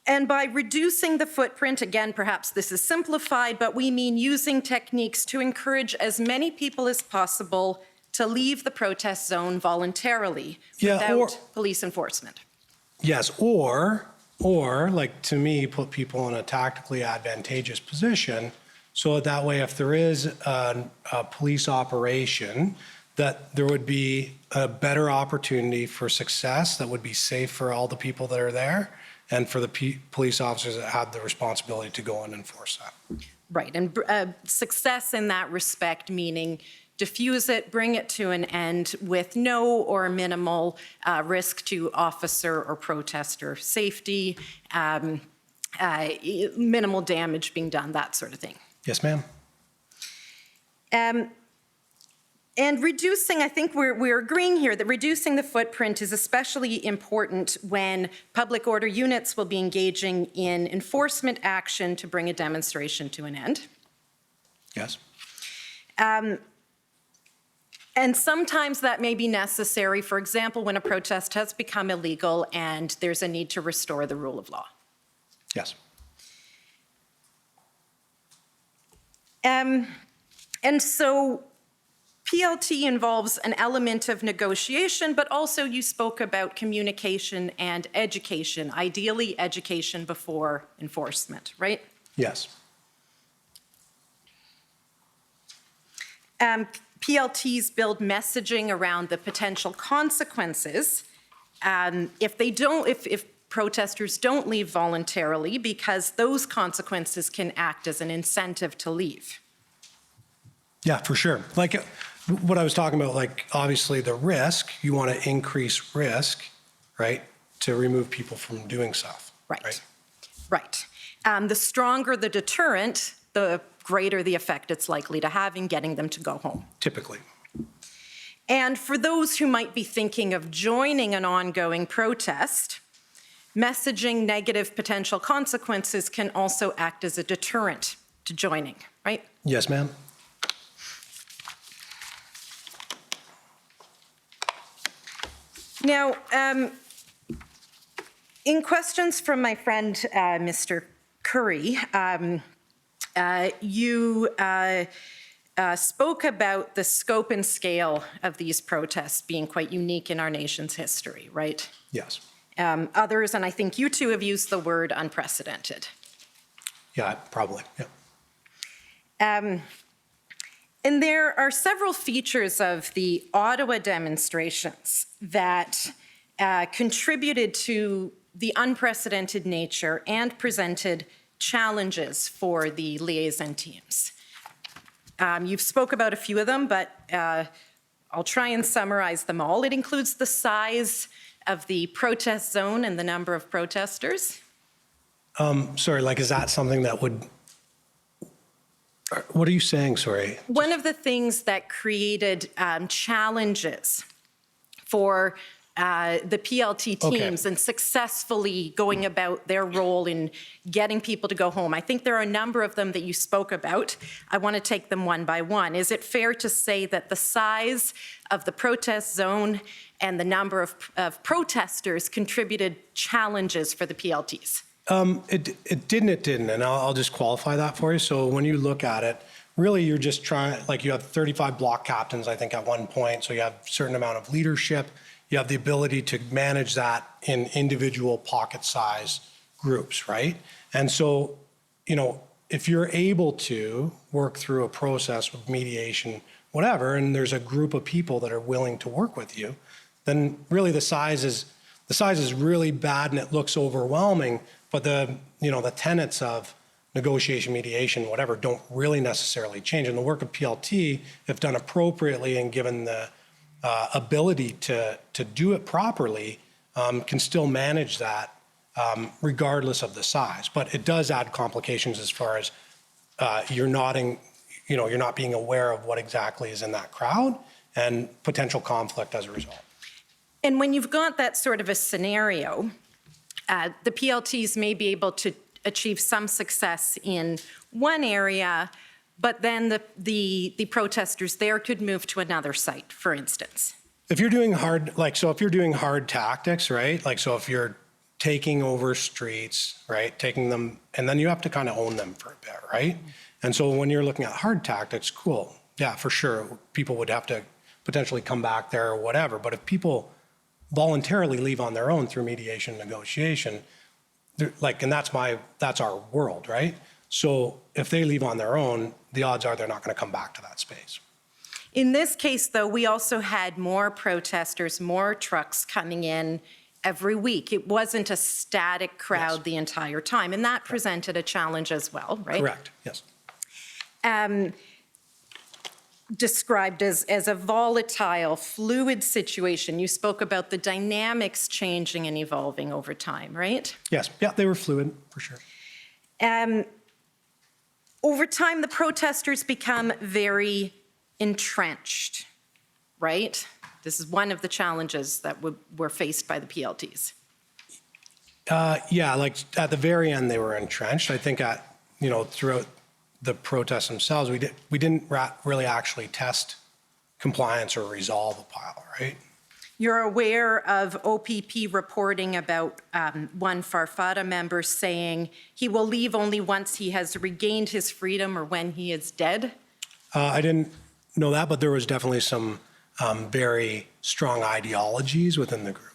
And by reducing the footprint, again, perhaps this is simplified, but we mean using techniques to encourage as many people as possible to leave the protest zone voluntarily without police enforcement. Yes, or like to me, put people in a tactically advantageous position so that way if there is a police operation, that there would be a better opportunity for success that would be safe for all the people that are there and for the police officers that have the responsibility to go and enforce that. Right, and success in that respect meaning diffuse it, bring it to an end with no or minimal risk to officer or protester safety, minimal damage being done, that sort of thing. Yes, ma'am. And reducing, I think we're agreeing here that reducing the footprint is especially important when public order units will be engaging in enforcement action to bring a demonstration to an end. Yes. And sometimes that may be necessary, for example, when a protest has become illegal and there's a need to restore the rule of law. Yes. And so PLT involves an element of negotiation, but also you spoke about communication and education, ideally education before enforcement, right? Yes. PLTs build messaging around the potential consequences if protesters don't leave voluntarily, because those consequences can act as an incentive to leave. Yeah, for sure. Like what I was talking about, like obviously the risk, you want to increase risk, right, to remove people from doing stuff. Right. The stronger the deterrent, the greater the effect it's likely to have in getting them to go home. Typically. And for those who might be thinking of joining an ongoing protest, messaging negative potential consequences can also act as a deterrent to joining, right? Yes, ma'am. Now, in questions from my friend, Mr. Curry, you spoke about the scope and scale of these protests being quite unique in our nation's history, right? Yes. Others, and I think you two have used the word unprecedented. Yeah, probably. Yeah. And there are several features of the Ottawa demonstrations that contributed to the unprecedented nature and presented challenges for the liaison teams. You've spoke about a few of them, but I'll try and summarize them all. It includes the size of the protest zone and the number of protesters. Sorry, like, is that something that would, what are you saying, sorry? One of the things that created challenges for the PLT teams and successfully going about their role in getting people to go home. I think there are a number of them that you spoke about. I want to take them one by one. Is it fair to say that the size of the protest zone and the number of protesters contributed challenges for the PLTs? It didn't, and I'll just qualify that for you. So when you look at it, really you're just trying, like, you have 35 block captains, I think, at one point, so you have a certain amount of leadership. You have the ability to manage that in individual pocket size groups, right? And so, you know, if you're able to work through a process of mediation, whatever, and there's a group of people that are willing to work with you, then really the size is really bad and it looks overwhelming, but the tenets of negotiation, mediation, whatever, don't really necessarily change. And the work of PLT, if done appropriately and given the ability to do it properly, can still manage that regardless of the size. But it does add complications as far as you're not being aware of what exactly is in that crowd and potential conflict as a result. And when you've got that sort of a scenario, the PLTs may be able to achieve some success in one area, but then the protesters there could move to another site, for instance. If you're doing if you're doing hard tactics, right? Like, so if you're taking over streets, right? Taking them, and then you have to kind of own them for a bit, right? And so when you're looking at hard tactics, cool. Yeah, for sure. People would have to potentially come back there or whatever. But if people voluntarily leave on their own through mediation and negotiation, and that's our world, right? So if they leave on their own, the odds are they're not going to come back to that space. In this case, though, we also had more protesters, more trucks coming in every week. It wasn't a static crowd the entire time, and that presented a challenge as well, right? Correct, yes. Described as a volatile, fluid situation. You spoke about the dynamics changing and evolving over time, right? Yes, yeah, they were fluid, for sure. Over time, the protesters become very entrenched, right? This is one of the challenges that were faced by the PLTs. Yeah, like at the very end, they were entrenched. I think throughout the protests themselves, we didn't really actually test compliance or resolve a pile, right? You're aware of OPP reporting about one Farfada member saying he will leave only once he has regained his freedom or when he is dead? I didn't know that, but there was definitely some very strong ideologies within the group.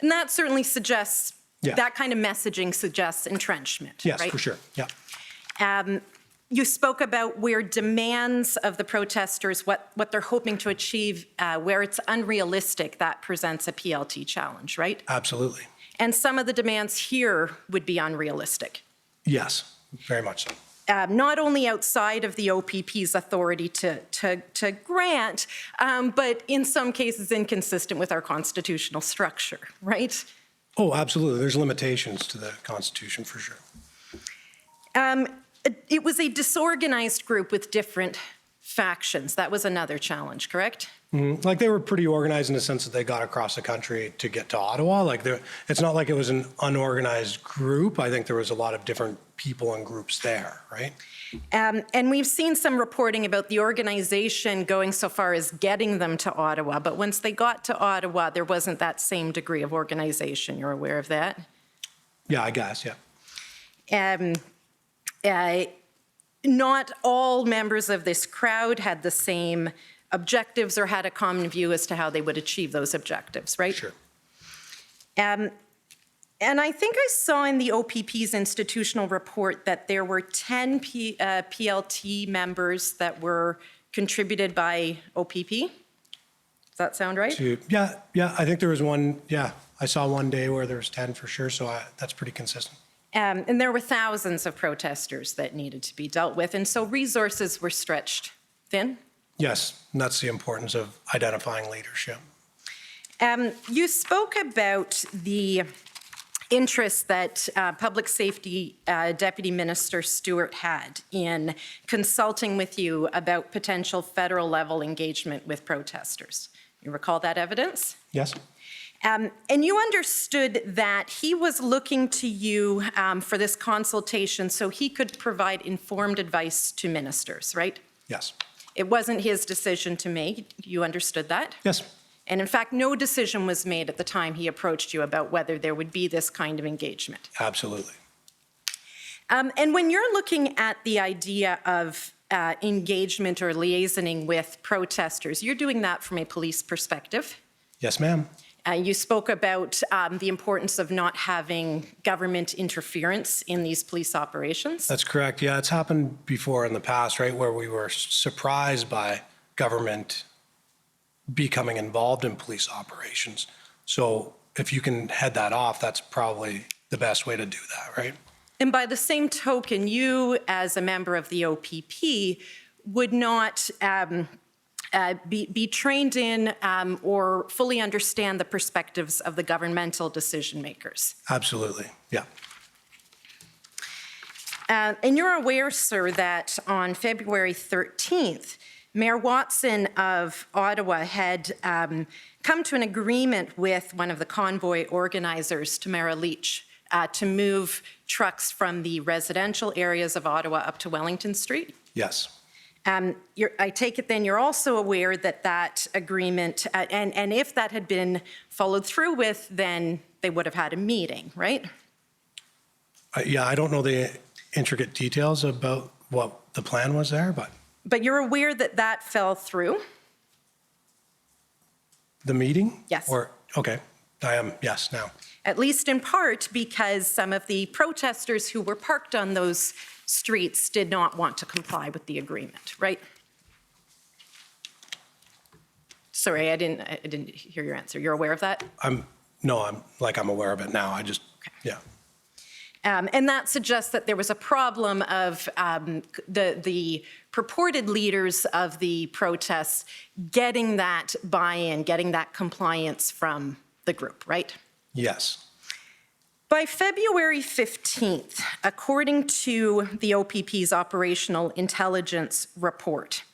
And that certainly suggests, that kind of messaging suggests entrenchment, yes, right? For sure, yeah. You spoke about where demands of the protesters, what they're hoping to achieve, where it's unrealistic, that presents a PLT challenge, right? Absolutely. And some of the demands here would be unrealistic. Yes, very much so. Not only outside of the OPP's authority to grant, but in some cases inconsistent with our constitutional structure, right? Oh, absolutely. There's limitations to the Constitution for sure. It was a disorganized group with different factions. That was another challenge, correct? Mm-hmm. Like, they were pretty organized in the sense that they got across the country to get to Ottawa. Like, it's not like it was an unorganized group. I think there was a lot of different people and groups there, right? And we've seen some reporting about the organization going so far as getting them to Ottawa, but once they got to Ottawa, there wasn't that same degree of organization. You're aware of that? Yeah, I guess, yeah. Not all members of this crowd had the same objectives or had a common view as to how they would achieve those objectives, right? Sure. And I think I saw in the OPP's institutional report that there were 10 PLT members that were contributed by OPP. Does that sound right? Yeah, I think there was one, yeah, I saw one day where there was 10 for sure, so that's pretty consistent. And there were thousands of protesters that needed to be dealt with, and so resources were stretched thin. Yes, and that's the importance of identifying leadership. You spoke about the interest that Public Safety Deputy Minister Stewart had in consulting with you about potential federal level engagement with protesters. You recall that evidence? Yes. And you understood that he was looking to you for this consultation so he could provide informed advice to ministers, right? Yes. It wasn't his decision to make. You understood that? Yes. And in fact, no decision was made at the time he approached you about whether there would be this kind of engagement. Absolutely. And when you're looking at the idea of engagement or liaisoning with protesters, you're doing that from a police perspective. Yes, ma'am. You spoke about the importance of not having government interference in these police operations. That's correct. Yeah, it's happened before in the past, right, where we were surprised by government becoming involved in police operations. So if you can head that off, that's probably the best way to do that, right? And by the same token, you, as a member of the OPP, would not be trained in or fully understand the perspectives of the governmental decision makers. Absolutely, yeah. And you're aware, sir, that on February 13th, Mayor Watson of Ottawa had come to an agreement with one of the convoy organizers, Tamara Leach, to move trucks from the residential areas of Ottawa up to Wellington Street. Yes. I take it then you're also aware that that agreement, and if that had been followed through with, then they would have had a meeting, right? Yeah, I don't know the intricate details about what the plan was there, but. But you're aware that that fell through? The meeting? Yes. Or, okay, I am, yes, now. At least in part because some of the protesters who were parked on those streets did not want to comply with the agreement, right? Sorry, I didn't hear your answer. You're aware of that? I'm aware of it now. I just, yeah. And that suggests that there was a problem of the purported leaders of the protests getting that buy-in, getting that compliance from the group, right? Yes. By February 15th, according to the OPP's operational intelligence report,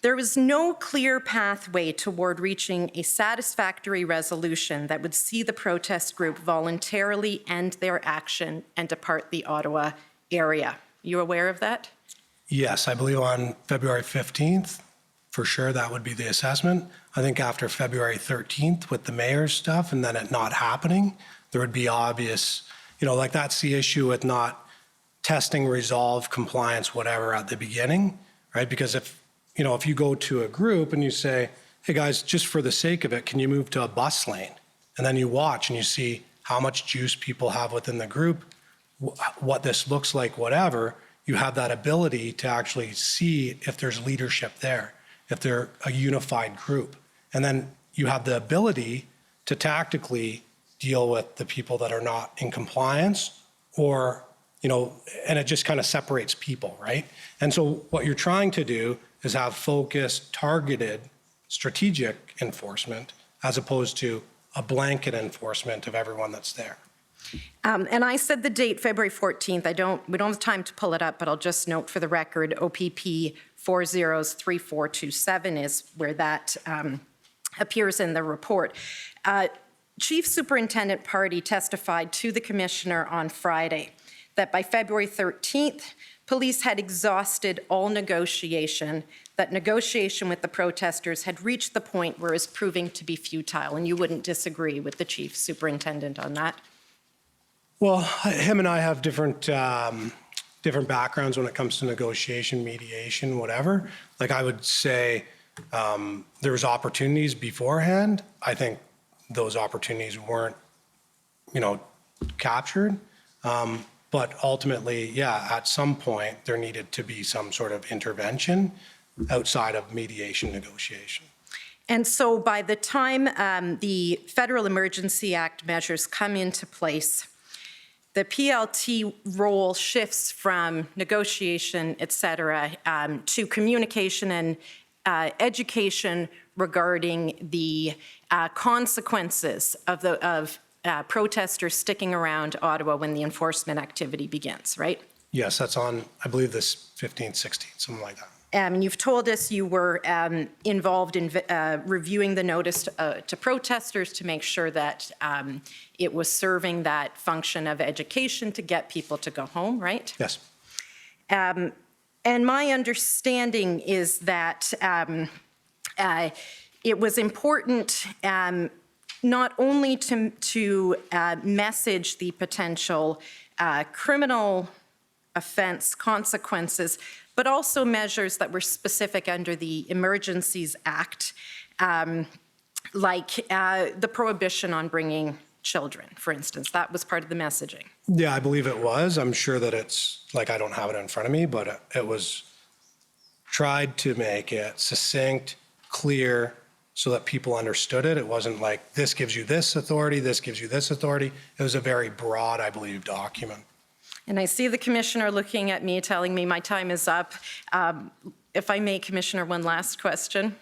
there was no clear pathway toward reaching a satisfactory resolution that would see the protest group voluntarily end their action and depart the Ottawa area. You aware of that? Yes, I believe on February 15th, for sure, that would be the assessment. I think after February 13th with the mayor's stuff and then it not happening, there would be obvious, like that's the issue with not testing, resolve, compliance, whatever at the beginning, right? Because if you go to a group and you say, hey guys, just for the sake of it, can you move to a bus lane? And then you watch and you see how much juice people have within the group, what this looks like, whatever, you have that ability to actually see if there's leadership there, if they're a unified group. And then you have the ability to tactically deal with the people that are not in compliance or, and it just kind of separates people, right? And so what you're trying to do is have focused, targeted, strategic enforcement as opposed to a blanket enforcement of everyone that's there. And I said the date, February 14th. We don't have time to pull it up, but I'll just note for the record, OPP 403427 is where that appears in the report. Chief Superintendent Party testified to the Commissioner on Friday that by February 13th, police had exhausted all negotiation, that negotiation with the protesters had reached the point where it was proving to be futile, and you wouldn't disagree with the chief superintendent on that? Well, him and I have different backgrounds when it comes to negotiation, mediation, whatever. Like I would say there was opportunities beforehand. I think those opportunities weren't, captured. But ultimately, yeah, at some point, there needed to be some sort of intervention outside of mediation negotiation. And so by the time the Federal Emergency Act measures come into place, the PLT role shifts from negotiation, et cetera, to communication and education regarding the consequences of protesters sticking around Ottawa when the enforcement activity begins, right? Yes, that's on, I believe, this 15th, 16th, something like that. And you've told us you were involved in reviewing the notice to protesters to make sure that it was serving that function of education to get people to go home, right? Yes. And my understanding is that it was important not only to message the potential criminal offense consequences, but also measures that were specific under the Emergencies Act, like the prohibition on bringing children, for instance. That was part of the messaging. Yeah, I believe it was. I'm sure that it's, like, I don't have it in front of me, but it was tried to make it succinct, clear, so that people understood it. It wasn't like, this gives you this authority, this gives you this authority. It was a very broad, I believe, document. And I see the commissioner looking at me, telling me my time is up. If I may, Commissioner, one last question.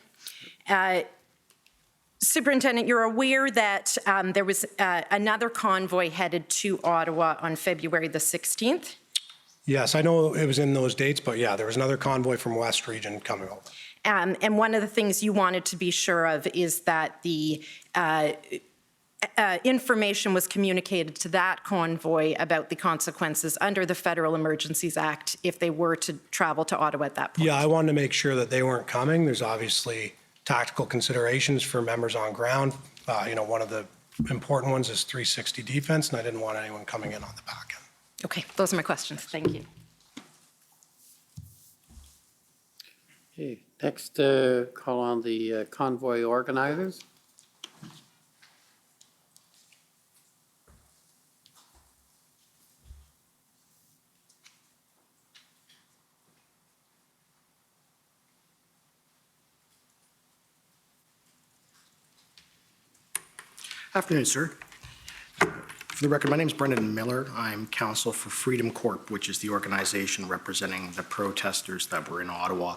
Superintendent, you're aware that there was another convoy headed to Ottawa on February the 16th? Yes, I know it was in those dates, but yeah, there was another convoy from West Region coming over. And one of the things you wanted to be sure of is that the information was communicated to that convoy about the consequences under the Federal Emergencies Act if they were to travel to Ottawa at that point. Yeah, I wanted to make sure that they weren't coming. There's obviously tactical considerations for members on ground. One of the important ones is 360 defense, and I didn't want anyone coming in on the back end. Okay, those are my questions. Thank you. Okay, next call on the convoy organizers. Afternoon, sir. For the record, my name is Brendan Miller. I'm counsel for Freedom Corp, which is the organization representing the protesters that were in Ottawa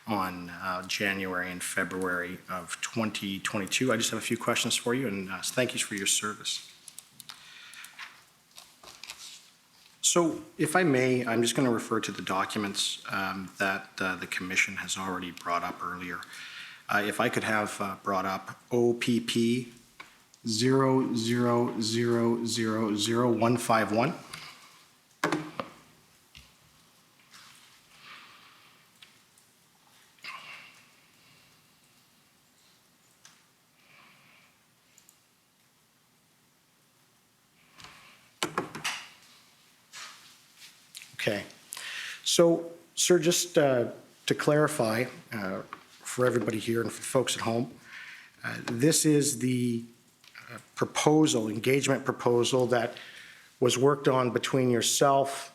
on January and February of 2022. I just have a few questions for you, and thank you for your service. So, if I may, I'm just going to refer to the documents that the Commission has already brought up earlier. If I could have brought up OPP 0000151. Okay. So, sir, just to clarify for everybody here and for folks at home, this is the engagement proposal that was worked on between yourself,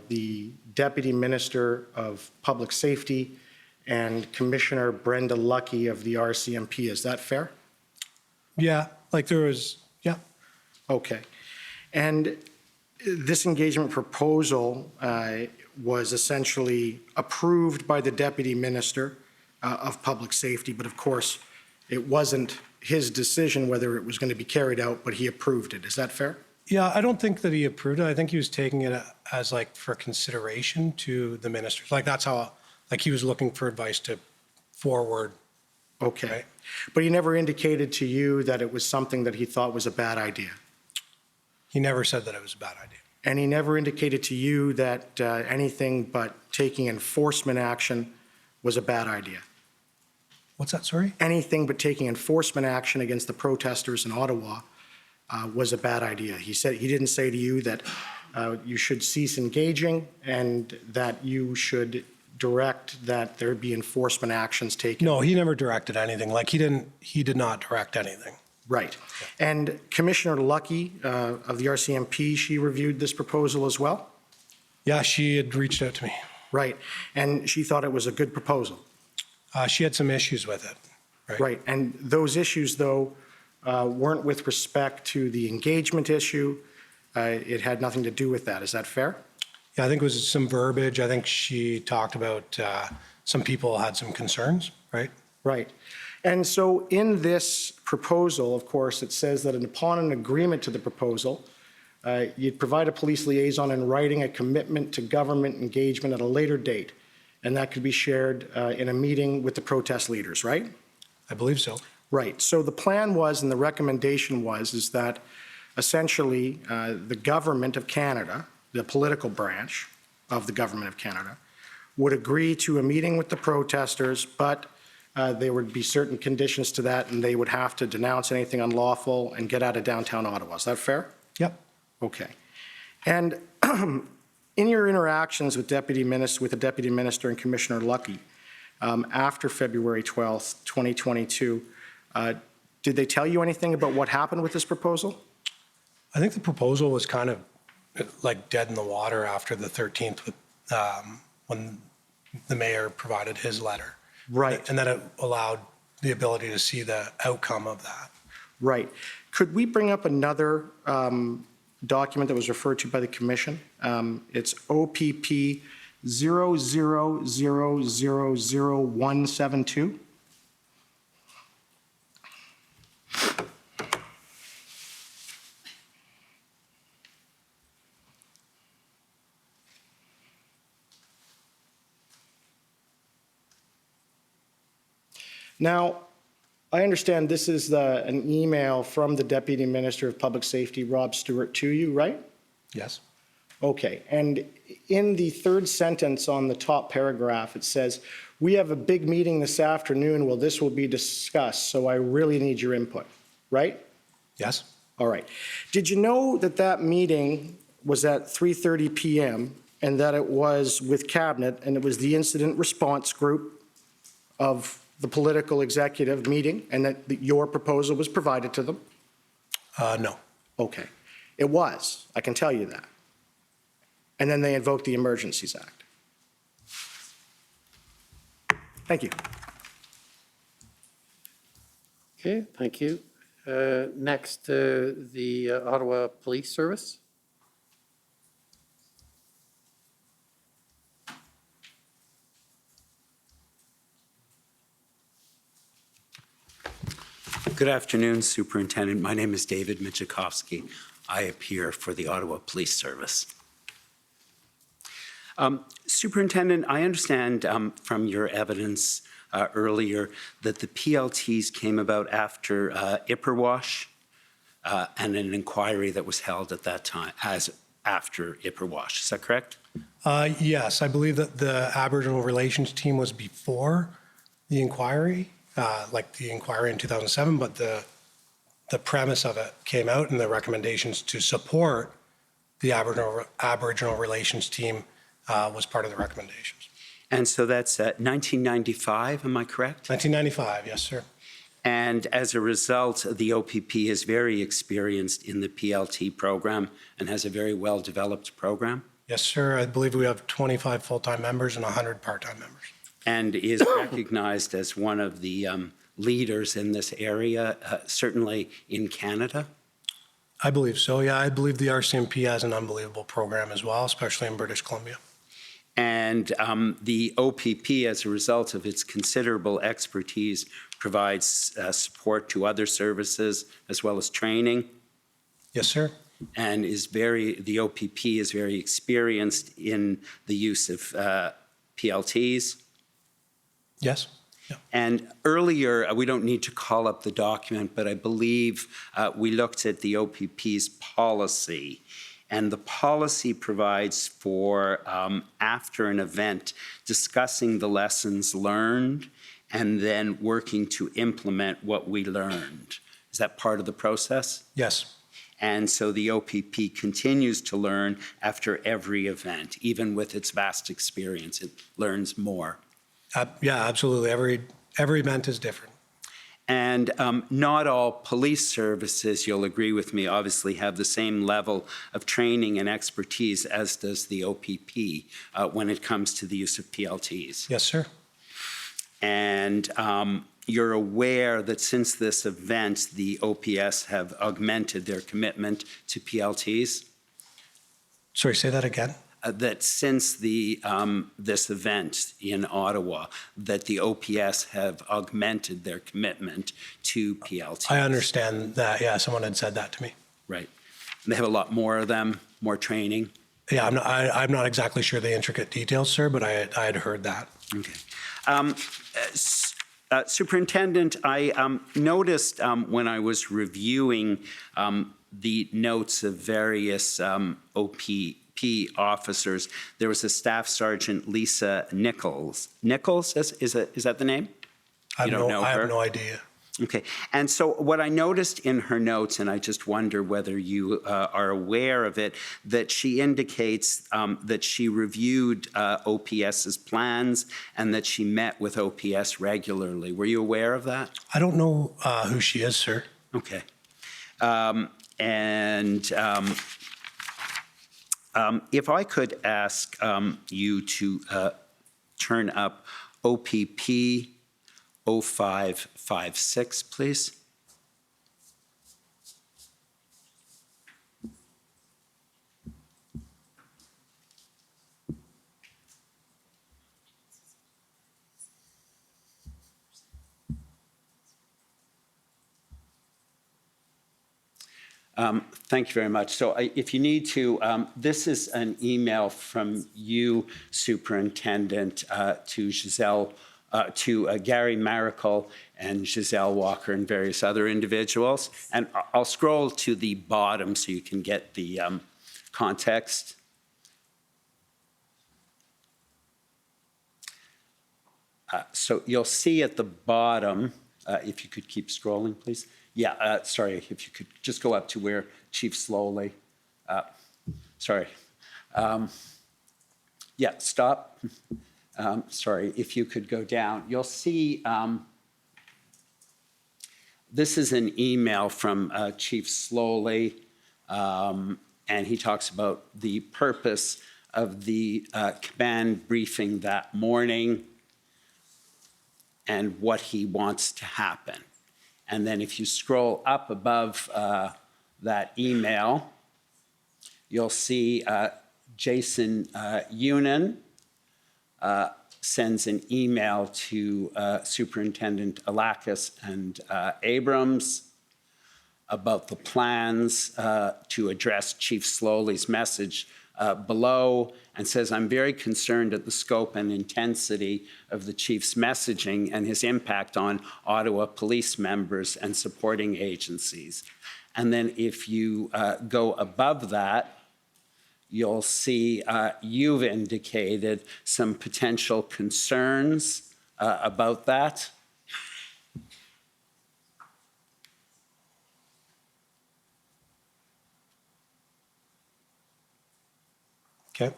the Deputy Minister of Public Safety, and Commissioner Brenda Lucky of the RCMP. Is that fair? Yeah, yeah. Okay. And this engagement proposal was essentially approved by the Deputy Minister of Public Safety, but of course, it wasn't his decision whether it was going to be carried out, but he approved it. Is that fair? Yeah, I don't think that he approved it. I think he was taking it as for consideration to the ministers. That's how, he was looking for advice to forward. Okay. Right? But he never indicated to you that it was something that he thought was a bad idea? He never said that it was a bad idea. And he never indicated to you that anything but taking enforcement action was a bad idea. What's that, sorry? Anything but taking enforcement action against the protesters in Ottawa was a bad idea. He didn't say to you that you should cease engaging and that you should direct that there be enforcement actions taken. No, he never directed anything. Like he did not direct anything. Right. And Commissioner Lucky of the RCMP, she reviewed this proposal as well? Yeah, she had reached out to me. Right. And she thought it was a good proposal? She had some issues with it. Right. And those issues, though, weren't with respect to the engagement issue. It had nothing to do with that. Is that fair? Yeah, I think it was some verbiage. I think she talked about some people had some concerns, right? Right. And so in this proposal, of course, it says that upon an agreement to the proposal, you'd provide a police liaison in writing a commitment to government engagement at a later date. And that could be shared in a meeting with the protest leaders, right? I believe so. Right. So the plan was and the recommendation is that essentially the government of Canada, the political branch of the government of Canada, would agree to a meeting with the protesters, but there would be certain conditions to that, and they would have to denounce anything unlawful and get out of downtown Ottawa. Is that fair? Yep. Okay. And in your interactions with the Deputy Minister and Commissioner Lucky after February 12th, 2022, did they tell you anything about what happened with this proposal? I think the proposal was kind of like dead in the water after the 13th with, when the mayor provided his letter. Right. And then it allowed the ability to see the outcome of that. Right. Could we bring up another document that was referred to by the commission? It's OPP 00000172. Now, I understand this is an email from the Deputy Minister of Public Safety, Rob Stewart, to you, right? Yes. Okay. And in the third sentence on the top paragraph, it says, "We have a big meeting this afternoon. Well, this will be discussed, so I really need your input," right? Yes. All right. Did you know that that meeting was at 3:30 p.m. and that it was with Cabinet and it was the incident response group of the political executive meeting and that your proposal was provided to them? No. Okay. It was. I can tell you that. And then they invoked the Emergencies Act. Thank you. Okay, thank you. Next, the Ottawa Police Service. Good afternoon, Superintendent. My name is David Michikowski. I appear for the Ottawa Police Service. Superintendent, I understand from your evidence earlier that the PLTs came about after Ipperwash and an inquiry that was held at that time as after Ipperwash. Is that correct? Yes, I believe that the Aboriginal Relations team was before the inquiry, like the inquiry in 2007, but the premise of it came out and the recommendations to support the Aboriginal Relations team was part of the recommendations. And so that's 1995, am I correct? 1995, yes, sir. And as a result, the OPP is very experienced in the PLT program and has a very well-developed program? Yes, sir. I believe we have 25 full-time members and 100 part-time members. And is recognized as one of the leaders in this area, certainly in Canada? I believe so, yeah. I believe the RCMP has an unbelievable program as well, especially in British Columbia. And the OPP, as a result of its considerable expertise, provides support to other services as well as training? Yes, sir. And the OPP is very experienced in the use of PLTs? Yes. Yeah. And earlier, we don't need to call up the document, but I believe we looked at the OPP's policy. And the policy provides for, after an event, discussing the lessons learned and then working to implement what we learned. Is that part of the process? Yes. And so the OPP continues to learn after every event, even with its vast experience, it learns more. Yeah, absolutely. Every event is different. And not all police services, you'll agree with me, obviously have the same level of training and expertise as does the OPP when it comes to the use of PLTs. Yes, sir. And you're aware that since this event, the OPS have augmented their commitment to PLTs? Sorry, say that again. That since this event in Ottawa, that the OPS have augmented their commitment to PLTs. I understand that. Yeah, someone had said that to me. Right. They have a lot more of them, more training. Yeah, I'm not exactly sure the intricate details, sir, but I had heard that. Okay. Superintendent, I noticed when I was reviewing the notes of various OPP officers, there was a Staff Sergeant Lisa Nichols. Nichols, is that the name? I You don't know her? have no idea. Okay. And so what I noticed in her notes, and I just wonder whether you are aware of it, that she indicates that she reviewed OPS's plans and that she met with OPS regularly. Were you aware of that? I don't know who she is, sir. Okay. If I could ask you to turn up OPP 0556, please. Thank you very much. So if you need to, this is an email from you, Superintendent, to Giselle, to Gary Maracle and Giselle Walker and various other individuals. And I'll scroll to the bottom so you can get the context. So you'll see at the bottom, if you could keep scrolling, please. Yeah, sorry, if you could just go up to where Chief Slowly, sorry. Yeah, stop. Sorry, if you could go down. You'll see, this is an email from Chief Slowly, and he talks about the purpose of the command briefing that morning and what he wants to happen. And then if you scroll up above that email, you'll see Jason Unan sends an email to Superintendent Alakis and Abrams about the plans to address Chief Slowly's message below, and says, I'm very concerned at the scope and intensity of the chief's messaging and his impact on Ottawa police members and supporting agencies. And then if you go above that, you'll see you've indicated some potential concerns about that. Okay.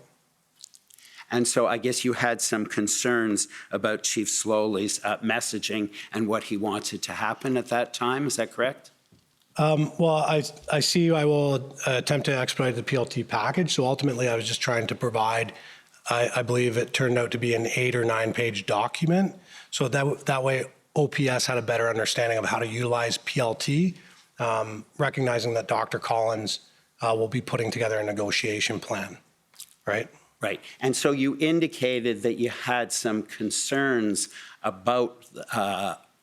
And so I guess you had some concerns about Chief Slowly's messaging and what he wanted to happen at that time. Is that correct? Well, I see I will attempt to expedite the PLT package. So ultimately, I was just trying to provide, I believe it turned out to be an 8 or 9 page document. So that way OPS had a better understanding of how to utilize PLT, recognizing that Dr. Collins will be putting together a negotiation plan, right? Right. And so you indicated that you had some concerns about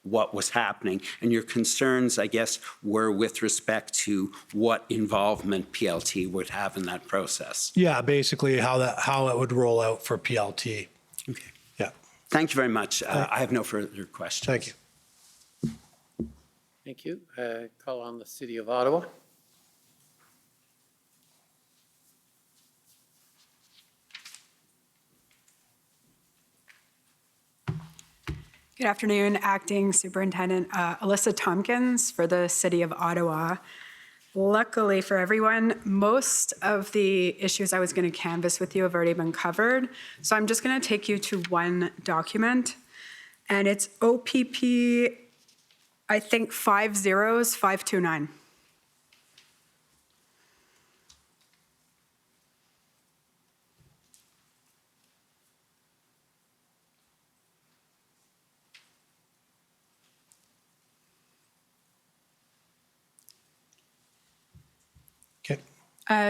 what was happening. And your concerns, I guess, were with respect to what involvement PLT would have in that process. Yeah, basically how it would roll out for PLT. Okay. Yeah. Thank you very much. I have no further questions. Thank you. Thank you. Call on the City of Ottawa. Good afternoon, Acting Superintendent Alyssa Tompkins for the City of Ottawa. Luckily for everyone, most of the issues I was going to canvass with you have already been covered. So I'm just going to take you to one document, and it's OPP, I think 50529.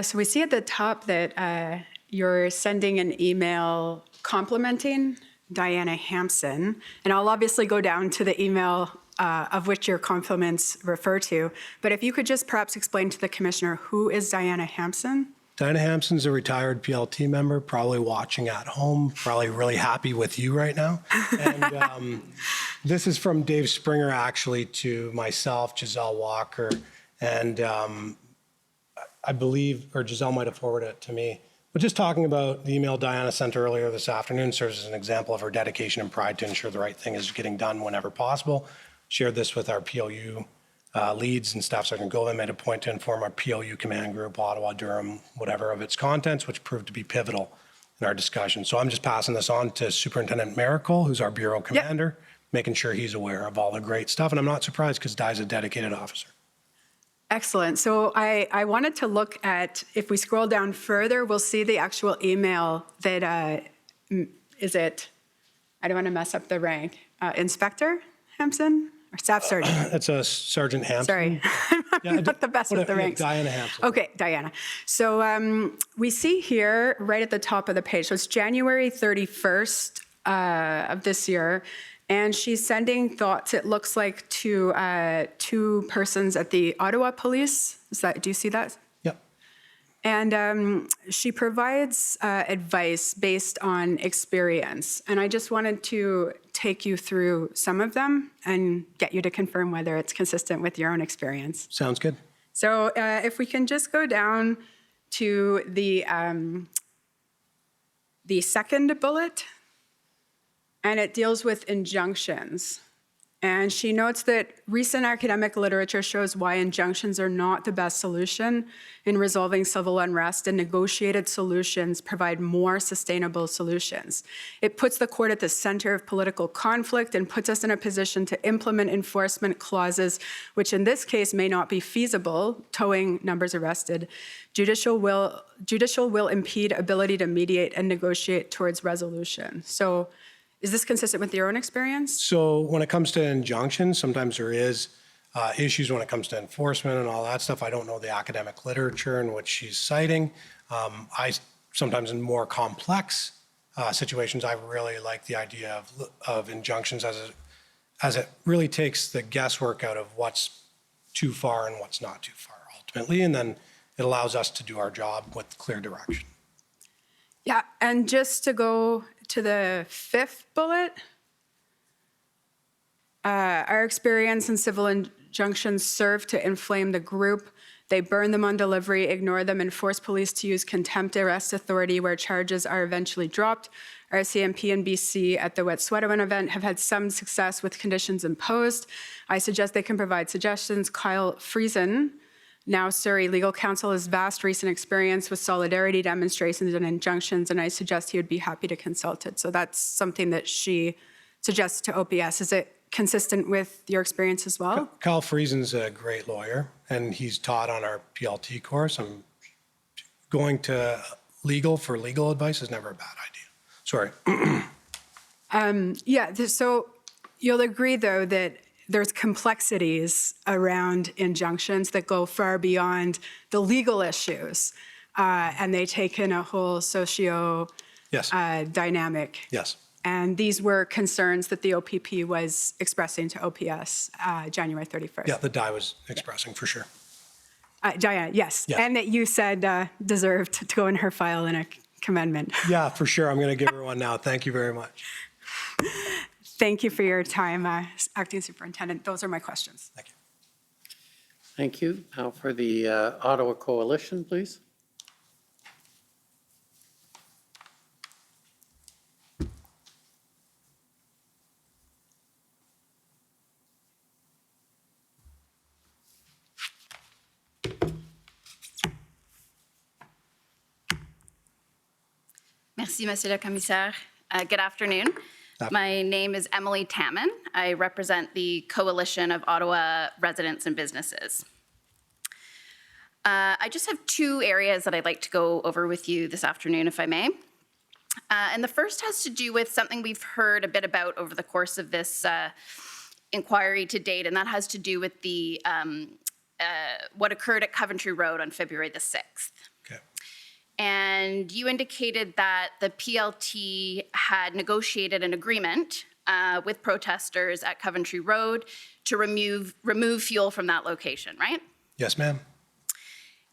So we see at the top that you're sending an email complimenting Diana Hampson, and I'll obviously go down to the email of which your compliments refer to, but if you could just perhaps explain to the Commissioner, who is Diana Hampson? Diana Hampson's a retired PLT member, probably watching at home, probably really happy with you right now. And this is from Dave Springer, actually, to myself, Giselle Walker, and I believe, or Giselle might have forwarded it to me, but just talking about the email Diana sent earlier this afternoon serves as an example of her dedication and pride to ensure the right thing is getting done whenever possible. Shared this with our PLU leads, and Staff Sergeant Govan made a point to inform our PLU command group, Ottawa, Durham, whatever, of its contents, which proved to be pivotal in our discussion. So I'm just passing this on to Superintendent Miracle, who's our bureau commander, making sure he's aware of all the great stuff. And I'm not surprised because Di's a dedicated officer. Excellent. So I wanted to look at, if we scroll down further, we'll see the actual email that, is it, I don't want to mess up the rank, Inspector Hampson or Staff Sergeant? It's a Sergeant Hampson. Sorry, I'm not the best with the ranks. Diana Hampson. Okay, Diana. So we see here right at the top of the page, so it's January 31st of this year, and she's sending thoughts, it looks like, to two persons at the Ottawa Police. Do you see that? Yep. And she provides advice based on experience. And I just wanted to take you through some of them and get you to confirm whether it's consistent with your own experience. Sounds good. So if we can just go down to the second bullet, and it deals with injunctions. And she notes that recent academic literature shows why injunctions are not the best solution in resolving civil unrest, and negotiated solutions provide more sustainable solutions. It puts the court at the center of political conflict and puts us in a position to implement enforcement clauses, which in this case may not be feasible, towing numbers arrested. Judicial will impede ability to mediate and negotiate towards resolution. So, is this consistent with your own experience? So when it comes to injunctions, sometimes there is issues when it comes to enforcement and all that stuff. I don't know the academic literature in which she's citing. I sometimes in more complex situations, I really like the idea of injunctions as it really takes the guesswork out of what's too far and what's not too far ultimately, and then it allows us to do our job with clear direction. Yeah, and just to go to the fifth bullet, our experience in civil injunctions serve to inflame the group. They burn them on delivery, ignore them, and force police to use contempt arrest authority where charges are eventually dropped. Our CMP and BC at the Wet'suwet'en event have had some success with conditions imposed. I suggest they can provide suggestions. Kyle Friesen, now Surrey Legal Counsel, has vast recent experience with solidarity demonstrations and injunctions, and I suggest he would be happy to consult it. So that's something that she suggests to OPS. Is it consistent with your experience as well? Kyle Friesen's a great lawyer, and he's taught on our PLT course. Going to legal for legal advice is never a bad idea. Sorry. So you'll agree, though, that there's complexities around injunctions that go far beyond the legal issues, and they take in a whole dynamic. Yes. And these were concerns that the OPP was expressing to OPS January 31st. Yeah, the DI was expressing for sure. Diana, yes. And that you said deserved to go in her file in a commendment. Yeah, for sure. I'm going to give her one now. Thank you very much. Thank you for your time, Acting Superintendent. Those are my questions. Thank you. Thank you. Now for the Ottawa Coalition, please. Merci, Monsieur le Commissaire. Good afternoon. My name is Emily Tamman. I represent the Coalition of Ottawa Residents and Businesses. I just have two areas that I'd like to go over with you this afternoon, if I may. And the first has to do with something we've heard a bit about over the course of this inquiry to date, and that has to do with the what occurred at Coventry Road on February the 6th. And you indicated that the PLT had negotiated an agreement with protesters at Coventry Road to remove fuel from that location, right? Yes, ma'am.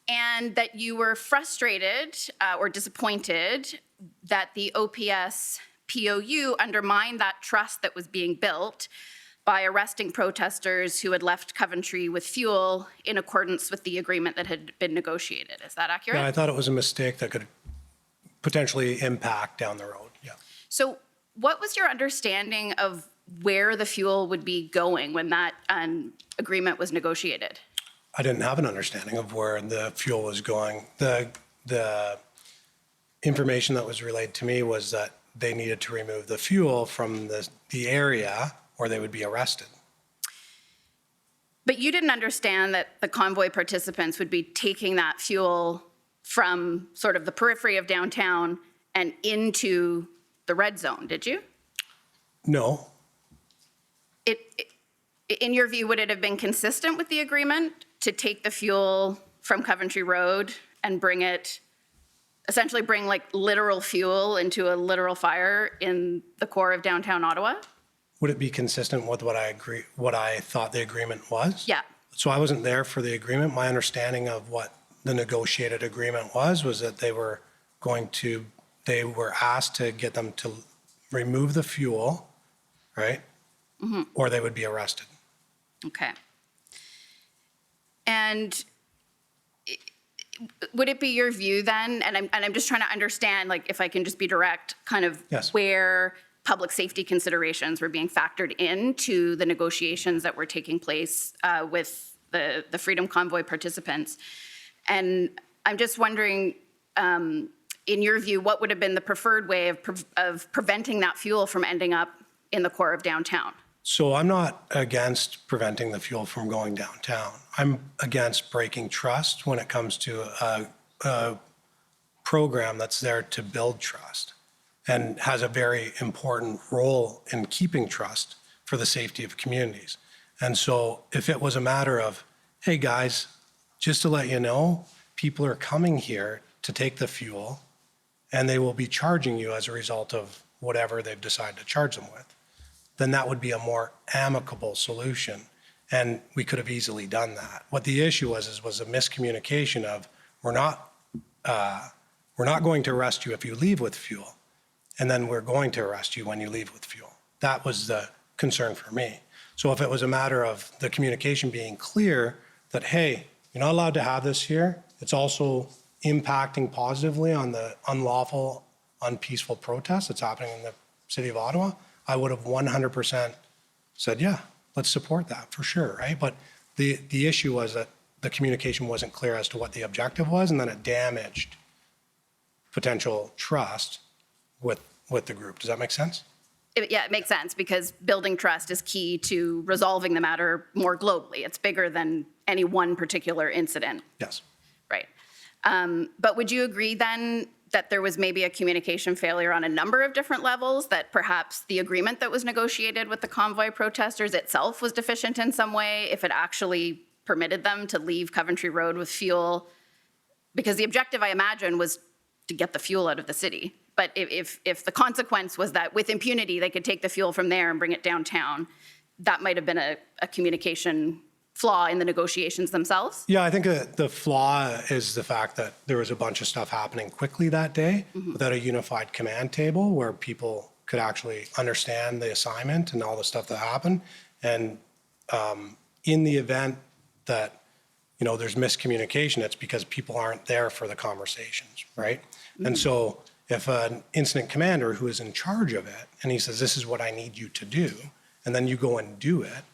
And that you were frustrated or disappointed that the OPS POU undermined that trust that was being built by arresting protesters who had left Coventry with fuel in accordance with the agreement that had been negotiated. Is that accurate? Yeah, I thought it was a mistake that could potentially impact down the road, yeah. So what was your understanding of where the fuel would be going when that agreement was negotiated? I didn't have an understanding of where the fuel was going. The information that was relayed to me was that they needed to remove the fuel from the area or they would be arrested. But you didn't understand that the convoy participants would be taking that fuel from sort of the periphery of downtown and into the red zone, did you? No. In your view, would it have been consistent with the agreement to take the fuel from Coventry Road and essentially bring like literal fuel into a literal fire in the core of downtown Ottawa? Would it be consistent with what I thought the agreement was? Yeah. So I wasn't there for the agreement. My understanding of what the negotiated agreement was that they were asked to get them to remove the fuel, right? Mm-hmm. Or they would be arrested. Okay. And would it be your view then, and I'm just trying to understand, like, if I can just be direct, kind of where public safety considerations were being factored into the negotiations that were taking place with the Freedom Convoy participants. And I'm just wondering, in your view, what would have been the preferred way of preventing that fuel from ending up in the core of downtown? So I'm not against preventing the fuel from going downtown. I'm against breaking trust when it comes to a program that's there to build trust and has a very important role in keeping trust for the safety of communities. And so if it was a matter of, hey guys, just to let you know, people are coming here to take the fuel and they will be charging you as a result of whatever they've decided to charge them with, then that would be a more amicable solution. And we could have easily done that. What the issue was a miscommunication of, we're not going to arrest you if you leave with fuel, and then we're going to arrest you when you leave with fuel. That was the concern for me. So if it was a matter of the communication being clear that, hey, you're not allowed to have this here, it's also impacting positively on the unlawful, unpeaceful protests that's happening in the city of Ottawa, I would have 100% said, yeah, let's support that for sure, right? But the issue was that the communication wasn't clear as to what the objective was, and then it damaged potential trust with the group. Does that make sense? Yeah, it makes sense, because building trust is key to resolving the matter more globally. It's bigger than any one particular incident. Yes. Right. But would you agree then that there was maybe a communication failure on a number of different levels, that perhaps the agreement that was negotiated with the convoy protesters itself was deficient in some way, if it actually permitted them to leave Coventry Road with fuel? Because the objective, I imagine, was to get the fuel out of the city. But if the consequence was that with impunity they could take the fuel from there and bring it downtown, that might have been a communication flaw in the negotiations themselves? Yeah, I think the flaw is the fact that there was a bunch of stuff happening quickly that day without a unified command table where people could actually understand the assignment and all the stuff that happened. And in the event that, there's miscommunication, it's because people aren't there for the conversations, right? And so if an incident commander who is in charge of it, and he says, this is what I need you to do, and then you go and do it,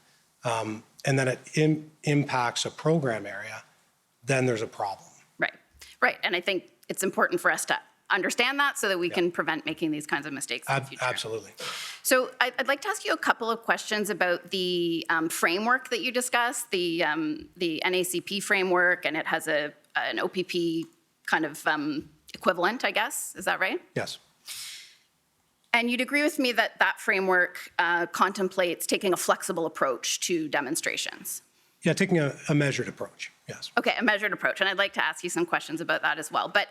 and then it impacts a program area, then there's a problem. Right. And I think it's important for us to understand that so that we can prevent making these kinds of mistakes in the future. Absolutely. So I'd like to ask you a couple of questions about the framework that you discussed, the NACP framework, and it has an OPP kind of equivalent, I guess. Is that right? Yes. And you'd agree with me that that framework contemplates taking a flexible approach to demonstrations? Yeah, taking a measured approach, yes. Okay, a measured approach. And I'd like to ask you some questions about that as well. But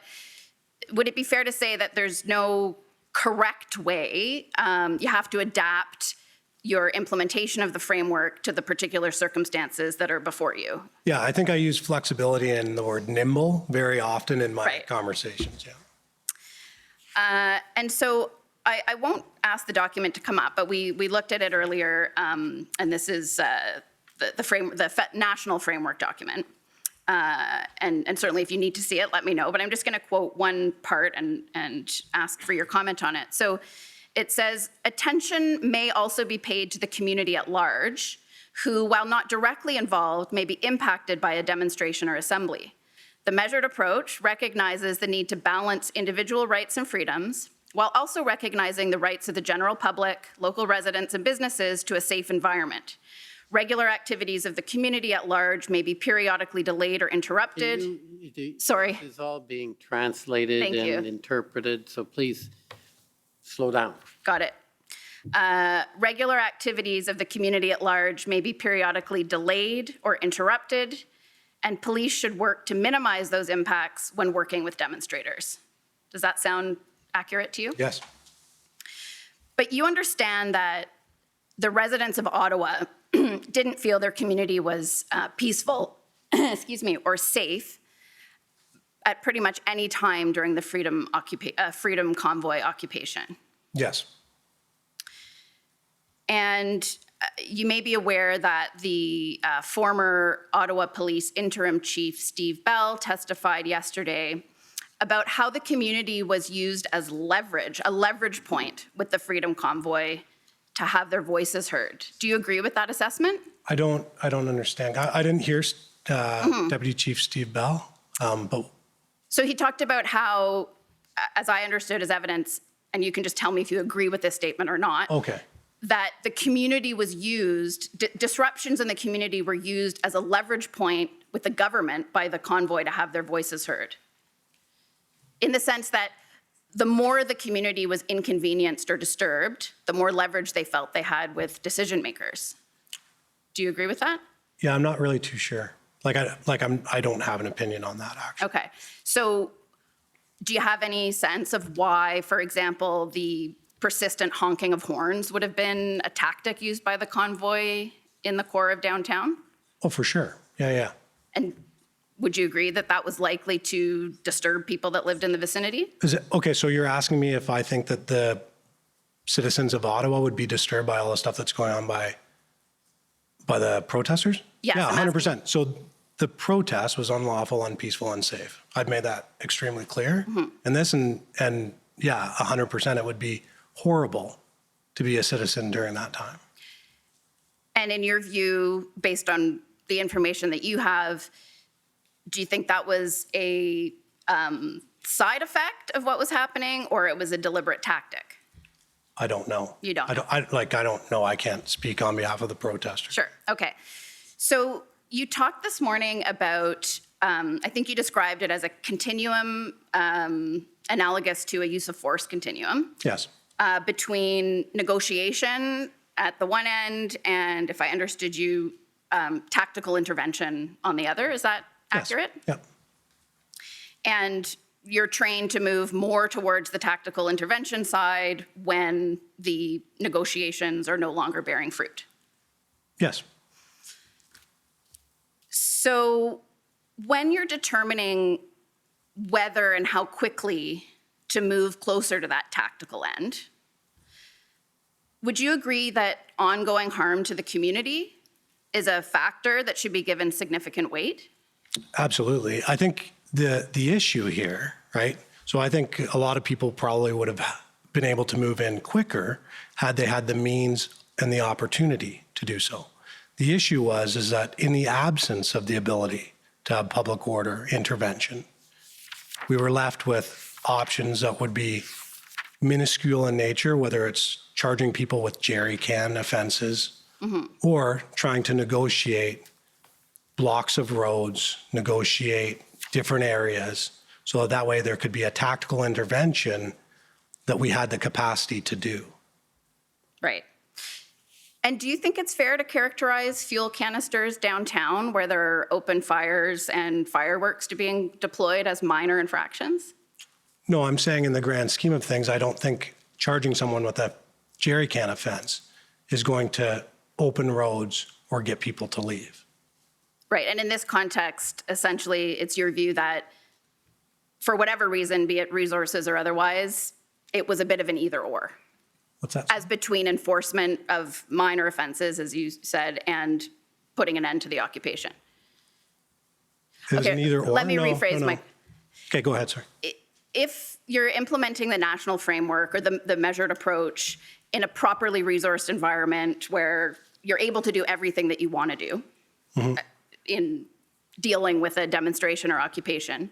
would it be fair to say that there's no correct way? You have to adapt your implementation of the framework to the particular circumstances that are before you. Yeah, I think I use flexibility and the word nimble very often in my conversations, yeah. And so I won't ask the document to come up, but we looked at it earlier, and this is the national framework document. And certainly if you need to see it, let me know. But I'm just going to quote one part and ask for your comment on it. So it says, attention may also be paid to the community at large, who, while not directly involved, may be impacted by a demonstration or assembly. The measured approach recognizes the need to balance individual rights and freedoms, while also recognizing the rights of the general public, local residents, and businesses to a safe environment. Regular activities of the community at large may be periodically delayed or interrupted. Sorry. This is all being translated and interpreted, so please slow down. Got it. Regular activities of the community at large may be periodically delayed or interrupted, and police should work to minimize those impacts when working with demonstrators. Does that sound accurate to you? Yes. But you understand that the residents of Ottawa didn't feel their community was peaceful, or safe at pretty much any time during the Freedom Convoy occupation. Yes. And you may be aware that the former Ottawa Police Interim Chief Steve Bell testified yesterday about how the community was used as leverage, a leverage point with the Freedom Convoy to have their voices heard. Do you agree with that assessment? I don't understand. I didn't hear Deputy Chief Steve Bell, but So he talked about how, as I understood his evidence, and you can just tell me if you agree with this statement or not, okay. that the community was used, disruptions in the community were used as a leverage point with the government by the convoy to have their voices heard. In the sense that the more the community was inconvenienced or disturbed, the more leverage they felt they had with decision makers. Do you agree with that? Yeah, I'm not really too sure. I don't have an opinion on that, actually. Okay. So do you have any sense of why, for example, the persistent honking of horns would have been a tactic used by the convoy in the core of downtown? Oh, for sure. Yeah. And would you agree that that was likely to disturb people that lived in the vicinity? Okay, so you're asking me if I think that the citizens of Ottawa would be disturbed by all the stuff that's going on by the protesters? Yes, Yeah, I'm 100%. So the protest was unlawful, unpeaceful, unsafe. I've made that extremely clear. And this, and yeah, 100%, it would be horrible to be a citizen during that time. And in your view, based on the information that you have, do you think that was a side effect of what was happening, or it was a deliberate tactic? I don't know. You don't know? I don't know. I can't speak on behalf of the protesters. Sure. Okay. So you talked this morning about, I think you described it as a continuum analogous to a use of force continuum. Yes. Between negotiation at the one end and, if I understood you, tactical intervention on the other. Is that accurate? Yeah. And you're trained to move more towards the tactical intervention side when the negotiations are no longer bearing fruit. Yes. So when you're determining whether and how quickly to move closer to that tactical end, would you agree that ongoing harm to the community is a factor that should be given significant weight? Absolutely. I think the issue here, right? So I think a lot of people probably would have been able to move in quicker had they had the means and the opportunity to do so. The issue is that in the absence of the ability to have public order intervention, we were left with options that would be minuscule in nature, whether it's charging people with jerry can offenses or trying to negotiate blocks of roads, negotiate different areas, so that way there could be a tactical intervention that we had the capacity to do. Right. And do you think it's fair to characterize fuel canisters downtown where there are open fires and fireworks being deployed as minor infractions? No, I'm saying in the grand scheme of things, I don't think charging someone with a jerry can offense is going to open roads or get people to leave. Right, and in this context, essentially, it's your view that for whatever reason, be it resources or otherwise, it was a bit of an either or. What's that? As between enforcement of minor offenses, as you said, and putting an end to the occupation. It was an either or? Let me No, rephrase no. my. Okay, go ahead, sorry. If you're implementing the national framework or the measured approach in a properly resourced environment where you're able to do everything that you want to do in dealing with a demonstration or occupation,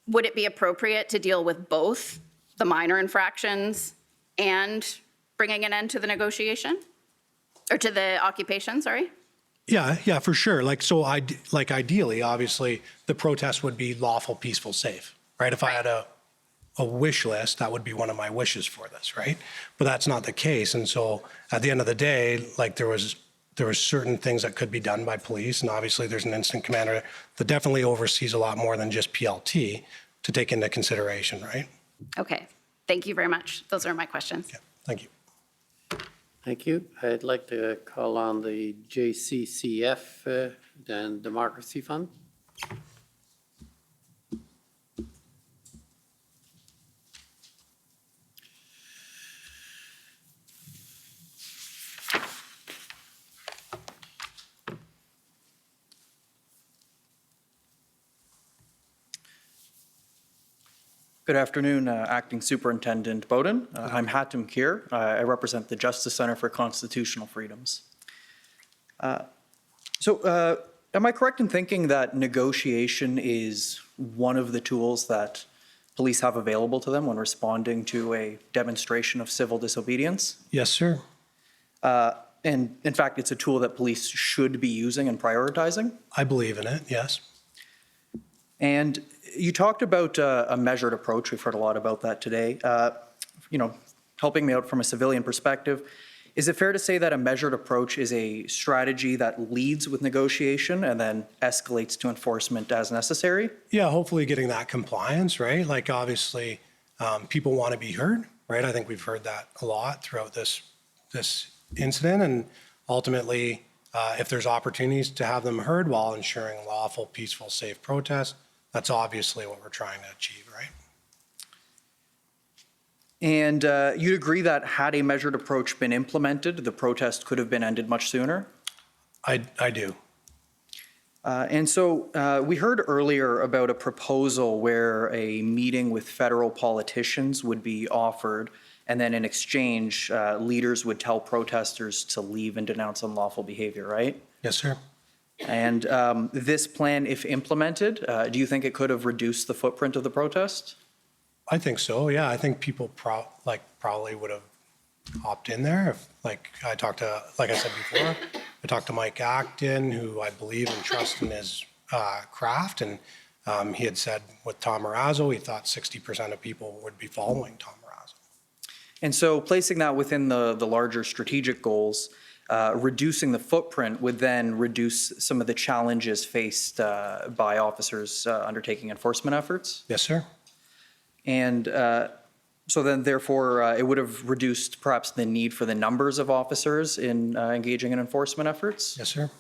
would it be appropriate to deal with both the minor infractions and bringing an end to the negotiation? Or to the occupation, sorry? Yeah, for sure. Ideally, obviously, the protest would be lawful, peaceful, safe, right? If I had a wish list, that would be one of my wishes for this, right? But that's not the case. And so at the end of the day, there was certain things that could be done by police. And obviously there's an incident commander that definitely oversees a lot more than just PLT to take into consideration, right? Okay, thank you very much. Those are my questions. Yeah, thank you. Thank you. I'd like to call on the JCCF and Democracy Fund. Good afternoon, Acting Superintendent Bowden. I'm Hatem Kir. I represent the Justice Center for Constitutional Freedoms. Am I correct in thinking that negotiation is one of the tools that police have available to them when responding to a demonstration of civil disobedience? Yes, sir. And in fact, it's a tool that police should be using and prioritizing? I believe in it, yes. And you talked about a measured approach. We've heard a lot about that today. Helping me out from a civilian perspective, is it fair to say that a measured approach is a strategy that leads with negotiation and then escalates to enforcement as necessary? Yeah, hopefully getting that compliance, right? Obviously, people want to be heard, right? I think we've heard that a lot throughout this incident. And ultimately, if there's opportunities to have them heard while ensuring lawful, peaceful, safe protest, that's obviously what we're trying to achieve, right? And you'd agree that had a measured approach been implemented, the protest could have been ended much sooner? I do. And so we heard earlier about a proposal where a meeting with federal politicians would be offered, and then in exchange, leaders would tell protesters to leave and denounce unlawful behavior, right? Yes, sir. And this plan, if implemented, do you think it could have reduced the footprint of the protest? I think so, yeah. I think people probably would have hopped in there. Like I said before, I talked to Mike Acton, who I believe and trust in his craft, and he had said with Tom Marazzo, he thought 60% of people would be following Tom Marazzo. And so placing that within the larger strategic goals, reducing the footprint would then reduce some of the challenges faced by officers undertaking enforcement efforts? Yes, sir. And so then therefore it would have reduced perhaps the need for the numbers of officers in engaging in enforcement efforts? Yes, sir.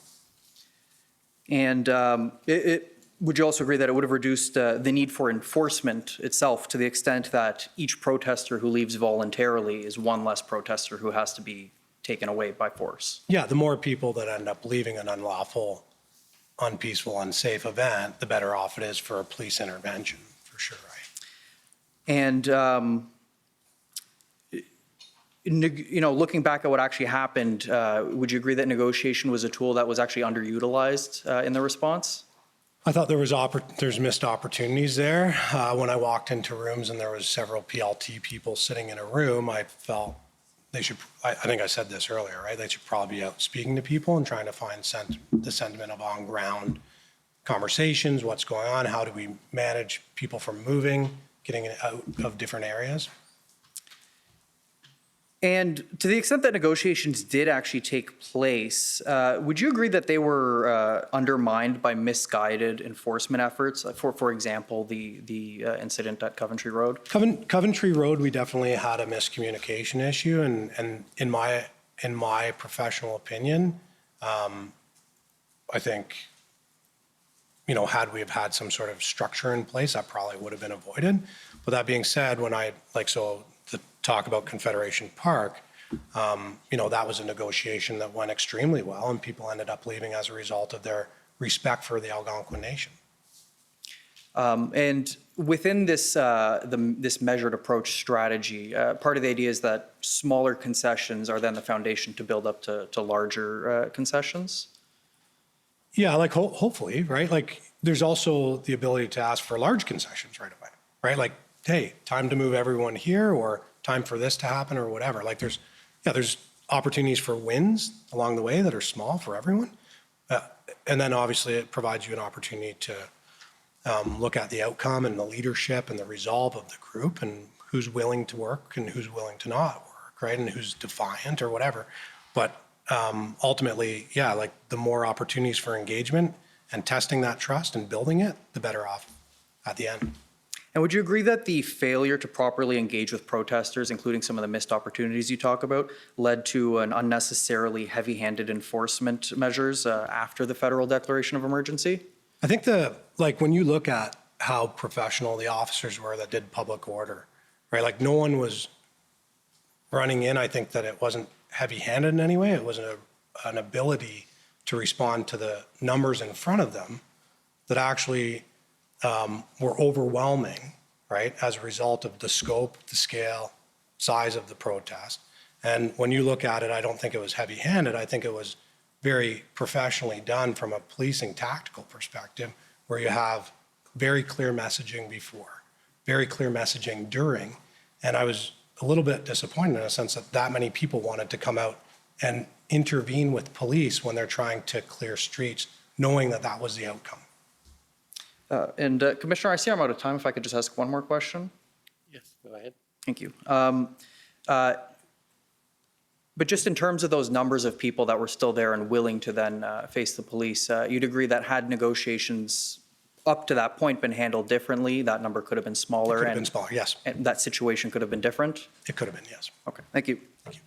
And would you also agree that it would have reduced the need for enforcement itself to the extent that each protester who leaves voluntarily is one less protester who has to be taken away by force? Yeah, the more people that end up leaving an unlawful, unpeaceful, unsafe event, the better off it is for a police intervention, for sure, right? And, looking back at what actually happened, would you agree that negotiation was a tool that was actually underutilized in the response? I thought there's missed opportunities there. When I walked into rooms and there was several PLT people sitting in a room, I felt they should, I think I said this earlier, right? They should probably be out speaking to people and trying to find the sentiment of on-ground conversations, what's going on, how do we manage people from moving, getting out of different areas. And to the extent that negotiations did actually take place, would you agree that they were undermined by misguided enforcement efforts? For example, the incident at Coventry Road? Coventry Road, we definitely had a miscommunication issue, and in my professional opinion, I think, you know, had we have had some sort of structure in place, that probably would have been avoided. But that being said, to talk about Confederation Park, you know, that was a negotiation that went extremely well, and people ended up leaving as a result of their respect for the Algonquin Nation. And within this this measured approach strategy, part of the idea is that smaller concessions are then the foundation to build up to larger concessions? Yeah, like hopefully, right? Like there's also the ability to ask for large concessions right away, right? Like, hey, time to move everyone here, or time for this to happen, or whatever. Like there's opportunities for wins along the way that are small for everyone. And then obviously it provides you an opportunity to look at the outcome and the leadership and the resolve of the group and who's willing to work and who's willing to not work, right? And who's defiant or whatever. But ultimately, yeah, like the more opportunities for engagement and testing that trust and building it, the better off at the end. And would you agree that the failure to properly engage with protesters, including some of the missed opportunities you talk about, led to an unnecessarily heavy-handed enforcement measures after the federal declaration of emergency? I think when you look at how professional the officers were that did public order, right? Like no one was running in. I think that it wasn't heavy-handed in any way. It was an ability to respond to the numbers in front of them that actually were overwhelming, right, as a result of the scope, the scale, size of the protest. And when you look at it, I don't think it was heavy-handed. I think it was very professionally done from a policing tactical perspective, where you have very clear messaging before, very clear messaging during. And I was a little bit disappointed in a sense that many people wanted to come out and intervene with police when they're trying to clear streets, knowing that that was the outcome. Commissioner, I see I'm out of time. If I could just ask one more question? Yes, go ahead. Thank you. But just in terms of those numbers of people that were still there and willing to then face the police, you'd agree that had negotiations up to that point been handled differently, that number could have been smaller? It could have been smaller, yes. And that situation could have been different? It could have been, yes. Okay, thank you. Thank you.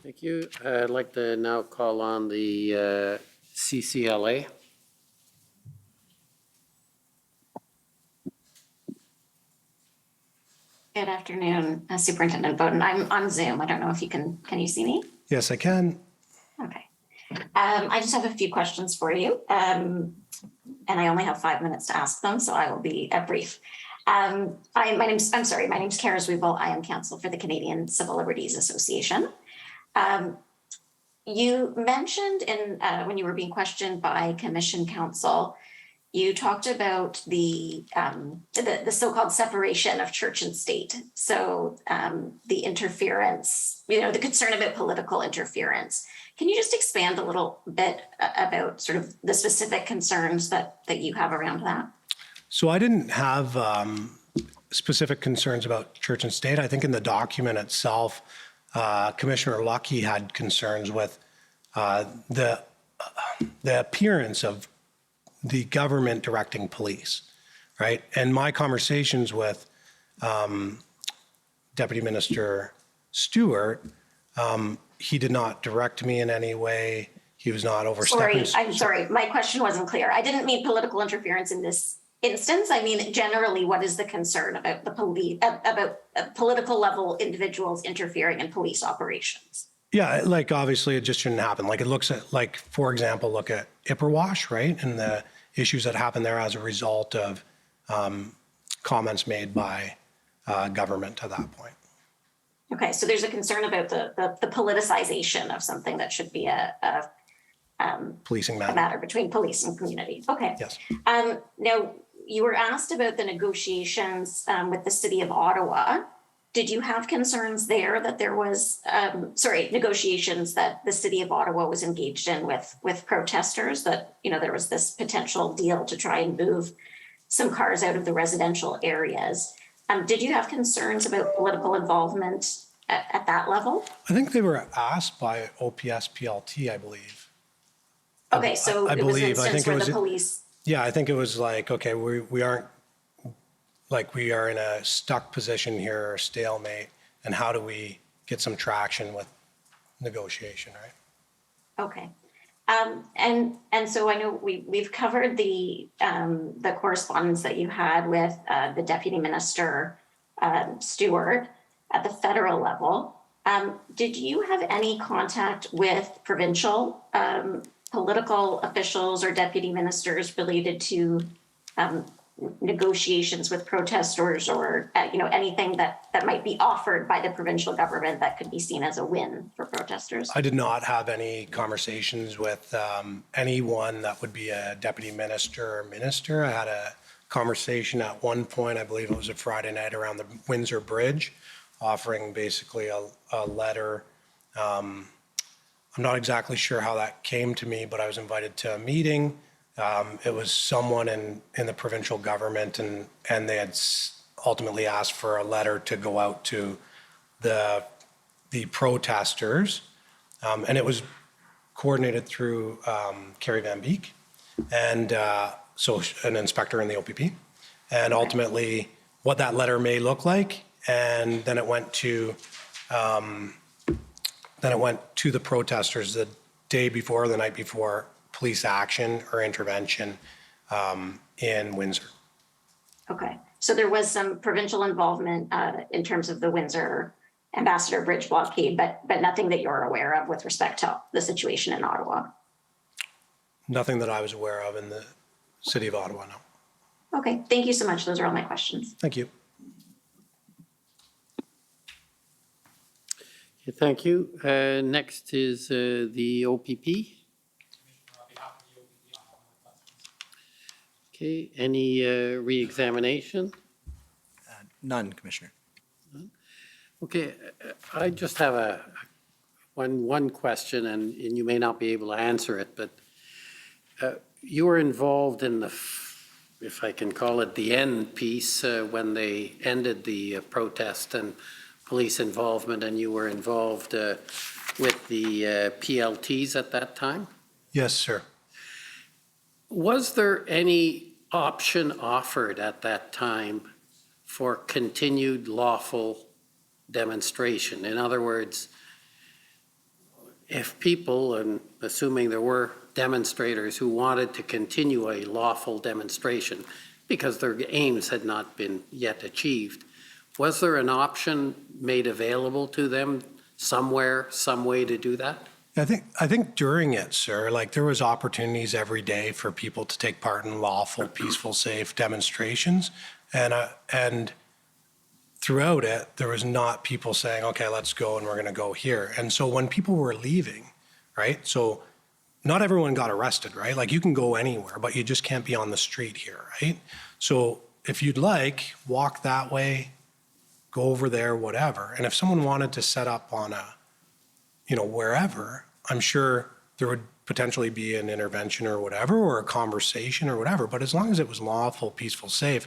Thank you. I'd like to now call on the CCLA. Good afternoon, Superintendent Bowden. I'm on Zoom. I don't know if you can you see me? Yes, I can. Okay. I just have a few questions for you. And I only have 5 minutes to ask them, so I will be brief. My name's Kara Zwiebel. I am counsel for the Canadian Civil Liberties Association. You mentioned when you were being questioned by Commission Counsel, you talked about the so-called separation of church and state. So the interference, the concern about political interference. Can you just expand a little bit about sort of the specific concerns that you have around that? So I didn't have specific concerns about church and state. I think in the document itself, Commissioner Lucky had concerns with the appearance of the government directing police, right? And my conversations with Deputy Minister Stewart, he did not direct me in any way. He was not overstepping. I'm sorry. My question wasn't clear. I didn't mean political interference in this instance. I mean, generally, what is the concern about the police, about political level individuals interfering in police operations? Yeah, like obviously it just shouldn't happen. Like it looks at, like, for example, look at Ipperwash, right? And the issues that happened there as a result of comments made by government at that point. Okay, so there's a concern about the politicization of something that should be a Policing a matter. matter between police and community. Okay. Yes. Now, you were asked about the negotiations with the city of Ottawa. Did you have concerns there that there was, negotiations that the city of Ottawa was engaged in with protesters, that, there was this potential deal to try and move some cars out of the residential areas? Did you have concerns about political involvement at that level? I think they were asked by OPS PLT, I believe. Okay, so I it was an believe. I instance think it where was. the police, Yeah, I think it was like, okay, we aren't, like, we are in a stuck position here, or stalemate, and how do we get some traction with negotiation, right? okay. And so I know we've covered the correspondence that you had with the Deputy Minister Stewart at the federal level. Did you have any contact with provincial political officials or deputy ministers related to negotiations with protesters, or anything that might be offered by the provincial government that could be seen as a win for protesters? I did not have any conversations with anyone that would be a deputy minister or minister. I had a conversation at one point, I believe it was a Friday night, around the Windsor Bridge, offering basically a letter. I'm not exactly sure how that came to me, but I was invited to a meeting. It was someone in the provincial government, and they had ultimately asked for a letter to go out to the protesters. And it was coordinated through Carrie Van Beek, and so an inspector in the OPP. And ultimately, what that letter may look like, and then it went to the protesters the day before, the night before, police action or intervention in Windsor. Okay, so there was some provincial involvement in terms of the Windsor Ambassador Bridge blockade, but nothing that you're aware of with respect to the situation in Ottawa? Nothing that I was aware of in the city of Ottawa, no. Okay, thank you so much. Those are all my questions. Thank you. Okay, thank you. Next is the OPP. Okay, any re-examination? None, Commissioner. Okay, I just have one question, and you may not be able to answer it, but you were involved in if I can call it the end piece, when they ended the protest and police involvement, and you were involved with the PLTs at that time? Yes, sir. Was there any option offered at that time for continued lawful demonstration? In other words, if people, and assuming there were demonstrators who wanted to continue a lawful demonstration because their aims had not been yet achieved, was there an option made available to them somewhere, some way to do that? I think during it, sir, like, there was opportunities every day for people to take part in lawful, peaceful, safe demonstrations. And throughout it, there was not people saying, okay, let's go and we're going to go here. And so when people were leaving, right? So not everyone got arrested, right? Like, you can go anywhere, but you just can't be on the street here, right? So if you'd like, walk that way, go over there, whatever. And if someone wanted to set up on wherever, I'm sure there would potentially be an intervention or whatever, or a conversation or whatever. But as long as it was lawful, peaceful, safe,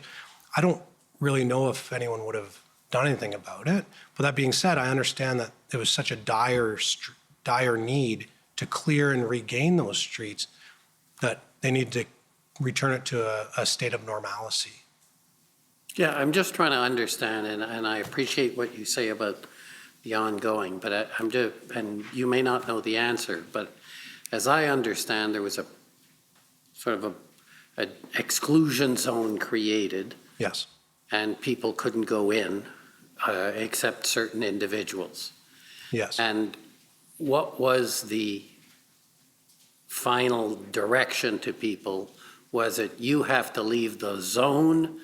I don't really know if anyone would have done anything about it. But that being said, I understand that there was such a dire need to clear and regain those streets that they need to return it to a state of normalcy. Yeah, I'm just trying to understand, and I appreciate what you say about the ongoing, but and you may not know the answer, but as I understand, there was a sort of an exclusion zone created. Yes. And people couldn't go in except certain individuals. Yes. And what was the final direction to people? Was it, you have to leave the zone?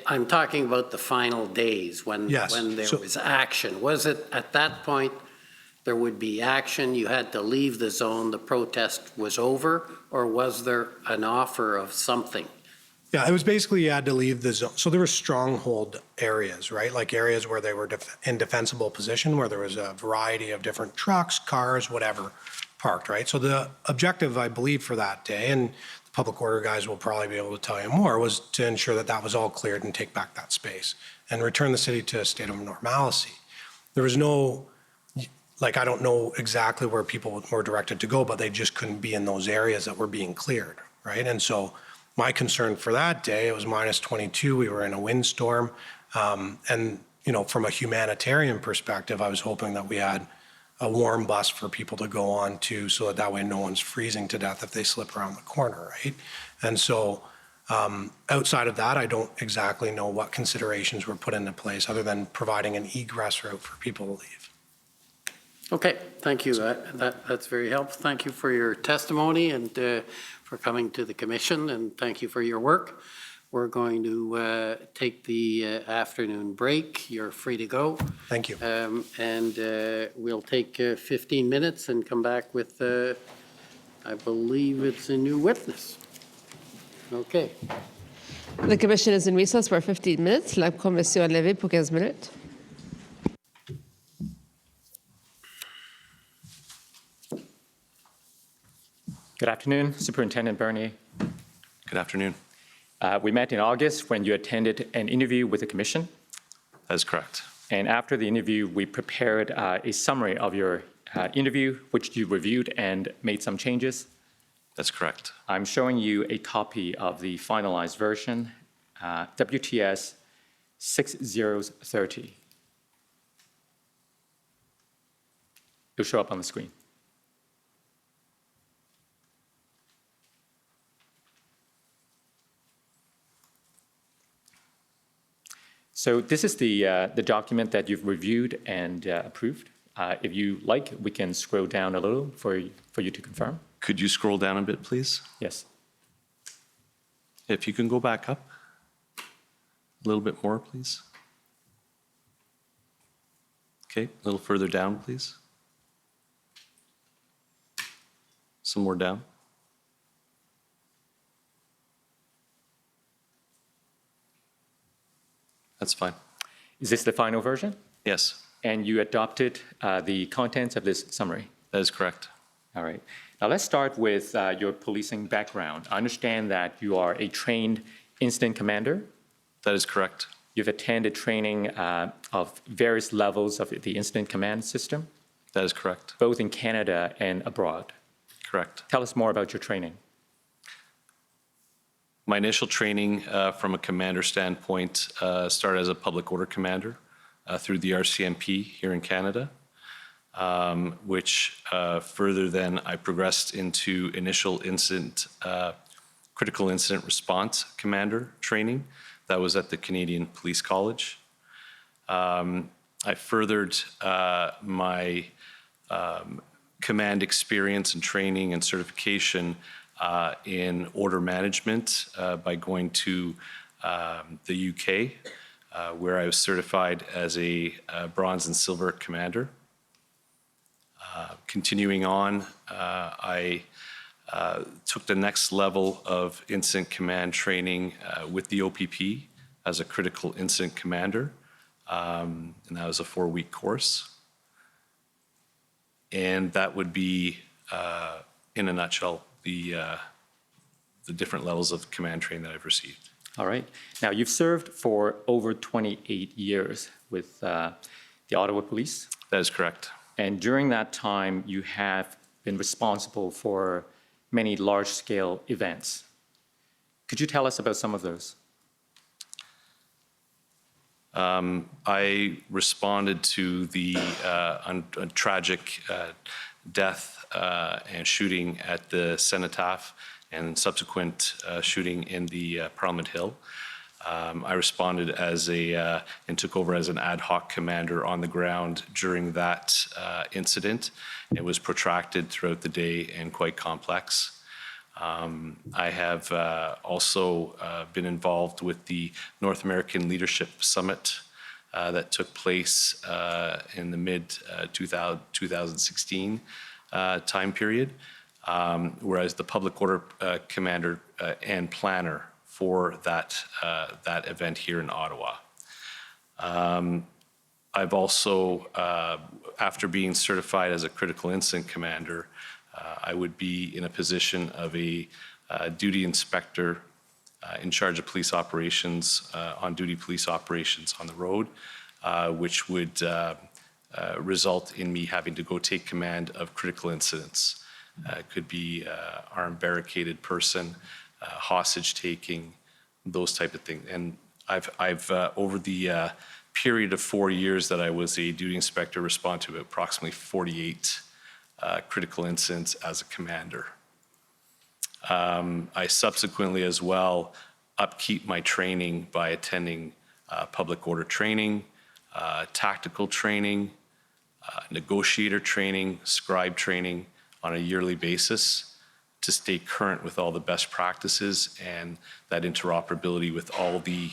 I'm talking about the final days when Yes. there was action. Was it at that point there would be action, you had to leave the zone, the protest was over, or was there an offer of something? Yeah, it was basically you had to leave the zone. So there were stronghold areas, right? Like areas where they were in defensible position, where there was a variety of different trucks, cars, whatever, parked, right? So the objective, I believe, for that day, and the public order guys will probably be able to tell you more, was to ensure that that was all cleared and take back that space and return the city to a state of normalcy. There was no, like, I don't know exactly where people were directed to go, but they just couldn't be in those areas that were being cleared, right? And so my concern for that day, it was minus 22, we were in a windstorm. And, you know, from a humanitarian perspective, I was hoping that we had a warm bus for people to go on to, so that way no one's freezing to death if they slip around the corner, right? And so outside of that, I don't exactly know what considerations were put into place other than providing an egress route for people to leave. Okay, thank you. That's very helpful. Thank you for your testimony and for coming to the commission, and thank you for your work. We're going to take the afternoon break. You're free to go. Thank you. And we'll take 15 minutes and come back with, I believe it's a new witness. Okay. The commission is in recess for 15 minutes. La commission est levée pour 15 minutes. Good afternoon, Superintendent Bernier. Good afternoon. We met in August when you attended an interview with the commission. That is correct. And after the interview, we prepared a summary of your interview, which you reviewed and made some changes. That's correct. I'm showing you a copy of the finalized version, WTS 6030. It'll show up on the screen. So this is the document that you've reviewed and approved. If you like, we can scroll down a little for you to confirm. Could you scroll down a bit, please? Yes. If you can go back up a little bit more, please. Okay, a little further down, please. Some more down. That's fine. Is this the final version? Yes. And you adopted the contents of this summary? That is correct. All right. Now let's start with your policing background. I understand that you are a trained incident commander. That is correct. You've attended training of various levels of the incident command system. That is correct. Both in Canada and abroad. Correct. Tell us more about your training. My initial training from a commander standpoint started as a public order commander through the RCMP here in Canada, which further then I progressed into initial incident, critical incident response commander training. That was at the Canadian Police College. I furthered my command experience and training and certification in order management by going to the UK, where I was certified as a bronze and silver commander. Continuing on, I took the next level of incident command training with the OPP as a critical incident commander, and that was a 4-week course. And that would be, in a nutshell, the different levels of command training that I've received. All right. Now, you've served for over 28 years with the Ottawa Police. That is correct. And during that time, you have been responsible for many large-scale events. Could you tell us about some of those? I responded to the tragic death and shooting at the Cenotaph and subsequent shooting in the Parliament Hill. I responded as and took over as an ad hoc commander on the ground during that incident. It was protracted throughout the day and quite complex. I have also been involved with the North American Leadership Summit that took place in the mid-2016 time period, whereas the public order commander and planner for that event here in Ottawa. I've also, after being certified as a critical incident commander, I would be in a position of a duty inspector in charge of police operations, on-duty police operations on the road, which would result in me having to go take command of critical incidents. It could be armed barricaded person, hostage taking, those type of things. And I've over the period of 4 years that I was a duty inspector, respond to approximately 48 critical incidents as a commander. I subsequently as well upkeep my training by attending public order training, tactical training, negotiator training, scribe training on a yearly basis to stay current with all the best practices and that interoperability with all the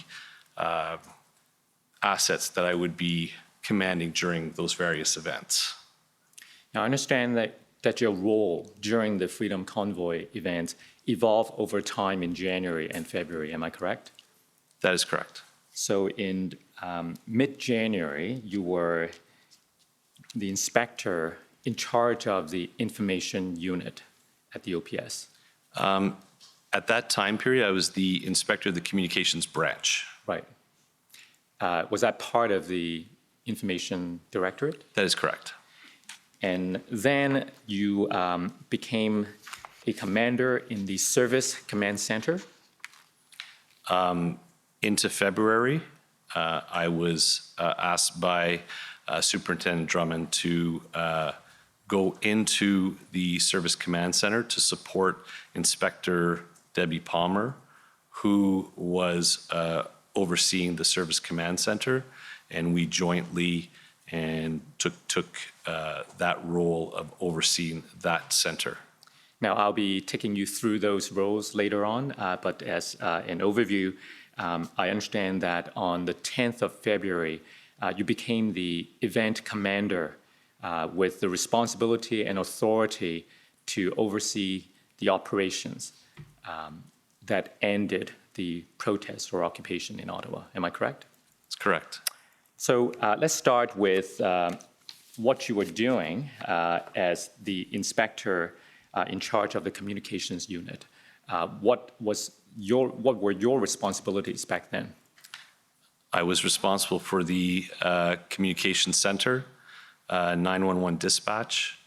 assets that I would be commanding during those various events. Now, I understand that your role during the Freedom Convoy event evolved over time in January and February. Am I correct? That is correct. So in mid-January, you were the inspector in charge of the information unit at the OPS. At that time period, I was the inspector of the communications branch. Right. Was that part of the information directorate? That is correct. And then you became a commander in the Service Command Center? Into February, I was asked by Superintendent Drummond to go into the Service Command Center to support Inspector Debbie Palmer, who was overseeing the Service Command Center, and we jointly took that role of overseeing that center. Now, I'll be taking you through those roles later on, but as an overview, I understand that on the 10th of February, you became the event commander with the responsibility and authority to oversee the operations that ended the protest or occupation in Ottawa. Am I correct? That's correct. So let's start with what you were doing as the inspector in charge of the communications unit. What were your responsibilities back then? I was responsible for the communications center, 911 dispatch,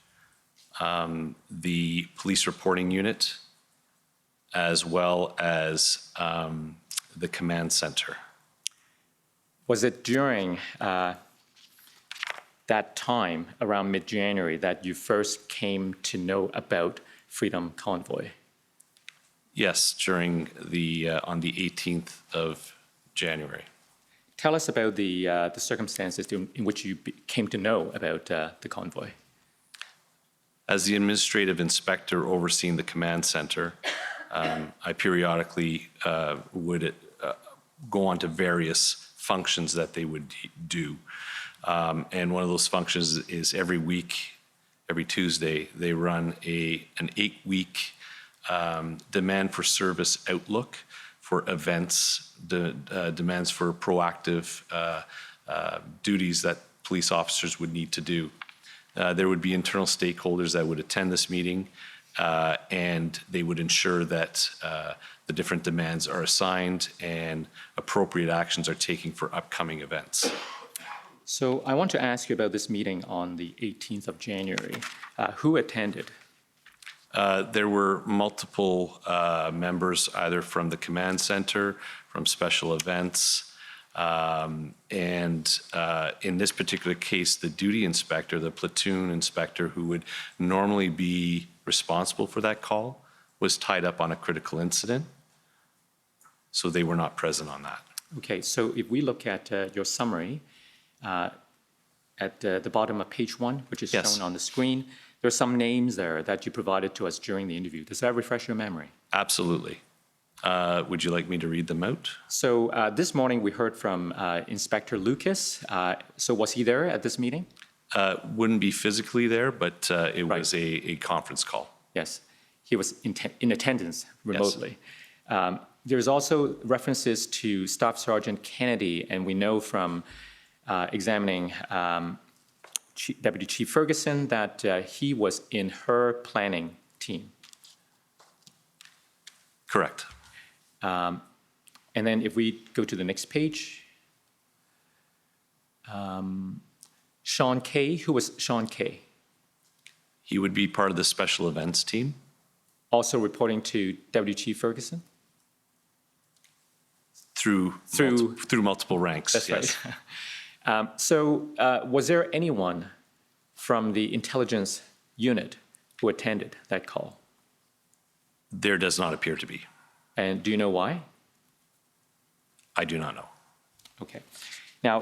the police reporting unit, as well as the command center. Was it during that time, around mid-January, that you first came to know about Freedom Convoy? Yes, during on the 18th of January. Tell us about the circumstances in which you came to know about the convoy. As the administrative inspector overseeing the command center, I periodically would go on to various functions that they would do. And one of those functions is every week, every Tuesday, they run an 8-week demand for service outlook for events, demands for proactive duties that police officers would need to do. There would be internal stakeholders that would attend this meeting, and they would ensure that the different demands are assigned and appropriate actions are taken for upcoming events. So I want to ask you about this meeting on the 18th of January. Who attended? There were multiple members, either from the command center, from special events, and in this particular case, the duty inspector, the platoon inspector who would normally be responsible for that call, was tied up on a critical incident, so they were not present on that. Okay, so if we look at your summary, at the bottom of page 1, which is Yes. shown on the screen, there are some names there that you provided to us during the interview. Does that refresh your memory? Absolutely. Would you like me to read them out? So this morning we heard from Inspector Lucas. So was he there at this meeting? Wouldn't be physically there, but it was a conference call. Yes, he was in attendance remotely. Yes. There's also references to Staff Sergeant Kennedy, and we know from examining Deputy Chief Ferguson that he was in her planning team. Correct. And then if we go to the next page, Sean Kay, who was Sean Kay? He would be part of the special events team. Also reporting to Deputy Chief Ferguson? Through multiple ranks, That's yes. Right. So was there anyone from the intelligence unit who attended that call? There does not appear to be. And do you know why? I do not know. Okay. Now,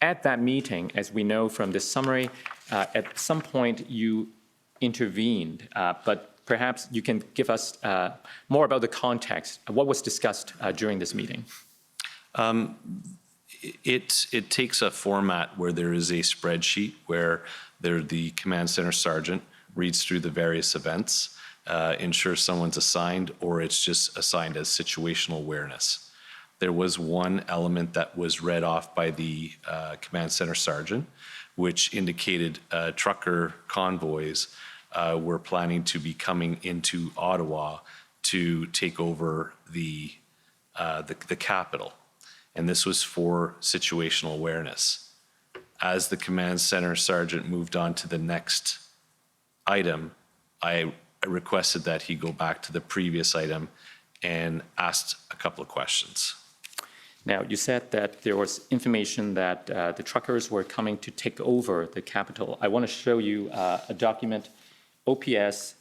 at that meeting, as we know from this summary, at some point you intervened, but perhaps you can give us more about the context. What was discussed during this meeting? It takes a format where there is a spreadsheet where the command center sergeant reads through the various events, ensures someone's assigned, or it's just assigned as situational awareness. There was one element that was read off by the command center sergeant, which indicated trucker convoys were planning to be coming into Ottawa to take over the capital. And this was for situational awareness. As the command center sergeant moved on to the next item, I requested that he go back to the previous item and asked a couple of questions. Now, you said that there was information that the truckers were coming to take over the capital. I want to show you a document, OPS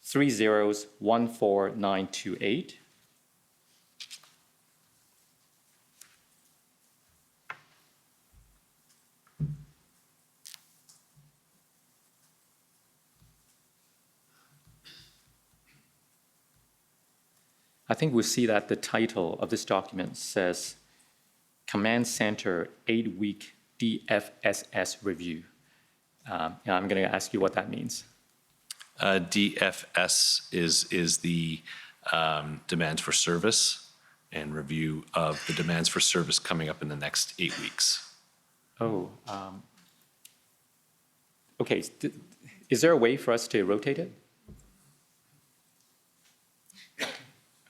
3014928. I think we'll see that the title of this document says Command Center 8-Week DFSS Review. I'm going to ask you what that means. DFS is the demands for service and review of the demands for service coming up in the next 8 weeks. Oh, okay. Is there a way for us to rotate it?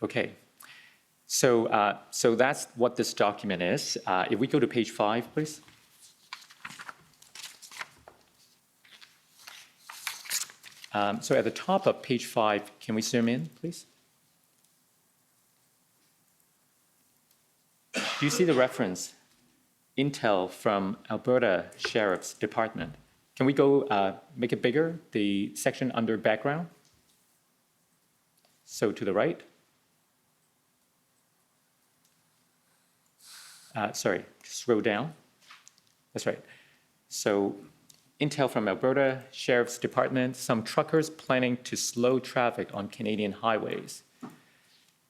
Okay. So, so that's what this document is. If we go to page 5, please. So at the top of page 5, can we zoom in, please? Do you see the reference? Intel from Alberta Sheriff's Department. Can we go make it bigger, the section under background? So to the right. Sorry, scroll down. That's right. So intel from Alberta Sheriff's Department, some truckers planning to slow traffic on Canadian highways.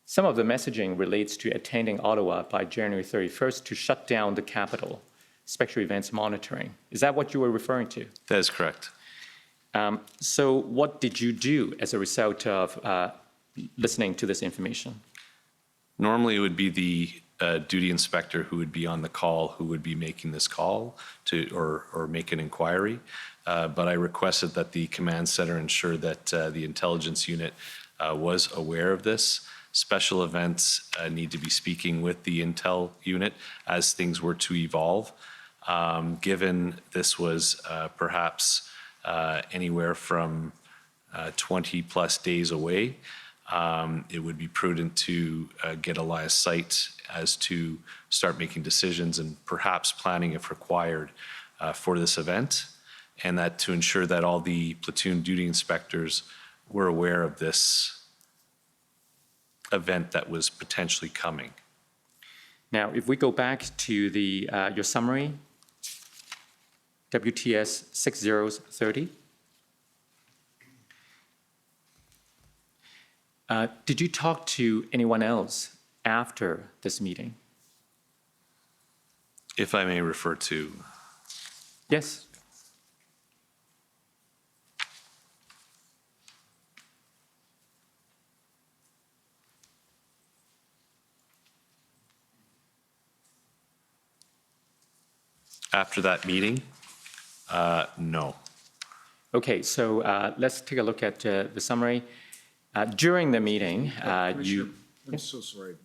Some of the messaging relates to attending Ottawa by January 31st to shut down the capital, special events monitoring. Is that what you were referring to? That is correct. So what did you do as a result of listening to this information? Normally, it would be the duty inspector who would be on the call, who would be making this call to or make an inquiry. But I requested that the command center ensure that the intelligence unit was aware of this. Special events need to be speaking with the intel unit as things were to evolve. Given this was perhaps anywhere from 20 plus days away, it would be prudent to get a line of sight as to start making decisions and perhaps planning if required for this event, and that to ensure that all the platoon duty inspectors were aware of this event that was potentially coming. Now, if we go back to the your summary, WTS 6030. Did you talk to anyone else after this meeting? If I may refer to, Yes. after that meeting, no. Okay, so let's take a look at the summary. During the meeting, Commissioner, you. I'm so sorry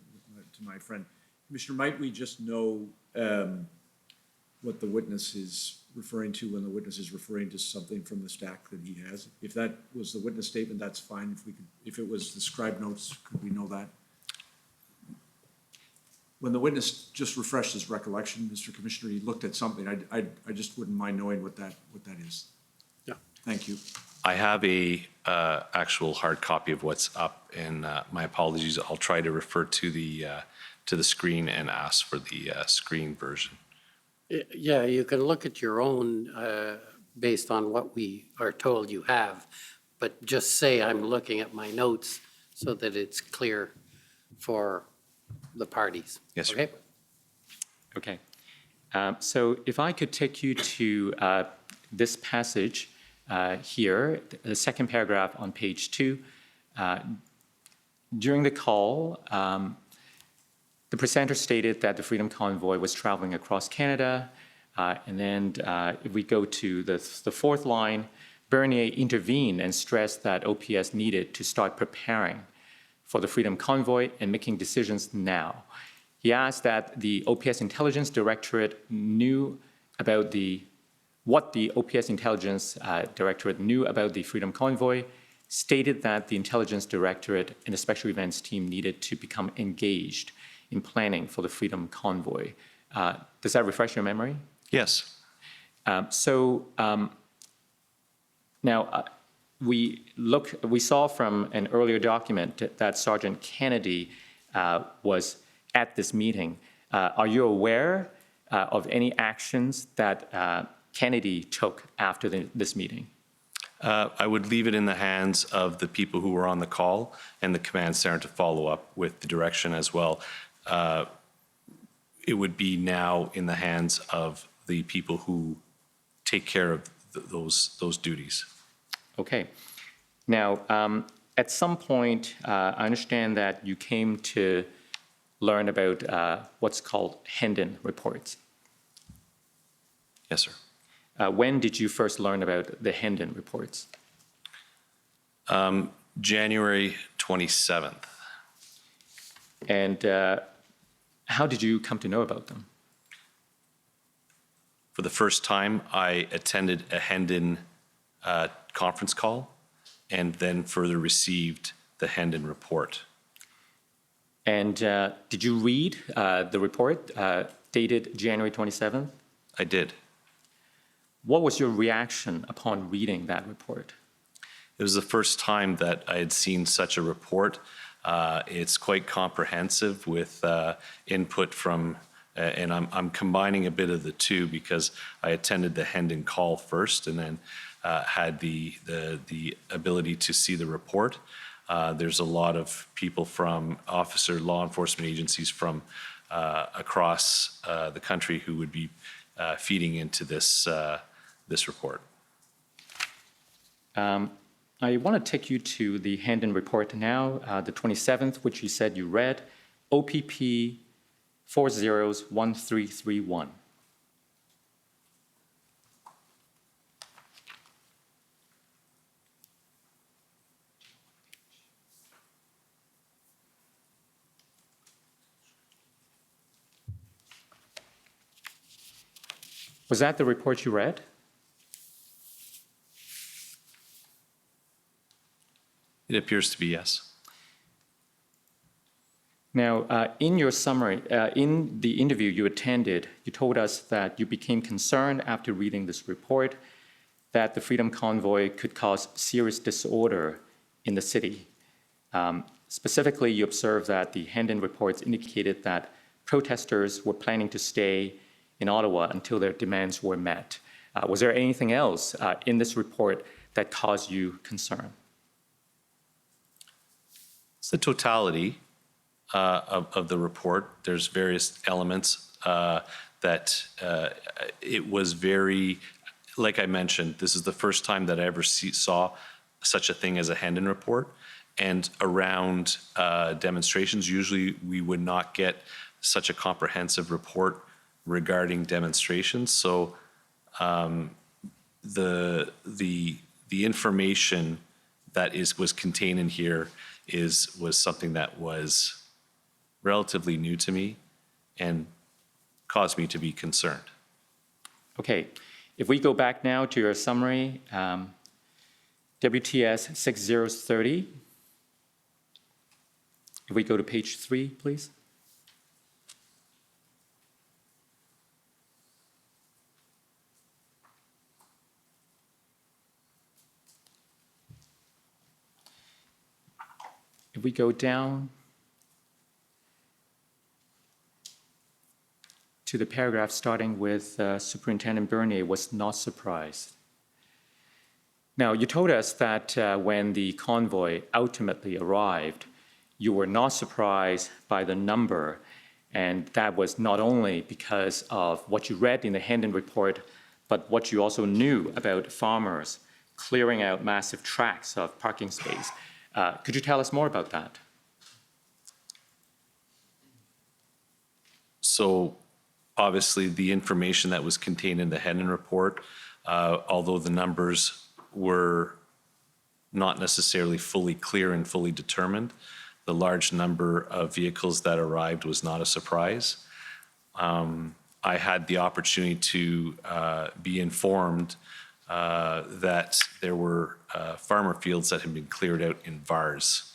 to my friend. Commissioner, might we just know what the witness is referring to when the witness is referring to something from the stack that he has? If that was the witness statement, that's fine. If it was the scribe notes, could we know that? When the witness just refreshed his recollection, Mr. Commissioner, he looked at something. I just wouldn't mind knowing what that is. Yeah. Thank you. I have a actual hard copy of what's up, and my apologies. I'll try to refer to the screen and ask for the screen version. Yeah, you can look at your own based on what we are told you have, but just say I'm looking at my notes so that it's clear for the parties. Yes, sir. Okay? Okay. So if I could take you to this passage here, the second paragraph on page 2. During the call, the presenter stated that the Freedom Convoy was traveling across Canada. And then if we go to the fourth line, Bernier intervened and stressed that OPS needed to start preparing for the Freedom Convoy and making decisions now. He asked that the OPS Intelligence Directorate knew about what the OPS Intelligence Directorate knew about the Freedom Convoy, stated that the Intelligence Directorate and the Special Events Team needed to become engaged in planning for the Freedom Convoy. Does that refresh your memory? Yes. Now, we saw from an earlier document that Sergeant Kennedy was at this meeting. Are you aware of any actions that Kennedy took after this meeting? I would leave it in the hands of the people who were on the call and the command center to follow up with the direction as well. It would be now in the hands of the people who take care of those duties. Okay. Now, at some point, I understand that you came to learn about what's called Hendon reports. Yes, sir. When did you first learn about the Hendon reports? January 27th. And how did you come to know about them? For the first time, I attended a Hendon conference call and then further received the Hendon report. And did you read the report dated January 27th? I did. What was your reaction upon reading that report? It was the first time that I had seen such a report. It's quite comprehensive with input from, and I'm combining a bit of the two because I attended the Hendon call first and then had the ability to see the report. There's a lot of people from law enforcement agencies from across the country who would be feeding into this report. I want to take you to the Hendon report now, the 27th, which you said you read, OPP 401331. Was that the report you read? It appears to be yes. Now, in your summary, in the interview you attended, you told us that you became concerned after reading this report that the Freedom Convoy could cause serious disorder in the city. Specifically, you observed that the Hendon reports indicated that protesters were planning to stay in Ottawa until their demands were met. Was there anything else in this report that caused you concern? It's the totality of the report. There's various elements that it was very, like I mentioned, this is the first time that I ever saw such a thing as a Hendon report. And around demonstrations, usually we would not get such a comprehensive report regarding demonstrations. So the information that was contained in here was something that was relatively new to me and caused me to be concerned. Okay, if we go back now to your summary, WTS 6030. If we go to page 3, please. If we go down to the paragraph starting with Superintendent Bernier was not surprised. Now, you told us that when the convoy ultimately arrived, you were not surprised by the number, and that was not only because of what you read in the Hendon report, but what you also knew about farmers clearing out massive tracts of parking space. Could you tell us more about that? So obviously the information that was contained in the Hendon report, although the numbers were not necessarily fully clear and fully determined, the large number of vehicles that arrived was not a surprise. I had the opportunity to be informed that there were farmer fields that had been cleared out in VARs,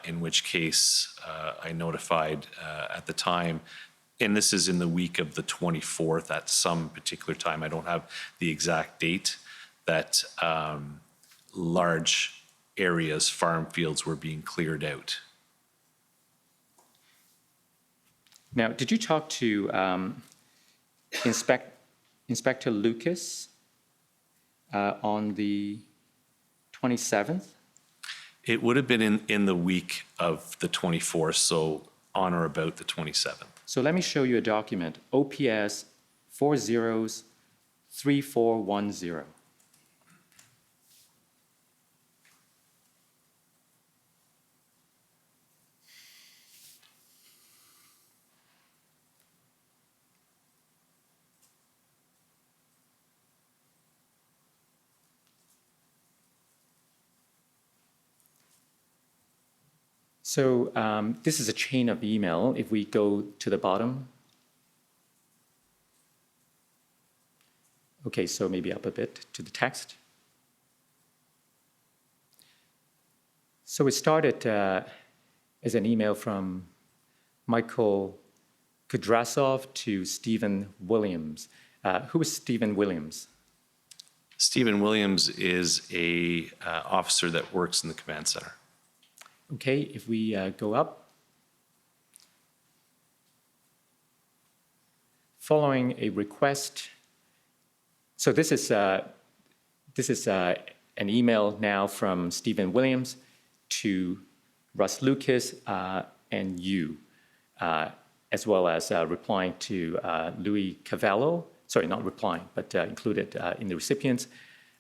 in which case I notified at the time, and this is in the week of the 24th at some particular time, I don't have the exact date, that large areas, farm fields were being cleared out. Now, did you talk to Inspector Lucas on the 27th? It would have been in the week of the 24th, so on or about the 27th. So let me show you a document, OPS 403410. So this is a chain of email. If we go to the bottom. Okay, so maybe up a bit to the text. So it started as an email from Michael Kudrasov to Stephen Williams. Who is Stephen Williams? Stephen Williams is a officer that works in the command center. Okay, if we go up. Following a request, so this is an email now from Stephen Williams to Russ Lucas and you, as well as replying to Louis Cavallo, sorry, not replying, but included in the recipients.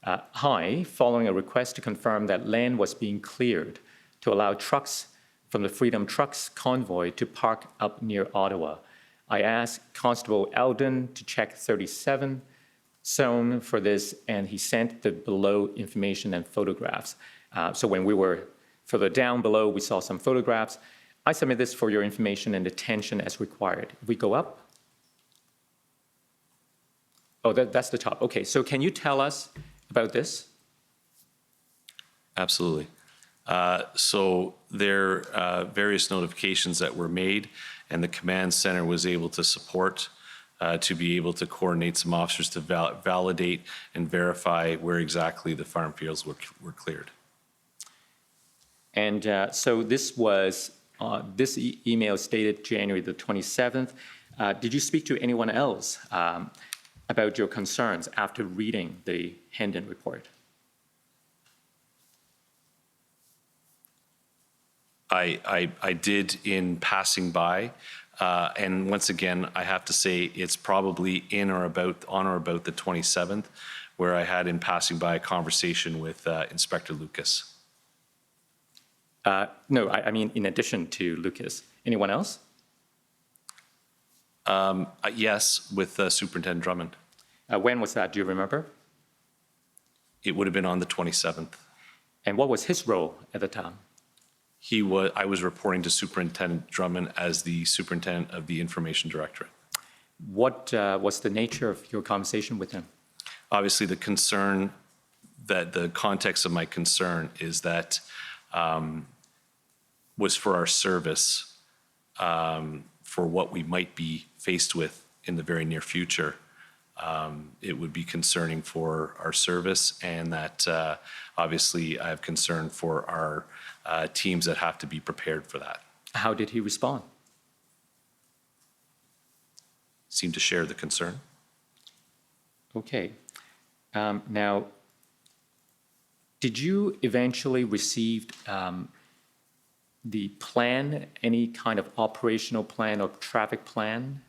Hi, following a request to confirm that land was being cleared to allow trucks from the Freedom Trucks convoy to park up near Ottawa. I asked Constable Eldon to check 37 zone for this, and he sent the below information and photographs. So when we were further down below, we saw some photographs. I submit this for your information and attention as required. If we go up. Oh, that's the top. Okay, so can you tell us about this? Absolutely. So there are various notifications that were made, and the command center was able to support, to be able to coordinate some officers to validate and verify where exactly the farm fields were cleared. And so this was, this email stated January the 27th. Did you speak to anyone else about your concerns after reading the Hendon report? I did in passing by. And once again, I have to say it's probably on or about the 27th, where I had in passing by a conversation with Inspector Lucas. No, I mean, in addition to Lucas. Anyone else? Yes, with Superintendent Drummond. When was that? Do you remember? It would have been on the 27th. And what was his role at the time? I was reporting to Superintendent Drummond as the Superintendent of the Information Directorate. What was the nature of your conversation with him? Obviously, the context of my concern is that was for our service, for what we might be faced with in the very near future. It would be concerning for our service, and that obviously I have concern for our teams that have to be prepared for that. How did he respond? Seem to share the concern. Okay. Now, did you eventually receive the plan, any kind of operational plan or traffic plan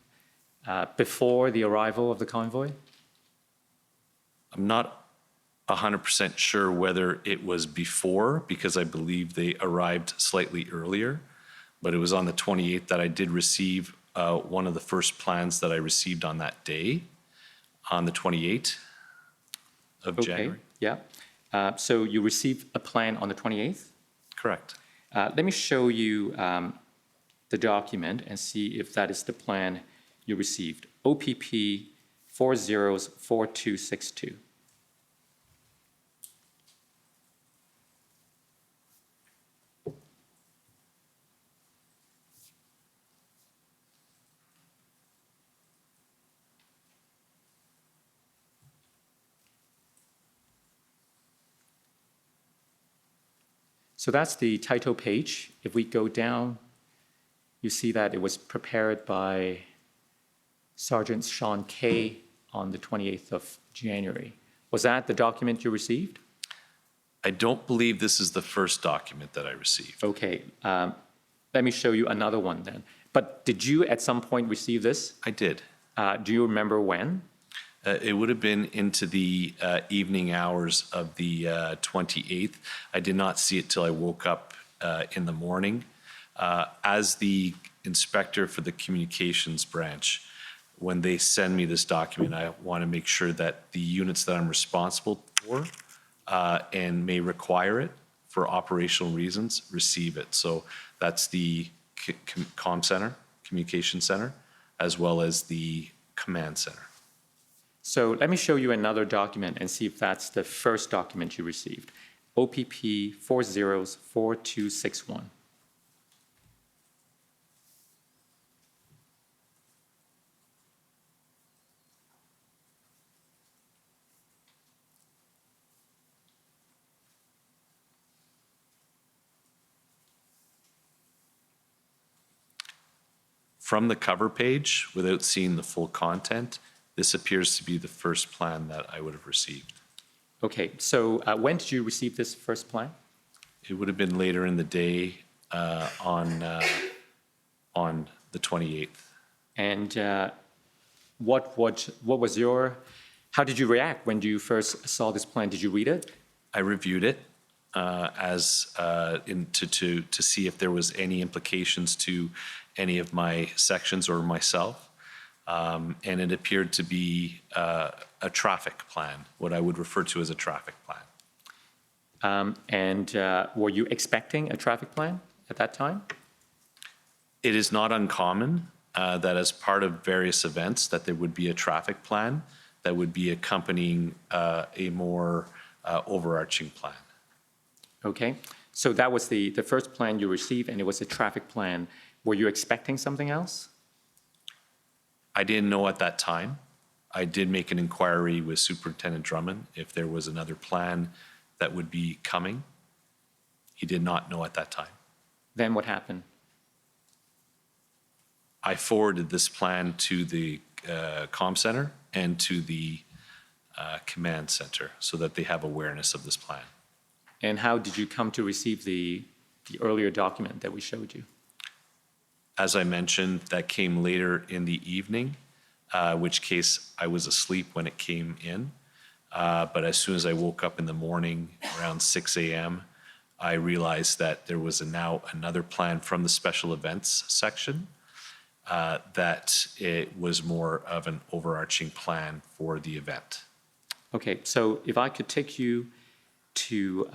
before the arrival of the convoy? I'm not 100% sure whether it was before, because I believe they arrived slightly earlier, but it was on the 28th that I did receive one of the first plans that I received on that day, on the 28th of January. Yeah. So you received a plan on the 28th? Correct. Let me show you the document and see if that is the plan you received. OPP 404262. So that's the title page. If we go down, you see that it was prepared by Sergeant Sean Kay on the 28th of January. Was that the document you received? I don't believe this is the first document that I received. Okay. Let me show you another one then. But did you at some point receive this? I did. Do you remember when? It would have been into the evening hours of the 28th. I did not see it till I woke up in the morning. As the inspector for the communications branch, when they send me this document, I want to make sure that the units that I'm responsible for and may require it for operational reasons receive it. So that's the comm center, communication center, as well as the command center. So let me show you another document and see if that's the first document you received. OPP 404261. From the cover page, without seeing the full content, this appears to be the first plan that I would have received. Okay, so when did you receive this first plan? It would have been later in the day on the 28th. And what was your, how did you react when you first saw this plan? Did you read it? I reviewed it to see if there was any implications to any of my sections or myself. And it appeared to be a traffic plan, what I would refer to as a traffic plan. And were you expecting a traffic plan at that time? It is not uncommon that as part of various events that there would be a traffic plan that would be accompanying a more overarching plan. Okay, so that was the first plan you received, and it was a traffic plan. Were you expecting something else? I didn't know at that time. I did make an inquiry with Superintendent Drummond if there was another plan that would be coming. He did not know at that time. Then what happened? I forwarded this plan to the comm center and to the command center so that they have awareness of this plan. And how did you come to receive the the earlier document that we showed you? As I mentioned, that came later in the evening, which case I was asleep when it came in. But as soon as I woke up in the morning around 6 a.m., I realized that there was now another plan from the special events section, that it was more of an overarching plan for the event. Okay, so if I could take you to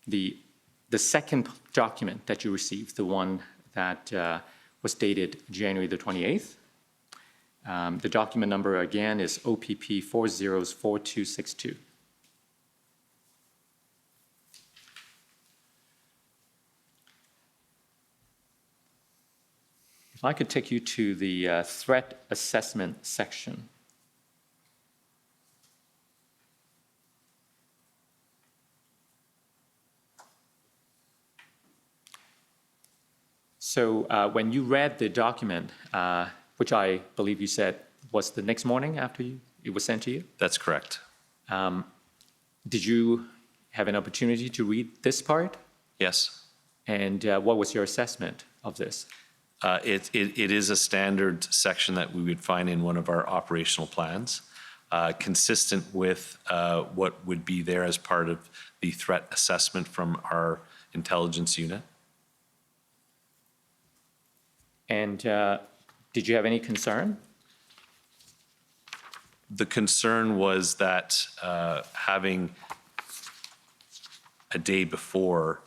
the second document that you received, the one that was dated January the 28th. The document number again is OPP 404262. If I could take you to the threat assessment section. So when you read the document, which I believe you said was the next morning after it was sent to you? That's correct. Did you have an opportunity to read this part? Yes. And what was your assessment of this? It is a standard section that we would find in one of our operational plans, consistent with what would be there as part of the threat assessment from our intelligence unit. And did you have any concern? The concern was that having a day before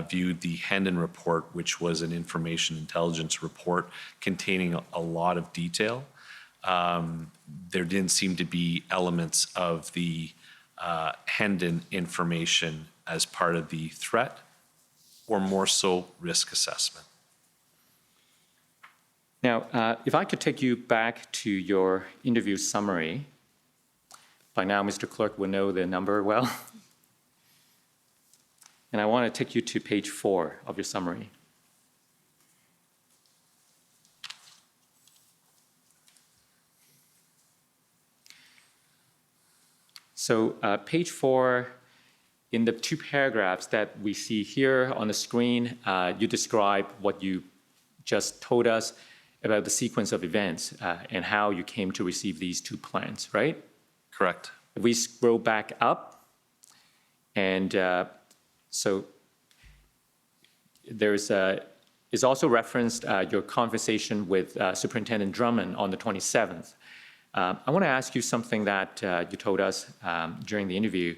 viewed the Hendon report, which was an information intelligence report containing a lot of detail, there didn't seem to be elements of the Hendon information as part of the threat, or more so risk assessment. Now, if I could take you back to your interview summary. By now, Mr. Clerk will know the number well. And I want to take you to page 4 of your summary. So page 4, in the 2 paragraphs that we see here on the screen, you describe what you just told us about the sequence of events and how you came to receive these 2 plans, right? Correct. If we scroll back up, and so there's is also referenced your conversation with Superintendent Drummond on the 27th. I want to ask you something that you told us during the interview.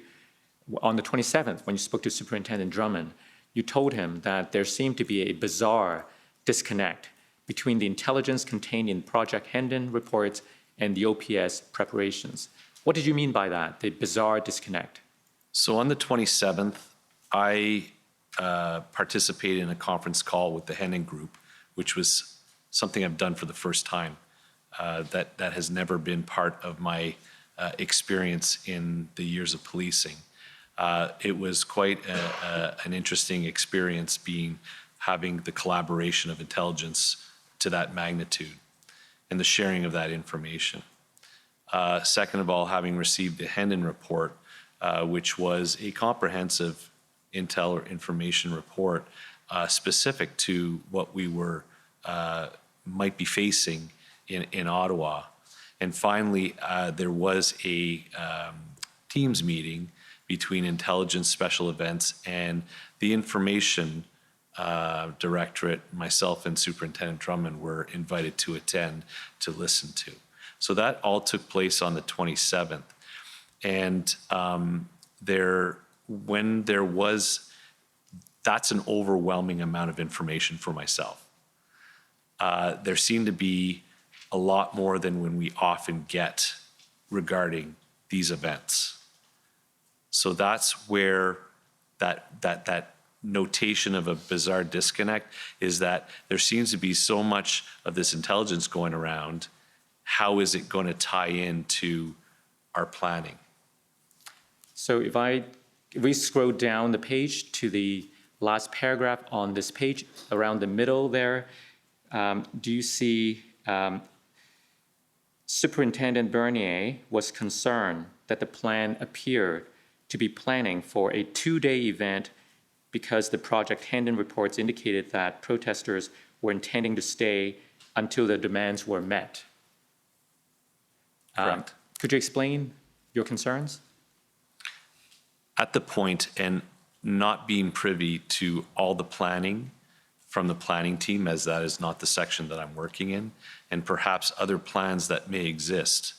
On the 27th, when you spoke to Superintendent Drummond, you told him that there seemed to be a bizarre disconnect between the intelligence contained in Project Hendon reports and the OPS preparations. What did you mean by that, the bizarre disconnect? So on the 27th, I participated in a conference call with the Hendon Group, which was something I've done for the first time. That has never been part of my experience in the years of policing. It was quite an interesting experience having the collaboration of intelligence to that magnitude and the sharing of that information. Second of all, having received the Hendon report, which was a comprehensive intel or information report specific to what we might be facing in Ottawa. And finally, there was a Teams meeting between Intelligence Special Events and the Information Directorate. Myself and Superintendent Drummond were invited to attend to listen to. So that all took place on the 27th. And that's an overwhelming amount of information for myself. There seemed to be a lot more than when we often get regarding these events. So that's where that notation of a bizarre disconnect is, that there seems to be so much of this intelligence going around. How is it going to tie into our planning? So if we scroll down the page to the last paragraph on this page, around the middle there, do you see Superintendent Bernier was concerned that the plan appeared to be planning for a 2-day event because the Project Hendon reports indicated that protesters were intending to stay until the demands were met. Correct. Could you explain your concerns? At the point, and not being privy to all the planning from the planning team, as that is not the section that I'm working in, and perhaps other plans that may exist,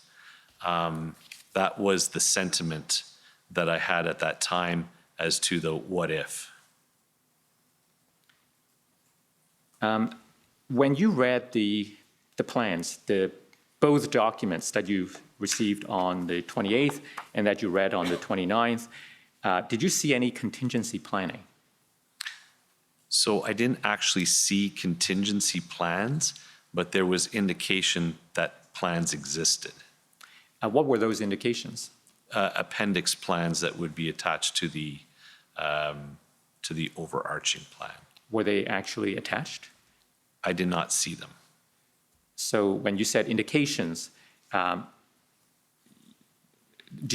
that was the sentiment that I had at that time as to the what if. When you read the plans, both documents that you've received on the 28th and that you read on the 29th, did you see any contingency planning? So I didn't actually see contingency plans, but there was indication that plans existed. What were those indications? Appendix plans that would be attached to the overarching plan. Were they actually attached? I did not see them. So when you said indications, do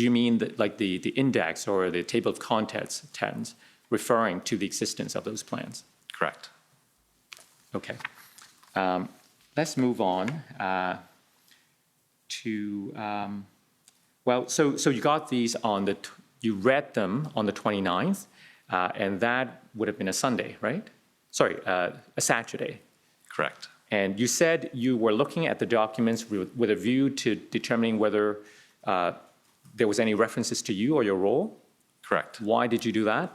you mean that like the index or the table of contents referring to the existence of those plans? Correct. Okay. Let's move on to, well, so you got these on you read them on the 29th, and that would have been a Sunday, right? Sorry, a Saturday. Correct. And you said you were looking at the documents with a view to determining whether there was any references to you or your role? Correct. Why did you do that?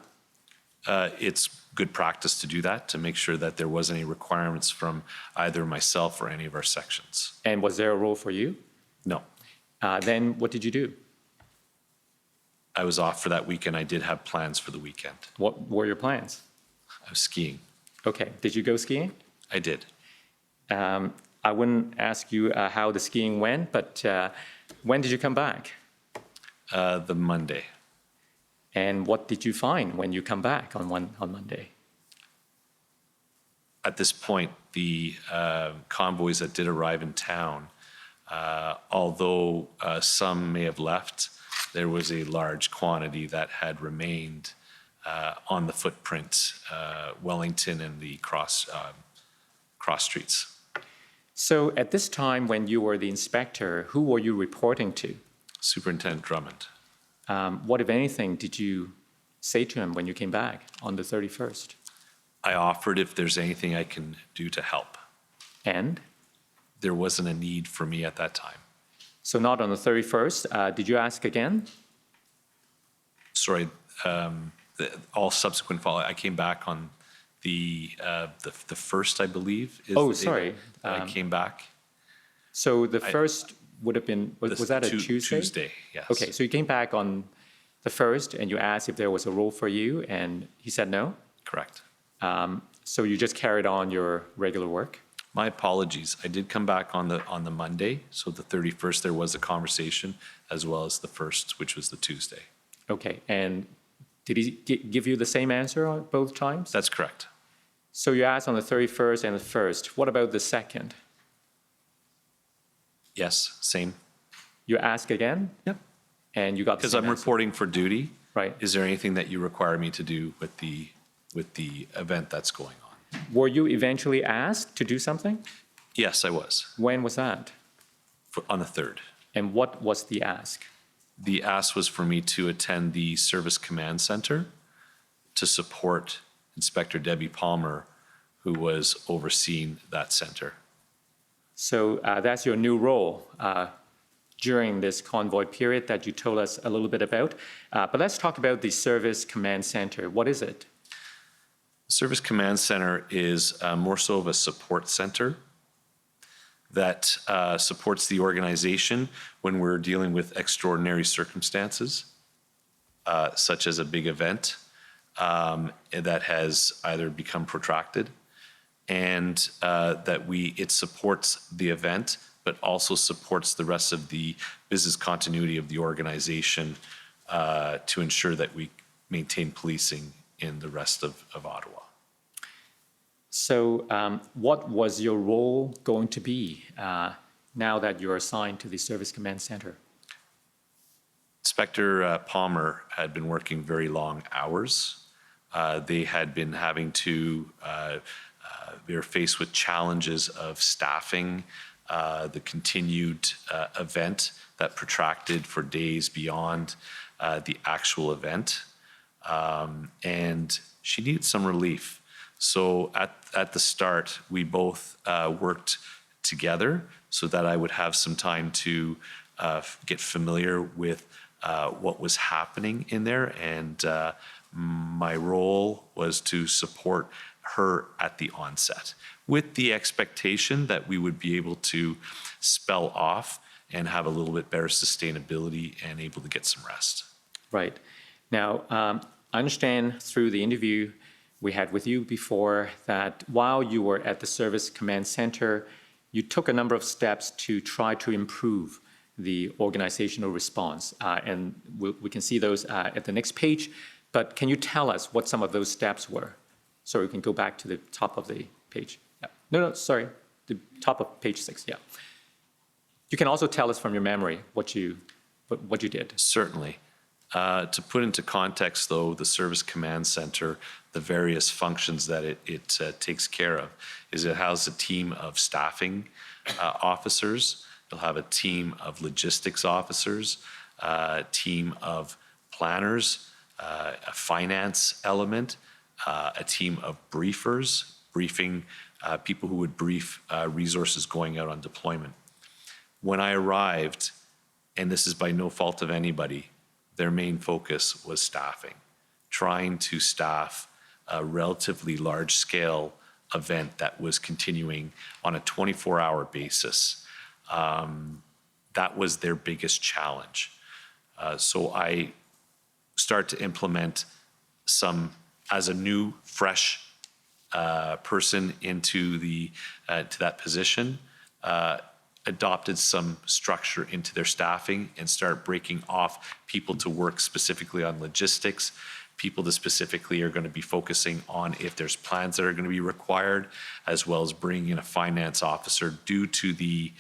It's good practice to do that, to make sure that there wasn't any requirements from either myself or any of our sections. And was there a role for you? No. Then what did you do? I was off for that weekend. I did have plans for the weekend. What were your plans? I was skiing. Okay. Did you go skiing? I did. I wouldn't ask you how the skiing went, but when did you come back? The Monday. And what did you find when you come back on Monday? At this point, the convoys that did arrive in town, although some may have left, there was a large quantity that had remained on the footprint, Wellington and the cross streets. So at this time, when you were the inspector, who were you reporting to? Superintendent Drummond. What, if anything, did you say to him when you came back on the 31st? I offered if there's anything I can do to help. And? There wasn't a need for me at that time. So not on the 31st. Did you ask again? Sorry, all subsequent follow. I came back on the first, I believe. Is Oh, the day sorry. that I came back. So the first would have been, was that a Tuesday? Tuesday, yes. Okay, so you came back on the 1st and you asked if there was a role for you, and he said no? Correct. So you just carried on your regular work? My apologies. I did come back on the Monday, so the 31st there was a conversation, as well as the 1st, which was the Tuesday. Okay, and did he give you the same answer on both times? That's correct. So you asked on the 31st and the 1st. What about the 2nd? Yes, same. You ask again? Yep. And you got the Because same I'm answer? reporting for duty. Right. Is there anything that you require me to do with the event that's going on? Were you eventually asked to do something? Yes, I was. When was that? On the 3rd. And what was the ask? The ask was for me to attend the Service Command Center to support Inspector Debbie Palmer, who was overseeing that center. So that's your new role during this convoy period that you told us a little bit about. But let's talk about the Service Command Center. What is it? Service Command Center is more so of a support center that supports the organization when we're dealing with extraordinary circumstances, such as a big event that has either become protracted, and that it supports the event, but also supports the rest of the business continuity of the organization to ensure that we maintain policing in the rest of Ottawa. So what was your role going to be now that you're assigned to the Service Command Center? Inspector Palmer had been working very long hours They had been having to, they were faced with challenges of staffing the continued event that protracted for days beyond the actual event. And she needed some relief. So at the start, we both worked together so that I would have some time to get familiar with what was happening in there. And my role was to support her at the onset with the expectation that we would be able to spell off and have a little bit better sustainability and able to get some rest. Right. Now, I understand through the interview we had with you before that while you were at the Service Command Center, you took a number of steps to try to improve the organizational response. And we can see those at the next page. But can you tell us what some of those steps were? So we can go back to the top of the page. Yeah. No, sorry, the top of page 6, yeah. You can also tell us from your memory what you did. Certainly. To put into context, though, the Service Command Center, the various functions that it takes care of, is it has a team of staffing officers, it'll have a team of logistics officers, a team of planners, a finance element, a team of briefers, briefing people who would brief resources going out on deployment. When I arrived, and this is by no fault of anybody, their main focus was staffing, trying to staff a relatively large-scale event that was continuing on a 24-hour basis. That was their biggest challenge. So I start to implement some, as a new, fresh person into to that position, adopted some structure into their staffing and start breaking off people to work specifically on logistics, people that specifically are going to be focusing on if there's plans that are going to be required, as well as bringing in a finance officer due to the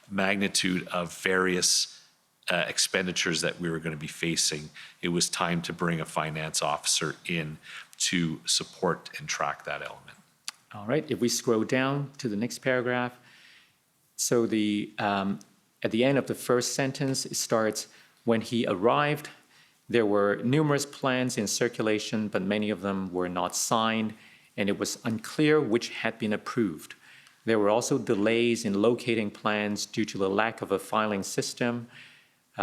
magnitude of various expenditures that we were going to be facing. It was time to bring a finance officer in to support and track that element. All right, if we scroll down to the next paragraph, so at the end of the first sentence, it starts, when he arrived, there were numerous plans in circulation, but many of them were not signed, and it was unclear which had been approved. There were also delays in locating plans due to the lack of a filing system.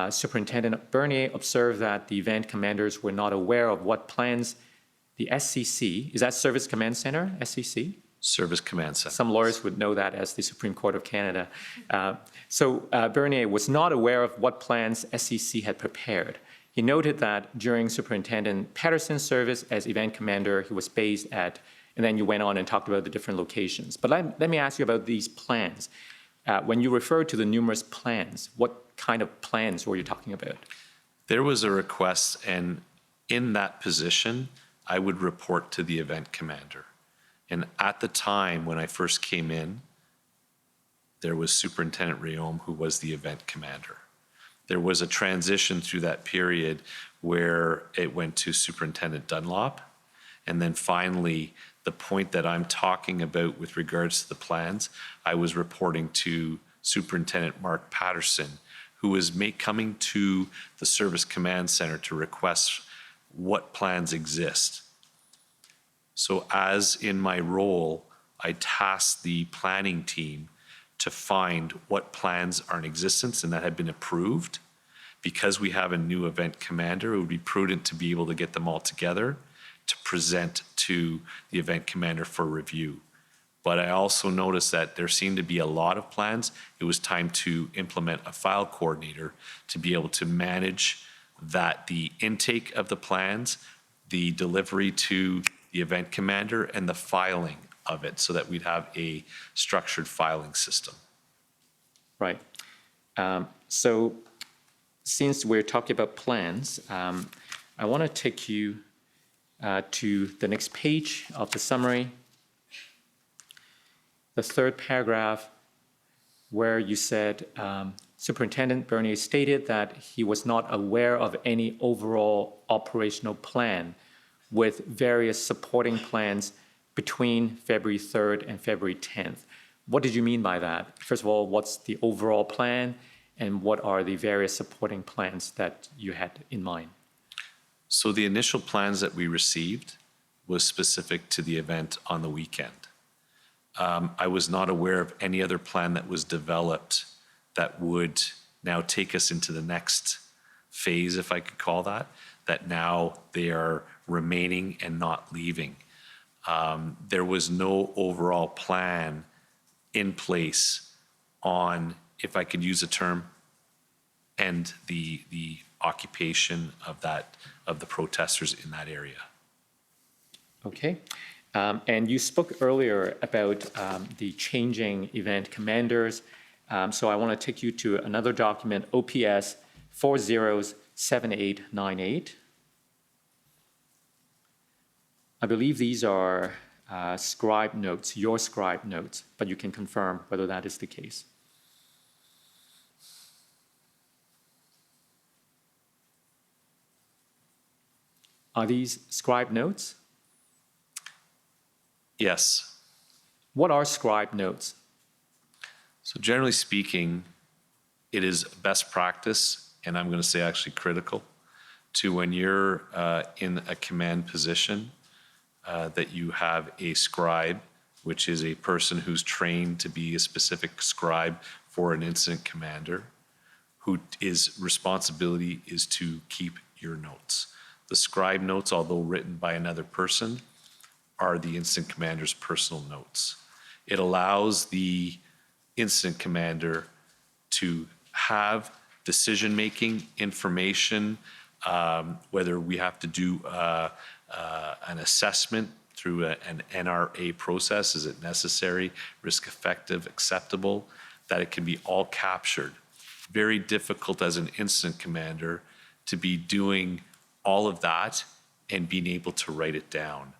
Superintendent Bernier observed that the event commanders were not aware of what plans the SCC, is that Service Command Center, SCC? Service Command Center. Some lawyers would know that as the Supreme Court of Canada. So Bernier was not aware of what plans SCC had prepared. He noted that during Superintendent Patterson's service as event commander, he was based at, and then you went on and talked about the different locations. But let me ask you about these plans. When you refer to the numerous plans, what kind of plans were you talking about? There was a request, and in that position, I would report to the event commander. And at the time when I first came in, there was Superintendent Riom, who was the event commander. There was a transition through that period where it went to Superintendent Dunlop. And then finally, the point that I'm talking about with regards to the plans, I was reporting to Superintendent Mark Patterson, who was coming to the Service Command Center to request what plans exist. So as in my role, I tasked the planning team to find what plans are in existence and that had been approved. Because we have a new event commander, it would be prudent to be able to get them all together to present to the event commander for review. But I also noticed that there seemed to be a lot of plans. It was time to implement a file coordinator to be able to manage that, the intake of the plans, the delivery to the event commander, and the filing of it so that we'd have a structured filing system. Right. So since we're talking about plans, I want to take you to the next page of the summary, the third paragraph, where you said Superintendent Bernier stated that he was not aware of any overall operational plan with various supporting plans between February 3rd and February 10th. What did you mean by that? First of all, what's the overall plan, and what are the various supporting plans that you had in mind? So the initial plans that we received was specific to the event on the weekend. I was not aware of any other plan that was developed that would now take us into the next phase, if I could call that now they are remaining and not leaving. There was no overall plan in place on, if I could use a term, end the occupation of the protesters in that area. Okay. And you spoke earlier about the changing event commanders. So I want to take you to another document, OPS 407898. I believe these are scribe notes, your scribe notes, but you can confirm whether that is the case. Are these scribe notes? Yes. What are scribe notes? So generally speaking, it is best practice, and I'm going to say actually critical, to when you're in a command position, that you have a scribe, which is a person who's trained to be a specific scribe for an incident commander, whose responsibility is to keep your notes. The scribe notes, although written by another person, are the incident commander's personal notes. It allows the incident commander to have decision-making information, whether we have to do an assessment through an NRA process, is it necessary, risk effective, acceptable, that it can be all captured. Very difficult as an incident commander to be doing all of that and being able to write it down.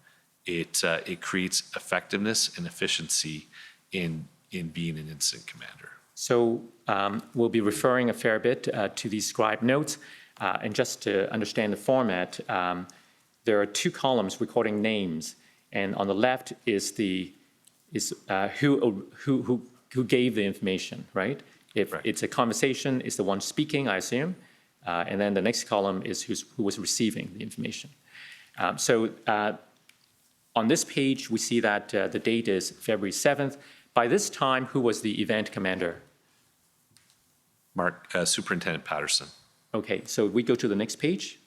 It creates effectiveness and efficiency in being an incident commander. So we'll be referring a fair bit to these scribe notes. And just to understand the format, there are two columns recording names. And on the left is who gave the information, right? If it's a conversation, it's the one speaking, I assume. And then the next column is who was receiving the information. On this page, we see that the date is February 7th. By this time, who was the event commander? Superintendent Patterson. Okay, so we go to the next page.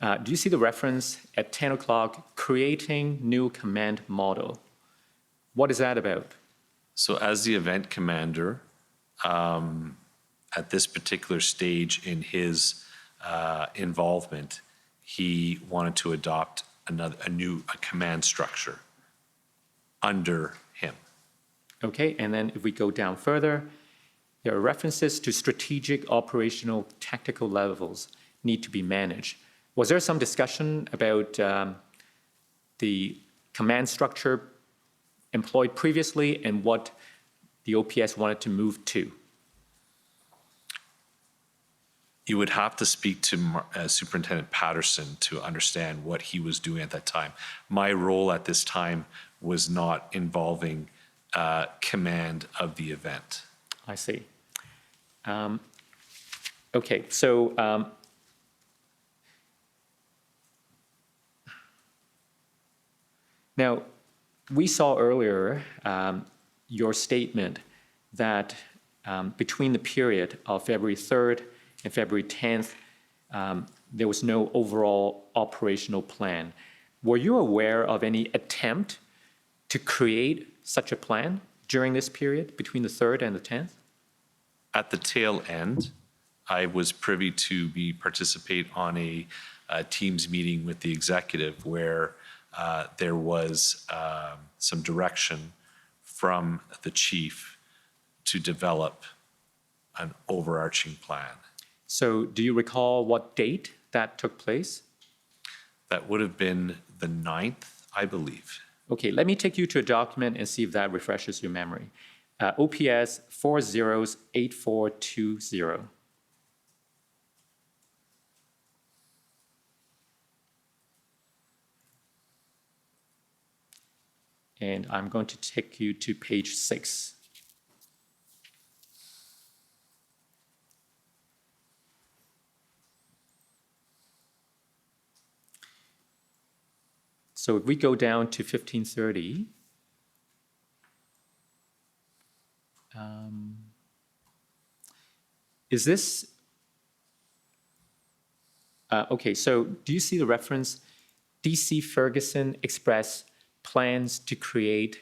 Do you see the reference at 10 o'clock, creating new command model? What is that about? So as the event commander, at this particular stage in his involvement, he wanted to adopt a command structure under him. Okay, and then if we go down further, there are references to strategic, operational, tactical levels need to be managed. Was there some discussion about the command structure employed previously and what the OPS wanted to move to? You would have to speak to Superintendent Patterson to understand what he was doing at that time. My role at this time was not involving command of the event. I see. Okay, so now we saw earlier your statement that between the period of February 3rd and February 10th, there was no overall operational plan. Were you aware of any attempt to create such a plan during this period between the 3rd and the 10th? At the tail end, I was privy to participate on a Teams meeting with the executive where there was some direction from the chief to develop an overarching plan. So do you recall what date that took place? That would have been the 9th, I believe. Okay, let me take you to a document and see if that refreshes your memory. OPS 408420. and I'm going to take you to page 6. So if we go down to 1530, is this, okay, so do you see the reference? DC Ferguson expressed plans to create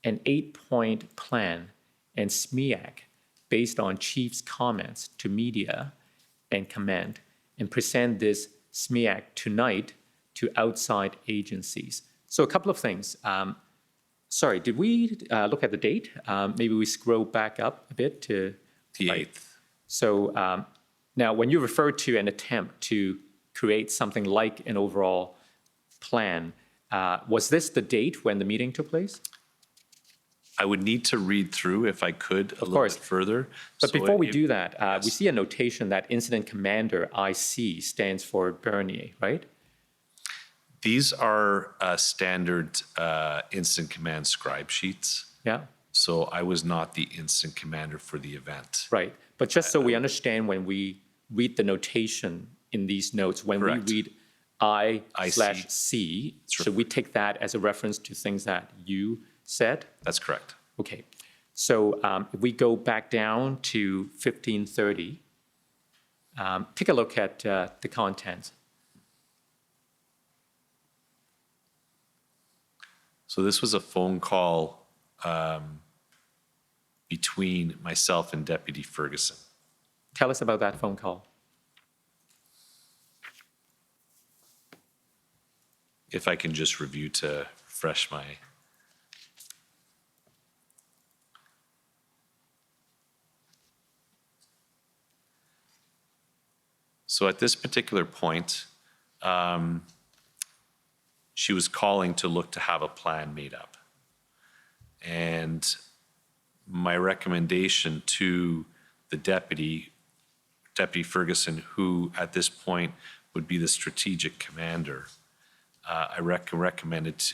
an 8-point plan and SMEAC based on chief's comments to media and comment and present this SMEAC tonight to outside agencies. So a couple of things. Sorry, did we look at the date? Maybe we scroll back up a bit to the 8th. So now when you refer to an attempt to create something like an overall plan, was this the date when the meeting took place? I would need to read through, if I could, a little bit further. But So before we it- do that, we yes. see a notation that Incident Commander IC stands for Bernier, right? These are standard incident command scribe sheets. Yeah. So I was not the incident commander for the event. Right. But just so we understand when we read the notation in these notes, when Correct. we read I/C, should we take that as a reference to things that you said? That's correct. Okay. So if we go back down to 1530, take a look at the contents. So this was a phone call between myself and Deputy Ferguson. Tell us about that phone call. If I can just review to refresh my... So at this particular point, she was calling to look to have a plan made up. And my recommendation to the Deputy Ferguson, who at this point would be the strategic commander, I recommended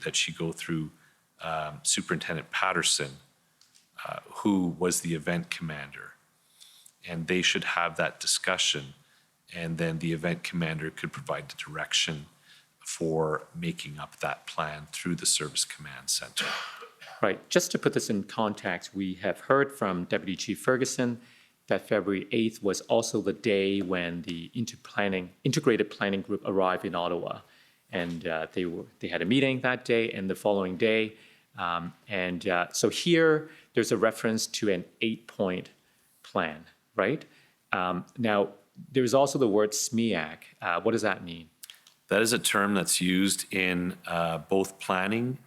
that she go through Superintendent Patterson, who was the event commander. And they should have that discussion, and then the event commander could provide the direction for making up that plan through the Service Command Center. Right. Just to put this in context, we have heard from Deputy Chief Ferguson that February 8th was also the day when the integrated planning group arrived in Ottawa. And they had a meeting that day and the following day. So here, there's a reference to an 8-point plan, right? Now, there's also the word SMEAC. What does that mean? That is a term that's used in both planning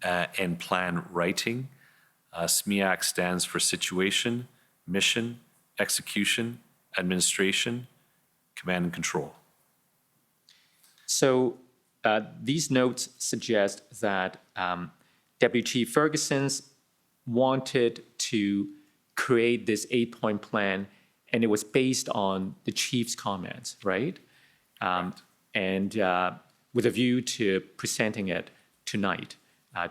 and plan writing. SMEAC stands for Situation, Mission, Execution, Administration, Command and Control. So these notes suggest that Deputy Chief Ferguson wanted to create this 8-point plan, and it was based on the chief's comments, right? And with a view to presenting it tonight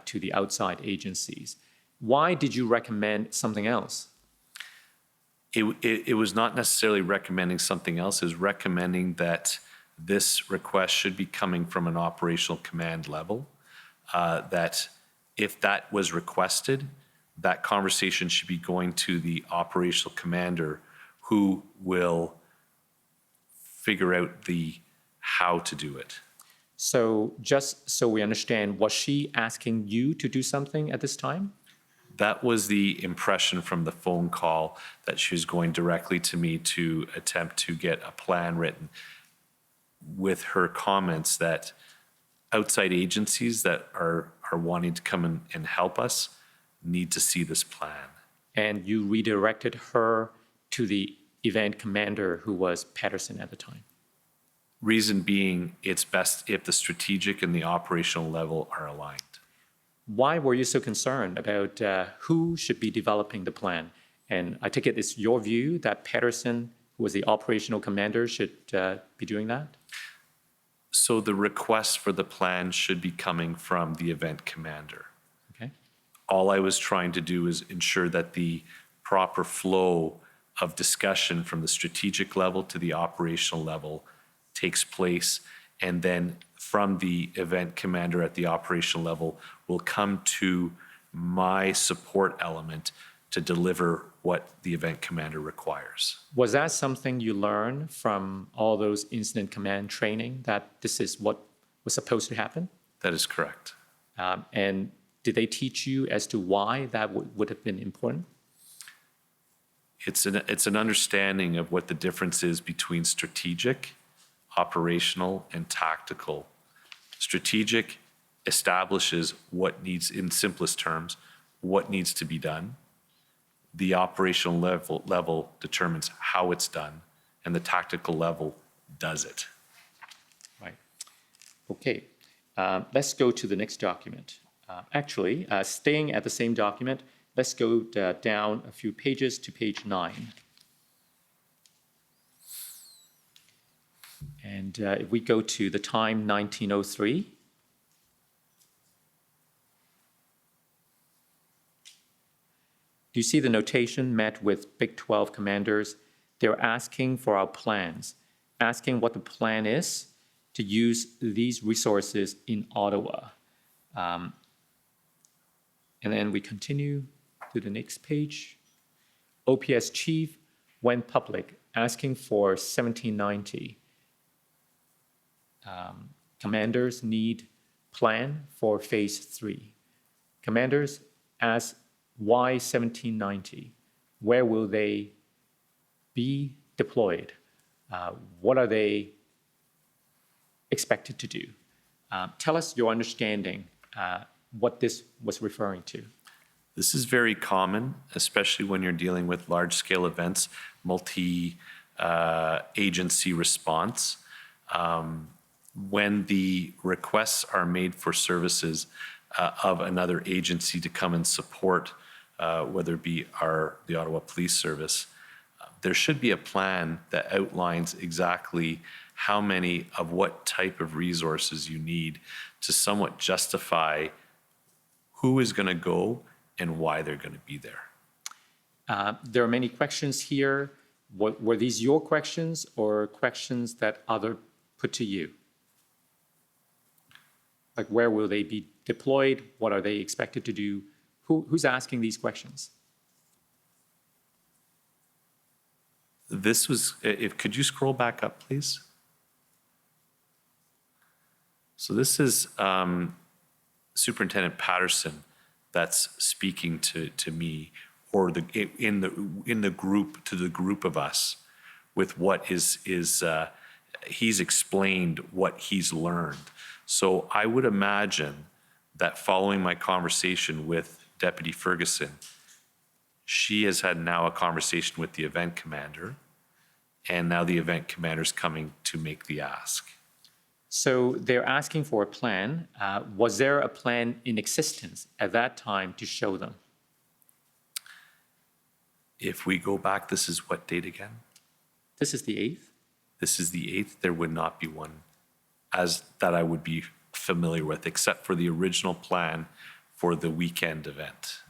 to the outside agencies. Why did you recommend something else? It was not necessarily recommending something else. It was recommending that this request should be coming from an operational command level, that if that was requested, that conversation should be going to the operational commander, who will figure out the how to do it. So just so we understand, was she asking you to do something at this time? That was the impression from the phone call, that she was going directly to me to attempt to get a plan written, with her comments that outside agencies that are wanting to come in and help us need to see this plan. And you redirected her to the event commander, who was Patterson at the time. Reason being, it's best if the strategic and the operational level are aligned. Why were you so concerned about who should be developing the plan? And I take it it's your view that Patterson, who was the operational commander, should be doing that? So the request for the plan should be coming from the event commander. all I was trying to do is ensure that the proper flow of discussion from the strategic level to the operational level takes place. And then from the event commander at the operational level will come to my support element to deliver what the event commander requires. Was that something you learned from all those incident command training, that this is what was supposed to happen? That is correct. And did they teach you as to why that would have been important? It's an understanding of what the difference is between strategic, operational, and tactical. Strategic establishes what needs, in simplest terms, what needs to be done. The operational level determines how it's done, and the tactical level does it. Right. Okay. Let's go to the next document. Actually, staying at the same document, let's go down a few pages to page 9. And if we go to the time 1903, do you see the notation met with Big 12 commanders? They're asking for our plans, asking what the plan is to use these resources in Ottawa. And then we continue to the next page. OPS chief went public asking for 1790. Commanders need plan for phase 3. Commanders ask, why 1790? Where will they be deployed? What are they expected to do? Tell us your understanding, what this was referring to. This is very common, especially when you're dealing with large-scale events, multi-agency response. When the requests are made for services of another agency to come and support, whether it be the Ottawa Police Service, there should be a plan that outlines exactly how many of what type of resources you need to somewhat justify who is going to go and why they're going to be there. There are many questions here. Were these your questions or questions that other put to you? Like, where will they be deployed? What are they expected to do? Who's asking these questions? This was, could you scroll back up, please? So this is Superintendent Patterson that's speaking to me, or in the group, to the group of us, with what he's explained what he's learned. So I would imagine that following my conversation with Deputy Ferguson, she has had now a conversation with the event commander, and now the event commander's coming to make the ask. So they're asking for a plan. Was there a plan in existence at that time to show them? If we go back, this is what date again? This is the 8th? This is the 8th. There would not be one as that I would be familiar with, except for the original plan for the weekend event.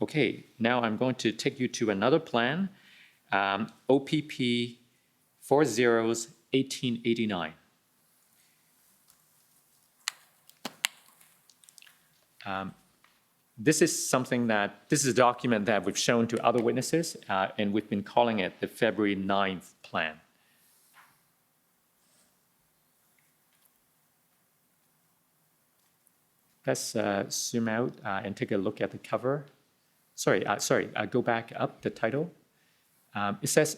Okay, now I'm going to take you to another plan, OPP 40-1889. This is a document that we've shown to other witnesses, and we've been calling it the February 9th plan. Let's zoom out and take a look at the cover. Go back up, the title. It says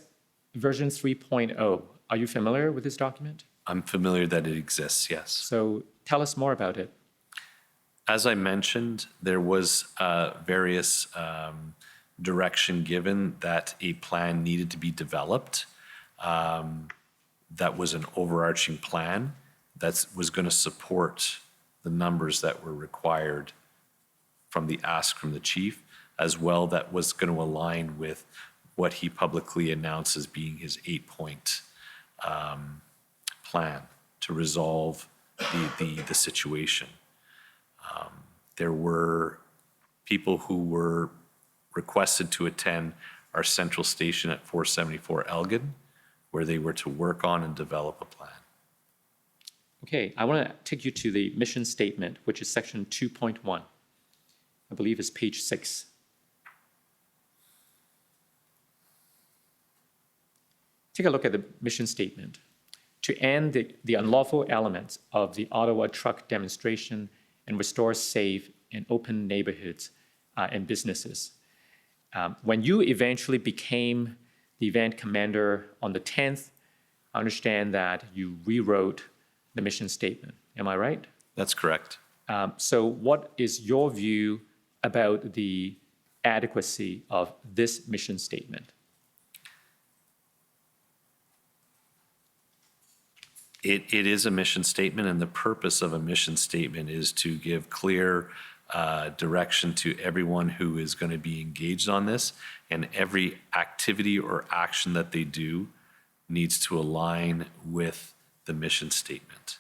version 3.0. Are you familiar with this document? I'm familiar that it exists, yes. So tell us more about it. As I mentioned, there was various direction given that a plan needed to be developed. That was an overarching plan that was going to support the numbers that were required from the ask from the chief, as well that was going to align with what he publicly announced as being his 8-point plan to resolve the situation. There were people who were requested to attend our central station at 474 Elgin, where they were to work on and develop a plan. Okay, I want to take you to the mission statement, which is section 2.1. I believe it's page 6. Take a look at the mission statement. To end the unlawful elements of the Ottawa truck demonstration and restore safe and open neighborhoods and businesses. When you eventually became the event commander on the 10th, I understand that you rewrote the mission statement. Am I right? That's correct. So what is your view about the adequacy of this mission statement? It is a mission statement, and the purpose of a mission statement is to give clear direction to everyone who is going to be engaged on this, and every activity or action that they do needs to align with the mission statement.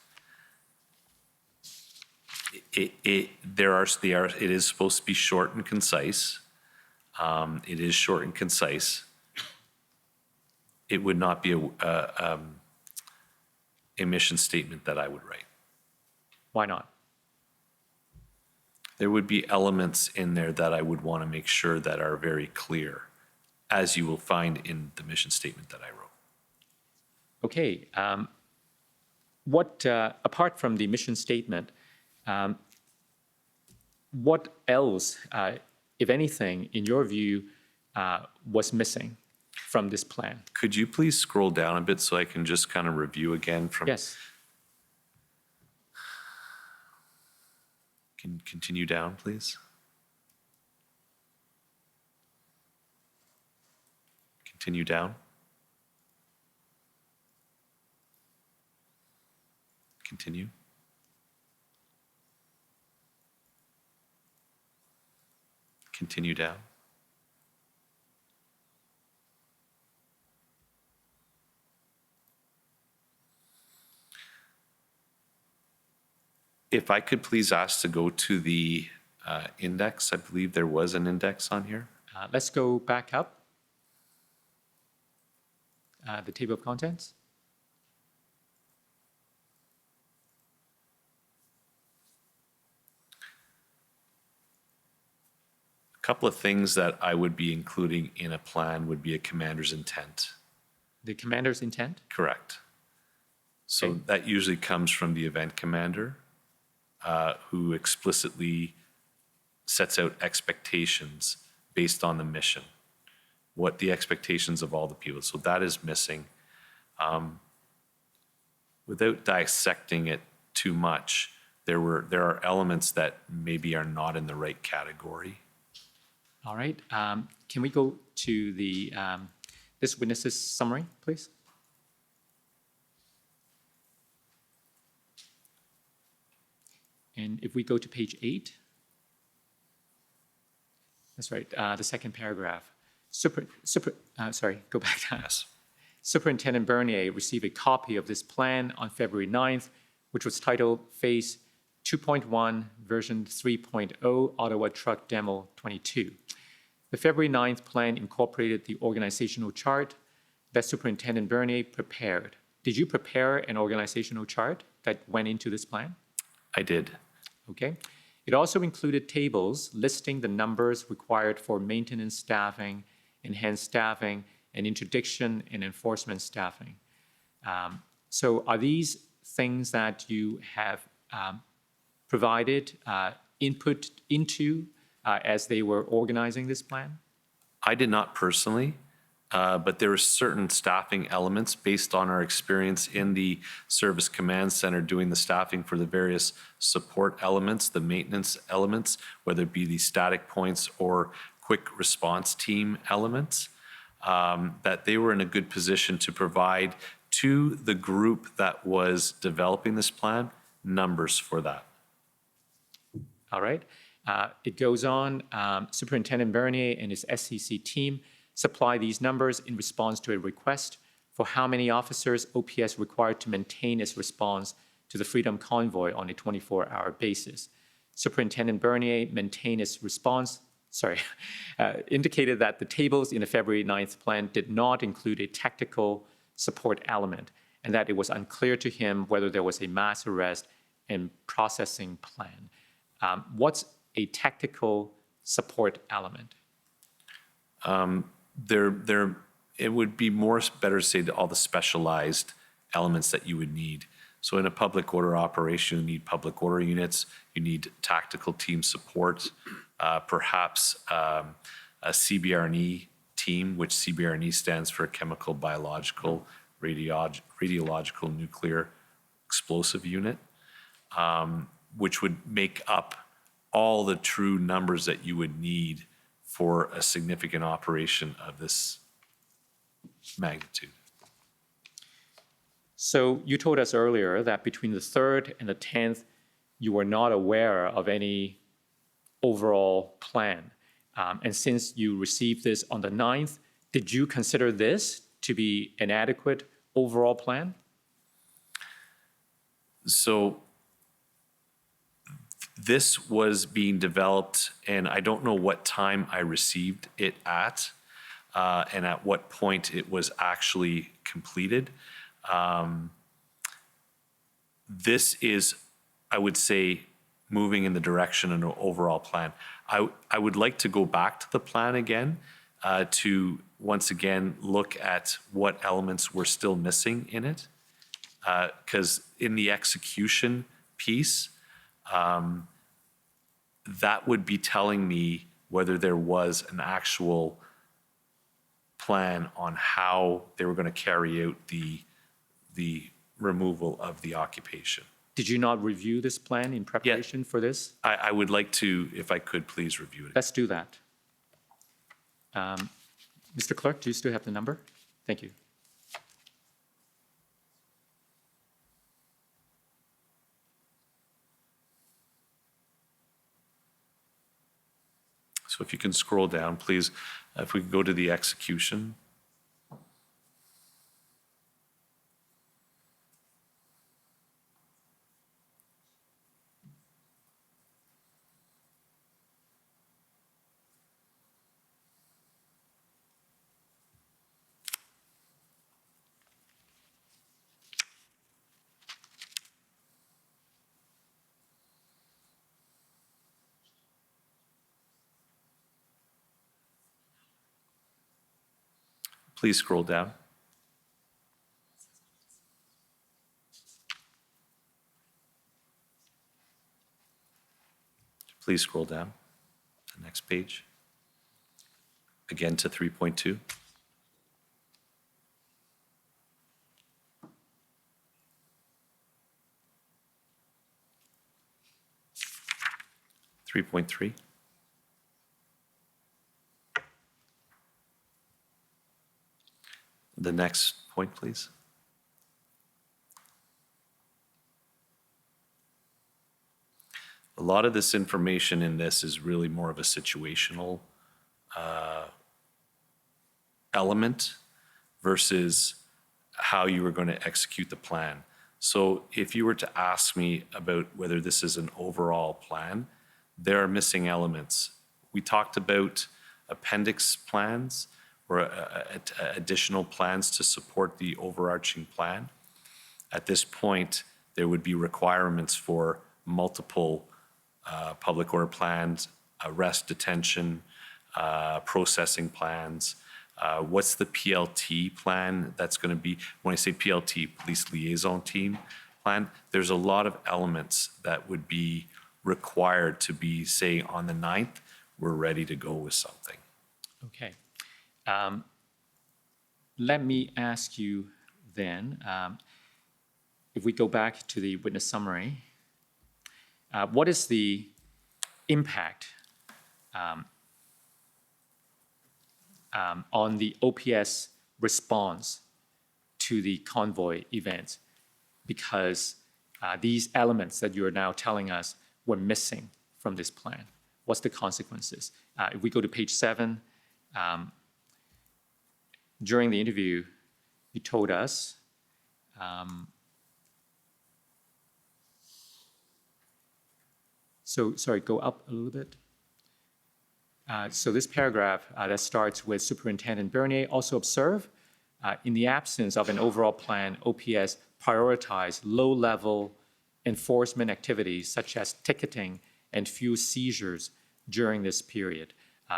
It is supposed to be short and concise. It is short and concise. It would not be a mission statement that I would write. Why not? There would be elements in there that I would want to make sure that are very clear, as you will find in the mission statement that I wrote. Okay. Apart from the mission statement, what else, if anything, in your view, was missing from this plan? Could you please scroll down a bit so I can just kind of review again from? Yes. Can continue down, please? Continue down. Continue. Continue down. If I could please ask to go to the index. I believe there was an index on here. Let's go back up. The table of contents. A couple of things that I would be including in a plan would be a commander's intent. The commander's intent? Correct. So that usually comes from the event commander, who explicitly sets out expectations based on the mission, what the expectations of all the people. So that is missing. Without dissecting it too much, there are elements that maybe are not in the right category. All right. Can we go to the this witness's summary, please? And if we go to page 8, that's right, the second paragraph. Sorry, go back. Yes. Superintendent Bernier received a copy of this plan on February 9th, which was titled Phase 2.1, version 3.0, Ottawa Truck Demo 22. The February 9th plan incorporated the organizational chart that Superintendent Bernier prepared. Did you prepare an organizational chart that went into this plan? I did. Okay. It also included tables listing the numbers required for maintenance staffing, enhanced staffing, and interdiction and enforcement staffing. So are these things that you have provided input into as they were organizing this plan? I did not personally, but there were certain staffing elements based on our experience in the Service Command Center doing the staffing for the various support elements, the maintenance elements, whether it be the static points or quick response team elements, that they were in a good position to provide to the group that was developing this plan numbers for that. All right. It goes on, Superintendent Bernier and his SCC team supply these numbers in response to a request for how many officers OPS required to maintain its response to the Freedom Convoy on a 24-hour basis. Superintendent Bernier maintained its response, indicated that the tables in the February 9th plan did not include a tactical support element, and that it was unclear to him whether there was a mass arrest and processing plan. What's a tactical support element? It would be better to say all the specialized elements that you would need. So in a public order operation, you need public order units, you need tactical team support, perhaps a CBRNE team, which CBRNE stands for Chemical, Biological, Radiological, Nuclear, Explosive Unit, which would make up all the true numbers that you would need for a significant operation of this magnitude. So you told us earlier that between the 3rd and the 10th, you were not aware of any overall plan. And since you received this on the 9th, did you consider this to be an adequate overall plan? So this was being developed, and I don't know what time I received it at, and at what point it was actually completed. This is, I would say, moving in the direction of an overall plan. I would like to go back to the plan again to once again look at what elements were still missing in it. Because in the execution piece, that would be telling me whether there was an actual plan on how they were going to carry out the removal of the occupation. Did you not review this plan in preparation for this? I would like to, if I could, please review it. Let's do that. Mr. Clerk, do you still have the number? Thank you. So if you can scroll down, please, if we could go to the execution. Please scroll down. Please scroll down. The next page. Again to 3.2. Three point three. The next point, please. A lot of this information in this is really more of a situational element versus how you were going to execute the plan. So if you were to ask me about whether this is an overall plan, there are missing elements. We talked about appendix plans or additional plans to support the overarching plan. At this point, there would be requirements for multiple public order plans, arrest, detention, processing plans. What's the PLT plan that's going to be? When I say PLT, police liaison team plan, there's a lot of elements that would be required to be, say, on the 9th, we're ready to go with something. Okay. Let me ask you then, if we go back to the witness summary, what is the impact on the OPS response to the convoy event? Because these elements that you're now telling us were missing from this plan. What's the consequences? If we go to page 7, during the interview, you told us So, sorry, go up a little bit. So this paragraph that starts with Superintendent Bernier also observe, in the absence of an overall plan, OPS prioritized low-level enforcement activities such as ticketing and few seizures during this period.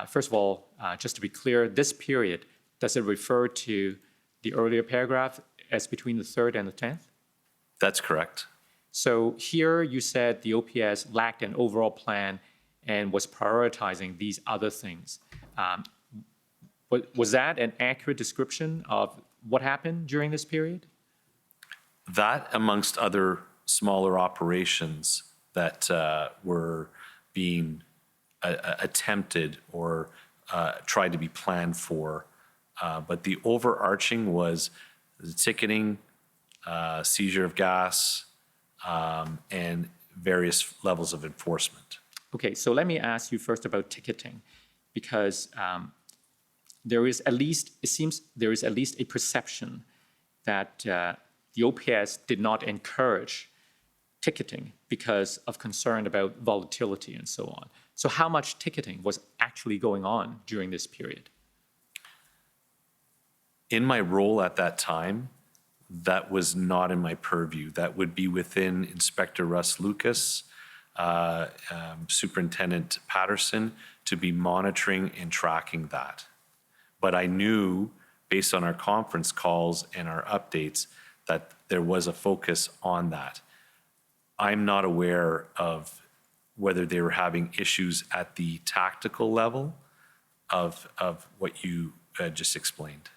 First of all, just to be clear, this period, does it refer to the earlier paragraph as between the 3rd and the 10th? That's correct. So here you said the OPS lacked an overall plan and was prioritizing these other things. Was that an accurate description of what happened during this period? That, amongst other smaller operations that were being attempted or tried to be planned for. But the overarching was the ticketing, seizure of gas, and various levels of enforcement. Okay, so let me ask you first about ticketing, because there is at least, it seems there is at least a perception that the OPS did not encourage ticketing because of concern about volatility and so on. So how much ticketing was actually going on during this period? In my role at that time, that was not in my purview. That would be within Inspector Russ Lucas, Superintendent Patterson, to be monitoring and tracking that. But I knew, based on our conference calls and our updates, that there was a focus on that. I'm not aware of whether they were having issues at the tactical level of what you just explained.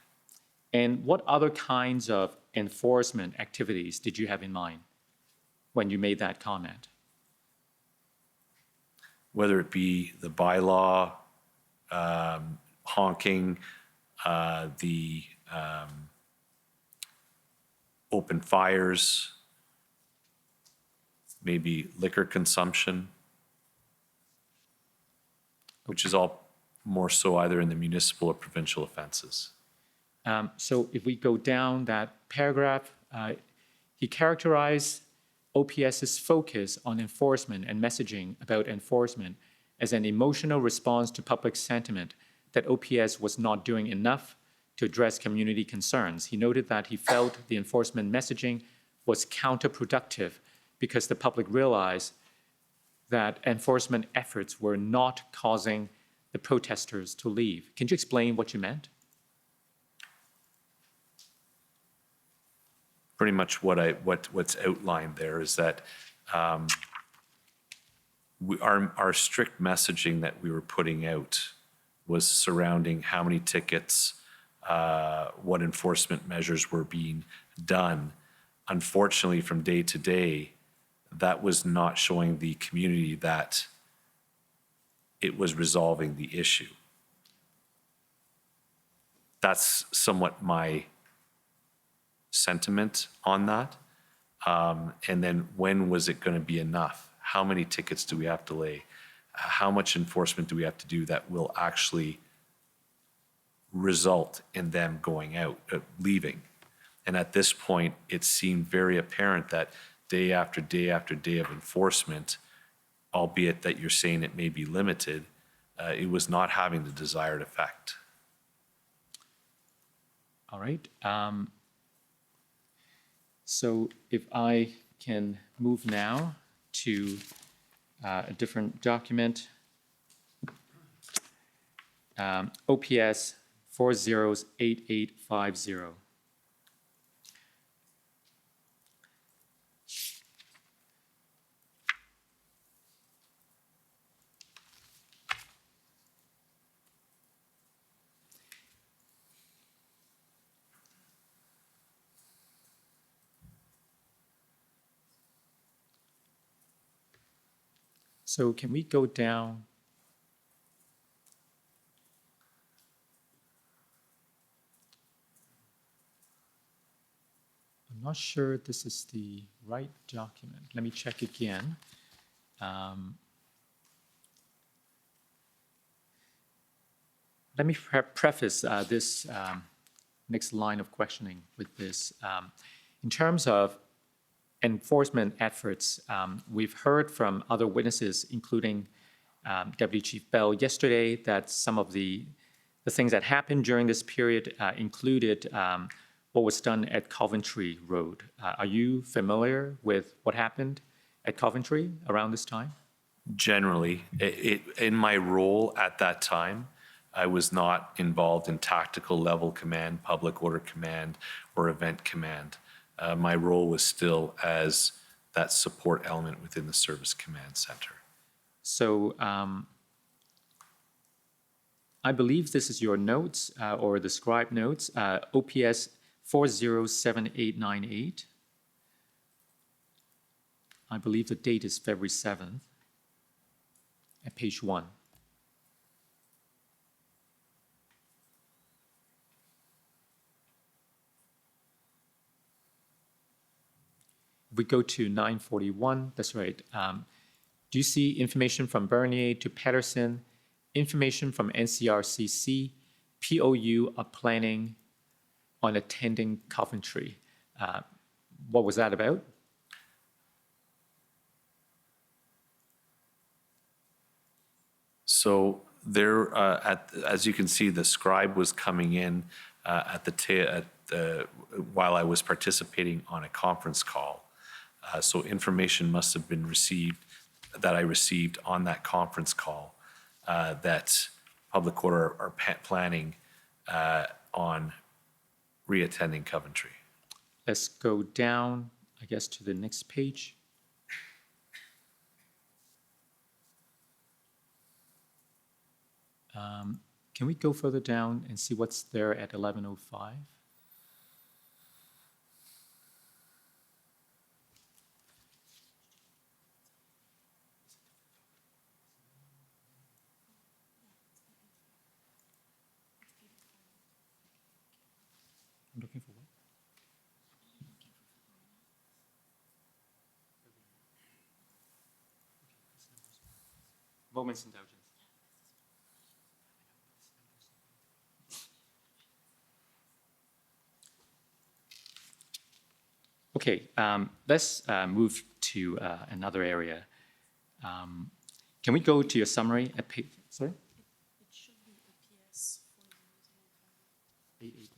And what other kinds of enforcement activities did you have in mind when you made that comment? Whether it be the bylaw, honking, the open fires, maybe liquor consumption, which is all more so either in the municipal or provincial offenses. So if we go down that paragraph, he characterized OPS's focus on enforcement and messaging about enforcement as an emotional response to public sentiment that OPS was not doing enough to address community concerns. He noted that he felt the enforcement messaging was counterproductive because the public realized that enforcement efforts were not causing the protesters to leave. Can you explain what you meant? Pretty much what's outlined there is that our strict messaging that we were putting out was surrounding how many tickets, what enforcement measures were being done. Unfortunately, from day to day, that was not showing the community that it was resolving the issue. That's somewhat my sentiment on that. And then when was it going to be enough? How many tickets do we have to lay? How much enforcement do we have to do that will actually result in them going out, leaving? And at this point, it seemed very apparent that day after day after day of enforcement, albeit that you're saying it may be limited, it was not having the desired effect. All right. So if I can move now to a different document, OPS 408850. So can we go down? I'm not sure this is the right document. Let me check again. Let me preface this next line of questioning with this. In terms of enforcement efforts. We've heard from other witnesses, including Deputy Chief Bell yesterday, that some of the things that happened during this period included what was done at Coventry Road. Are you familiar with what happened at Coventry around this time? Generally, in my role at that time, I was not involved in tactical level command, public order command, or event command. My role was still as that support element within the Service Command Center. So I believe this is your notes or the scribe notes, OPS 407898. I believe the date is February 7th at page 1. If we go to 941, that's right. Do you see information from Bernier to Patterson, information from NCRCC, POU are planning on attending Coventry? What was that about? So there, as you can see, the scribe was coming in while I was participating on a conference call. So information must have been that I received on that conference call that public order are planning on reattending Coventry. Let's go down, I guess, to the next page. Can we go further down and see what's there at 1105? I'm looking for what? Moment's indulgence. Okay, let's move to another area. Can we go to your summary at page, sorry? It should be OPS 4088.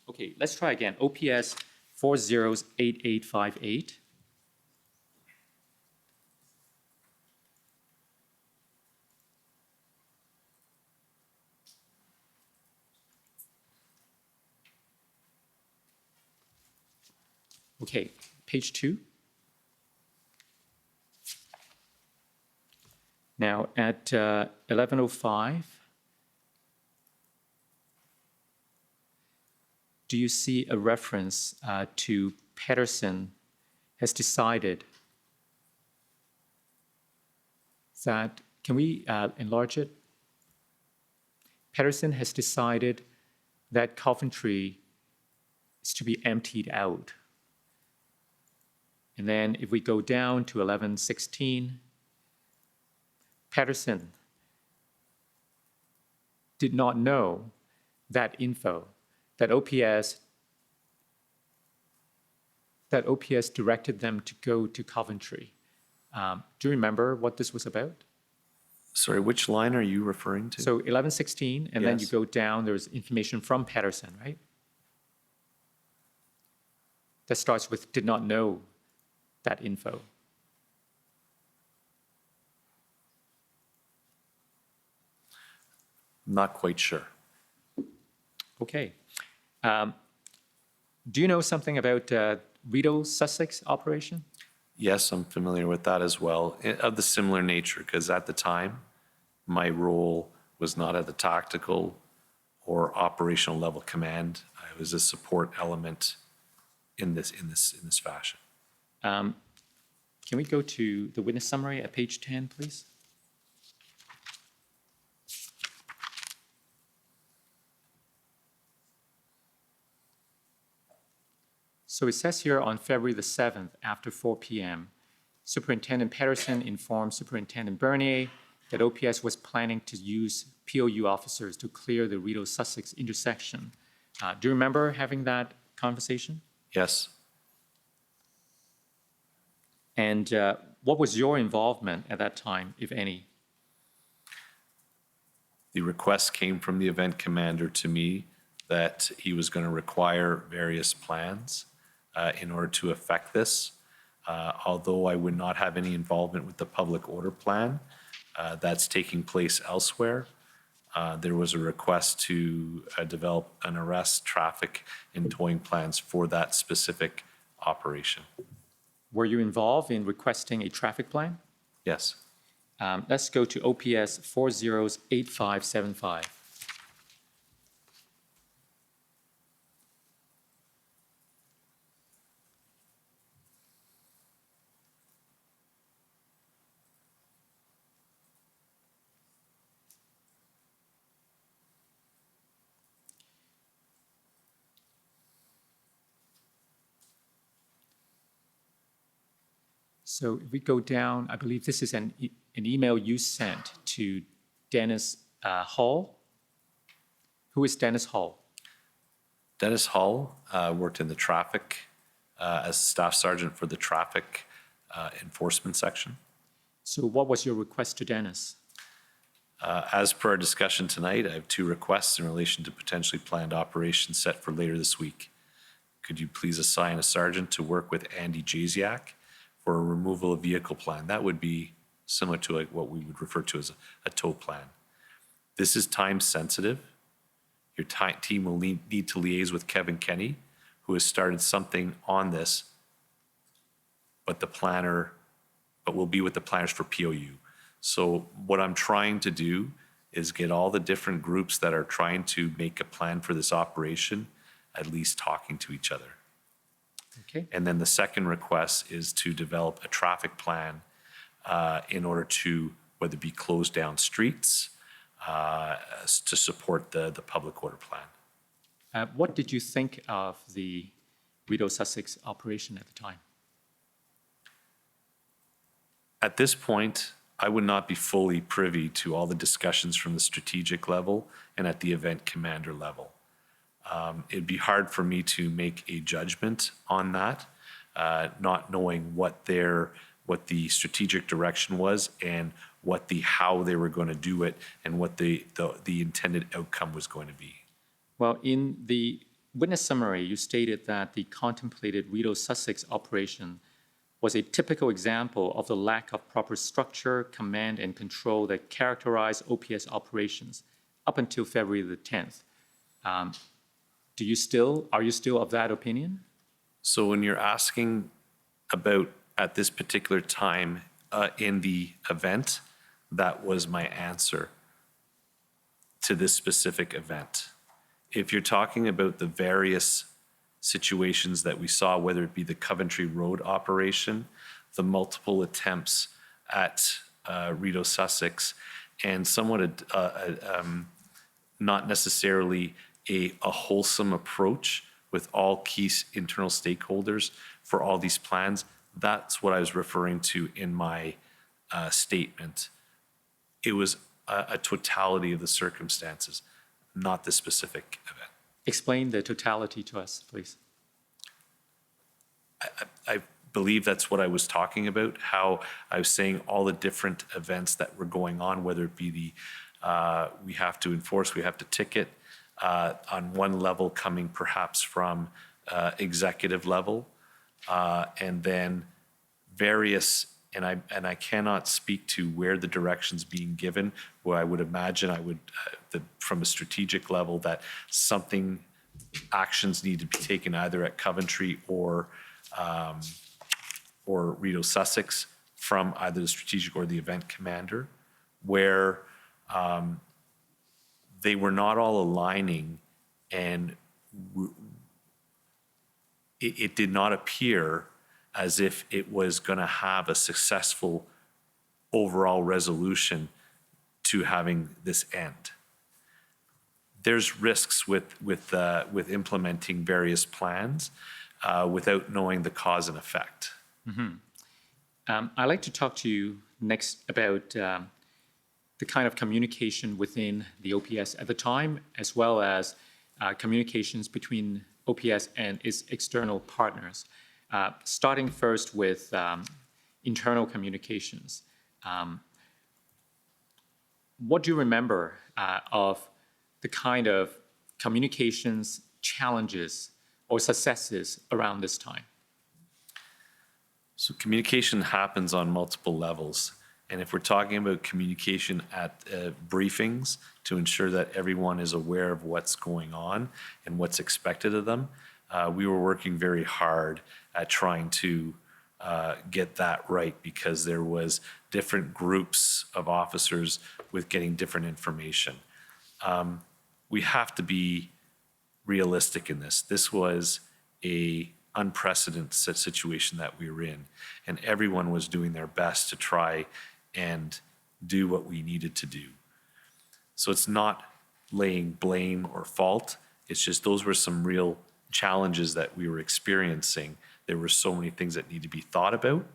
Okay, let's try again. OPS 408858. Okay, page 2. Now at 1105, do you see a reference to Patterson has decided that, can we enlarge it? Patterson has decided that Coventry is to be emptied out. And then if we go down to 1116, Patterson did not know that info, that OPS directed them to go to Coventry. Do you remember what this was about? Sorry, which line are you referring to? So 1116, and then you Yes. go down, there's information from Patterson, right? That starts with did not know that info. Not quite sure. Okay. Do you know something about Rideau Sussex operation? Yes, I'm familiar with that as well, of the similar nature, because at the time, my role was not at the tactical or operational level command. I was a support element in this fashion. Can we go to the witness summary at page 10, please? So it says here on February the 7th, after 4 p.m., Superintendent Patterson informed Superintendent Bernier that OPS was planning to use POU officers to clear the Rideau Sussex intersection. Do you remember having that conversation? Yes. And what was your involvement at that time, if any? The request came from the event commander to me that he was going to require various plans in order to effect this. Although I would not have any involvement with the public order plan, that's taking place elsewhere. There was a request to develop an arrest, traffic, and towing plans for that specific operation. Were you involved in requesting a traffic plan? Yes. Let's go to OPS 408575. So if we go down, I believe this is an email you sent to Dennis Hall. Who is Dennis Hall? Dennis Hall worked in the traffic as staff sergeant for the traffic enforcement section. So what was your request to Dennis? As per our discussion tonight, I have 2 requests in relation to potentially planned operations set for later this week. Could you please assign a sergeant to work with Andy Jasiak for a removal of vehicle plan? That would be similar to what we would refer to as a tow plan. This is time sensitive. Your team will need to liaise with Kevin Kenny, who has started something on this, but will be with the planners for POU. So what I'm trying to do is get all the different groups that are trying to make a plan for this operation at least talking to each other. Okay. And then the second request is to develop a traffic plan in order to, whether it be close down streets, to support the public order plan. What did you think of the Rideau Sussex operation at the time? At this point, I would not be fully privy to all the discussions from the strategic level and at the event commander level. It'd be hard for me to make a judgment on that, not knowing what the strategic direction was and how they were going to do it and what the intended outcome was going to be. Well, in the witness summary, you stated that the contemplated Rideau Sussex operation was a typical example of the lack of proper structure, command, and control that characterized OPS operations up until February the 10th. Are you still of that opinion? So when you're asking about at this particular time in the event, that was my answer to this specific event. If you're talking about the various situations that we saw, whether it be the Coventry Road operation, the multiple attempts at Rideau Sussex, and somewhat not necessarily a wholesome approach with all key internal stakeholders for all these plans, that's what I was referring to in my statement. It was a totality of the circumstances, not the specific event. Explain the totality to us, please. I believe that's what I was talking about, how I was saying all the different events that were going on, whether it be we have to enforce, we have to ticket, on one level coming perhaps from executive level, and then various, and I cannot speak to where the direction's being given, where I would imagine from a strategic level that actions need to be taken either at Coventry or Rideau Sussex from either the strategic or the event commander, where they were not all aligning, and it did not appear as if it was going to have a successful overall resolution to having this end. There's risks with implementing various plans without knowing the cause and effect. Mm-hmm. I'd like to talk to you next about the kind of communication within the OPS at the time, as well as communications between OPS and its external partners. Starting first with internal communications. What do you remember of the kind of communications challenges or successes around this time? So communication happens on multiple levels. And if we're talking about communication at briefings to ensure that everyone is aware of what's going on and what's expected of them, we were working very hard at trying to get that right, because there was different groups of officers with getting different information. We have to be realistic in this. This was a unprecedented situation that we were in, and everyone was doing their best to try and do what we needed to do. So it's not laying blame or fault. It's just those were some real challenges that we were experiencing. There were so many things that need to be thought about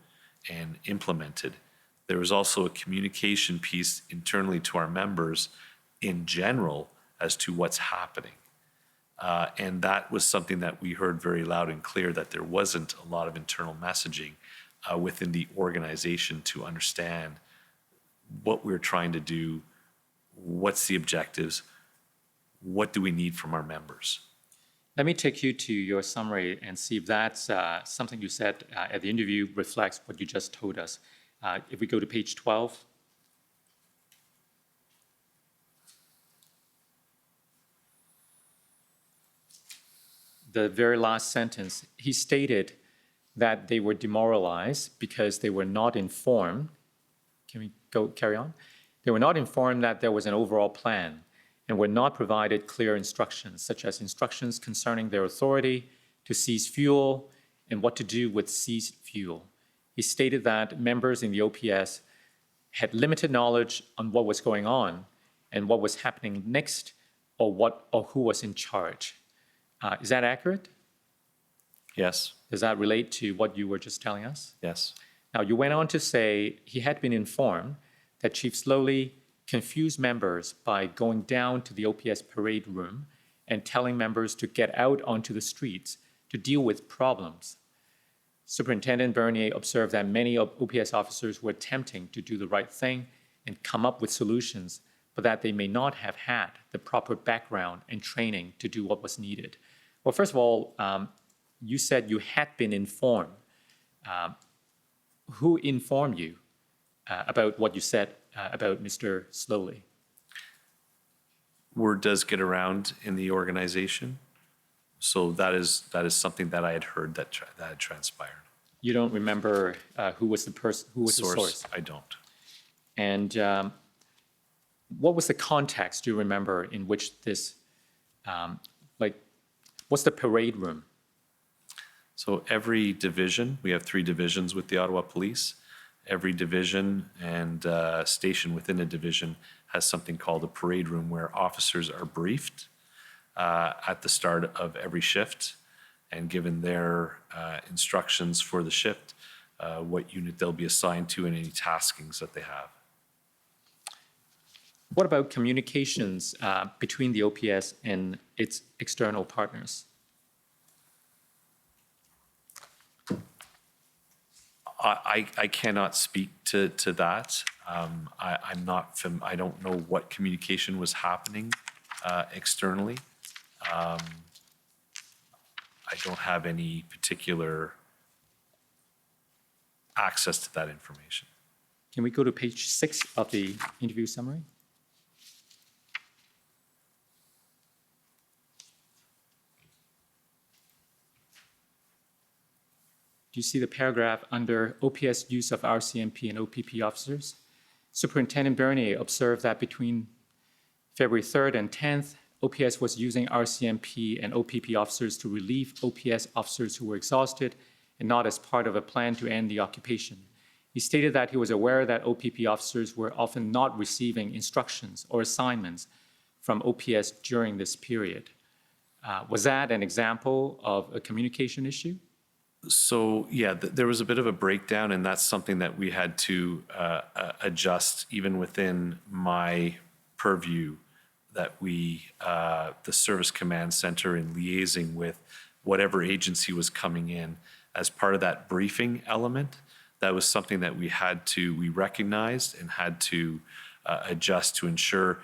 and implemented. There was also a communication piece internally to our members in general as to what's happening. And that was something that we heard very loud and clear, that there wasn't a lot of internal messaging within the organization to understand what we're trying to do, what's the objectives, what do we need from our members. Let me take you to your summary and see if that's something you said at the interview reflects what you just told us. If we go to page 12. The very last sentence, he stated that they were demoralized because they were not informed. Can we carry on? They were not informed that there was an overall plan and were not provided clear instructions, such as instructions concerning their authority to seize fuel and what to do with seized fuel. He stated that members in the OPS had limited knowledge on what was going on and what was happening next, or who was in charge. Is that accurate? Yes. Does that relate to what you were just telling us? Yes. Now, you went on to say he had been informed that Chief Slowly confused members by going down to the OPS parade room and telling members to get out onto the streets to deal with problems. Superintendent Bernier observed that many OPS officers were attempting to do the right thing and come up with solutions, but that they may not have had the proper background and training to do what was needed. Well, first of all, you said you had been informed. Who informed you about what you said about Mr. Slowly? Word does get around in the organization, so that is something that I had heard that had transpired. You don't remember who was the person? Who was the source? I don't. And what was the context? Do you remember in which this, what's the parade room? So every division, we have 3 divisions with the Ottawa Police. Every division and station within a division has something called a parade room, where officers are briefed at the start of every shift and given their instructions for the shift, what unit they'll be assigned to, and any taskings that they have. What about communications between the OPS and its external partners? I cannot speak to that. I'm not I don't know what communication was happening externally. I don't have any particular access to that information. Can we go to page 6 of the interview summary? Do you see the paragraph under OPS use of RCMP and OPP officers? Superintendent Bernier observed that between February 3rd and 10th, OPS was using RCMP and OPP officers to relieve OPS officers who were exhausted and not as part of a plan to end the occupation. He stated that he was aware that OPP officers were often not receiving instructions or assignments from OPS during this period. Was that an example of a communication issue? So, yeah, there was a bit of a breakdown, and that's something that we had to adjust even within my purview, that we, the Service Command Center, in liaising with whatever agency was coming in, as part of that briefing element, that was something that we recognized and had to adjust to ensure,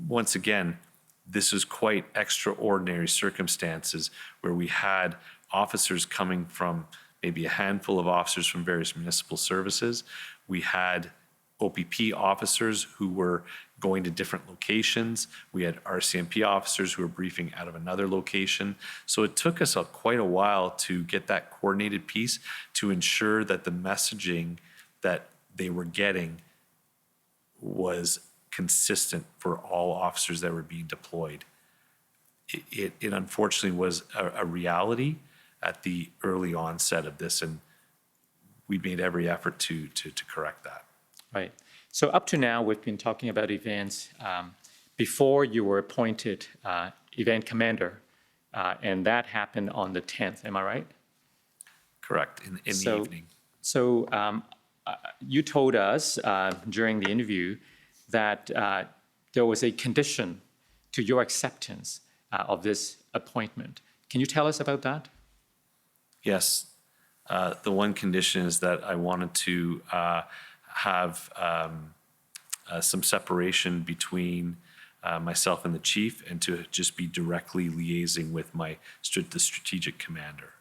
once again, this was quite extraordinary circumstances where we had officers coming from, maybe a handful of officers from various municipal services. We had OPP officers who were going to different locations. We had RCMP officers who were briefing out of another location. So it took us quite a while to get that coordinated piece to ensure that the messaging that they were getting was consistent for all officers that were being deployed. It unfortunately was a reality at the early onset of this, and we made every effort to correct that. Right. So up to now, we've been talking about events before you were appointed event commander, and that happened on the 10th. Am I right? Correct, in the evening. So you told us during the interview that there was a condition to your acceptance of this appointment. Can you tell us about that? Yes. The one condition is that I wanted to have some separation between myself and the chief, and to just be directly liaising with the strategic commander.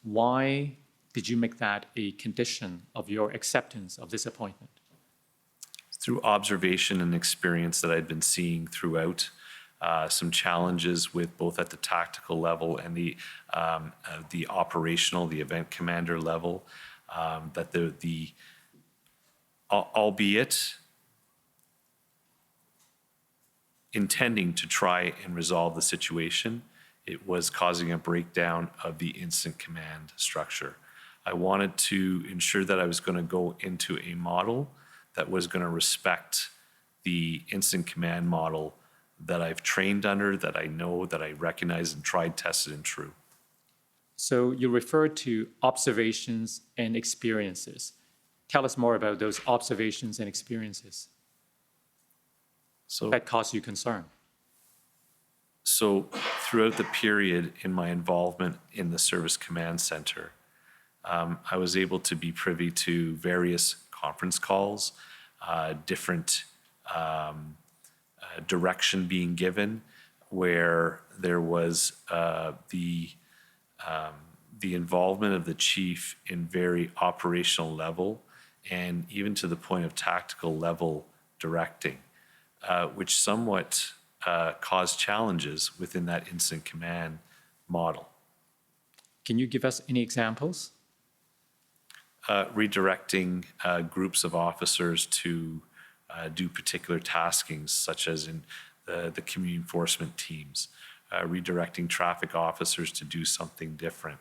Why did you make that a condition of your acceptance of this appointment? Through observation and experience that I'd been seeing throughout, some challenges with both at the tactical level and the operational, the event commander level, that albeit intending to try and resolve the situation, it was causing a breakdown of the incident command structure. I wanted to ensure that I was going to go into a model that was going to respect the incident command model that I've trained under, that I know, that I recognize and tried, tested, and true. So you referred to observations and experiences. Tell us more about those observations and experiences that caused you concern. So throughout the period in my involvement in the Service Command Center, I was able to be privy to various conference calls, different direction being given, where there was the involvement of the chief in very operational level, and even to the point of tactical level directing, which somewhat caused challenges within that incident command model. Can you give us any examples? Redirecting groups of officers to do particular taskings, such as in the community enforcement teams, redirecting traffic officers to do something different.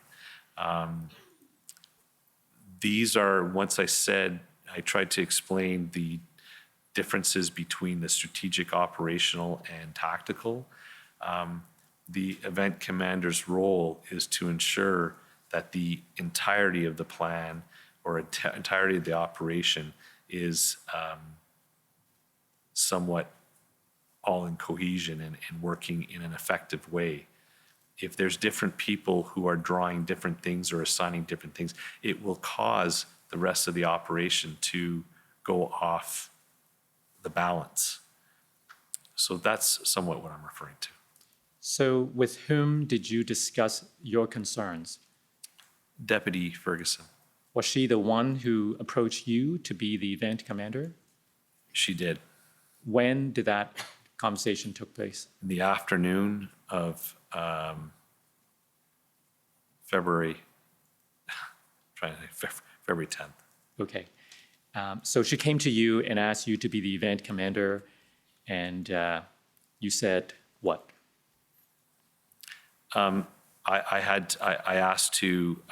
These are, once I tried to explain the differences between the strategic, operational, and tactical. The event commander's role is to ensure that the entirety of the plan or entirety of the operation is somewhat all in cohesion and working in an effective way. If there's different people who are drawing different things or assigning different things, it will cause the rest of the operation to go off the balance. So that's somewhat what I'm referring to. So with whom did you discuss your concerns? Deputy Ferguson. Was she the one who approached you to be the event commander? She did. When did that conversation take place? In the afternoon of February 10th. Okay. So she came to you and asked you to be the event commander, and you said what? I asked to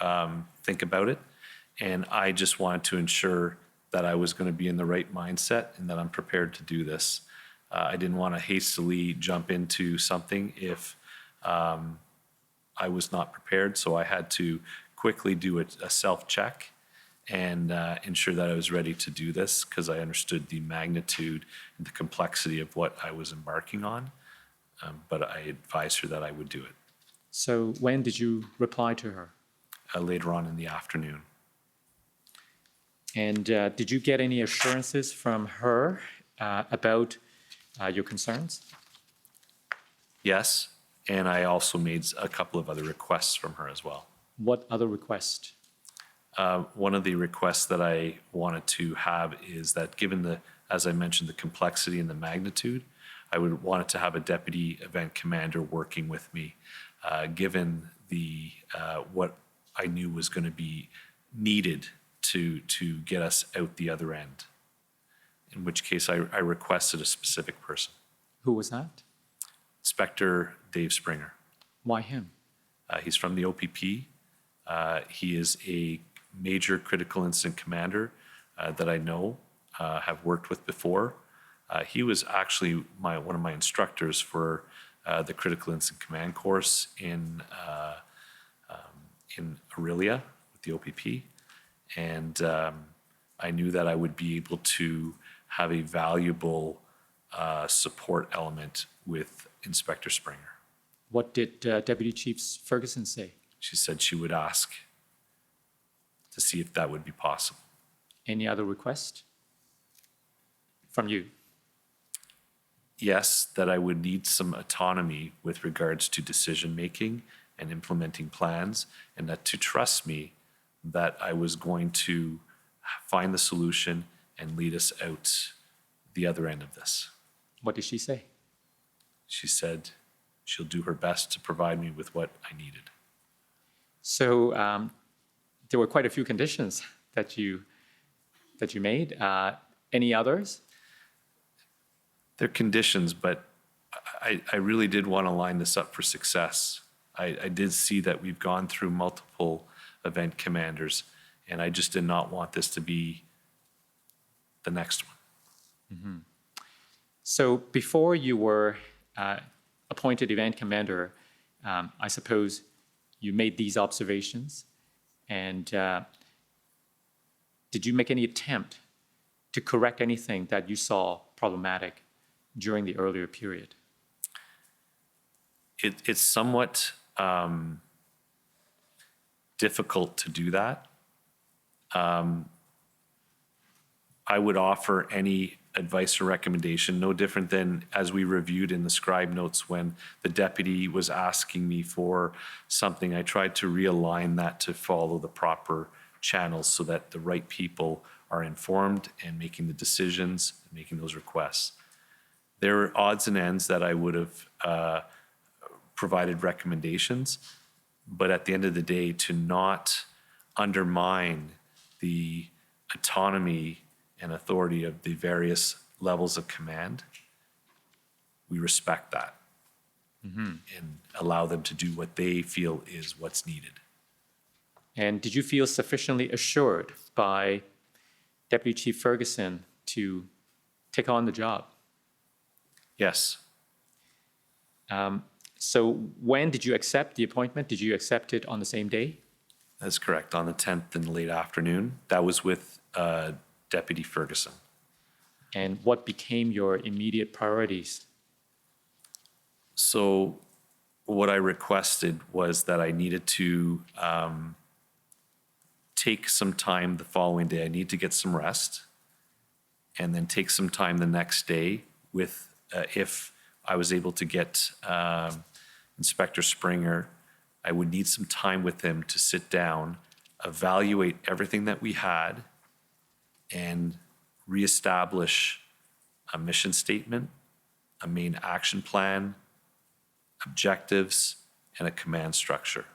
think about it, and I just wanted to ensure that I was going to be in the right mindset and that I'm prepared to do this. I didn't want to hastily jump into something if I was not prepared, so I had to quickly do a self-check and ensure that I was ready to do this, because I understood the magnitude and the complexity of what I was embarking on, but I advised her that I would do it. So when did you reply to her? Later on in the afternoon. And did you get any assurances from her about your concerns? Yes, and I also made a couple of other requests from her as well. What other request? One of the requests that I wanted to have is that given the, as I mentioned, the complexity and the magnitude, I would want to have a deputy event commander working with me, given the what I knew was going to be needed to get us out the other end. In which case, I requested a specific person. Who was that? Inspector Dave Springer. Why him? He's from the OPP. He is a major critical incident commander that I know, have worked with before. He was actually one of my instructors for the critical incident command course in Aurelia with the OPP. And I knew that I would be able to have a valuable support element with Inspector Springer. What did Deputy Chief Ferguson say? She said she would ask to see if that would be possible. Any other request from you? Yes, that I would need some autonomy with regards to decision-making and implementing plans, and that to trust me that I was going to find the solution and lead us out the other end of this. What did she say? She said she'll do her best to provide me with what I needed. So there were quite a few conditions that you made. Any others? They're conditions, but I really did want to line this up for success. I did see that we've gone through multiple event commanders, and I just did not want this to be the next one. Mm-hmm. So before you were appointed event commander, I suppose you made these observations, and did you make any attempt to correct anything that you saw problematic during the earlier period? It's somewhat difficult to do that. I would offer any advice or recommendation, no different than as we reviewed in the scribe notes when the deputy was asking me for something. I tried to realign that to follow the proper channels so that the right people are informed and making the decisions and making those requests. There are odds and ends that I would have provided recommendations, but at the end of the day, to not undermine the autonomy and authority of the various levels of command, we respect that and allow them to do what they feel is what's needed. And did you feel sufficiently assured by Deputy Chief Ferguson to take on the job? Yes. So when did you accept the appointment? Did you accept it on the same day? That's correct, on the 10th in the late afternoon. That was with Deputy Ferguson. And what became your immediate priorities? So what I requested was that I needed to take some time the following day. I need to get some rest and then take some time the next day with, if I was able to get Inspector Springer, I would need some time with him to sit down, evaluate everything that we had, and reestablish a mission statement, a main action plan, objectives, and a command structure.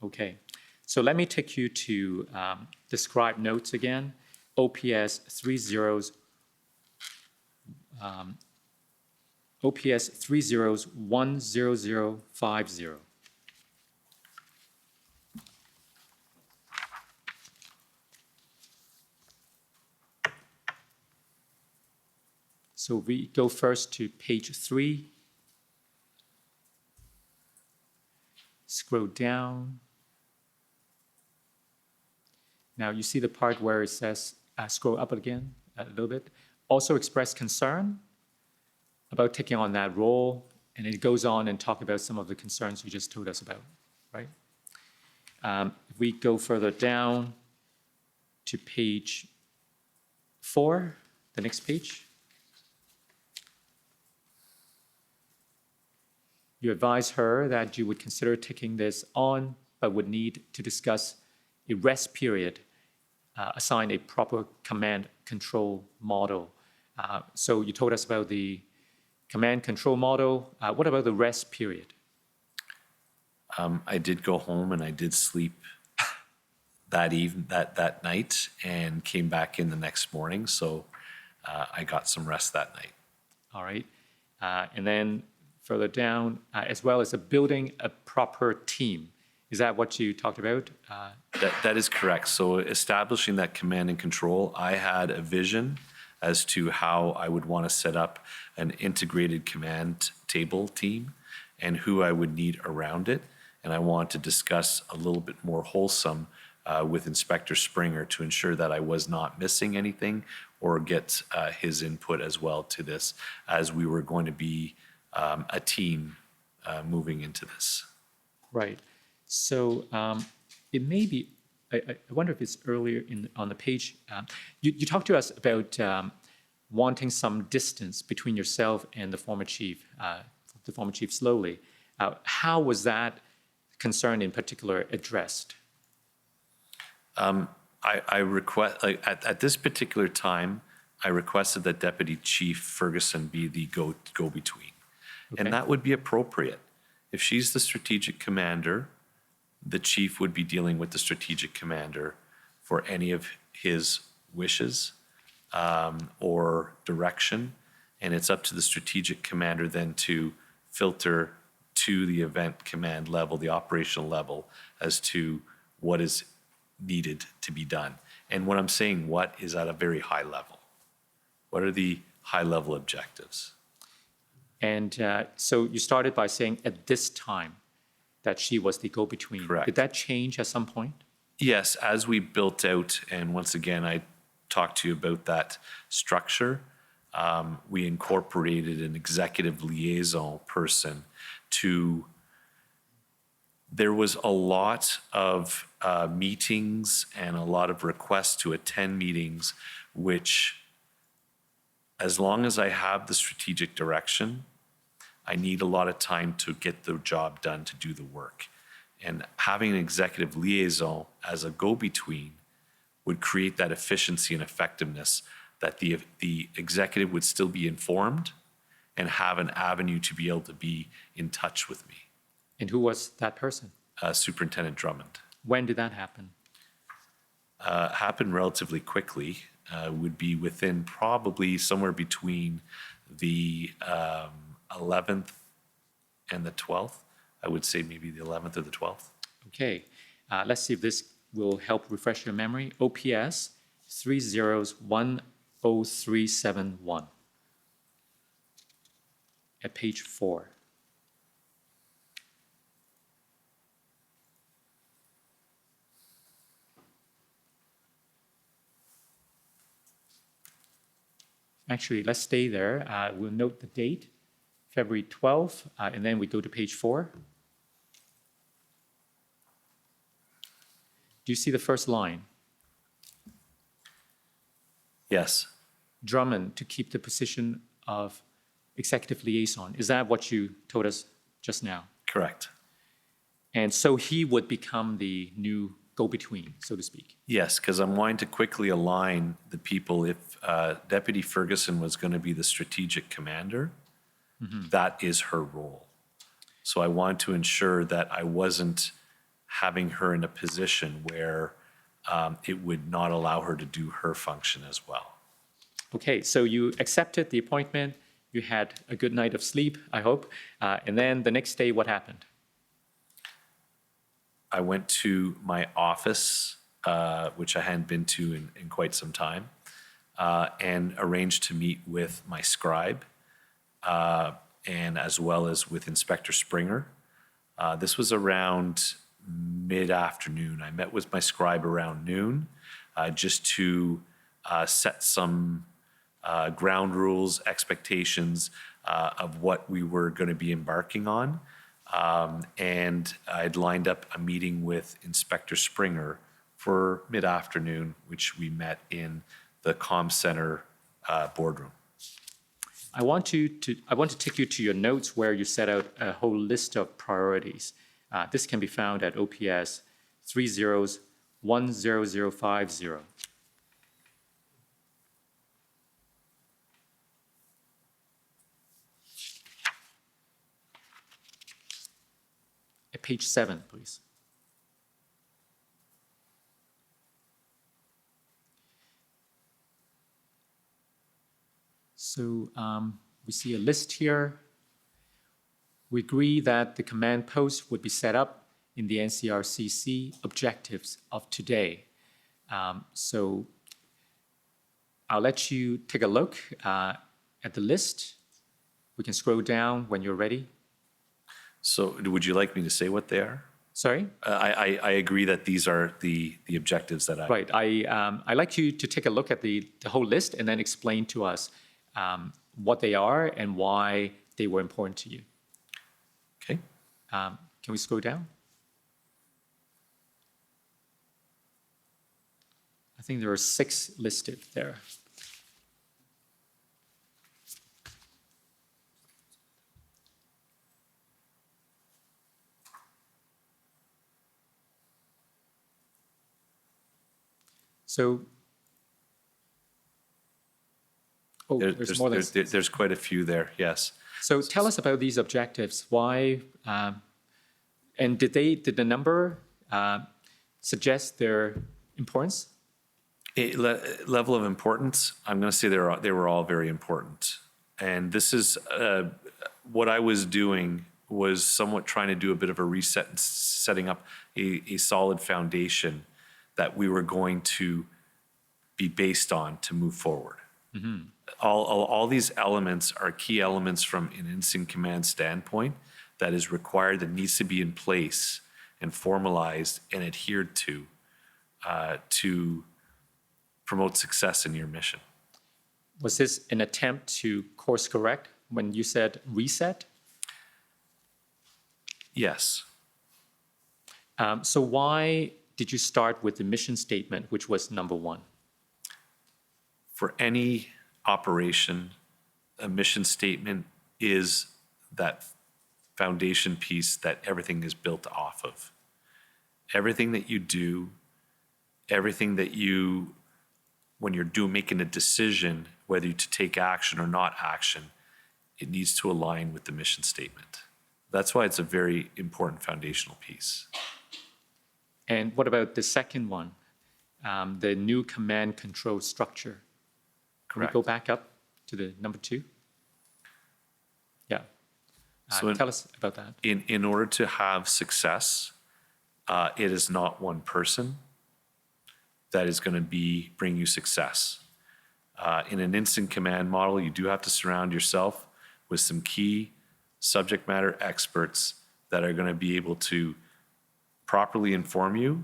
Okay, so let me take you to the scribe notes again. OPS 30s, OPS 30s10050. So we go first to page 3. Scroll down. Now you see the part where it says, scroll up again a little bit. Also express concern about taking on that role, and it goes on and talk about some of the concerns you just told us about, right? If we go further down, to page 4, the next page. You advise her that you would consider taking this on, but would need to discuss a rest period, assign a proper command control model. So you told us about the command control model. What about the rest period? I did go home and I did sleep that night and came back in the next morning. So I got some rest that night. All right. And then further down, as well as building a proper team. Is that what you talked about? That is correct. So establishing that command and control, I had a vision as to how I would want to set up an integrated command table team and who I would need around it. And I want to discuss a little bit more wholesome with Inspector Springer to ensure that I was not missing anything or get his input as well to this, as we were going to be a team moving into this. Right. So it may be, I wonder if it's earlier on the page. You talked to us about wanting some distance between yourself and the former chief Slowly. How was that concern in particular addressed? I request, at this particular time, I requested that Deputy Chief Ferguson be the go-between. Okay. And that would be appropriate. If she's the strategic commander, the chief would be dealing with the strategic commander for any of his wishes or direction. And it's up to the strategic commander then to filter to the event command level, the operational level, as to what is needed to be done. And when I'm saying what is at a very high level. What are the high level objectives? And so you started by saying at this time that she was the go-between. Correct. Did that change at some point? Yes, as we built out, and once again, I talked to you about that structure, we incorporated an executive liaison person to, there was a lot of meetings and a lot of requests to attend meetings, which, as long as I have the strategic direction, I need a lot of time to get the job done, to do the work. And having an executive liaison as a go-between would create that efficiency and effectiveness that the executive would still be informed and have an avenue to be able to be in touch with me. And who was that person? Superintendent Drummond. When did that happen? Happened relatively quickly. Would be within probably somewhere between the 11th and the 12th. I would say maybe the 11th or the 12th. Okay. Let's see if this will help refresh your memory. OPS 3010371 at page 4. Actually, let's stay there. We'll note the date, February 12th, and then we go to page 4. Do you see the first line? Yes. Drummond to keep the position of executive liaison. Is that what you told us just now? Correct. And so he would become the new go-between, so to speak. Yes, because I'm wanting to quickly align the people. If Deputy Ferguson was going to be the strategic commander, that is her role. So I want to ensure that I wasn't having her in a position where it would not allow her to do her function as well. Okay, so you accepted the appointment. You had a good night of sleep, I hope. And then the next day, what happened? I went to my office, which I hadn't been to in quite some time, and arranged to meet with my scribe, and as well as with Inspector Springer. This was around mid-afternoon. I met with my scribe around noon, just to set some ground rules, expectations of what we were going to be embarking on. And I'd lined up a meeting with Inspector Springer for mid-afternoon, which we met in the comm center boardroom. I want to take you to your notes where you set out a whole list of priorities. This can be found at OPS 30-10050. At page 7, please. So we see a list here. We agree that the command post would be set up in the NCRCC objectives of today. So I'll let you take a look at the list. We can scroll down when you're ready. So would you like me to say what they are? Sorry? I agree that these are the objectives that I... Right. I'd like you to take a look at the whole list and then explain to us what they are and why they were important to you. Okay. Can we scroll down? I think there are 6 listed there. So, there's more than... There's quite a few there, yes. So tell us about these objectives. Why, and did the number suggest their importance? Level of importance, I'm going to say they were all very important. And this is what I was doing was somewhat trying to do a bit of a reset and setting up a solid foundation that we were going to be based on to move forward. Mm-hmm. All these elements are key elements from an incident command standpoint that is required, that needs to be in place and formalized and adhered to promote success in your mission. Was this an attempt to course correct when you said reset? Yes. So why did you start with the mission statement, which was number 1? For any operation, a mission statement is that foundation piece that everything is built off of. Everything that you do, everything that you, when you're making a decision, whether to take action or not action, it needs to align with the mission statement. That's why it's a very important foundational piece. And what about the second one, the new command control structure? Correct. Can we go back up to the number 2? Yeah. So tell us about that. In order to have success, it is not one person that is going to bring you success. In an incident command model, you do have to surround yourself with some key subject matter experts that are going to be able to properly inform you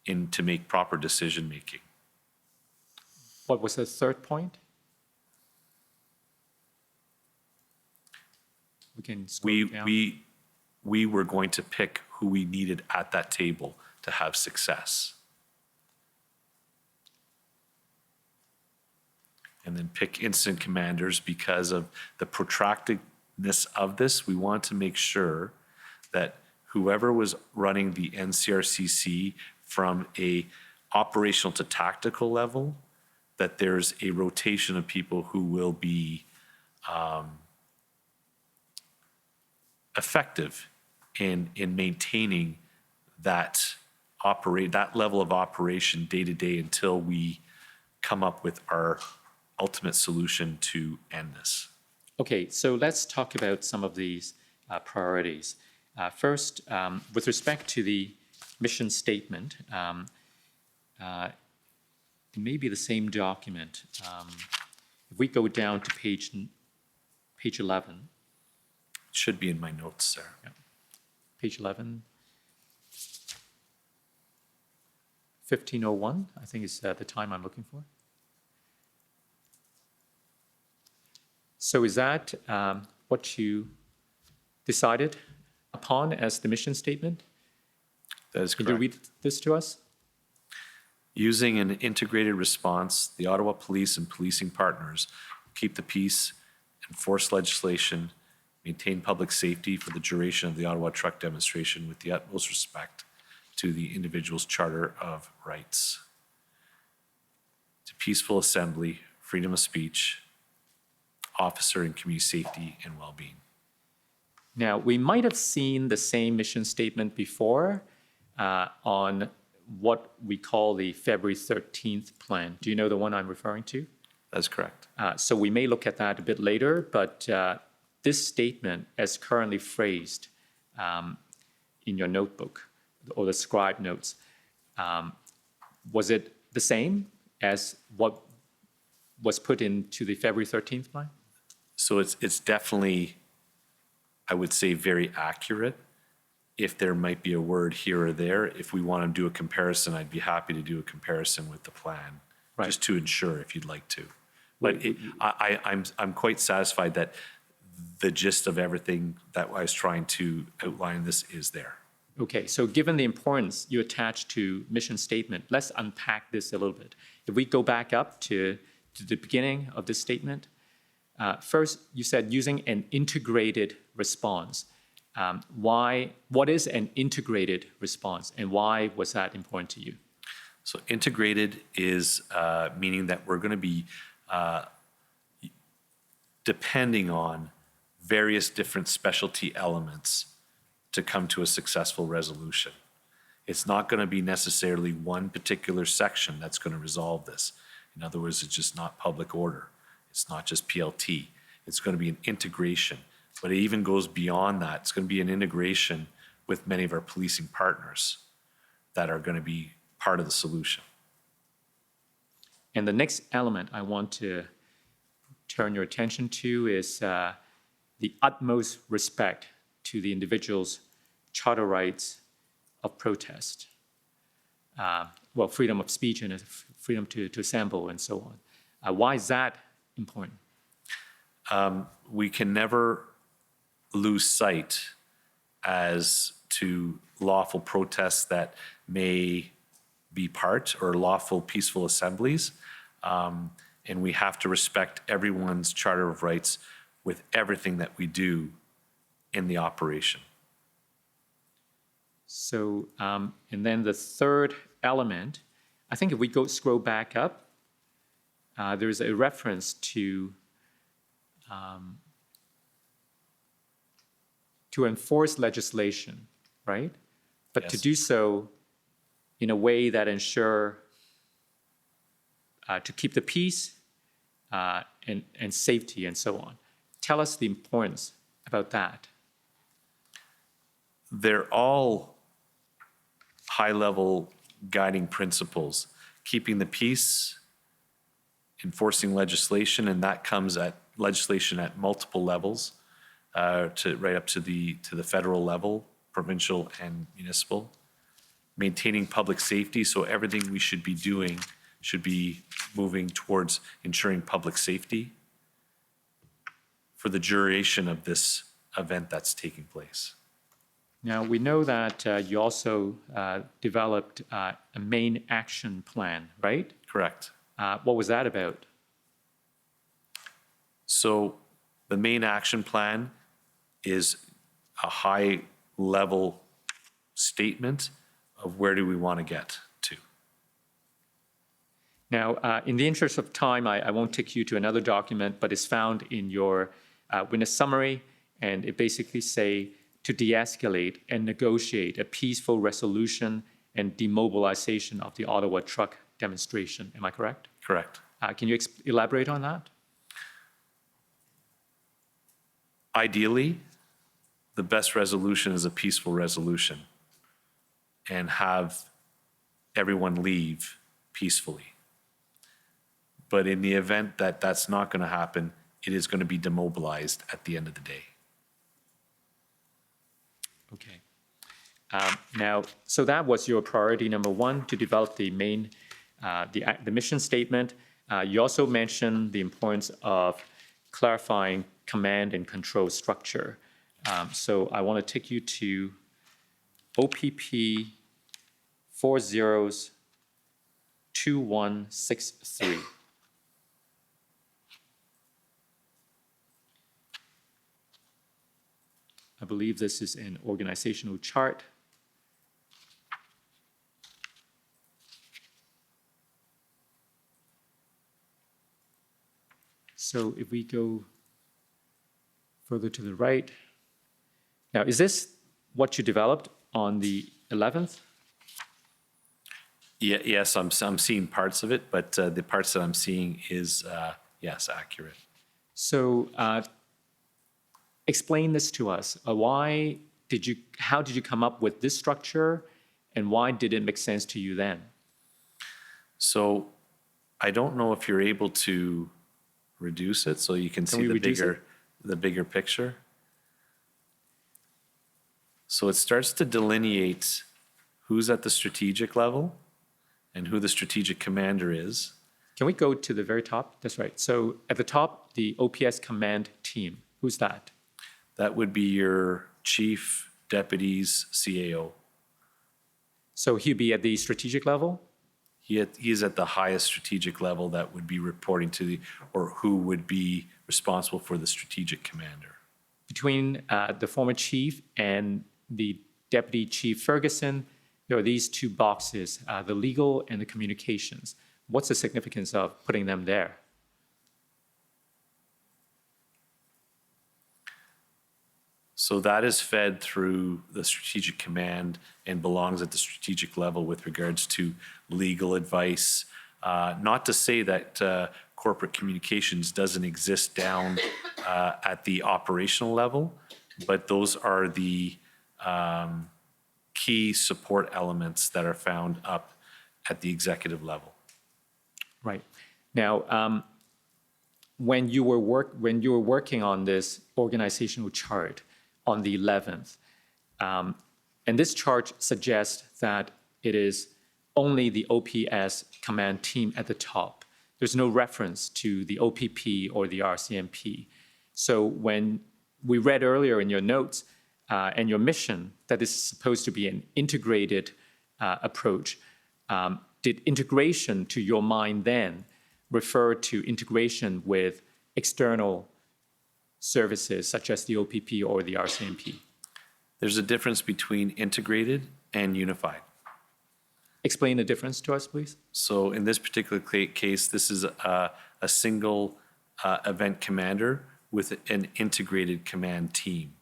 and to make proper decision making. What was the third point? We can scroll down. We were going to pick who we needed at that table to have success. And then pick incident commanders because of the protractedness of this. We want to make sure that whoever was running the NCRCC from a operational to tactical level, that there's a rotation of people who will be effective in maintaining that level of operation day to day until we come up with our ultimate solution to end this. Okay, so let's talk about some of these priorities. First, with respect to the mission statement, it may be the same document. If we go down to page 11. It should be in my notes there. Yeah. Page 11. 1501, I think is the time I'm looking for. So is that what you decided upon as the mission statement? That is correct. Can you read this to us? Using an integrated response, the Ottawa Police and policing partners keep the peace, enforce legislation, maintain public safety for the duration of the Ottawa truck demonstration with the utmost respect to the individual's Charter of Rights, to peaceful assembly, freedom of speech, officer and community safety and well-being. Now, we might have seen the same mission statement before on what we call the February 13th plan. Do you know the one I'm referring to? That's correct. So we may look at that a bit later, but this statement, as currently phrased in your notebook or the scribe notes, was it the same as what was put into the February 13th plan? So it's definitely, I would say, very accurate. If there might be a word here or there, if we want to do a comparison, I'd be happy to do a comparison with the plan, just to ensure if you'd like to. But I'm quite satisfied that the gist of everything that I was trying to outline in this is there. Okay, so given the importance you attach to mission statement, let's unpack this a little bit. If we go back up to the beginning of this statement, first you said using an integrated response. What is an integrated response and why was that important to you? So integrated is meaning that we're going to be depending on various different specialty elements to come to a successful resolution. It's not going to be necessarily one particular section that's going to resolve this. In other words, it's just not public order. It's not just PLT. It's going to be an integration. But it even goes beyond that. It's going to be an integration with many of our policing partners that are going to be part of the solution. And the next element I want to turn your attention to is the utmost respect to the individual's charter rights of protest. Well, freedom of speech and freedom to assemble and so on. Why is that important? We can never lose sight as to lawful protests that may be part or lawful peaceful assemblies. And we have to respect everyone's Charter of Rights with everything that we do in the operation. So, and then the third element, I think if we scroll back up, there's a reference to enforce legislation, right? But Yes. to do so in a way that ensure to keep the peace and safety and so on. Tell us the importance about that. They're all high-level guiding principles, keeping the peace, enforcing legislation, and that comes at legislation at multiple levels, right up to the federal level, provincial and municipal. Maintaining public safety, so everything we should be doing should be moving towards ensuring public safety for the duration of this event that's taking place. Now, we know that you also developed a main action plan, right? Correct. What was that about? So the main action plan is a high-level statement of where do we want to get to. Now, in the interest of time, I won't take you to another document, but it's found in your witness summary, and it basically say to de-escalate and negotiate a peaceful resolution and demobilization of the Ottawa truck demonstration. Am I correct? Correct. Can you elaborate on that? Ideally, the best resolution is a peaceful resolution and have everyone leave peacefully. But in the event that that's not going to happen, it is going to be demobilized at the end of the day. Okay. Now, so that was your priority number one, to develop the main, the mission statement. You also mentioned the importance of clarifying command and control structure. So I want to take you to OPP 4020 2163. I believe this is an organizational chart. So if we go further to the right, now is this what you developed on the 11th? Yeah, yes, I'm seeing parts of it, but the parts that I'm seeing is, yes, accurate. So explain this to us. How did you come up with this structure, and why did it make sense to you then? So I don't know if you're able to reduce it so you can see the bigger picture. So it starts to delineate who's at the strategic level and who the strategic commander is. Can we go to the very top? That's right. So at the top, the OPS command team. Who's that? That would be your chief, deputies, CAO. So he'd be at the strategic level? He's at the highest strategic level that would be reporting to or who would be responsible for the strategic commander. Between the former chief and the deputy chief Ferguson, there are these two boxes, the legal and the communications. What's the significance of putting them there? So that is fed through the strategic command and belongs at the strategic level with regards to legal advice. Not to say that corporate communications doesn't exist down at the operational level, but those are the key support elements that are found up at the executive level. Right. Now, when you were working on this organizational chart on the 11th, and this chart suggests that it is only the OPS command team at the top. There's no reference to the OPP or the RCMP. So when we read earlier in your notes and your mission that this is supposed to be an integrated approach, did integration to your mind then refer to integration with external services such as the OPP or the RCMP? There's a difference between integrated and unified. Explain the difference to us, please. So in this particular case, this is a single event commander with an integrated command team,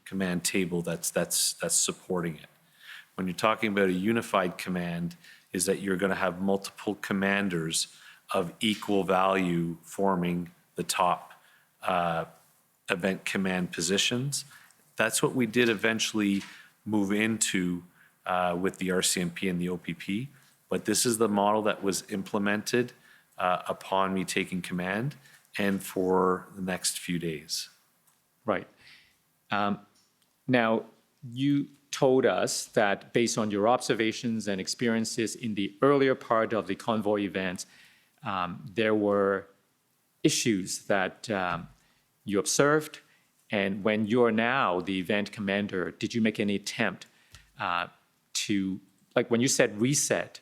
command table that's supporting it. When you're talking about a unified command, is that you're going to have multiple commanders of equal value forming the top event command positions. That's what we did eventually move into with the RCMP and the OPP. But this is the model that was implemented upon me taking command and for the next few days. Right. Now, you told us that based on your observations and experiences in the earlier part of the convoy event, there were issues that you observed. And when you're now the event commander, did you make any attempt to, like when you said reset,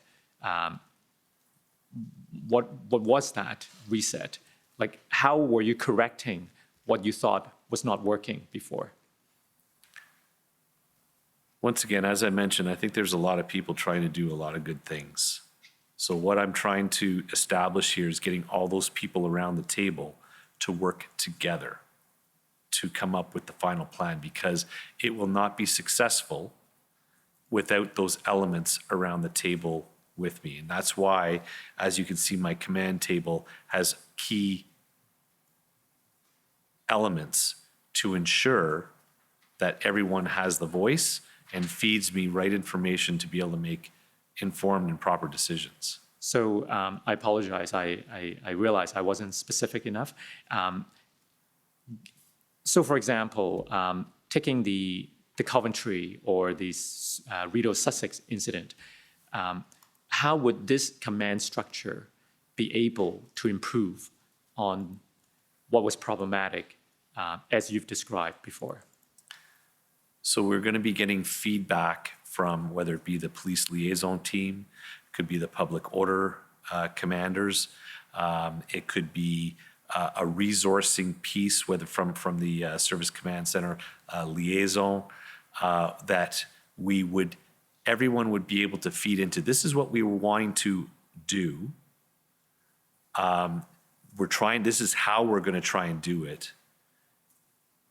what was that reset? Like how were you correcting what you thought was not working before? Once again, as I mentioned, I think there's a lot of people trying to do a lot of good things. So what I'm trying to establish here is getting all those people around the table to work together to come up with the final plan, because it will not be successful without those elements around the table with me. And that's why, as you can see, my command table has key elements to ensure that everyone has the voice and feeds me right information to be able to make informed and proper decisions. So I apologize. I realized I wasn't specific enough. So for example, taking the Coventry or the Rideau Sussex incident, how would this command structure be able to improve on what was problematic as you've described before? So we're going to be getting feedback from whether it be the police liaison team, could be the public order commanders. It could be a resourcing piece, whether from the Service Command Center liaison, that everyone would be able to feed into. This is what we were wanting to do. This is how we're going to try and do it.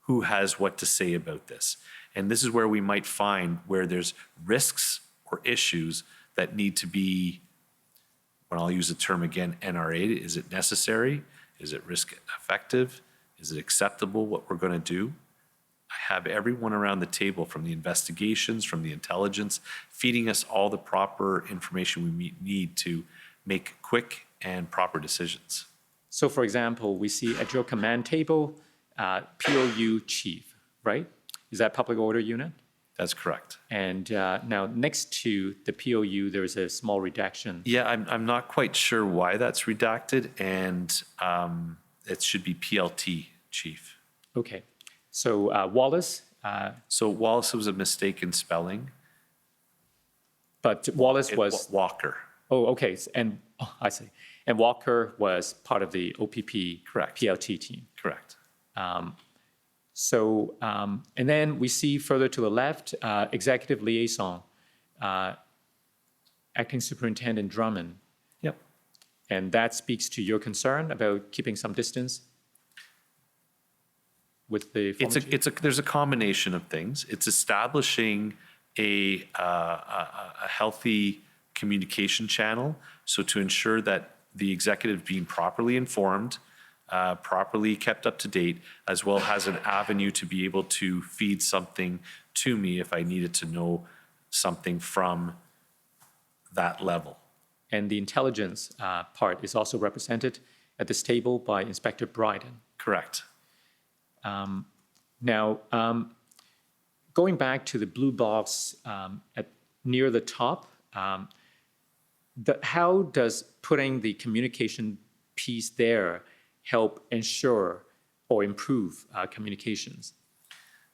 Who has what to say about this? And this is where we might find where there's risks or issues that need to be, when I'll use the term again, NRA. Is it necessary? Is it risk effective? Is it acceptable what we're going to do? I have everyone around the table, from the investigations, from the intelligence, feeding us all the proper information we need to make quick and proper decisions. So for example, we see at your command table, POU chief, right? Is that public order unit? That's correct. And now next to the POU, there's a small redaction. Yeah, I'm not quite sure why that's redacted, and it should be PLT chief. Okay. So Wallace? So Wallace was a mistake in spelling. But Wallace was... Walker. Oh, okay. And I see. And Walker was part of the OPP Correct. PLT team. Correct. And then we see further to the left, executive liaison, Acting Superintendent Drummond. Yep. And that speaks to your concern about keeping some distance with the former chief? There's a combination of things. It's establishing a healthy communication channel, so to ensure that the executive being properly informed, properly kept up to date, as well as an avenue to be able to feed something to me if I needed to know something from that level. And the intelligence part is also represented at this table by Inspector Bryden. Correct. Now, going back to the blue box near the top, how does putting the communication piece there help ensure or improve communications?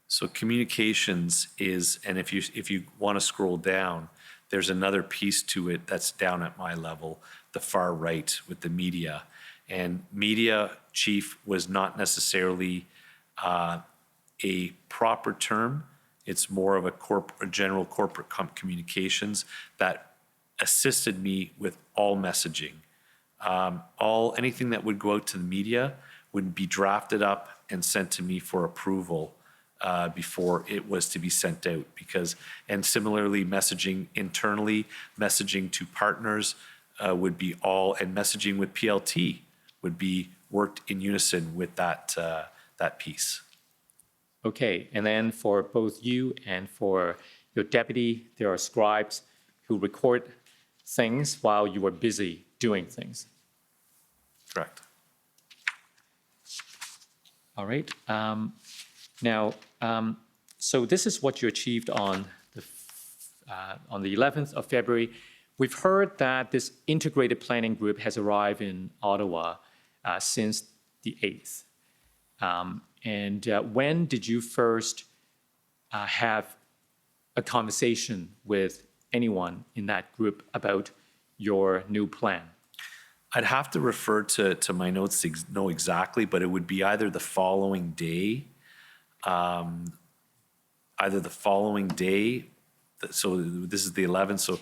So communications is, and if you want to scroll down, there's another piece to it that's down at my level, the far right with the media. And media chief was not necessarily a proper term. It's more of a general corporate communications that assisted me with all messaging. Anything that would go out to the media would be drafted up and sent to me for approval before it was to be sent out. And similarly, messaging internally, messaging to partners would be and messaging with PLT would be worked in unison with that piece. Okay, and then for both you and for your deputy, there are scribes who record things while you were busy doing things. Correct. All right. So this is what you achieved on the 11th of February. We've heard that this integrated planning group has arrived in Ottawa since the 8th. And when did you first have a conversation with anyone in that group about your new plan? I'd have to refer to my notes to know exactly, but it would be either the following day, so this is the 11th, so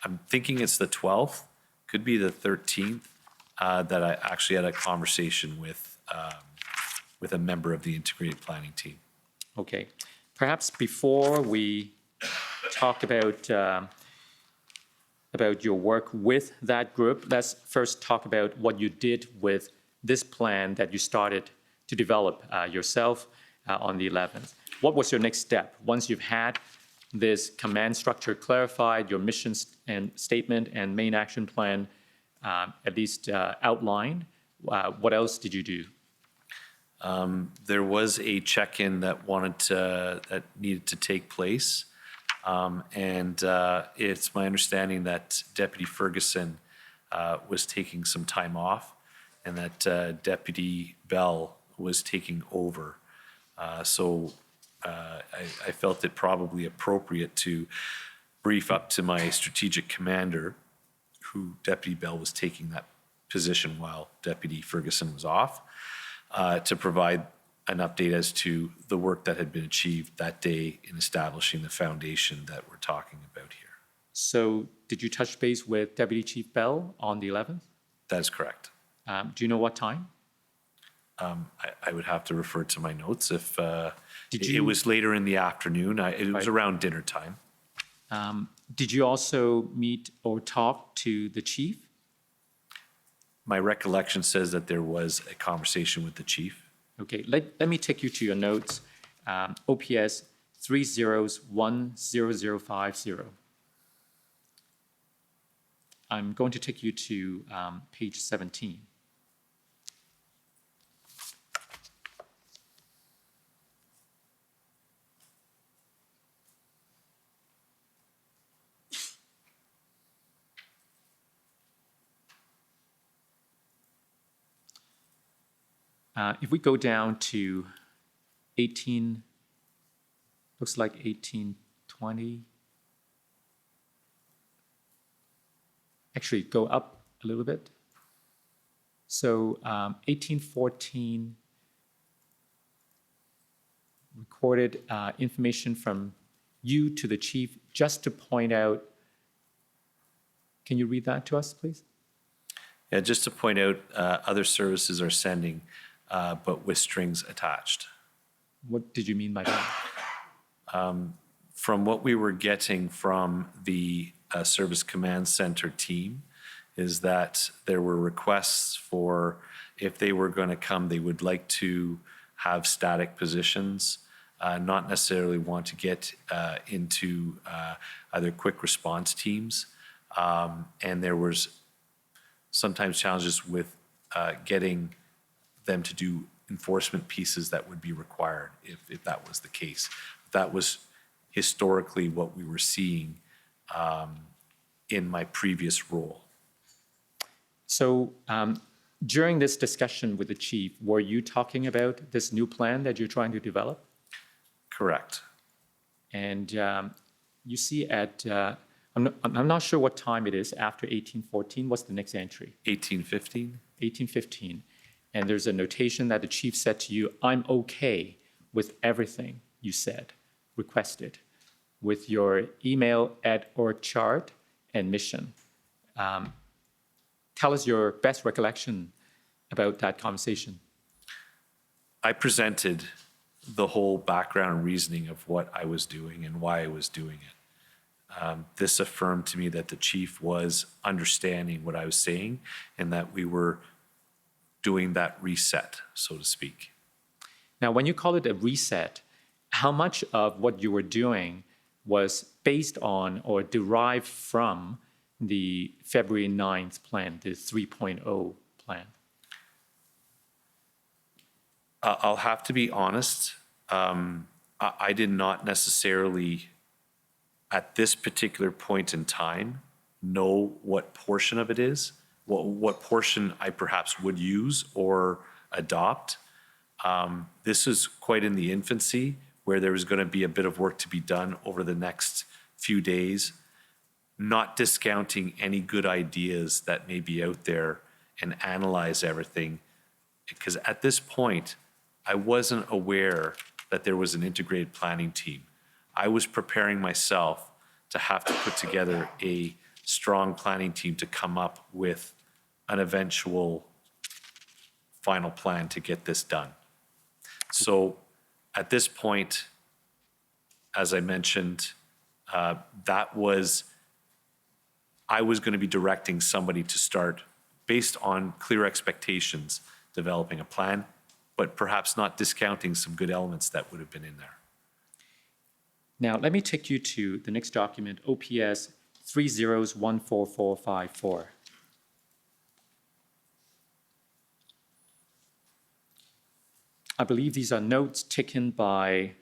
I'm thinking it's the 12th, could be the 13th, that I actually had a conversation with a member of the integrated planning team. Okay. Perhaps before we talk about your work with that group, let's first talk about what you did with this plan that you started to develop yourself on the 11th. What was your next step? Once you've had this command structure clarified, your mission and statement and main action plan at least outlined, what else did you do? There was a check-in that needed to take place. And it's my understanding that Deputy Ferguson was taking some time off and that Deputy Bell was taking over. So I felt it probably appropriate to brief up to my strategic commander who Deputy Bell was taking that position while Deputy Ferguson was off, to provide an update as to the work that had been achieved that day in establishing the foundation that we're talking about here. So did you touch base with Deputy Chief Bell on the 11th? That is correct. Do you know what time? I would have to refer to my notes. If Did it you- was later in the afternoon, it was Right. around dinner time. Did you also meet or talk to the chief? My recollection says that there was a conversation with the chief. Okay, let me take you to your notes. OPS 3010050. I'm going to take you to page 17. If we go down to 18, looks like 1820. Actually, go up a little bit. So 1814 recorded information from you to the chief just to point out. Can you read that to us, please? Yeah, just to point out, other services are sending, but with strings attached. What did you mean by that? From what we were getting from the Service Command Center team is that there were requests for, if they were going to come, they would like to have static positions, not necessarily want to get into either quick response teams. And there was sometimes challenges with getting them to do enforcement pieces that would be required if that was the case. That was historically what we were seeing in my previous role. So during this discussion with the chief, were you talking about this new plan that you're trying to develop? Correct. And you see at, I'm not sure what time it is after 1814. What's the next entry? 1815. 1815. And there's a notation that the chief said to you, I'm okay with everything you said, requested, with your email at org chart and mission. Tell us your best recollection about that conversation. I presented the whole background and reasoning of what I was doing and why I was doing it. This affirmed to me that the chief was understanding what I was saying and that we were doing that reset, so to speak. Now, when you call it a reset, how much of what you were doing was based on or derived from the February 9th plan, the 3.0 plan? I'll have to be honest. I did not necessarily, at this particular point in time, know what portion of it is, what portion I perhaps would use or adopt. This is quite in the infancy, where there was going to be a bit of work to be done over the next few days, not discounting any good ideas that may be out there and analyze everything. Because at this point, I wasn't aware that there was an integrated planning team. I was preparing myself to have to put together a strong planning team to come up with an eventual final plan to get this done. So at this point, as I mentioned, I was going to be directing somebody to start, based on clear expectations, developing a plan, but perhaps not discounting some good elements that would have been in there. Now, let me take you to the next document, OPS 3014454. I believe these are notes taken by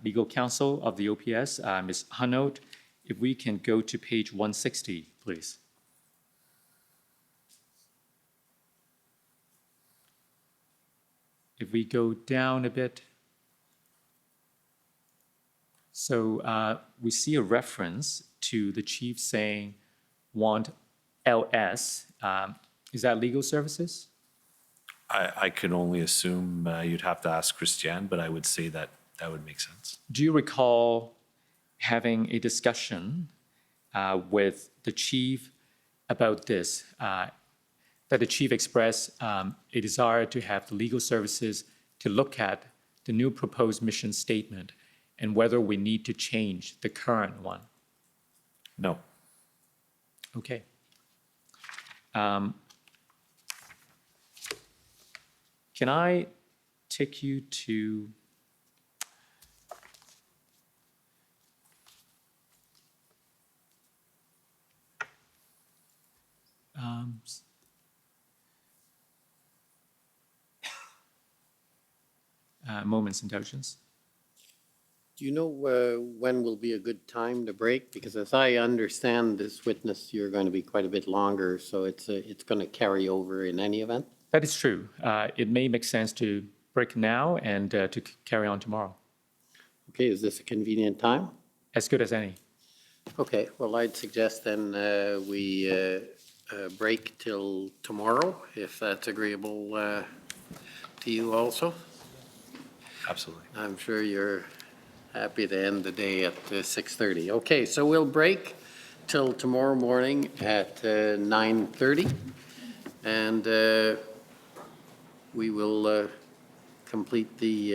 legal counsel of the OPS, Ms. Hanaud. If we can go to page 160, please. If we go down a bit. So we see a reference to the chief saying, want LS, is that legal services? I can only assume you'd have to ask Christiane, but I would say that that would make sense. Do you recall having a discussion with the chief about this? That the chief expressed a desire to have the legal services to look at the new proposed mission statement and whether we need to change the current one? No. Okay. Can I take you to moment's indulgence? Do you know when will be a good time to break? Because as I understand this witness, you're going to be quite a bit longer, so it's going to carry over in any event? That is true. It may make sense to break now and to carry on tomorrow. Okay, is this a convenient time? As good as any. Okay, well, I'd suggest then we break till tomorrow, if that's agreeable to you also. Absolutely. I'm sure you're happy to end the day at 6:30. Okay, so we'll break till tomorrow morning at 9:30, and we will complete the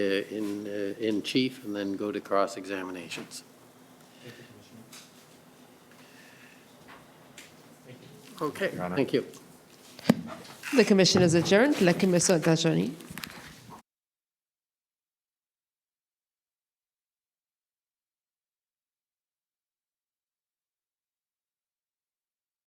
in chief and then go to cross-examinations. Okay, thank you. The commission is adjourned. La commission est adjournée.